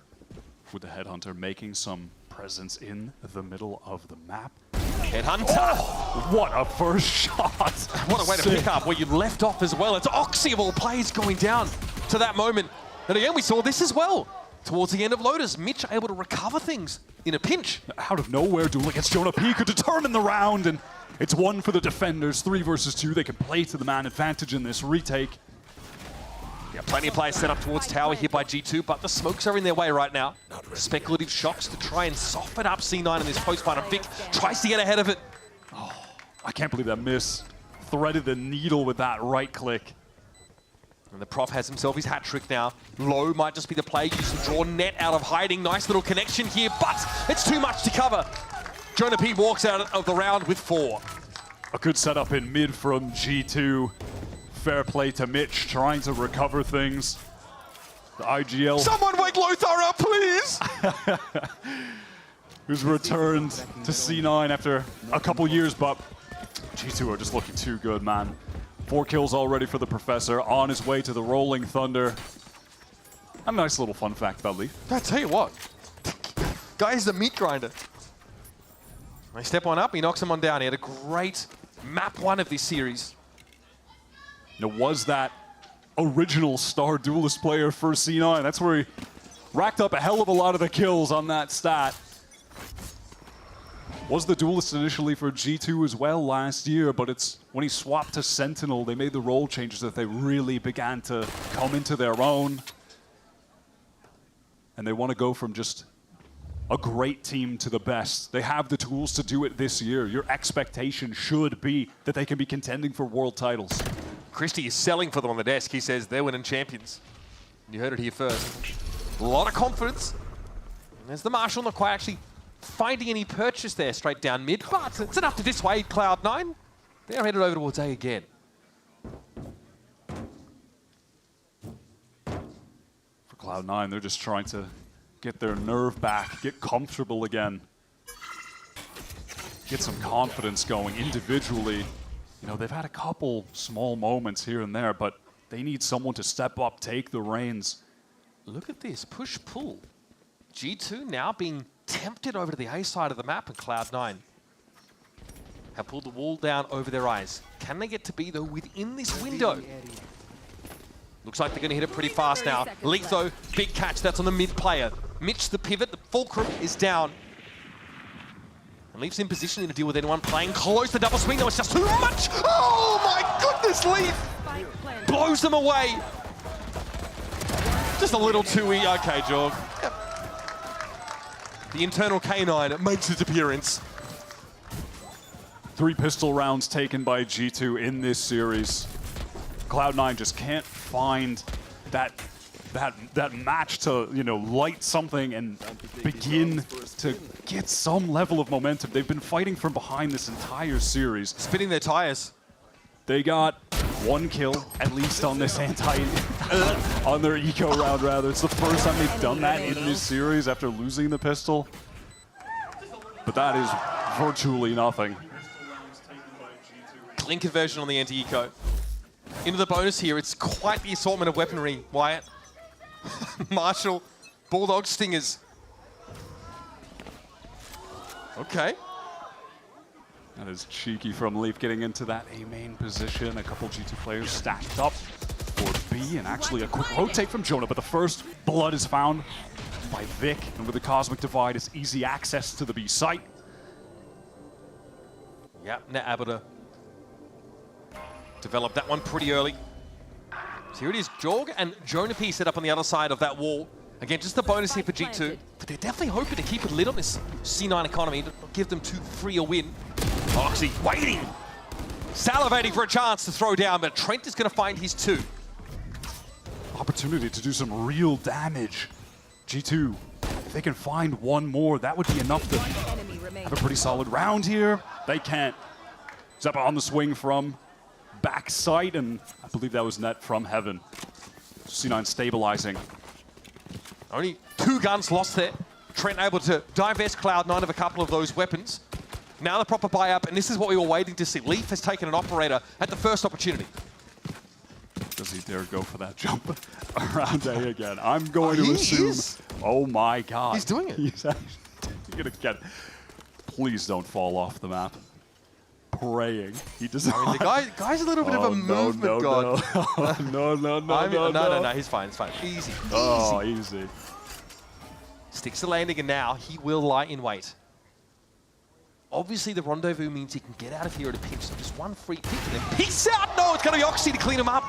with the Headhunter making some presence in the middle of the map. Headhunter. Oh, what a first shot. What a way to pick up where you left off as well. It's Oxy of all plays going down to that moment. And again, we saw this as well. Towards the end of Lotus, Mitch able to recover things in a pinch. Out of nowhere, duel against Jonah P could determine the round, and it's 1 for the defenders, 3 versus 2. They can play to the man advantage in this retake. Yeah, plenty of players set up towards tower here by G2, but the smokes are in their way right now. Speculative shots to try and soften up C9 in this post-fight. Vic tries to get ahead of it. Oh, I can't believe that miss. Threaded the needle with that right click. And the Prof has himself his hat trick now. Low might just be the play, use to draw net out of hiding. Nice little connection here, but it's too much to cover. Jonah P walks out of the round with 4. A good setup in mid from G2. Fair play to Mitch, trying to recover things. The IGL... Someone wake Lothar up, please! Who's returned to C9 after a couple years, but G2 are just looking too good, man. 4 kills already for the Professor, on his way to the Rolling Thunder. A nice little fun fact about Leaf. I tell you what, guy is the meat grinder. They step one up, he knocks him on down. He had a great map 1 of this series. Now, was that original star duelist player for C9? That's where he racked up a hell of a lot of the kills on that stat. Was the duelist initially for G2 as well last year, but it's when he swapped to Sentinel, they made the role changes that they really began to come into their own. And they want to go from just a great team to the best. They have the tools to do it this year. Your expectation should be that they can be contending for world titles. Christie is selling for them on the desk. He says they're winning champions. You heard it here first. A lot of confidence. And there's the Marshall, not quite actually finding any purchase there straight down mid, but it's enough to dissuade Cloud9. They're headed over towards A again. For Cloud9, they're just trying to get their nerve back, get comfortable again, get some confidence going individually. You know, they've had a couple small moments here and there, but they need someone to step up, take the reins. Look at this, push-pull. G2 now being tempted over to the A side of the map, and Cloud9 have pulled the wall down over their eyes. Can they get to B, though, within this window? Looks like they're going to hit it pretty fast now. Leaf, though, big catch. That's on the mid player. Mitch, the pivot, the fulcrum is down. And Leaf's in position to deal with anyone playing close. The double swing, though, it's just too much. Oh, my goodness, Leaf blows them away. Just a little too easy. Okay, Jorg. Yep. The internal canine makes its appearance. 3 pistol rounds taken by G2 in this series. Cloud9 just can't find that match to, you know, light something and begin to get some level of momentum. They've been fighting from behind this entire series. Spinning their tires. They got 1 kill, at least on this on their eco round, rather. It's the first time they've done that in this series after losing the pistol. But that is virtually nothing. Clean conversion on the anti-eco. Into the bonus here, it's quite the assortment of weaponry, Wyatt. Marshall, Bulldog Stingers. Okay. That is cheeky from Leaf getting into that A main position. A couple G2 players stacked up for B, and actually a quick rotate from Jonah, but the first blood is found by Vic, and with the Cosmic Divide, it's easy access to the B site. Yep, net able to develop that one pretty early. So here it is, Jorg and Jonah P set up on the other side of that wall. Again, just a bonus here for G2, but they're definitely hoping to keep it lit on this C9 economy, to give them too free a win. Oxy waiting, salivating for a chance to throw down, but Trent is going to find his 2. Opportunity to do some real damage. G2, if they can find 1 more, that would be enough to have a pretty solid round here. They can't. Zeppa on the swing from backside, and I believe that was net from Heaven. C9 stabilizing. Only 2 guns lost there. Trent able to divest Cloud9 of a couple of those weapons. Now the proper buy up, and this is what we were waiting to see. Leaf has taken an operator at the first opportunity. Does he dare go for that jump around A again? I'm going to assume. Oh my God. He's doing it. He's actually going to get it. Please don't fall off the map. Praying. He does not. I mean, the guy's a little bit of a movement god. No, he's fine, it's fine. Easy. Oh, easy. Sticks the landing, and now he will lie in wait. Obviously, the rendezvous means he can get out of here at a pinch, so just 1 free pick, and then peace out! No, it's going to be Oxy to clean him up.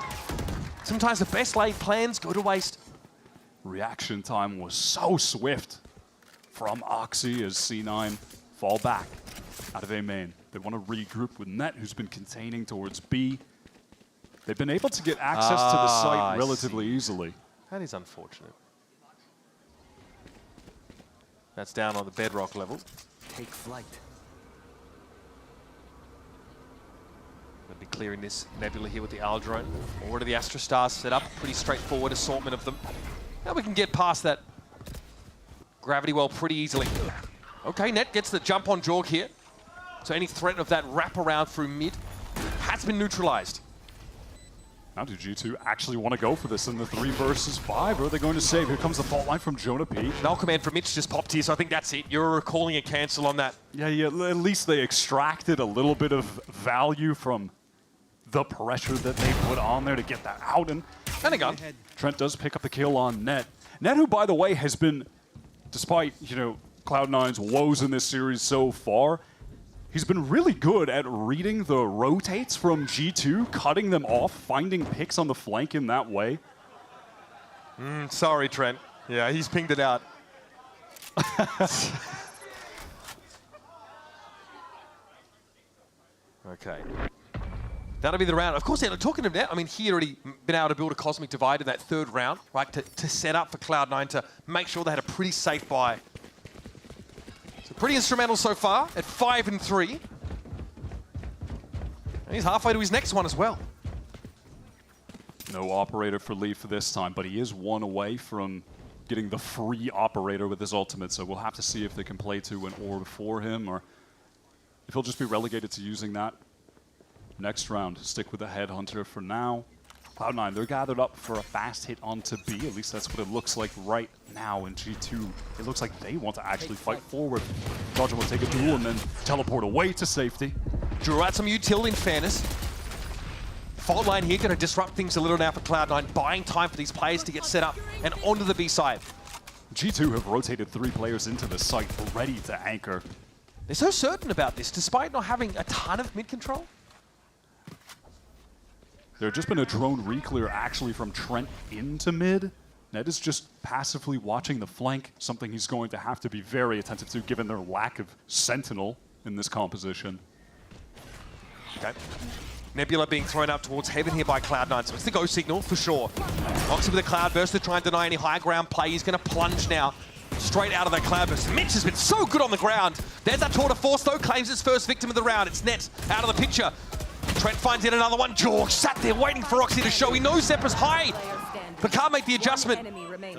Sometimes the best laid plans go to waste. Reaction time was so swift from Oxy as C9 fall back out of A main. They want to regroup with Net, who's been containing towards B. They've been able to get access to the site relatively easily. That is unfortunate. That's down on the bedrock level. Take flight. We'll be clearing this nebula here with the Aldrone. Order the Astra Stars set up. Pretty straightforward assortment of them. Now we can get past that gravity well pretty easily. Okay, Net gets the jump on Jorg here. So any threat of that wraparound through mid has been neutralized. Now do G2 actually want to go for this in the 3 versus 5? Or are they going to save? Here comes the fault line from Jonah P. Null command from Mitch just popped here, so I think that's it. You're calling a cancel on that. Yeah, at least they extracted a little bit of value from the pressure that they put on there to get that out. And a gun. Trent does pick up the kill on Net. Net, who, by the way, has been, despite, Cloud9's woes in this series so far, he's been really good at reading the rotates from G2, cutting them off, finding picks on the flank in that way. Sorry, Trent. Yeah, he's pinged it out. Okay. That'll be the round. Of course, talking to him now, I mean, he had already been able to build a Cosmic Divide in that 3rd round, right, to set up for Cloud9 to make sure they had a pretty safe buy. So pretty instrumental so far at 5 and 3. And he's halfway to his next one as well. No operator for Leaf for this time, but he is 1 away from getting the free operator with his ultimate, so we'll have to see if they can play to an orb for him, or if he'll just be relegated to using that next round. Stick with the Headhunter for now. Cloud9, they're gathered up for a fast hit onto B. At least that's what it looks like right now in G2. It looks like they want to actually fight forward. Dodger will take a duel and then teleport away to safety. Drew out some utility in fairness. Fault line here, going to disrupt things a little now for Cloud9, buying time for these players to get set up and onto the B side. G2 have rotated 3 players into the site, ready to anchor. They're so certain about this, despite not having a ton of mid control. There had just been a drone reclear actually from Trent into mid. Ned is just passively watching the flank, something he's going to have to be very attentive to given their lack of Sentinel in this composition. Okay. Nebula being thrown up towards heaven here by Cloud9, so it's the go signal for sure. Oxy with a cloud burst to try and deny any high ground play. He's going to plunge now straight out of that cloud burst. Mitch has been so good on the ground. There's that tour de force though, claims his first victim of the round. It's Net out of the picture. Trent finds yet another one. George sat there waiting for Oxy to show. He knows Zepra's high, but can't make the adjustment.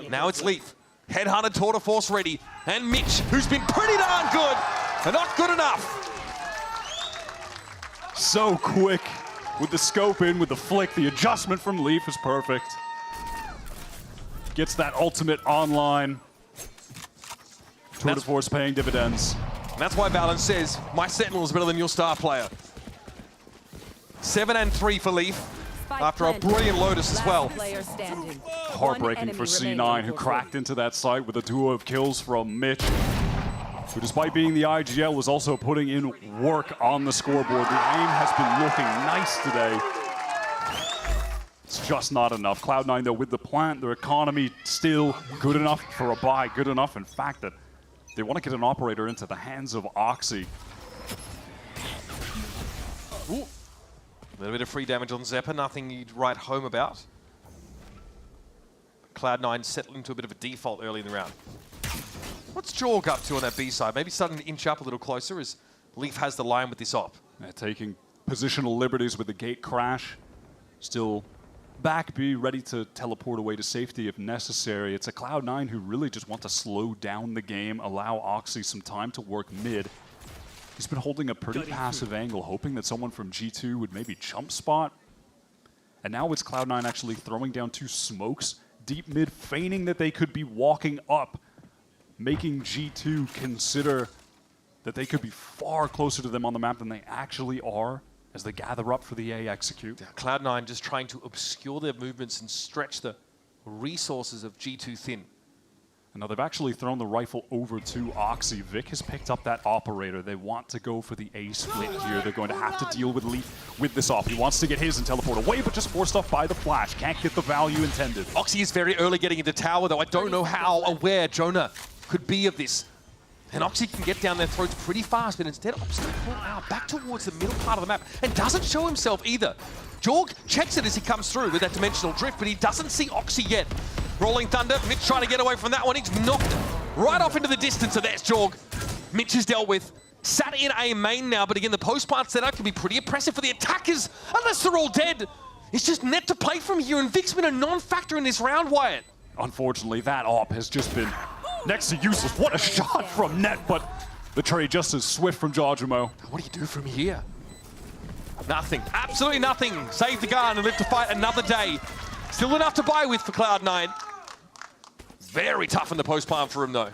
Now it's Leaf. Headhunter, tour de force ready. And Mitch, who's been pretty darn good, but not good enough. So quick with the scope in, with the flick. The adjustment from Leaf is perfect. Gets that ultimate online. Tour de force paying dividends. And that's why VALORANT says, my Sentinel is better than your star player. 7 and 3 for Leaf, after a brilliant Lotus as well. Heartbreaking for C9, who cracked into that site with a duo of kills from Mitch, who despite being the IGL was also putting in work on the scoreboard. The aim has been looking nice today. It's just not enough. Cloud9 though with the plant, their economy still good enough for a buy, good enough in fact that they want to get an operator into the hands of Oxy. Ooh. A little bit of free damage on Zeppa, nothing you'd write home about. Cloud9 settling into a bit of a default early in the round. What's Jorg up to on that B side? Maybe starting to inch up a little closer as Leaf has the line with this op. Yeah, taking positional liberties with the gate crash. Still back B, ready to teleport away to safety if necessary. It's a Cloud9 who really just want to slow down the game, allow Oxy some time to work mid. He's been holding a pretty passive angle, hoping that someone from G2 would maybe jump spot. And now it's Cloud9 actually throwing down 2 smokes deep mid, feigning that they could be walking up, making G2 consider that they could be far closer to them on the map than they actually are as they gather up for the A execute. Yeah, Cloud9 just trying to obscure their movements and stretch the resources of G2 thin. Now they've actually thrown the rifle over to Oxy. Vic has picked up that operator. They want to go for the A split here. They're going to have to deal with Leaf with this op. He wants to get his and teleport away, but just forced off by the flash. Can't get the value intended. Oxy is very early getting into tower, though. I don't know how aware Jonah could be of this. And Oxy can get down their throats pretty fast, but instead opts to pull out back towards the middle part of the map and doesn't show himself either. Jorg checks it as he comes through with that dimensional drift, but he doesn't see Oxy yet. Rolling Thunder, Mitch trying to get away from that one. He's knocked right off into the distance, so there's Jorg. Mitch is dealt with. Sat in A main now, but again, the post-plant setup can be pretty impressive for the attackers, unless they're all dead. It's just Net to play from here, and Vic's been a non-factor in this round, Wyatt. Unfortunately, that op has just been next to useless. What a shot from Net, but the trade just as swift from Jawjumo. What do you do from here? Nothing. Absolutely nothing. Save the gun and live to fight another day. Still enough to buy with for Cloud9. Very tough in the post plant for him, though.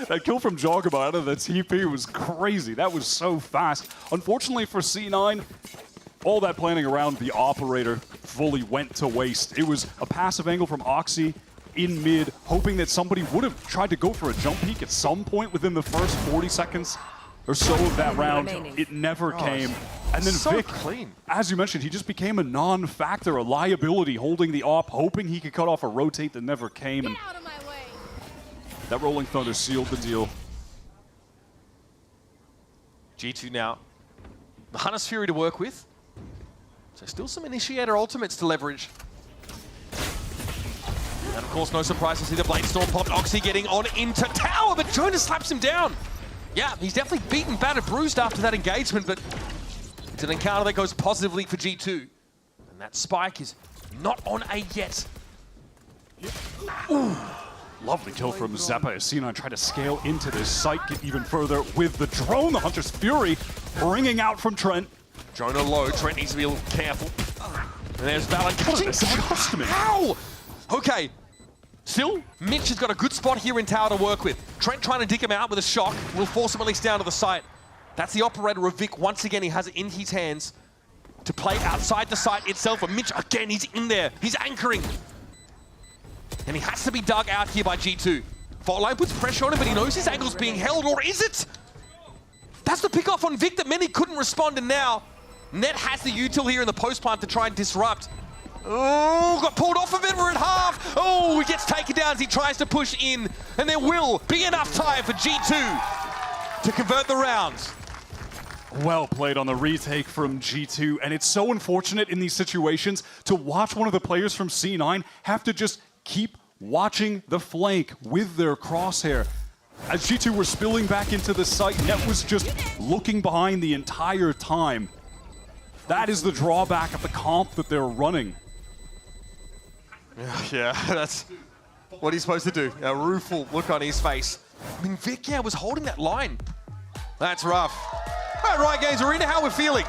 That kill from Jogaba out of the TP was crazy. That was so fast. Unfortunately for C9, all that planning around the operator fully went to waste. It was a passive angle from Oxy in mid, hoping that somebody would have tried to go for a jump peek at some point within the first 40 seconds or so of that round. It never came. And then so Vic, clean. as you mentioned, he just became a non-factor, a liability, holding the op, hoping he could cut off a rotate that never came. And that Rolling Thunder sealed the deal. G2 now. The Hunter's Fury to work with. So still some Initiator ultimates to leverage. And of course, no surprise to see the Blade Storm popped. Oxy getting on into tower, but Jonas slaps him down. Yeah, he's definitely beaten, battered, bruised after that engagement, but it's an encounter that goes positively for G2. And that spike is not on A yet. Ooh. Lovely kill from Zeppa as C9 tried to scale into this site, get even further with the drone. The Hunter's Fury bringing out from Trent. Jonah low, Trent needs to be a little careful. And there's Valorant catching. How? Okay. Still, Mitch has got a good spot here in tower to work with. Trent trying to dig him out with a shock will force him at least down to the site. That's the operator of Vic. Once again, he has it in his hands to play outside the site itself. And Mitch, again, he's in there. He's anchoring. And he has to be dug out here by G2. Fault line puts pressure on him, but he knows his angle's being held, or is it? That's the pick off on Vic that many couldn't respond, and now Net has the util here in the post plant to try and disrupt. Oh, got pulled off of it, we're at half. Oh, he gets taken down as he tries to push in, and there will be enough time for G2 to convert the rounds. Well played on the retake from G2, and it's so unfortunate in these situations to watch one of the players from C9 have to just keep watching the flank with their crosshair. As G2 were spilling back into the site, Net was just looking behind the entire time. That is the drawback of the comp that they're running. Yeah, that's what he's supposed to do. A rueful look on his face. I mean, Vic, was holding that line. That's rough. All right, Riot Games Arena, how we're feeling?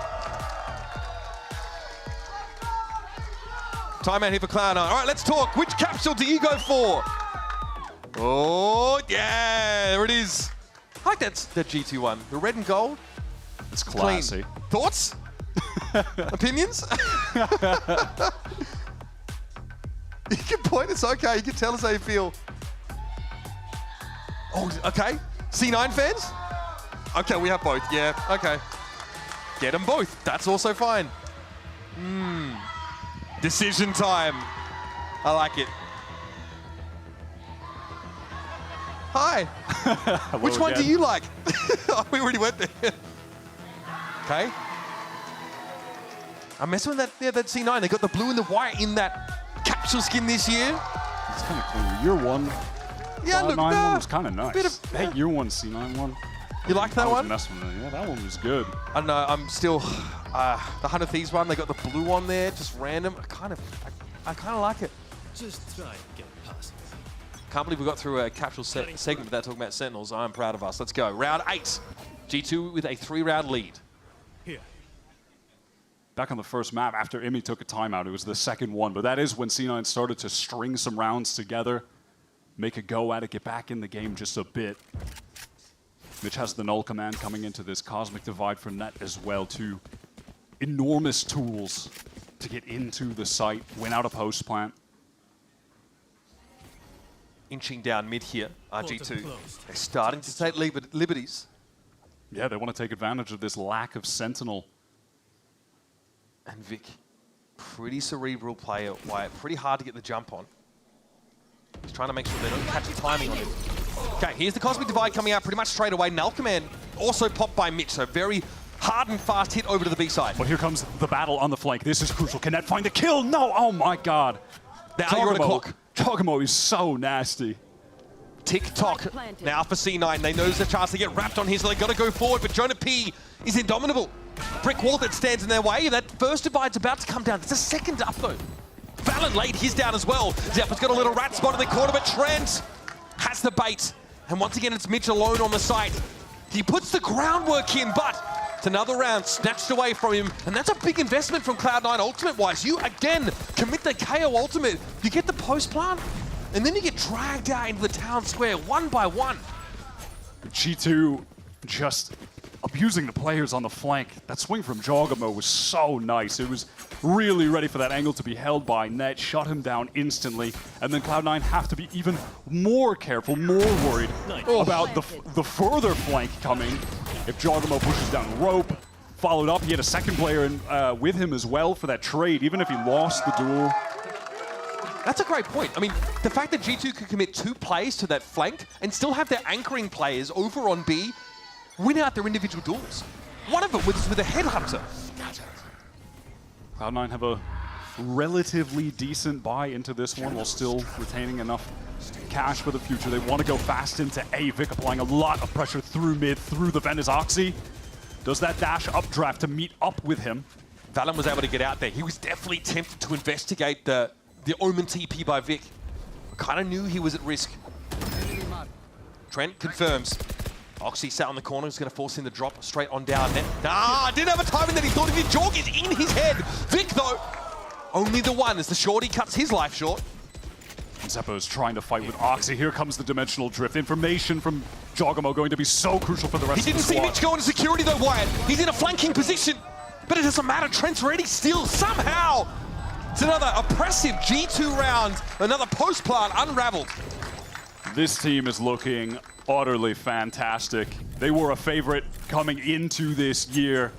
Timeout here for Cloud9. All right, let's talk. Which capsule do you go for? Oh, yeah, there it is. I like that G2 one. The red and gold. It's classy. Clean. Thoughts? Opinions? You can point, it's okay. You can tell us how you feel. Oh, okay. C9 fans? Okay, we have both. Yeah, okay. Get them both. That's also fine. Decision time. I like it. Hi. Which one do you like? We already went there. Okay. I'm messing with that C9. They got the blue and the white in that capsule skin this year. It's kind of cool. Year one. Yeah, look, one was kind of nice. Yeah. That year one C9 one. You like that one? Yeah, that one was good. I don't know. I'm still the Hunter Thieves one. They got the blue on there, just random. I kind of like it. Just try and get past it. Can't believe we got through a capsule segment without talking about Sentinels. I'm proud of us. Let's go. Round 8. G2 with a 3-round lead. Here. Back on the first map, after Imi took a timeout, it was the second one, but that is when C9 started to string some rounds together, make a go at it, get back in the game just a bit. Mitch has the null command coming into this Cosmic Divide for Net as well, too. Enormous tools to get into the site, win out a post plant. Inching down mid here, RG2. They're starting to take liberties. Yeah, they want to take advantage of this lack of Sentinel. And Vic, pretty cerebral player, Wyatt. Pretty hard to get the jump on. He's trying to make sure they don't catch the timing on him. Okay, here's the Cosmic Divide coming out pretty much straight away. Null Command also popped by Mitch, so very hard and fast hit over to the B side. But here comes the battle on the flank. This is crucial. Can Net find the kill? No! Oh my god. Now you're on the clock. Chogamo is so nasty. Tick-tock now for C9. They know there's a chance to get wrapped on here, so they got to go forward, but Jonah P is indomitable. Brick wall that stands in their way. That first divide's about to come down. There's a second up, though. Valen laid his down as well. Zeppa's got a little rat spot in the corner, but Trent has the bait. And once again, it's Mitch alone on the site. He puts the groundwork in, but It's another round snatched away from him, and that's a big investment from Cloud9 ultimate-wise. You, again, commit the KO ultimate, you get the post plant, and then you get dragged out into the town square one by one. G2 just abusing the players on the flank. That swing from Jogamo was so nice. It was really ready for that angle to be held by Net, shut him down instantly, and then Cloud9 have to be even more careful, more worried about the further flank coming. If Jogamo pushes down rope, followed up, he had a second player with him as well for that trade, even if he lost the duel. That's a great point. I mean, the fact that G2 could commit 2 plays to that flank and still have their anchoring players over on B win out their individual duels. One of them was with a headhunter. Cloud9 have a relatively decent buy into this one while still retaining enough cash for the future. They want to go fast into A. Vic applying a lot of pressure through mid, through the Venice Oxy. Does that dash updraft to meet up with him. Valen was able to get out there. He was definitely tempted to investigate the Omen TP by Vic. Kind of knew he was at risk. Trent confirms. Oxy sat on the corner, is going to force him to drop straight on down net. Didn't have a timing that he thought of it. Jorg is in his head. Vic, though, only the one as the shorty cuts his life short. Zeppo is trying to fight with Oxy. Here comes the dimensional drift. Information from Jogamo going to be so crucial for the rest of the squad. He didn't see Mitch go into security, though, Wyatt. He's in a flanking position, but it doesn't matter. Trent's ready still, somehow. It's another oppressive G2 round, another post plant unraveled. This team is looking utterly fantastic. They were a favorite coming into this year.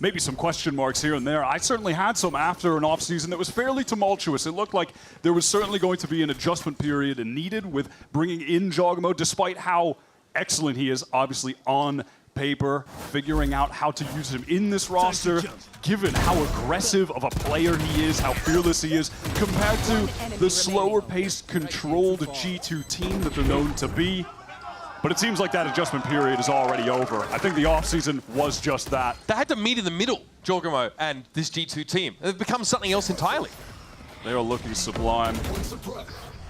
Maybe some question marks here and there. I certainly had some after an offseason that was fairly tumultuous. It looked like there was certainly going to be an adjustment period needed with bringing in Jogamo, despite how excellent he is, obviously, on paper, figuring out how to use him in this roster, given how aggressive of a player he is, how fearless he is, compared to the slower-paced, controlled G2 team that they're known to be. But it seems like that adjustment period is already over. I think the offseason was just that. They had to meet in the middle, Jogamo and this G2 team. They've become something else entirely. They are looking sublime.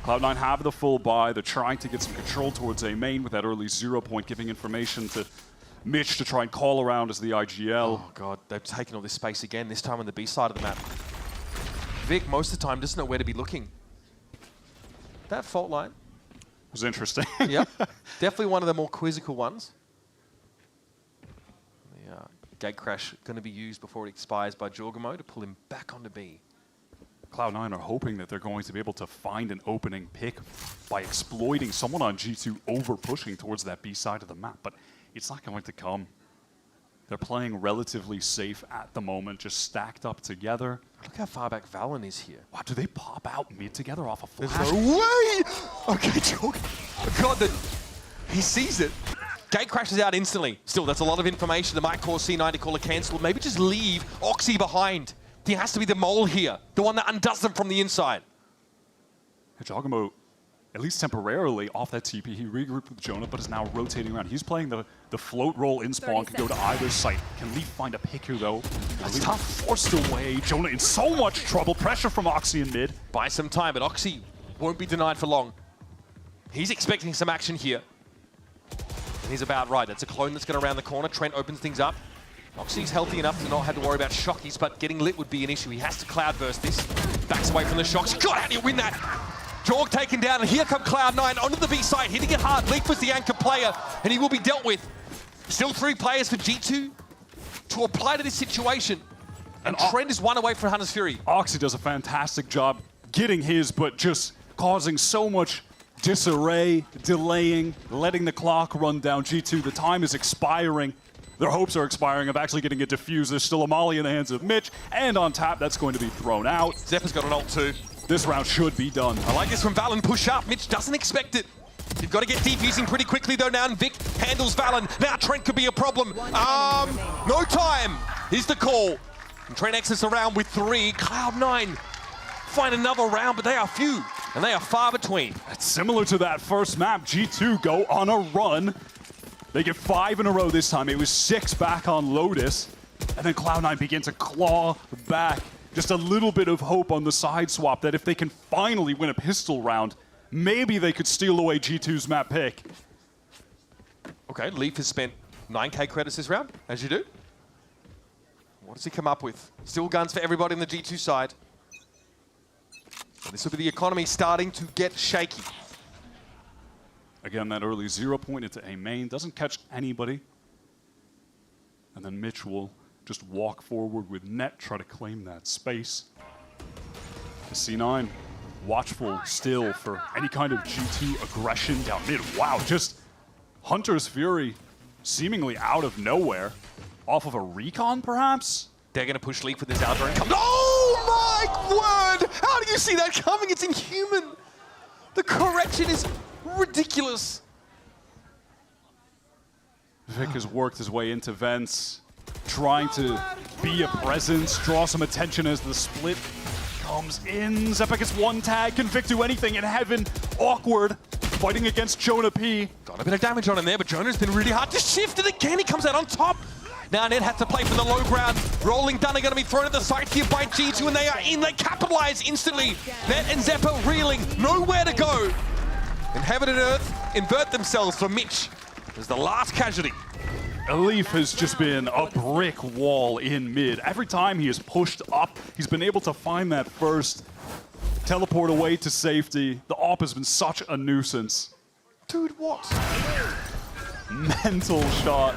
Cloud9 have the full buy. They're trying to get some control towards A main with that early 0 point, giving information to Mitch to try and call around as the IGL. Oh god, they've taken all this space again, this time on the B side of the map. Vic, most of the time, doesn't know where to be looking. That fault line was interesting. Yep, definitely one of the more quizzical ones. The gate crash going to be used before it expires by Jogamo to pull him back onto B. Cloud9 are hoping that they're going to be able to find an opening pick by exploiting someone on G2 over pushing towards that B side of the map, but it's not going to come. They're playing relatively safe at the moment, just stacked up together. Look how far back Valen is here. Wow, do they pop out mid together off a flash? There's no way! Okay, Jorg. God, he sees it. Gate crashes out instantly. Still, that's a lot of information. They might cause C9 to call a cancel. Maybe just leave Oxy behind. He has to be the mole here, the one that undoes them from the inside. Jogamo, at least temporarily, off that TP. He regrouped with Jonah, but is now rotating around. He's playing the float roll in spawn, can go to either site. Can Leaf find a pick here, though? That's tough. Forced away. Jonah in so much trouble. Pressure from Oxy in mid. Buy some time, but Oxy won't be denied for long. He's expecting some action here. And he's about right. That's a clone that's going around the corner. Trent opens things up. Oxy's healthy enough to not have to worry about shockies, but getting lit would be an issue. He has to cloud burst this. Backs away from the shocks. God, how do you win that? Jorg taken down, and here come Cloud9 onto the B side, hitting it hard. Leaf was the anchor player, and he will be dealt with. Still 3 players for G2 to apply to this situation. And Trent is 1 away from Hunter's Fury. Oxy does a fantastic job getting his, but just causing so much disarray, delaying, letting the clock run down. G2, the time is expiring. Their hopes are expiring of actually getting it diffused. There's still a molly in the hands of Mitch, and on tap, that's going to be thrown out. Zep's got an ult too. This round should be done. I like this from Valen. Push up. Mitch doesn't expect it. You've got to get defusing pretty quickly though now, and Vic handles Valen. Now Trent could be a problem. No time is the call. And Trent exits around with 3. Cloud9 find another round, but they are few, and they are far between. It's similar to that first map. G2 go on a run. They get 5 in a row this time. It was 6 back on Lotus. And then Cloud9 begin to claw back. Just a little bit of hope on the side swap that if they can finally win a pistol round, maybe they could steal away G2's map pick. Okay, Leaf has spent 9K credits this round, as you do. What does he come up with? Still guns for everybody on the G2 side. And this will be the economy starting to get shaky. Again, that early 0 point into A main. Doesn't catch anybody. And then Mitch will just walk forward with net, try to claim that space. The C9 watchful still for any kind of G2 aggression down mid. Wow, just Hunter's Fury seemingly out of nowhere. Off of a recon, perhaps? They're going to push Leap with this Alder and come. Oh my word! How do you see that coming? It's inhuman. The correction is ridiculous. Vic has worked his way into vents, trying to be a presence, draw some attention as the split comes in. Zepek gets one tag. Can Vic do anything in heaven? Awkward. Fighting against Jonah P. Got a bit of damage on him there, but Jonah's been really hard to shift it again. He comes out on top. Now Ned had to play for the low ground. Rolling Dunn are going to be thrown at the site here by G2, and they are in. They capitalize instantly. Ned and Zeppo reeling, nowhere to go. And heaven and earth invert themselves for Mitch as the last casualty. Elif has just been a brick wall in mid. Every time he is pushed up, he's been able to find that first teleport away to safety. The AWP has been such a nuisance. Dude, what? Mental shot.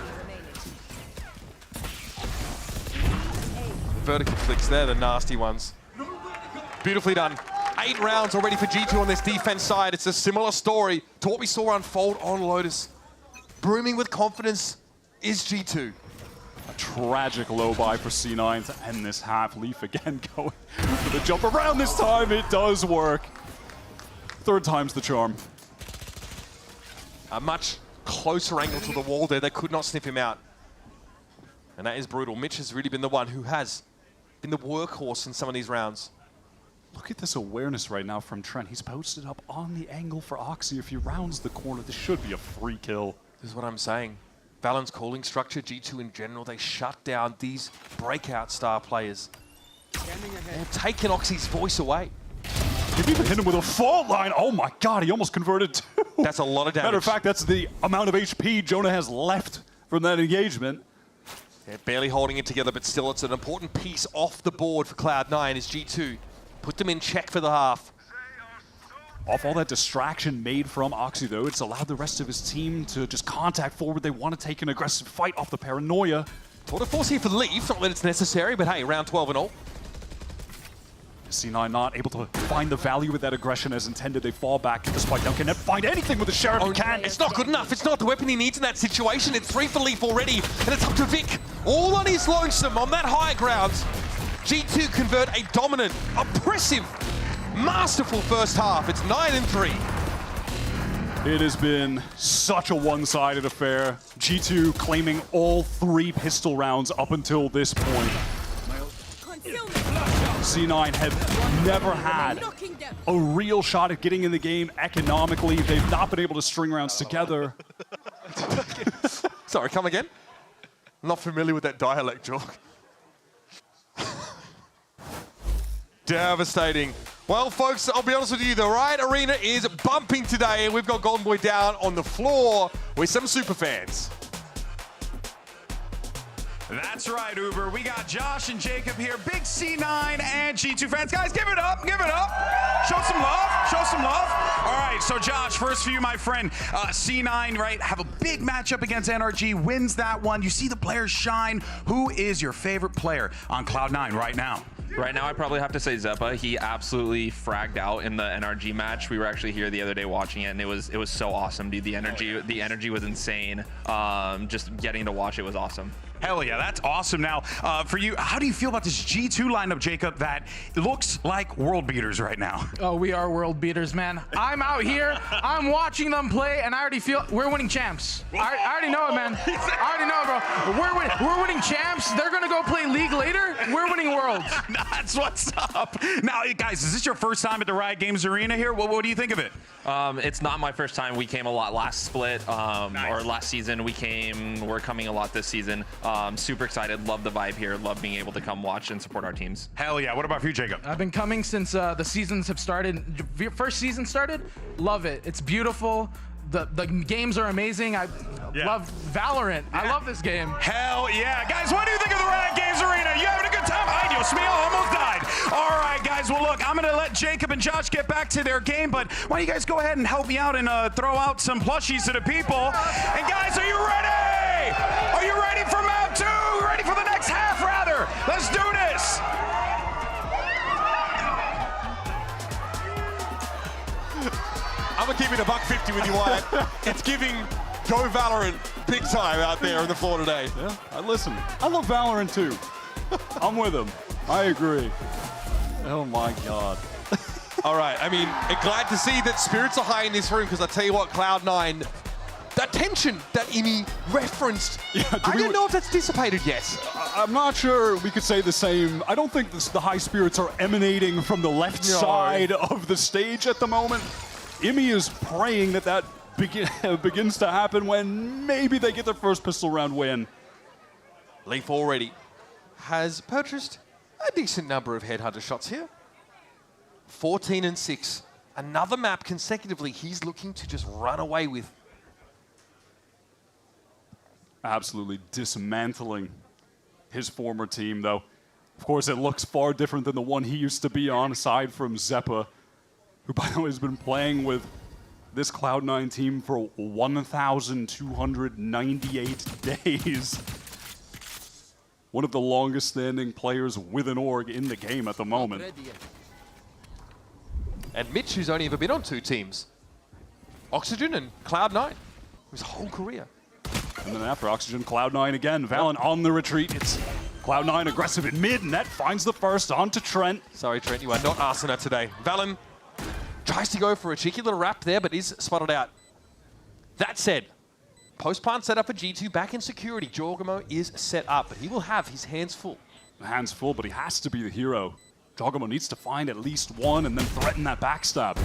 Vertical flicks, they're the nasty ones. Beautifully done. 8 rounds already for G2 on this defense side. It's a similar story to what we saw unfold on Lotus. Brooming with confidence is G2. A tragic low buy for C9 to end this half. Leaf again going for the jump around this time. It does work. Third time's the charm. A much closer angle to the wall there. They could not sniff him out. And that is brutal. Mitch has really been the one who has been the workhorse in some of these rounds. Look at this awareness right now from Trent. He's posted up on the angle for Oxy. If he rounds the corner, this should be a free kill. This is what I'm saying. Valorant's calling structure, G2 in general, they shut down these breakout star players. They've taken Oxy's voice away. They've even hit him with a fault line. Oh my god, he almost converted too. That's a lot of damage. Matter of fact, that's the amount of HP Jonah has left from that engagement. They're barely holding it together, but still it's an important piece off the board for Cloud9 as G2 put them in check for the half. Off all that distraction made from Oxy, though, it's allowed the rest of his team to just contact forward. They want to take an aggressive fight off the paranoia. Tour de force here for Leaf, not that it's necessary, but hey, round 12 and all. C9 not able to find the value with that aggression as intended. They fall back to the spike. Now can find anything with the Sheriff. Oh, can. It's not good enough. It's not the weapon he needs in that situation. It's 3 for Leaf already, and it's up to Vic. All on his lonesome on that high ground. G2 convert a dominant, oppressive, masterful first half. It's 9-3. It has been such a one-sided affair. G2 claiming all 3 pistol rounds up until this point. C9 have never had a real shot at getting in the game economically. They've not been able to string rounds together. Sorry, come again? I'm not familiar with that dialect, Jorg. Devastating. Well, folks, I'll be honest with you, the Riot Arena is bumping today, and we've got Golden Boy down on the floor with some super fans. That's right, Uber. We got Josh and Jacob here. Big C9 and G2 fans. Guys, give it up. Give it up. Show some love. Show some love. All right, so Josh, first for you, my friend. C9, right, have a big matchup against NRG, wins that one. You see the players shine. Who is your favorite player on Cloud9 right now? Right now, I probably have to say Zeppa. He absolutely fragged out in the NRG match. We were actually here the other day watching it, and it was so awesome, dude. The energy was insane. Just getting to watch it was awesome. Hell yeah, that's awesome. Now, for you, how do you feel about this G2 lineup, Jacob, that looks like world beaters right now? Oh, we are world beaters, man. I'm out here, I'm watching them play, and I already feel we're winning champs. I already know it, man. I already know it, bro. We're winning champs. They're going to go play League later. We're winning worlds. That's what's up. Now, guys, is this your first time at the Riot Games Arena here? What do you think of it? It's not my first time. We came a lot last split, or last season. We're coming a lot this season. Super excited, love the vibe here, love being able to come watch and support our teams. Hell yeah, what about you, Jacob? I've been coming since the seasons have started. First season started, love it. It's beautiful. the games are amazing. I love Valorant. I love this game. Hell yeah. Guys, what do you think of the Riot Games Arena? You having a good time? Ay, Dios mío, almost died. All right, guys. Well, look, I'm going to let Jacob and Josh get back to their game, but why don't you guys go ahead and help me out and throw out some plushies to the people. And guys, are you ready? Are you ready for map 2? Ready for the next half, rather? Let's do this. I'm gonna keep it $1.50 with you, Wyatt. It's giving Go Valorant big time out there on the floor today. Yeah, listen, I love Valorant too. I'm with him. I agree. Oh my God. All right, I mean, glad to see that spirits are high in this room, because I tell you what, Cloud9, that tension that Imi referenced, I don't know if that's dissipated yet. I'm not sure we could say the same. I don't think the high spirits are emanating from the left side of the stage at the moment. Imi is praying that begins to happen when maybe they get their first pistol round win. Leaf already has purchased a decent number of Headhunter shots here. 14 and 6. Another map consecutively he's looking to just run away with. Absolutely dismantling his former team, though. Of course, it looks far different than the one he used to be on, aside from Zeppa, who, by the way, has been playing with this Cloud9 team for 1,298 days. One of the longest standing players with an org in the game at the moment. And Mitch, who's only ever been on 2 teams. Oxygen and Cloud9, his whole career. And then after Oxygen, Cloud9 again. Valen on the retreat. It's Cloud9 aggressive in mid, and that finds the first onto Trent. Sorry, Trent, you are not Arsena today. Valen tries to go for a cheeky little wrap there, but is spotted out. That said, post-plant set up for G2 back in security. Jorgamo is set up, but he will have his hands full. Hands full, but he has to be the hero. Jorgamo needs to find at least one and then threaten that backstab.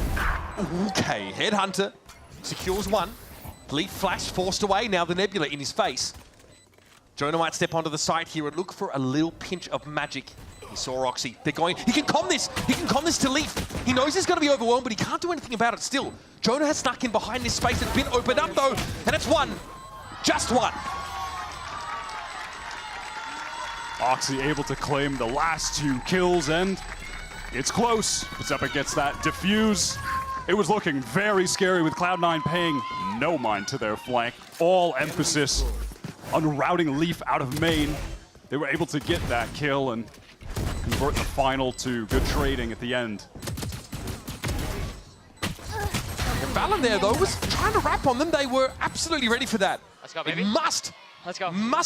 Okay, Headhunter secures one. Leaf flash forced away, now the Nebula in his face. Jonah might step onto the site here and look for a little pinch of magic. He saw Oxy. They're going, he can com this! He can com this to Leaf! He knows he's going to be overwhelmed, but he can't do anything about it still. Jonah has snuck in behind this space. It's been opened up though, and it's one. Just one. Oxy able to claim the last 2 kills, and it's close. Zeppa gets that defuse. It was looking very scary with Cloud9 paying no mind to their flank. All emphasis on routing Leaf out of main. They were able to get that kill and convert the final to good trading at the end. And Valen there, though, was trying to wrap on them. They were absolutely ready for that. Let's go, baby. Must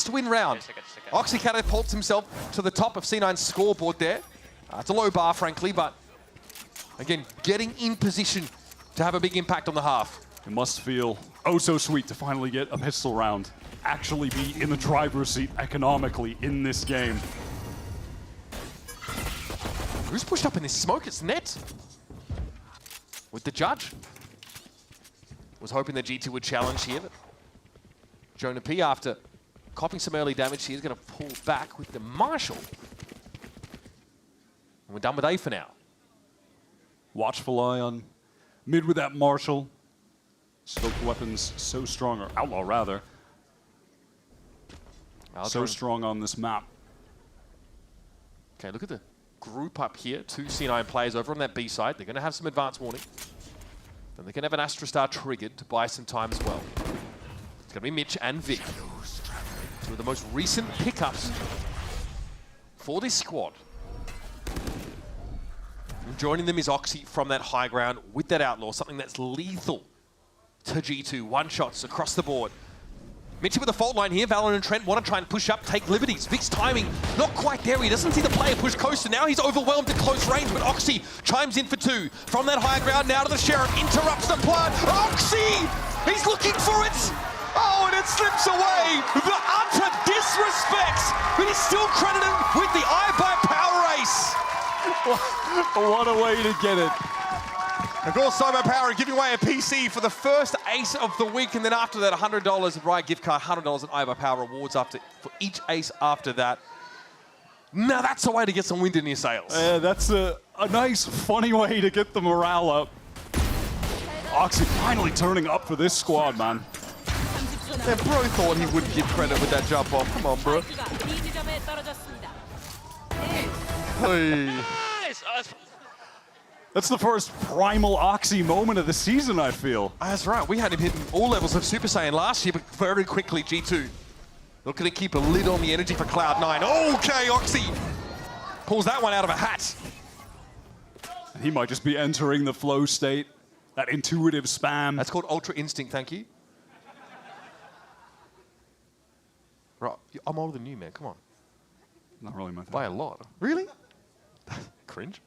win round. Oxy catapults himself to the top of C9's scoreboard there. It's a low bar, frankly, but again, getting in position to have a big impact on the half. It must feel oh so sweet to finally get a pistol round. Actually be in the driver's seat economically in this game. Who's pushed up in this smoke? It's Net. With the judge. Was hoping that G2 would challenge here, but Jonah P, after copping some early damage here, is going to pull back with the Marshall. And we're done with A for now. Watchful eye on mid with that Marshall. Stoked weapons so strong, or Outlaw rather. So strong on this map. Okay, look at the group up here. 2 C9 players over on that B side. They're going to have some advance warning. Then they're going to have an Astra Star triggered to buy some time as well. It's going to be Mitch and Vic. 2 of the most recent pickups for this squad. And joining them is Oxy from that high ground with that Outlaw, something that's lethal to G2. One-shots across the board. Mitchie with a fault line here. Valorant and Trent want to try and push up, take liberties. Vic's timing, not quite there. He doesn't see the player push coaster. Now he's overwhelmed at close range, but Oxy chimes in for 2. From that high ground, now to the Sheriff, interrupts the plan. Oxy! He's looking for it! Oh, and it slips away! The utter disrespect! But he's still credited with the iBuyPower ace! What a way to get it. Of course, iBuyPower giving away a PC for the first ace of the week, and then after that, $100 Riot gift card, $100 in iBuyPower rewards for each ace after that. Now that's a way to get some wind in your sails. That's a nice, funny way to get the morale up. Oxy finally turning up for this squad, man. Man, bro thought he wouldn't give credit with that jump off. Come on, bro. Hey. That's the first primal Oxy moment of the season, I feel. That's right. We had him hitting all levels of Super Saiyan last year, but very quickly, G2 looking to keep a lid on the energy for Cloud9. Okay, Oxy pulls that one out of a hat. And he might just be entering the flow state, that intuitive spam. That's called Ultra Instinct, thank you. Right, I'm older than you, man. Come on. Not really my thing. By a lot. Really? Cringe.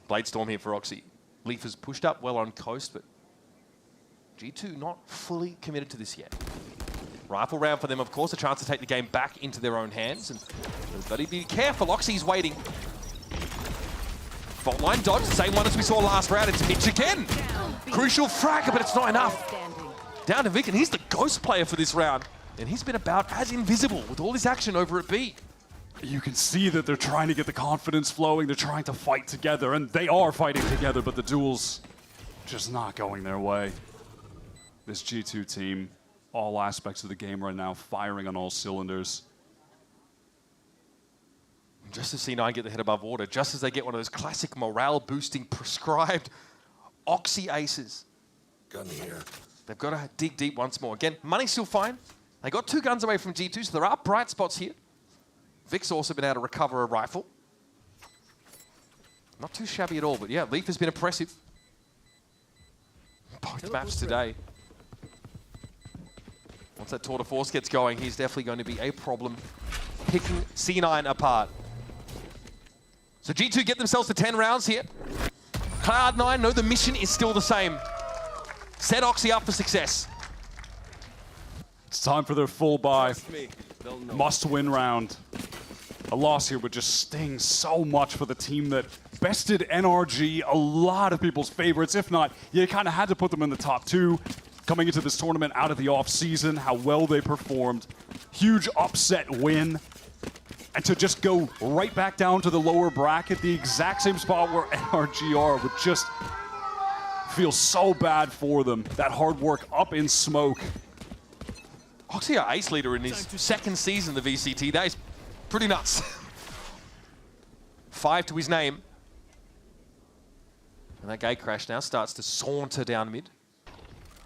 Blade Storm here for Oxy. Leaf has pushed up well on coast, but G2 not fully committed to this yet. Rifle round for them, of course, a chance to take the game back into their own hands. And everybody be careful, Oxy's waiting. Fault line dodge, the same one as we saw last round. It's Mitch again. Crucial frag, but it's not enough. Down to Vic, and he's the ghost player for this round. And he's been about as invisible with all this action over at B. You can see that they're trying to get the confidence flowing. They're trying to fight together, and they are fighting together, but the duel's just not going their way. This G2 team, all aspects of the game right now, firing on all cylinders. Just as C9 get the head above water, just as they get one of those classic morale-boosting prescribed Oxy aces. Gun here. They've got to dig deep once more. Again, money's still fine. They got 2 guns away from G2, so there are bright spots here. Vic's also been able to recover a rifle. Not too shabby at all, but yeah, Leaf has been impressive. Both maps today. Once that tour de force gets going, he's definitely going to be a problem picking C9 apart. So G2 get themselves to 10 rounds here. Cloud9, no, the mission is still the same. Set Oxy up for success. It's time for their full buy. Must-win round. A loss here would just sting so much for the team that bested NRG, a lot of people's favorites. If not, you kind of had to put them in the top 2. Coming into this tournament out of the off-season, how well they performed. Huge upset win. And to just go right back down to the lower bracket, the exact same spot where NRG are, would just feel so bad for them. That hard work up in smoke. Oxy, our ace leader in his second season of the VCT. That is pretty nuts. 5 to his name. And that gate crash now starts to saunter down mid.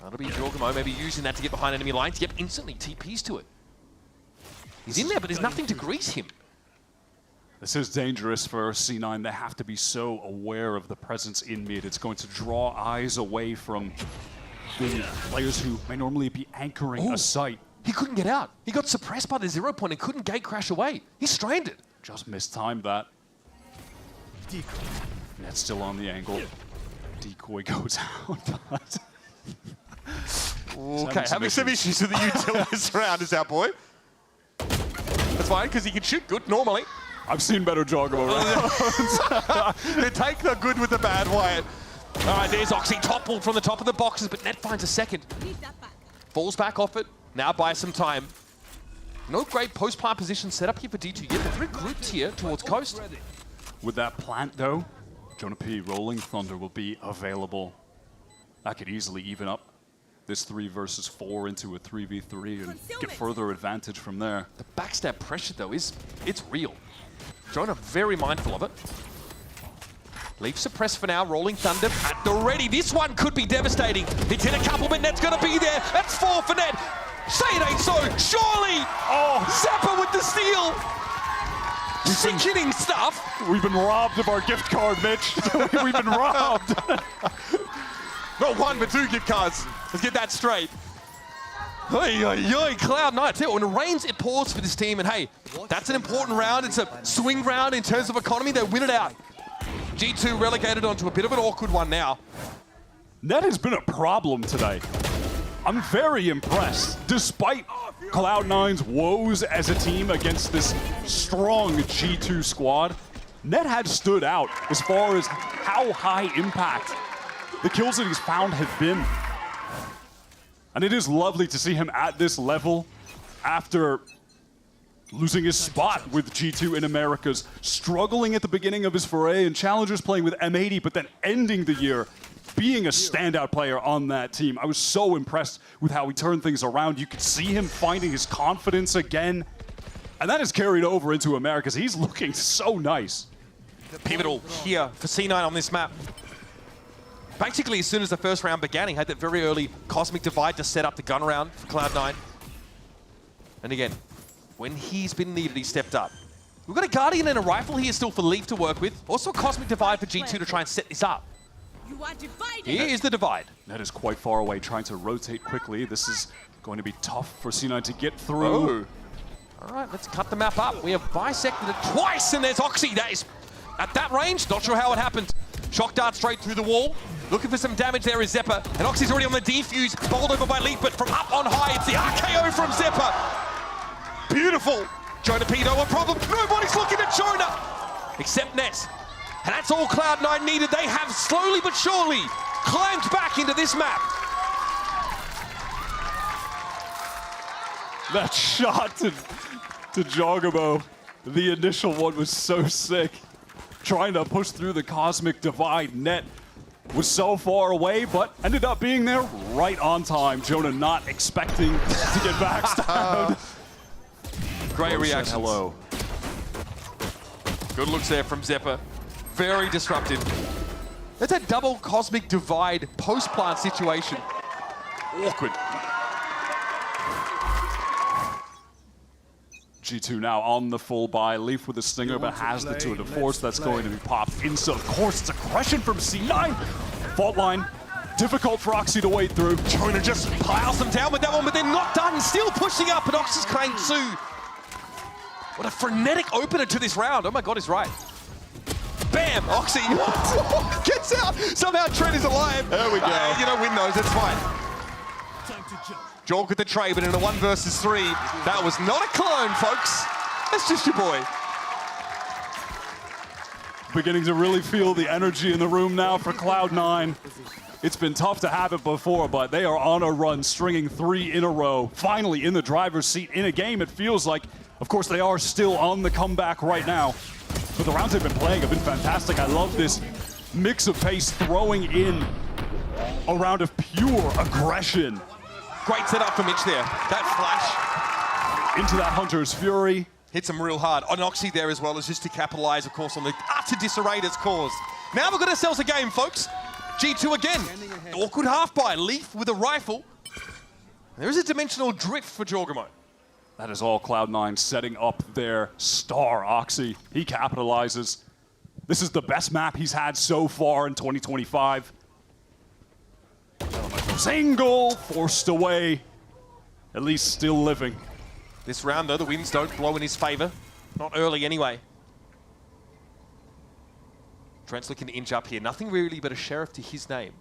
That'll be Jorgamo maybe using that to get behind enemy lines. Yep, instantly TPs to it. He's in there, but there's nothing to grease him. This is dangerous for C9. They have to be so aware of the presence in mid. It's going to draw eyes away from the players who may normally be anchoring a site. He couldn't get out. He got suppressed by the 0 point and couldn't gate crash away. He's stranded. Just mistimed that. Net's still on the angle. Decoy goes out. Okay, having some issues with the utility this round is our boy. That's fine, because he can shoot good normally. I've seen better Jorgamo rounds. They take the good with the bad, Wyatt. All right, there's Oxy toppled from the top of the boxes, but Net finds a second. Falls back off it. Now buys some time. No great post-plant position set up here for D2 yet. They're very grouped here towards coast. With that plant, though, Jonah P. Rolling Thunder will be available. That could easily even up this 3 versus 4 into a 3v3 and get further advantage from there. The backstab pressure, though, it's real. Jonah very mindful of it. Leaf suppressed for now, Rolling Thunder at the ready. This one could be devastating. It's hit a couple, but Net's gonna be there. That's 4 for Net. Say it ain't so, surely! Oh, Zappa with the steal! Sickening stuff! We've been robbed of our gift card, Mitch. We've been robbed. Not 1, but 2 gift cards. Let's get that straight. Cloud9. When it rains, it pours for this team. And hey, that's an important round. It's a swing round in terms of economy. They win it out. G2 relegated onto a bit of an awkward one now. Net has been a problem today. I'm very impressed. Despite Cloud9's woes as a team against this strong G2 squad, Net had stood out as far as how high impact the kills that he's found have been. And it is lovely to see him at this level after losing his spot with G2 in Americas, struggling at the beginning of his foray in Challengers, playing with M80, but then ending the year being a standout player on that team. I was so impressed with how he turned things around. You could see him finding his confidence again. And that has carried over into Americas. He's looking so nice. Pivotal here for C9 on this map. Basically, as soon as the first round began, he had that very early Cosmic Divide to set up the gun round for Cloud9. And again, when he's been needed, he stepped up. We've got a Guardian and a Rifle here still for Leaf to work with. Also a Cosmic Divide for G2 to try and set this up. You are divided. Here is the Divide. That is quite far away, trying to rotate quickly. This is going to be tough for C9 to get through. Oh. All right, let's cut the map up. We have bisected it twice, and there's Oxy. That is at that range. Not sure how it happened. Shock dart straight through the wall. Looking for some damage there is Zeppa. And Oxy's already on the defuse. Bowled over by Leaf, but from up on high, it's the RKO from Zeppa. Beautiful. Jonah P, no problem. Nobody's looking at Jonah except Ness. And that's all Cloud9 needed. They have slowly but surely climbed back into this map. That shot to Jogamo, the initial one was so sick. Trying to push through the Cosmic Divide. Net was so far away, but ended up being there right on time. Jonah not expecting to get backstabbed. Great reaction. Hello. Good looks there from Zeppa. Very disruptive. That's a double Cosmic Divide post-plant situation. Awkward. G2 now on the full buy. Leaf with a stinger, but has the tour de force. That's going to be popped in. So, of course, it's aggression from C9. Fault line. Difficult for Oxy to wade through. Jonah just piles them down with that one, but they're not done. Still pushing up, and Oxy's claimed too. What a frenetic opener to this round. Oh my God, he's right. Bam! Oxy gets out. Somehow Trent is alive. There we go. You know, win those, that's fine. Time to jump. Jorg with the trade, but in a 1 versus 3. That was not a clone, folks. That's just your boy. Beginning to really feel the energy in the room now for Cloud9. It's been tough to have it before, but they are on a run, stringing 3 in a row. Finally in the driver's seat in a game, it feels like. Of course, they are still on the comeback right now. But the rounds they've been playing have been fantastic. I love this mix of pace, throwing in a round of pure aggression. Great setup for Mitch there. That flash. Into that Hunter's Fury. Hits him real hard. On Oxy there as well, as just to capitalize, of course, on the utter disarray that's caused. Now we've got ourselves a game, folks. G2 again. Awkward half by Leaf with a rifle. There is a dimensional drift for Jorgamo. That is all Cloud9 setting up their star, Oxy. He capitalizes. This is the best map he's had so far in 2025. Single, forced away. At least still living. This round, though, the winds don't blow in his favor. Not early, anyway. Trent's looking to inch up here. Nothing really but a sheriff to his name.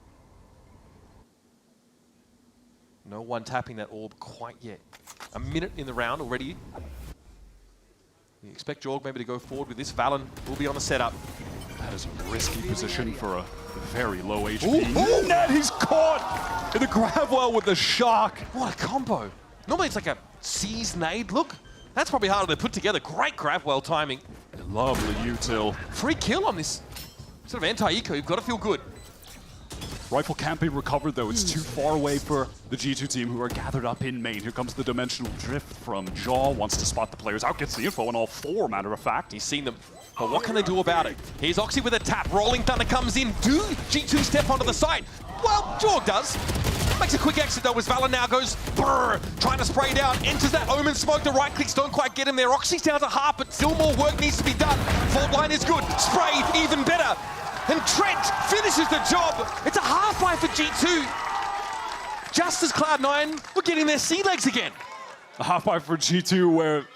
No one tapping that orb quite yet. A minute in the round already. You expect Jorg maybe to go forward with this. Valen will be on the setup. That is a risky position for a very low HP. Ooh, ooh. Net, he's caught in the grab well with the shock. What a combo. Normally it's like a seized nade. Look, that's probably harder to put together. Great grab well timing. Lovely util. Free kill on this sort of anti-eco. You've got to feel good. Rifle can't be recovered, though. It's too far away for the G2 team, who are gathered up in main. Here comes the dimensional drift from Jaw. Wants to spot the players out. Gets the info on all 4, matter of fact. He's seen them. But what can they do about it? Here's Oxy with a tap. Rolling Thunder comes in. Do G2 step onto the side? Well, Jorg does. Makes a quick exit, though, as Valen now goes brrr, trying to spray down. Enters that Omen smoke. The right clicks don't quite get him there. Oxy's down to half, but still more work needs to be done. Fault line is good. Spray, even better. And Trent finishes the job. It's a half buy for G2. Just as Cloud9 were getting their sea legs again. A half buy for G2 where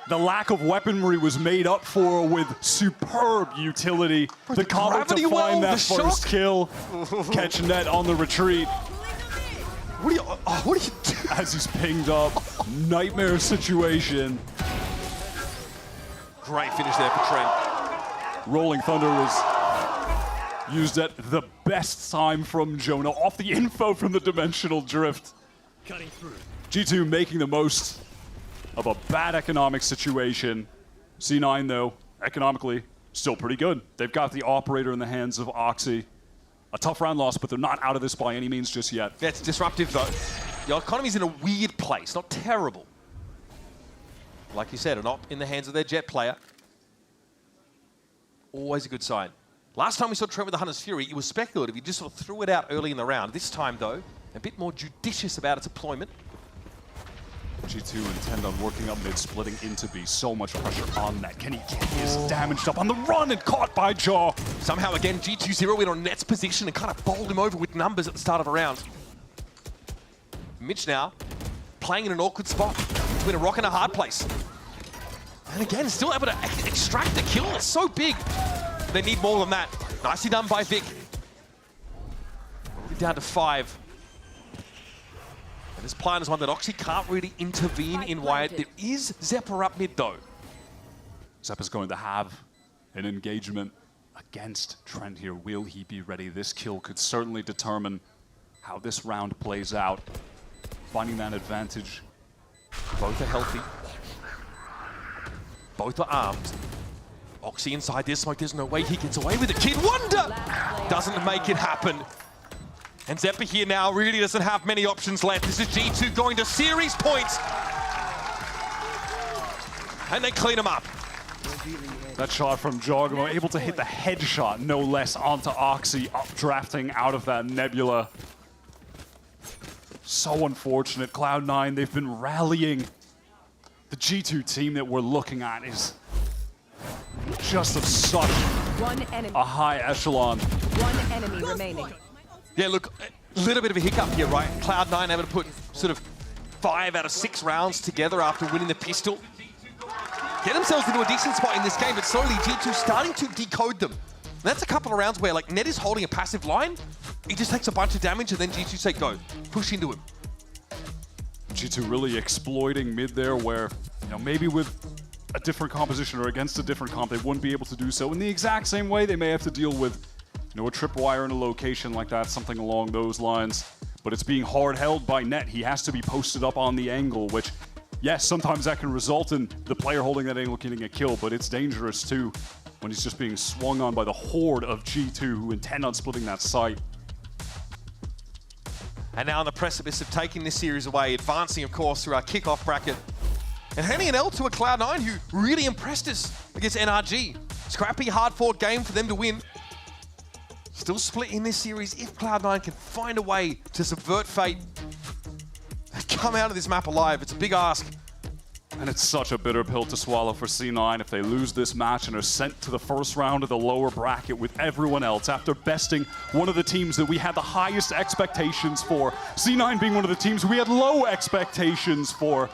the lack of weaponry was made up for with superb utility. The combo to find that first kill. Catch Net on the retreat. What do you do? As he's pinged up. Nightmare situation. Great finish there for Trent. Rolling Thunder was used at the best time from Jonah, off the info from the dimensional drift. Cutting through. G2 making the most of a bad economic situation. C9, though, economically, still pretty good. They've got the operator in the hands of Oxy. A tough round loss, but they're not out of this by any means just yet. That's disruptive, though. Your economy's in a weird place, not terrible. Like you said, an op in the hands of their Jet player. Always a good sign. Last time we saw Trent with the Hunter's Fury, it was speculative. He just sort of threw it out early in the round. This time, though, a bit more judicious about its deployment. G2 intend on working up mid, splitting into B. So much pressure on that. Kenny is damaged up on the run and caught by Jaw. Somehow, again, G2 zero in on Net's position and kind of bowled him over with numbers at the start of the round. Mitch now playing in an awkward spot between a rock and a hard place. And again, still able to extract the kill. It's so big. They need more than that. Nicely done by Vic. Already down to 5. And this plan is one that Oxy can't really intervene in Wyatt. There is Zephyr up mid, though. Zephyr's going to have an engagement against Trent here. Will he be ready? This kill could certainly determine how this round plays out. Finding that advantage. Both are healthy. Both are armed. Oxy inside this smoke, there's no way he gets away with it. Kid Wonder doesn't make it happen. And Zephyr here now really doesn't have many options left. This is G2 going to series points. And they clean him up. That shot from Jogamo, able to hit the headshot, no less, onto Oxy, updrafting out of that Nebula. So unfortunate. Cloud9, they've been rallying. The G2 team that we're looking at is just of such a high echelon. One enemy remaining. Yeah, look, a little bit of a hiccup here, right? Cloud9 able to put sort of 5 out of 6 rounds together after winning the pistol. Get themselves into a decent spot in this game, but slowly G2 starting to decode them. And that's a couple of rounds where, like, Ned is holding a passive line. He just takes a bunch of damage, and then G2 say, go. Push into him. G2 really exploiting mid there where, you know, maybe with a different composition or against a different comp, they wouldn't be able to do so in the exact same way. They may have to deal with, you know, a tripwire in a location like that, something along those lines. But it's being hard held by Net. He has to be posted up on the angle, which, yes, sometimes that can result in the player holding that angle getting a kill, but it's dangerous too when he's just being swung on by the horde of G2 who intend on splitting that site. And now on the precipice of taking this series away, advancing, of course, through our kickoff bracket. And handing an L to a Cloud9 who really impressed us against NRG. Scrappy, hard-fought game for them to win. Still split in this series if Cloud9 can find a way to subvert fate. Come out of this map alive. It's a big ask. And it's such a bitter pill to swallow for C9 if they lose this match and are sent to the first round of the lower bracket with everyone else after besting one of the teams that we had the highest expectations for. C9 being one of the teams we had low expectations for.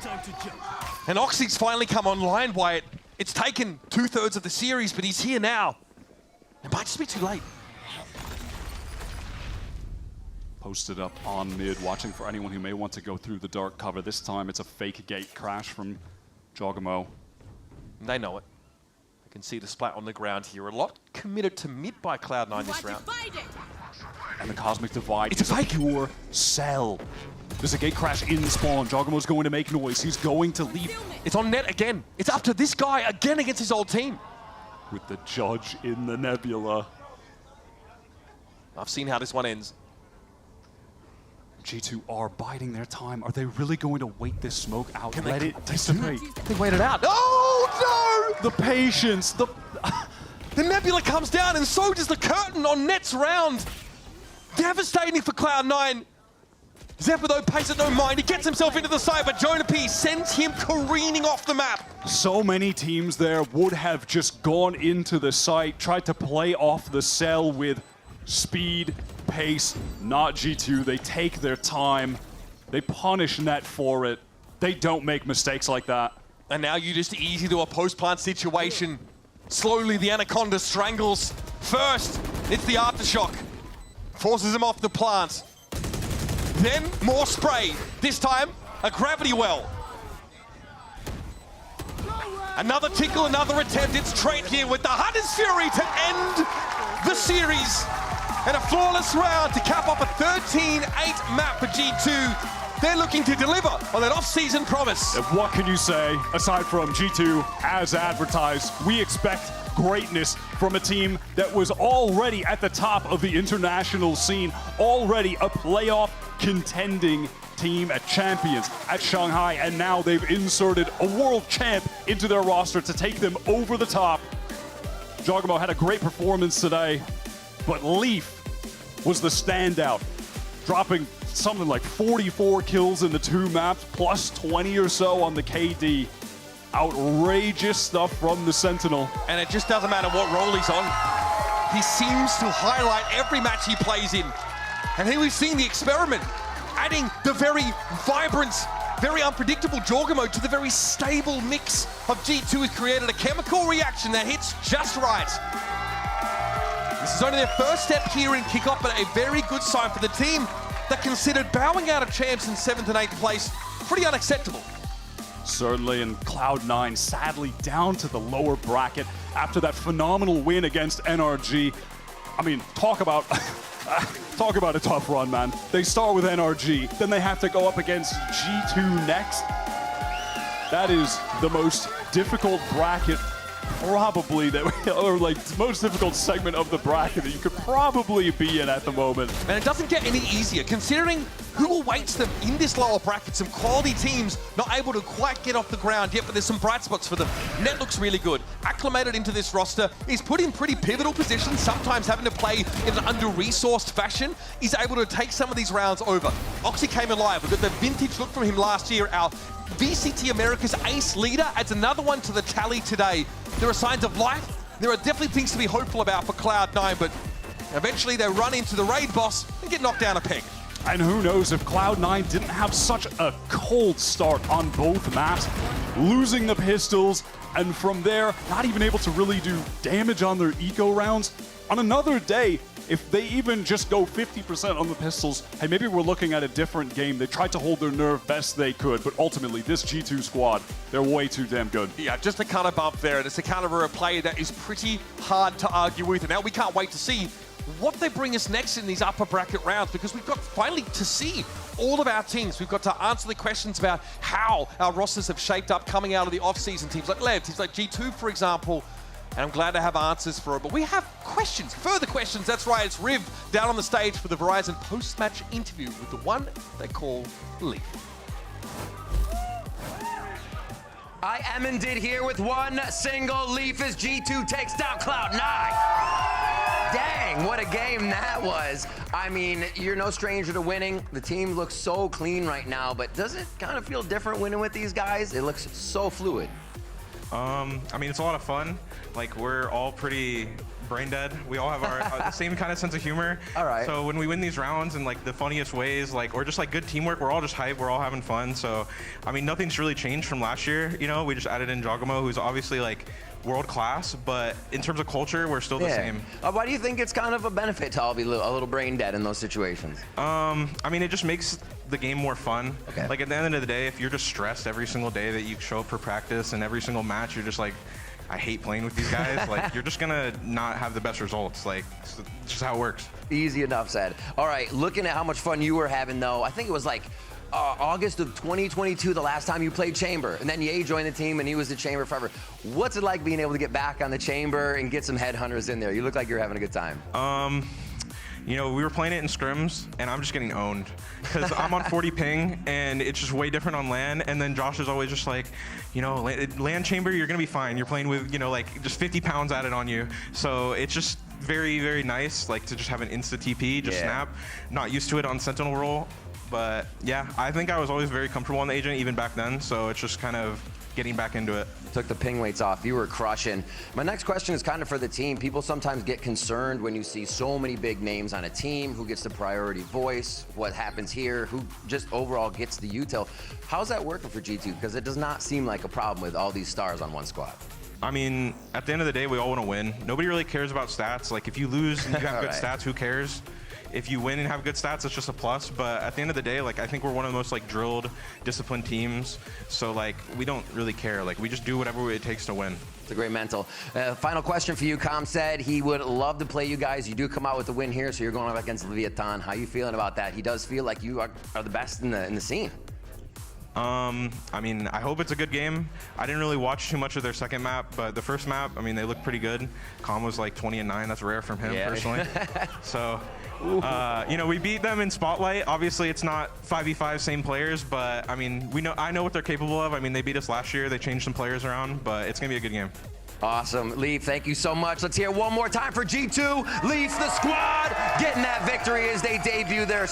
Time to jump. And Oxy's finally come online, Wyatt. It's taken 2/3 of the series, but he's here now. It might just be too late. Posted up on mid, watching for anyone who may want to go through the dark cover. This time it's a fake gate crash from Jogamo. They know it. I can see the splat on the ground here. A lot committed to mid by Cloud9 this round. And the Cosmic Divide is a pure sell. There's a gate crash in spawn. Jogamo's going to make noise. He's going to leave. It's on Net again. It's up to this guy again against his old team. With the judge in the Nebula. I've seen how this one ends. G2 are biding their time. Are they really going to wait this smoke out? Let it dissipate. They wait it out. Oh, no! The patience. The Nebula comes down and so does the curtain on Net's round. Devastating for Cloud9. Zephyr, though, pays it no mind. He gets himself into the side, but Jonah P sends him careening off the map. So many teams there would have just gone into the site, tried to play off the cell with speed, pace. Not G2. They take their time. They punish Net for it. They don't make mistakes like that. And now you just ease into a post-plant situation. Slowly, the Anaconda strangles. First, it's the aftershock. Forces him off the plant. Then, more spray. This time, a gravity well. Another tickle, another attempt. It's Trent here with the Hunter's Fury to end the series. And a flawless round to cap off a 13-8 map for G2. They're looking to deliver on that off-season promise. What can you say, aside from G2, as advertised, we expect greatness from a team that was already at the top of the international scene, already a playoff contending team at champions at Shanghai, and now they've inserted a world champ into their roster to take them over the top. Giacomo had a great performance today, but Leaf was the standout, dropping something like 44 kills in the 2 maps, plus 20 or so on the KD. Outrageous stuff from the Sentinel. And it just doesn't matter what role he's on. He seems to highlight every match he plays in. And here we've seen the experiment, adding the very vibrant, very unpredictable Giacomo to the very stable mix of G2 has created a chemical reaction that hits just right. This is only their first step here in kickoff, but a very good sign for the team that considered bowing out of champs in 7th and 8th place pretty unacceptable. Certainly, and Cloud9 sadly down to the lower bracket after that phenomenal win against NRG. I mean, talk about a tough run, man. They start with NRG, then they have to go up against G2 next. That is the most difficult bracket probably or like most difficult segment of the bracket that you could probably be in at the moment. And it doesn't get any easier considering who awaits them in this lower bracket. Some quality teams not able to quite get off the ground yet, but there's some bright spots for them. Net looks really good. Acclimated into this roster. He's put in pretty pivotal positions, sometimes having to play in an under-resourced fashion. He's able to take some of these rounds over. Oxy came alive. We've got the vintage look from him last year. Our VCT Americas ace leader adds another one to the tally today. There are signs of life. There are definitely things to be hopeful about for Cloud9, but eventually they run into the raid boss and get knocked down a peg. And who knows if Cloud9 didn't have such a cold start on both maps, losing the pistols, and from there, not even able to really do damage on their eco rounds. On another day, if they even just go 50% on the pistols, hey, maybe we're looking at a different game. They tried to hold their nerve best they could, but ultimately, this G2 squad, they're way too damn good. Yeah, just a kind of bump there, and it's a kind of a play that is pretty hard to argue with. And now we can't wait to see what they bring us next in these upper bracket rounds, because we've got finally to see all of our teams. We've got to answer the questions about how our rosters have shaped up coming out of the off-season. Teams like Lev, teams like G2, for example. And I'm glad to have answers for it. But we have questions, further questions. That's right, it's Riv down on the stage for the Verizon post-match interview with the one they call Leaf. I am indeed here with one single Leaf as G2 takes down Cloud9. Dang, what a game that was. I mean, you're no stranger to winning. The team looks so clean right now, but does it kind of feel different winning with these guys? It looks so fluid. I mean, it's a lot of fun. Like, we're all pretty brain dead. We all have our the same kind of sense of humor. All right. So when we win these rounds in like the funniest ways, like, or just like good teamwork, we're all just hype. We're all having fun. So, I mean, nothing's really changed from last year. You know, we just added in Giacomo, who's obviously like world class, but in terms of culture, we're still the same. Why do you think it's kind of a benefit to all be a little brain dead in those situations? I mean, it just makes the game more fun. Okay. Like, at the end of the day, if you're just stressed every single day that you show up for practice and every single match, you're just like, I hate playing with these guys. Like, you're just gonna not have the best results. Like, it's just how it works. Easy enough said. All right, looking at how much fun you were having, though, I think it was like August of 2022, the last time you played Chamber, and then Ye joined the team and he was the Chamber forever. What's it like being able to get back on the Chamber and get some headhunters in there? You look like you're having a good time. You know, we were playing it in scrims, and I'm just getting owned because I'm on 40 ping, and it's just way different on LAN. And then Josh is always just like, you know, LAN Chamber, you're gonna be fine. You're playing with, you know, like just 50 pounds added on you. So it's just very, very nice, like to just have an insta TP, just snap. Not used to it on Sentinel role, but yeah, I think I was always very comfortable on the agent even back then. So it's just kind of getting back into it. Took the ping weights off. You were crushing. My next question is kind of for the team. People sometimes get concerned when you see so many big names on a team. Who gets the priority voice? What happens here? Who just overall gets the util? How's that working for G2? Because it does not seem like a problem with all these stars on one squad. I mean, at the end of the day, we all want to win. Nobody really cares about stats. Like, if you lose and you have good stats, who cares? If you win and have good stats, it's just a plus. But at the end of the day, like, I think we're one of the most like drilled, disciplined teams. So like, we don't really care. Like, we just do whatever it takes to win. It's a great mental. Final question for you. Com said he would love to play you guys. You do come out with the win here, so you're going up against Leviathan. How you feeling about that? He does feel like you are the best in the scene. I mean, I hope it's a good game. I didn't really watch too much of their second map, but the first map, I mean, they look pretty good. Calm was like 20-9. That's rare from him, personally. So, you know, we beat them in Spotlight. Obviously, it's not 5v5 same players, but I mean, I know what they're capable of. I mean, they beat us last year. They changed some players around, but it's gonna be a good game. Awesome. Leaf, thank you so much. Let's hear one more time for G2. Leaf, the squad, getting that victory as they debut their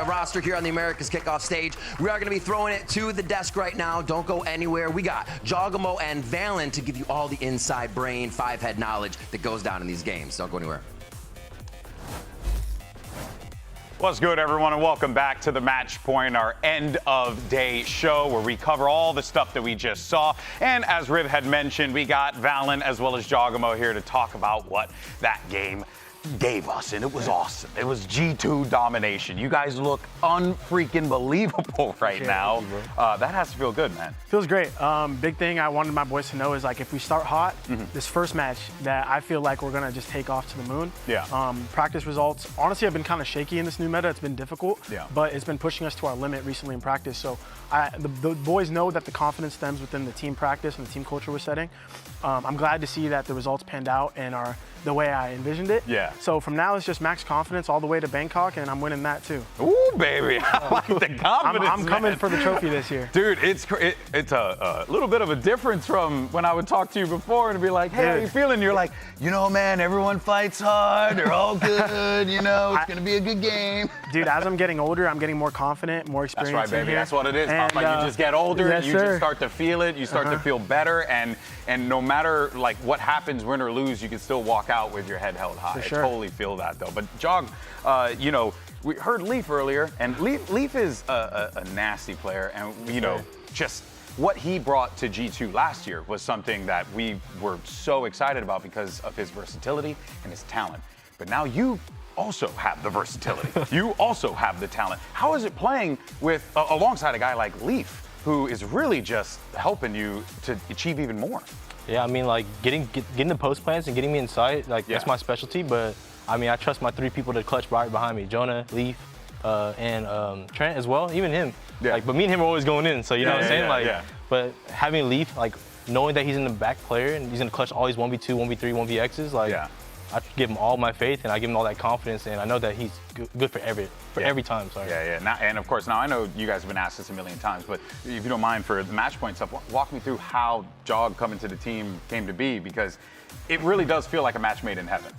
roster here on the Americas Kickoff stage. We are going to be throwing it to the desk right now. Don't go anywhere. We got Jogamo and Valen to give you all the inside brain, five-head knowledge that goes down in these games. Don't go anywhere. What's good, everyone, and welcome back to the Match Point, our end of day show where we cover all the stuff that we just saw. And as Riv had mentioned, we got Valen as well as Jogamo here to talk about what that game gave us, and it was awesome. It was G2 domination. You guys look unfreaking believable right now. That has to feel good, man. Feels great. Big thing I wanted my boys to know is, like, if we start hot, this first match, that I feel like we're gonna just take off to the moon. Practice results, honestly, have been kind of shaky in this new meta. It's been difficult, but it's been pushing us to our limit recently in practice. So the boys know that the confidence stems within the team practice and the team culture we're setting. I'm glad to see that the results panned out and are the way I envisioned it. So from now, it's just max confidence all the way to Bangkok, and I'm winning that too. Ooh, baby, I like the confidence. I'm coming for the trophy this year. Dude, it's a little bit of a difference from when I would talk to you before and be like, hey, how you feeling? You're like, you know, man, everyone fights hard. They're all good. You know, it's going to be a good game. Dude, as I'm getting older, I'm getting more confident, more experience. That's right, baby. Here. That's what it is. And, you just get older, you just start to feel it. You start to feel better. And no matter like what happens, win or lose, you can still walk out with your head held high. For sure. I totally feel that, though. But Jog, you know, we heard Leaf earlier, and Leaf is a nasty player. And, you know, just what he brought to G2 last year was something that we were so excited about because of his versatility and his talent. But now you also have the versatility. You also have the talent. How is it playing with alongside a guy like Leaf, who is really just helping you to achieve even more? Yeah, I mean, like getting the post plants and getting me inside, like that's my specialty. But I mean, I trust my three people to clutch right behind me: Jonah, Leaf, and Trent as well. Even him. Like, but me and him are always going in. So you know what I'm saying? But having Leaf, like knowing that he's in the back player and he's gonna clutch all these 1v2, 1v3, 1vx's, like I give him all my faith and I give him all that confidence, and I know that he's good for every time. Sorry. Now, and of course, now I know you guys have been asked this a million times, but if you don't mind for the match point stuff, walk me through how Jog coming to the team came to be, because it really does feel like a match made in heaven.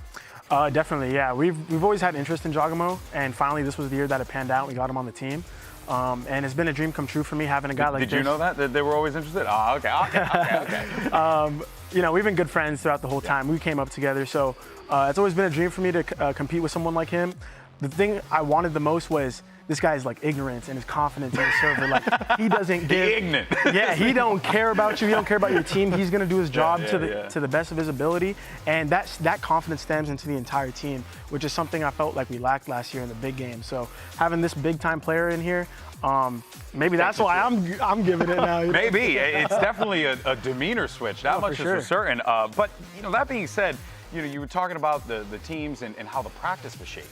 Definitely, yeah. We've always had interest in Jogamo, and finally this was the year that it panned out. We got him on the team. And it's been a dream come true for me having a guy like this. Did you know that they were always interested? Oh, okay. You know, we've been good friends throughout the whole time. We came up together, so it's always been a dream for me to compete with someone like him. The thing I wanted the most was this guy's like ignorance and his confidence in the server. Like, he doesn't give. Ignorant. Yeah, he don't care about you. He don't care about your team. He's gonna do his job to the best of his ability, and that confidence stems into the entire team, which is something I felt like we lacked last year in the big game. So having this big time player in here, maybe that's why I'm giving it now. Maybe it's definitely a demeanor switch. That much is for certain. But you know, that being said, you know, you were talking about the teams and how the practice was shaky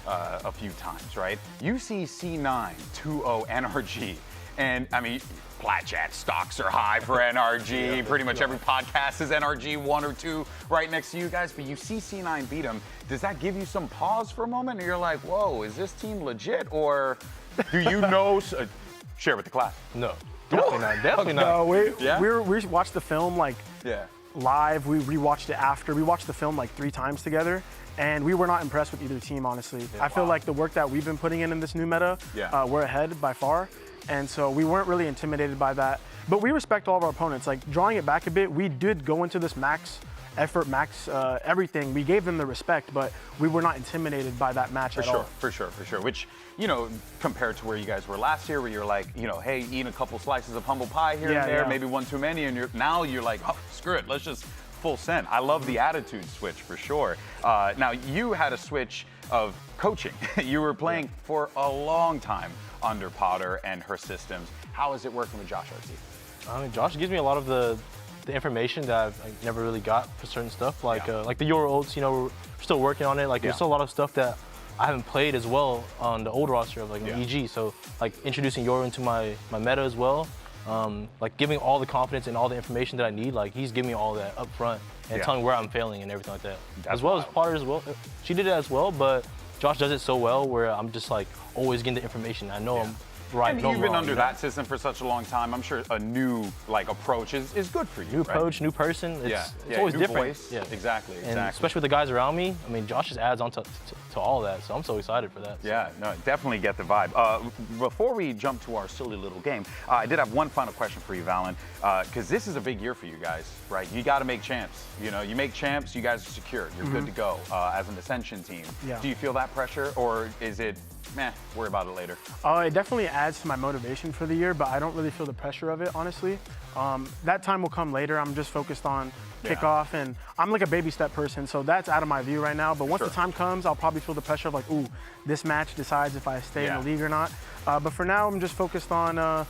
a few times, right? You see C9 2-0 NRG, and I mean, Plat Chat stocks are high for NRG. Pretty much every podcast is NRG 1 or 2 right next to you guys. But you see C9 beat them. Does that give you some pause for a moment? And you're like, whoa, is this team legit, or do you know? Share with the class. No, definitely not. Definitely not. No, we watched the film like live. We rewatched it after. We watched the film like 3 times together, and we were not impressed with either team, honestly. I feel like the work that we've been putting in this new meta, we're ahead by far, and so we weren't really intimidated by that. But we respect all of our opponents. Like, drawing it back a bit, we did go into this max effort, max everything. We gave them the respect, but we were not intimidated by that match at all. For sure. Which, you know, compared to where you guys were last year, where you're like, you know, hey, eating a couple slices of humble pie here and there, maybe one too many, and now you're like, oh, screw it, let's just full send. I love the attitude switch for sure. Now, you had a switch of coaching. You were playing for a long time under Potter and her systems. How is it working with Josh RT? I mean, Josh gives me a lot of the information that I've never really got for certain stuff, like the Euro ults. You know, we're still working on it. Like, there's still a lot of stuff that I haven't played as well on the old roster of like EG. So like introducing Yoru into my meta as well, like giving all the confidence and all the information that I need. Like he's giving me all that up front and telling me where I'm failing and everything like that. As well as Potter as well. She did it as well, but Josh does it so well where I'm just like always getting the information. I know I'm right. And you've been under that system for such a long time. I'm sure a new like approach is good for you. New approach, new person. It's always new different. Voice. Yeah, exactly. And especially with the guys around me. I mean, Josh just adds on to all that. So I'm so excited for that. Yeah, no, definitely get the vibe. Before we jump to our silly little game, I did have one final question for you, Valen, because this is a big year for you guys, right? You got to make champs. You know, you make champs, you guys are secure. You're good to go as an Ascension team. Yeah. Do you feel that pressure, or is it, meh, worry about it later? It definitely adds to my motivation for the year, but I don't really feel the pressure of it, honestly. That time will come later. I'm just focused on kickoff, and I'm like a baby step person, so that's out of my view right now. But once the time comes, I'll probably feel the pressure of like, ooh, this match decides if I stay in the league or not. But for now, I'm just focused on our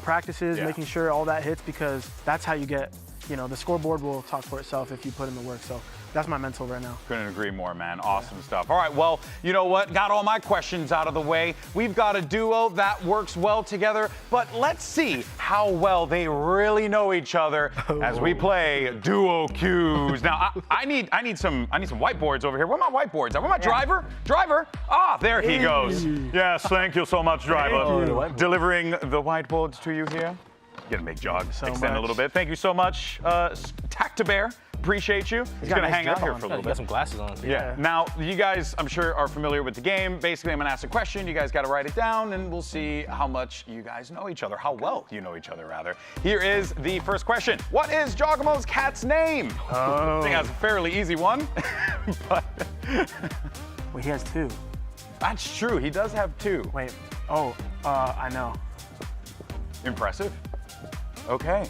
practices, making sure all that hits, because that's how you get, you know, the scoreboard will talk for itself if you put in the work. So that's my mental right now. Couldn't agree more, man. Awesome stuff. All right, well, you know what? Got all my questions out of the way. We've got a duo that works well together, but let's see how well they really know each other as we play duo cues. Now, I need some whiteboards over here. Where are my whiteboards? Where my driver? Driver? Ah, there he goes. Yes, thank you so much, driver. Delivering the whiteboards to you here. Gonna make jog extend a little bit. Thank you so much, Tactibear. Appreciate you. He's gonna hang out here for a little bit. Got some glasses on. Yeah. Now, you guys, I'm sure, are familiar with the game. Basically, I'm gonna ask a question. You guys gotta write it down, and we'll see how much you guys know each other, how well you know each other, rather. Here is the first question. What is Jogamo's cat's name? I think that's a fairly easy one. But Wait, he has two. That's true. He does have two. Wait. I know. Impressive. Okay.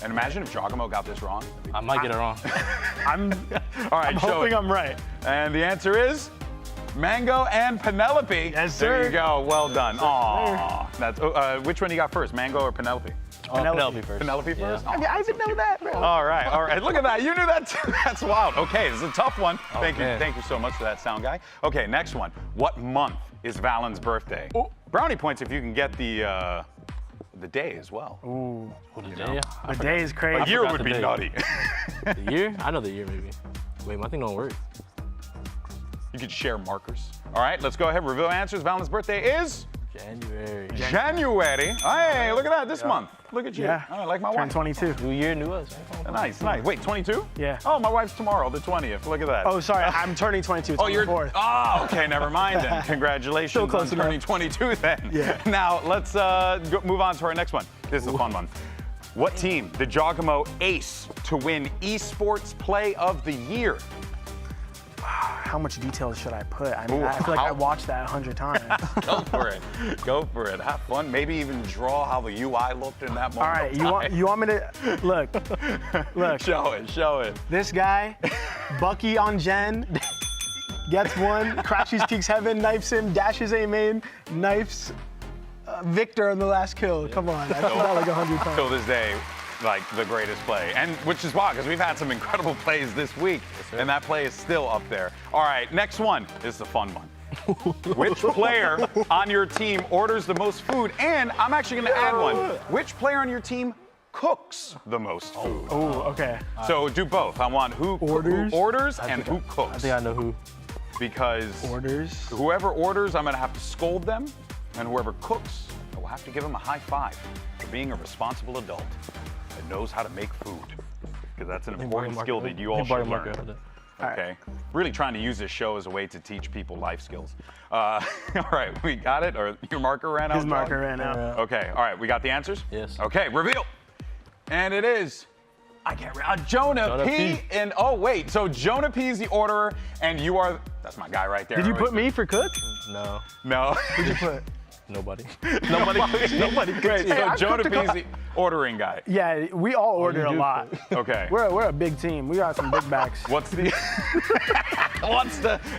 And imagine if Jogamo got this wrong. I might get it wrong. All right, I'm hoping I'm right. And the answer is Mango and Penelope. Yes, sir. There you go. Well done. Aw. That's which one you got first, Mango or Penelope? Penelope first. Penelope first? I mean, I even know that, bro. All right. Look at that. You knew that too. That's wild. Okay, this is a tough one. Thank you so much for that, sound guy. Okay, next one. What month is Valen's birthday? Brownie points if you can get the day as well. Ooh. The day? The day is crazy. A year would be nutty. The year? I know the year, maybe. Wait, my thing don't work. You could share markers. All right, let's go ahead. Reveal answers. Valen's birthday is? January. Hey, look at that. This month. Look at you. Yeah. I like my Turn wife. 22. New year, new us. Nice. Wait, 22? Yeah. Oh, my wife's tomorrow, the 20th. Look at that. Oh, sorry. I'm turning 22. It's Oh, you're. 24th. Oh, okay. Never mind then. Congratulations Still close on turning 22 then. Yeah. Now let's move on to our next one. This is a fun one. What team did Jogamo ace to win Esports Play of the Year? How much detail should I put? I mean, I feel like I watched that 100 times. Go for it. Go for it. Have fun. Maybe even draw how the UI looked in that moment. All right, you want me to look? Show it. This guy, Bucky on Jen, gets one. Crashes peeks heaven, knifes him, dashes A main, knifes Victor on the last kill. Come on, I said that like 100 times. Till this day, like the greatest play, and which is wild because we've had some incredible plays this week, and that play is still up there. All right, next one. This is a fun one. Which player on your team orders the most food? And I'm actually going to add one. Which player on your team cooks the most food? Oh, okay. So do both. I want who orders and who cooks. I think I know who. Because orders. Whoever orders, I'm going to have to scold them, and whoever cooks, I will have to give them a high five for being a responsible adult that knows how to make food. Because that's an important skill that you all should learn. Okay. Really trying to use this show as a way to teach people life skills. All right, we got it? Or your marker ran out? His marker ran out. Okay, all right, we got the answers? Yes. Okay, reveal. And it is, I can't remember, Jonah P. And, oh wait, so Jonah P is the orderer, and you are, that's my guy right there. Did you put me for cook? No. No. Who'd you put? Nobody. Nobody cooks. So Jonah P is the ordering guy. Yeah, we all order a lot. Okay. We're a big team. We got some big backs. What's the,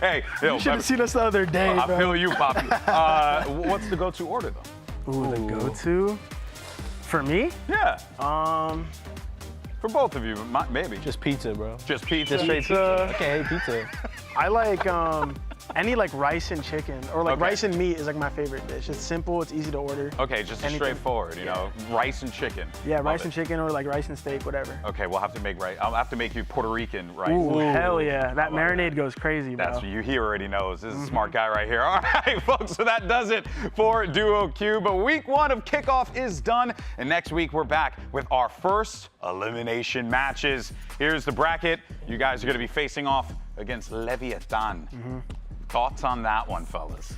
hey. You should have seen us the other day, I bro. feel you, Poppy. What's the go-to order, though? Ooh, the go-to? For me? Yeah. For both of you, maybe. Just pizza, bro. Just pizza? Just straight pizza. I can't hate pizza. I like, Any like rice and chicken or like Okay. rice and meat is like my favorite dish. It's simple, it's easy to order. Okay, just Anything. straightforward, you know, rice and chicken. Yeah, Love rice it. and chicken or like rice and steak, whatever. Okay, we'll have to make rice. I'll have to make you Puerto Rican rice. Ooh, hell yeah. That I love marinade goes crazy, bro. That's he already knows. This is a smart guy right here. All right, folks, so that does it for Duo Q. But week 1 of Kickoff is done, and next week we're back with our first elimination matches. Here's the bracket. You guys are going to be facing off against Leviathan. Thoughts on that one, fellas?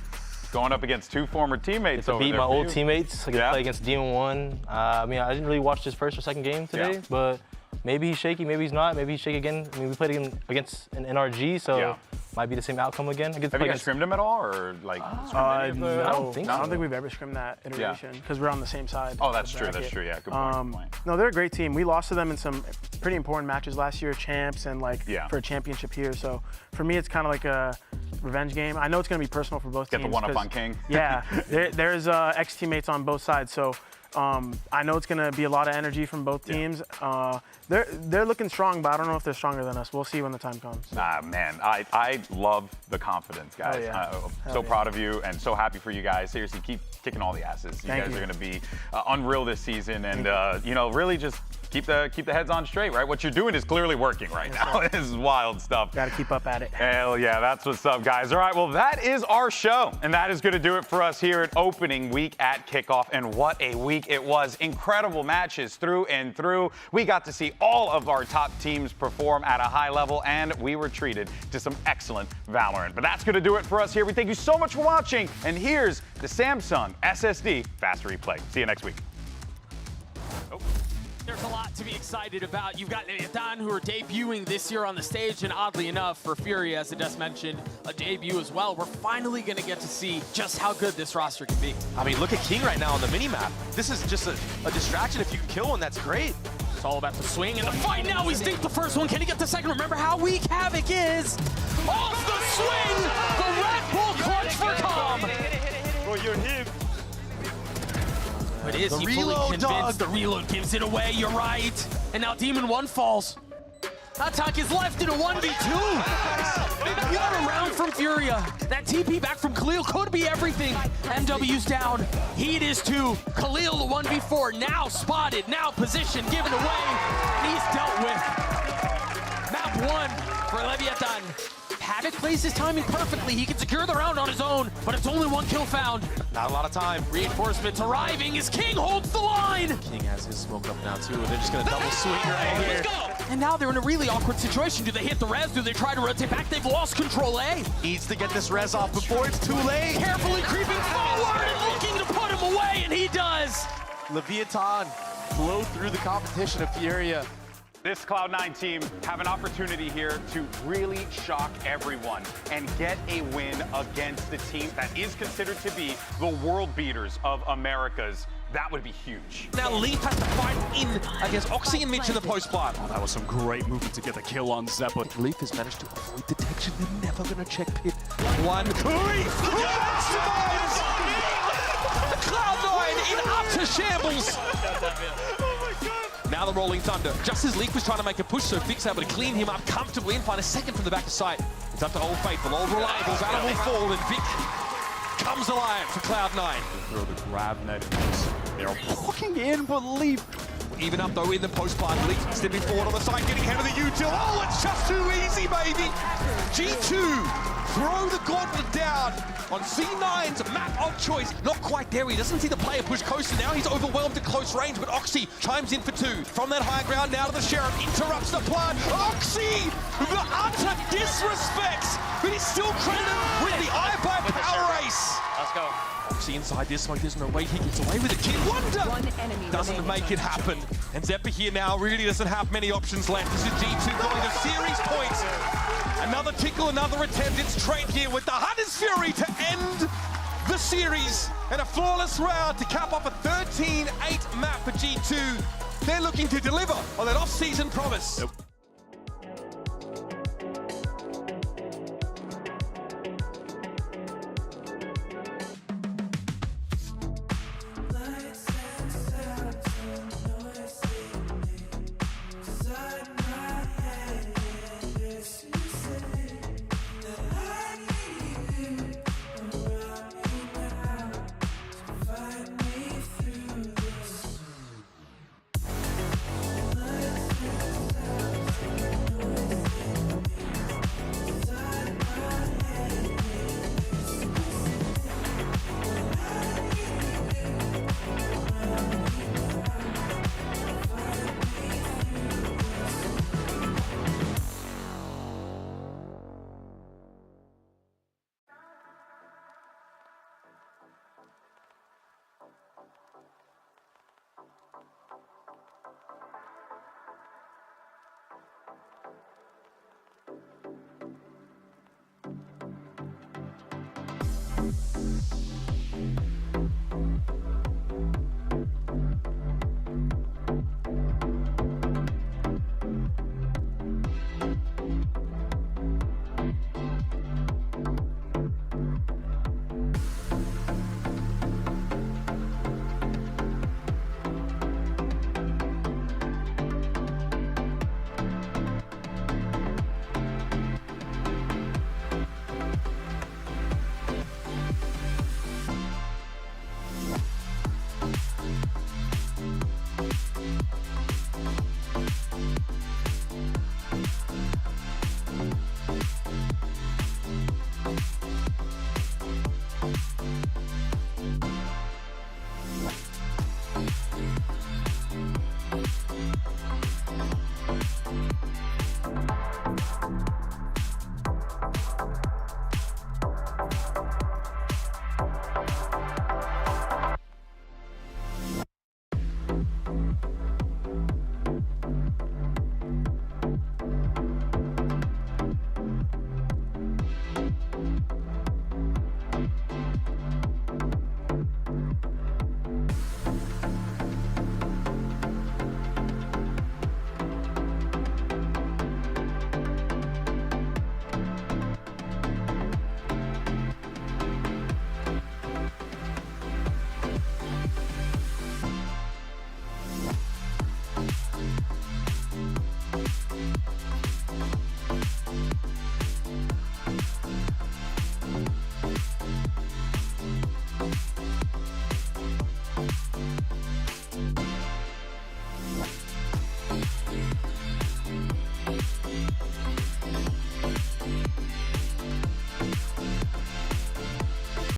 Going up against 2 former teammates To over beat there my for old you. teammates, I could play against Demon 1. I mean, I didn't really watch his first or second game today, but maybe he's shaky, maybe he's not. Maybe he's shaky again. I mean, we played him against an NRG, so might be the same outcome again. Have you guys scrimmed him at all, or like? I don't think I don't so. think we've ever scrimmed that iteration because we're on the same side. Oh, of that's the true. bracket. That's true. Yeah, good point. Good point. No, they're a great team. We lost to them in some pretty important matches last year, champs and like Yeah. for a championship here. So for me, it's kind of like a revenge game. I know it's going to be personal for both Get teams. the one up 'cause- on King. Yeah, there's ex-teammates on both sides. So I know it's going to be a lot of energy from both teams. They're looking strong, but I don't know if they're stronger than us. We'll see when the time comes. Ah, man, I love the confidence, guys. yeah. So proud of you and so happy for you guys. Seriously, keep kicking all the asses. You Thank guys you. are going to be unreal this season, and you know, really just keep the heads on straight, right? What you're doing is clearly working right now. This is wild stuff. Got to keep up at it. Hell yeah, that's what's up, guys. All right, well, that is our show, and that is going to do it for us here at opening week at Kickoff. And what a week it was. Incredible matches through and through. We got to see all of our top teams perform at a high level, and we were treated to some excellent Valorant. But that's going to do it for us here. We thank you so much for watching, and here's the Samsung SSD Fast Replay. See you next week. There's a lot to be excited about. You've got Leviathan, who are debuting this year on the stage, and oddly enough, for Fury, as I just mentioned, a debut as well. We're finally going to get to see just how good this roster can be. I mean, look at King right now on the minimap. This is just a distraction. If you can kill one, that's great. It's all about the swing and the fight now. He's deep the first one. Can he get the second? Remember how weak Havoc is. Off the swing! The Red Bull clutch for Calm. Bro, you're him. But is The he fully reload, convinced? dog. The reload gives it away. You're right. And now Demon 1 falls. Attack is left in a 1v2. What a round from Furia. That TP back from Khalil could be everything. MW's down. Heat is 2. Khalil the 1v4. Now spotted. Now positioned. Given away. And he's dealt with. Map 1 for Leviathan. Havoc plays his timing perfectly. He can secure the round on his own, but it's only 1 kill found. Not a lot of time. Reinforcements arriving as King holds the line. King has his smoke up now, too. They're just going to double swing right here. And now they're in a really awkward situation. Do they hit the res? Do they try to rotate back? They've lost control A. Needs to get this res off before it's too late. Carefully creeping forward and looking to put him away, and he does. Leviathan blow through the competition of Furia. This Cloud9 team have an opportunity here to really shock everyone and get a win against the team that is considered to be the world beaters of Americas. That would be huge. Now Leaf has to fight in against Oxy and Mitch in the post plant. Oh, that was some great movement to get the kill on Zeppelin. Leaf has managed to avoid detection. They're never going to check pit. One. Leaf! The Cloud9 in utter shambles. Now the Rolling Thunder. Just as Leaf was trying to make a push, so Vic's able to clean him up comfortably and find a second from the back of sight. It's up to Old Faithful, Old Reliable, Animal Fall, and Vic comes alive for Cloud9. Throw the grab net in this. They're walking in, but Leaf. Even up though in the post plant, Leaf stepping forward on the side, getting ahead of the util. Oh, it's just too easy, baby. G2 throw the gauntlet down on C9's map of choice. Not quite there. He doesn't see the player push coaster. Now he's overwhelmed at close range, but Oxy chimes in for 2. From that high ground now to the Sheriff, interrupts the plant. Oxy, the utter disrespects, but he's still credited with the iBuyPower ace. Let's go. Oxy inside this smoke, there's no way he gets away with it. Kid Wonder One enemy doesn't remaining. make it happen. And Zeppa here now really doesn't have many options left. This is G2 going to series points. Another tickle, another attempt. It's Trade here with the Hunter's Fury to end the series. And a flawless round to cap off a 13-8 map for G2. They're looking to deliver on that off-season promise. Yep.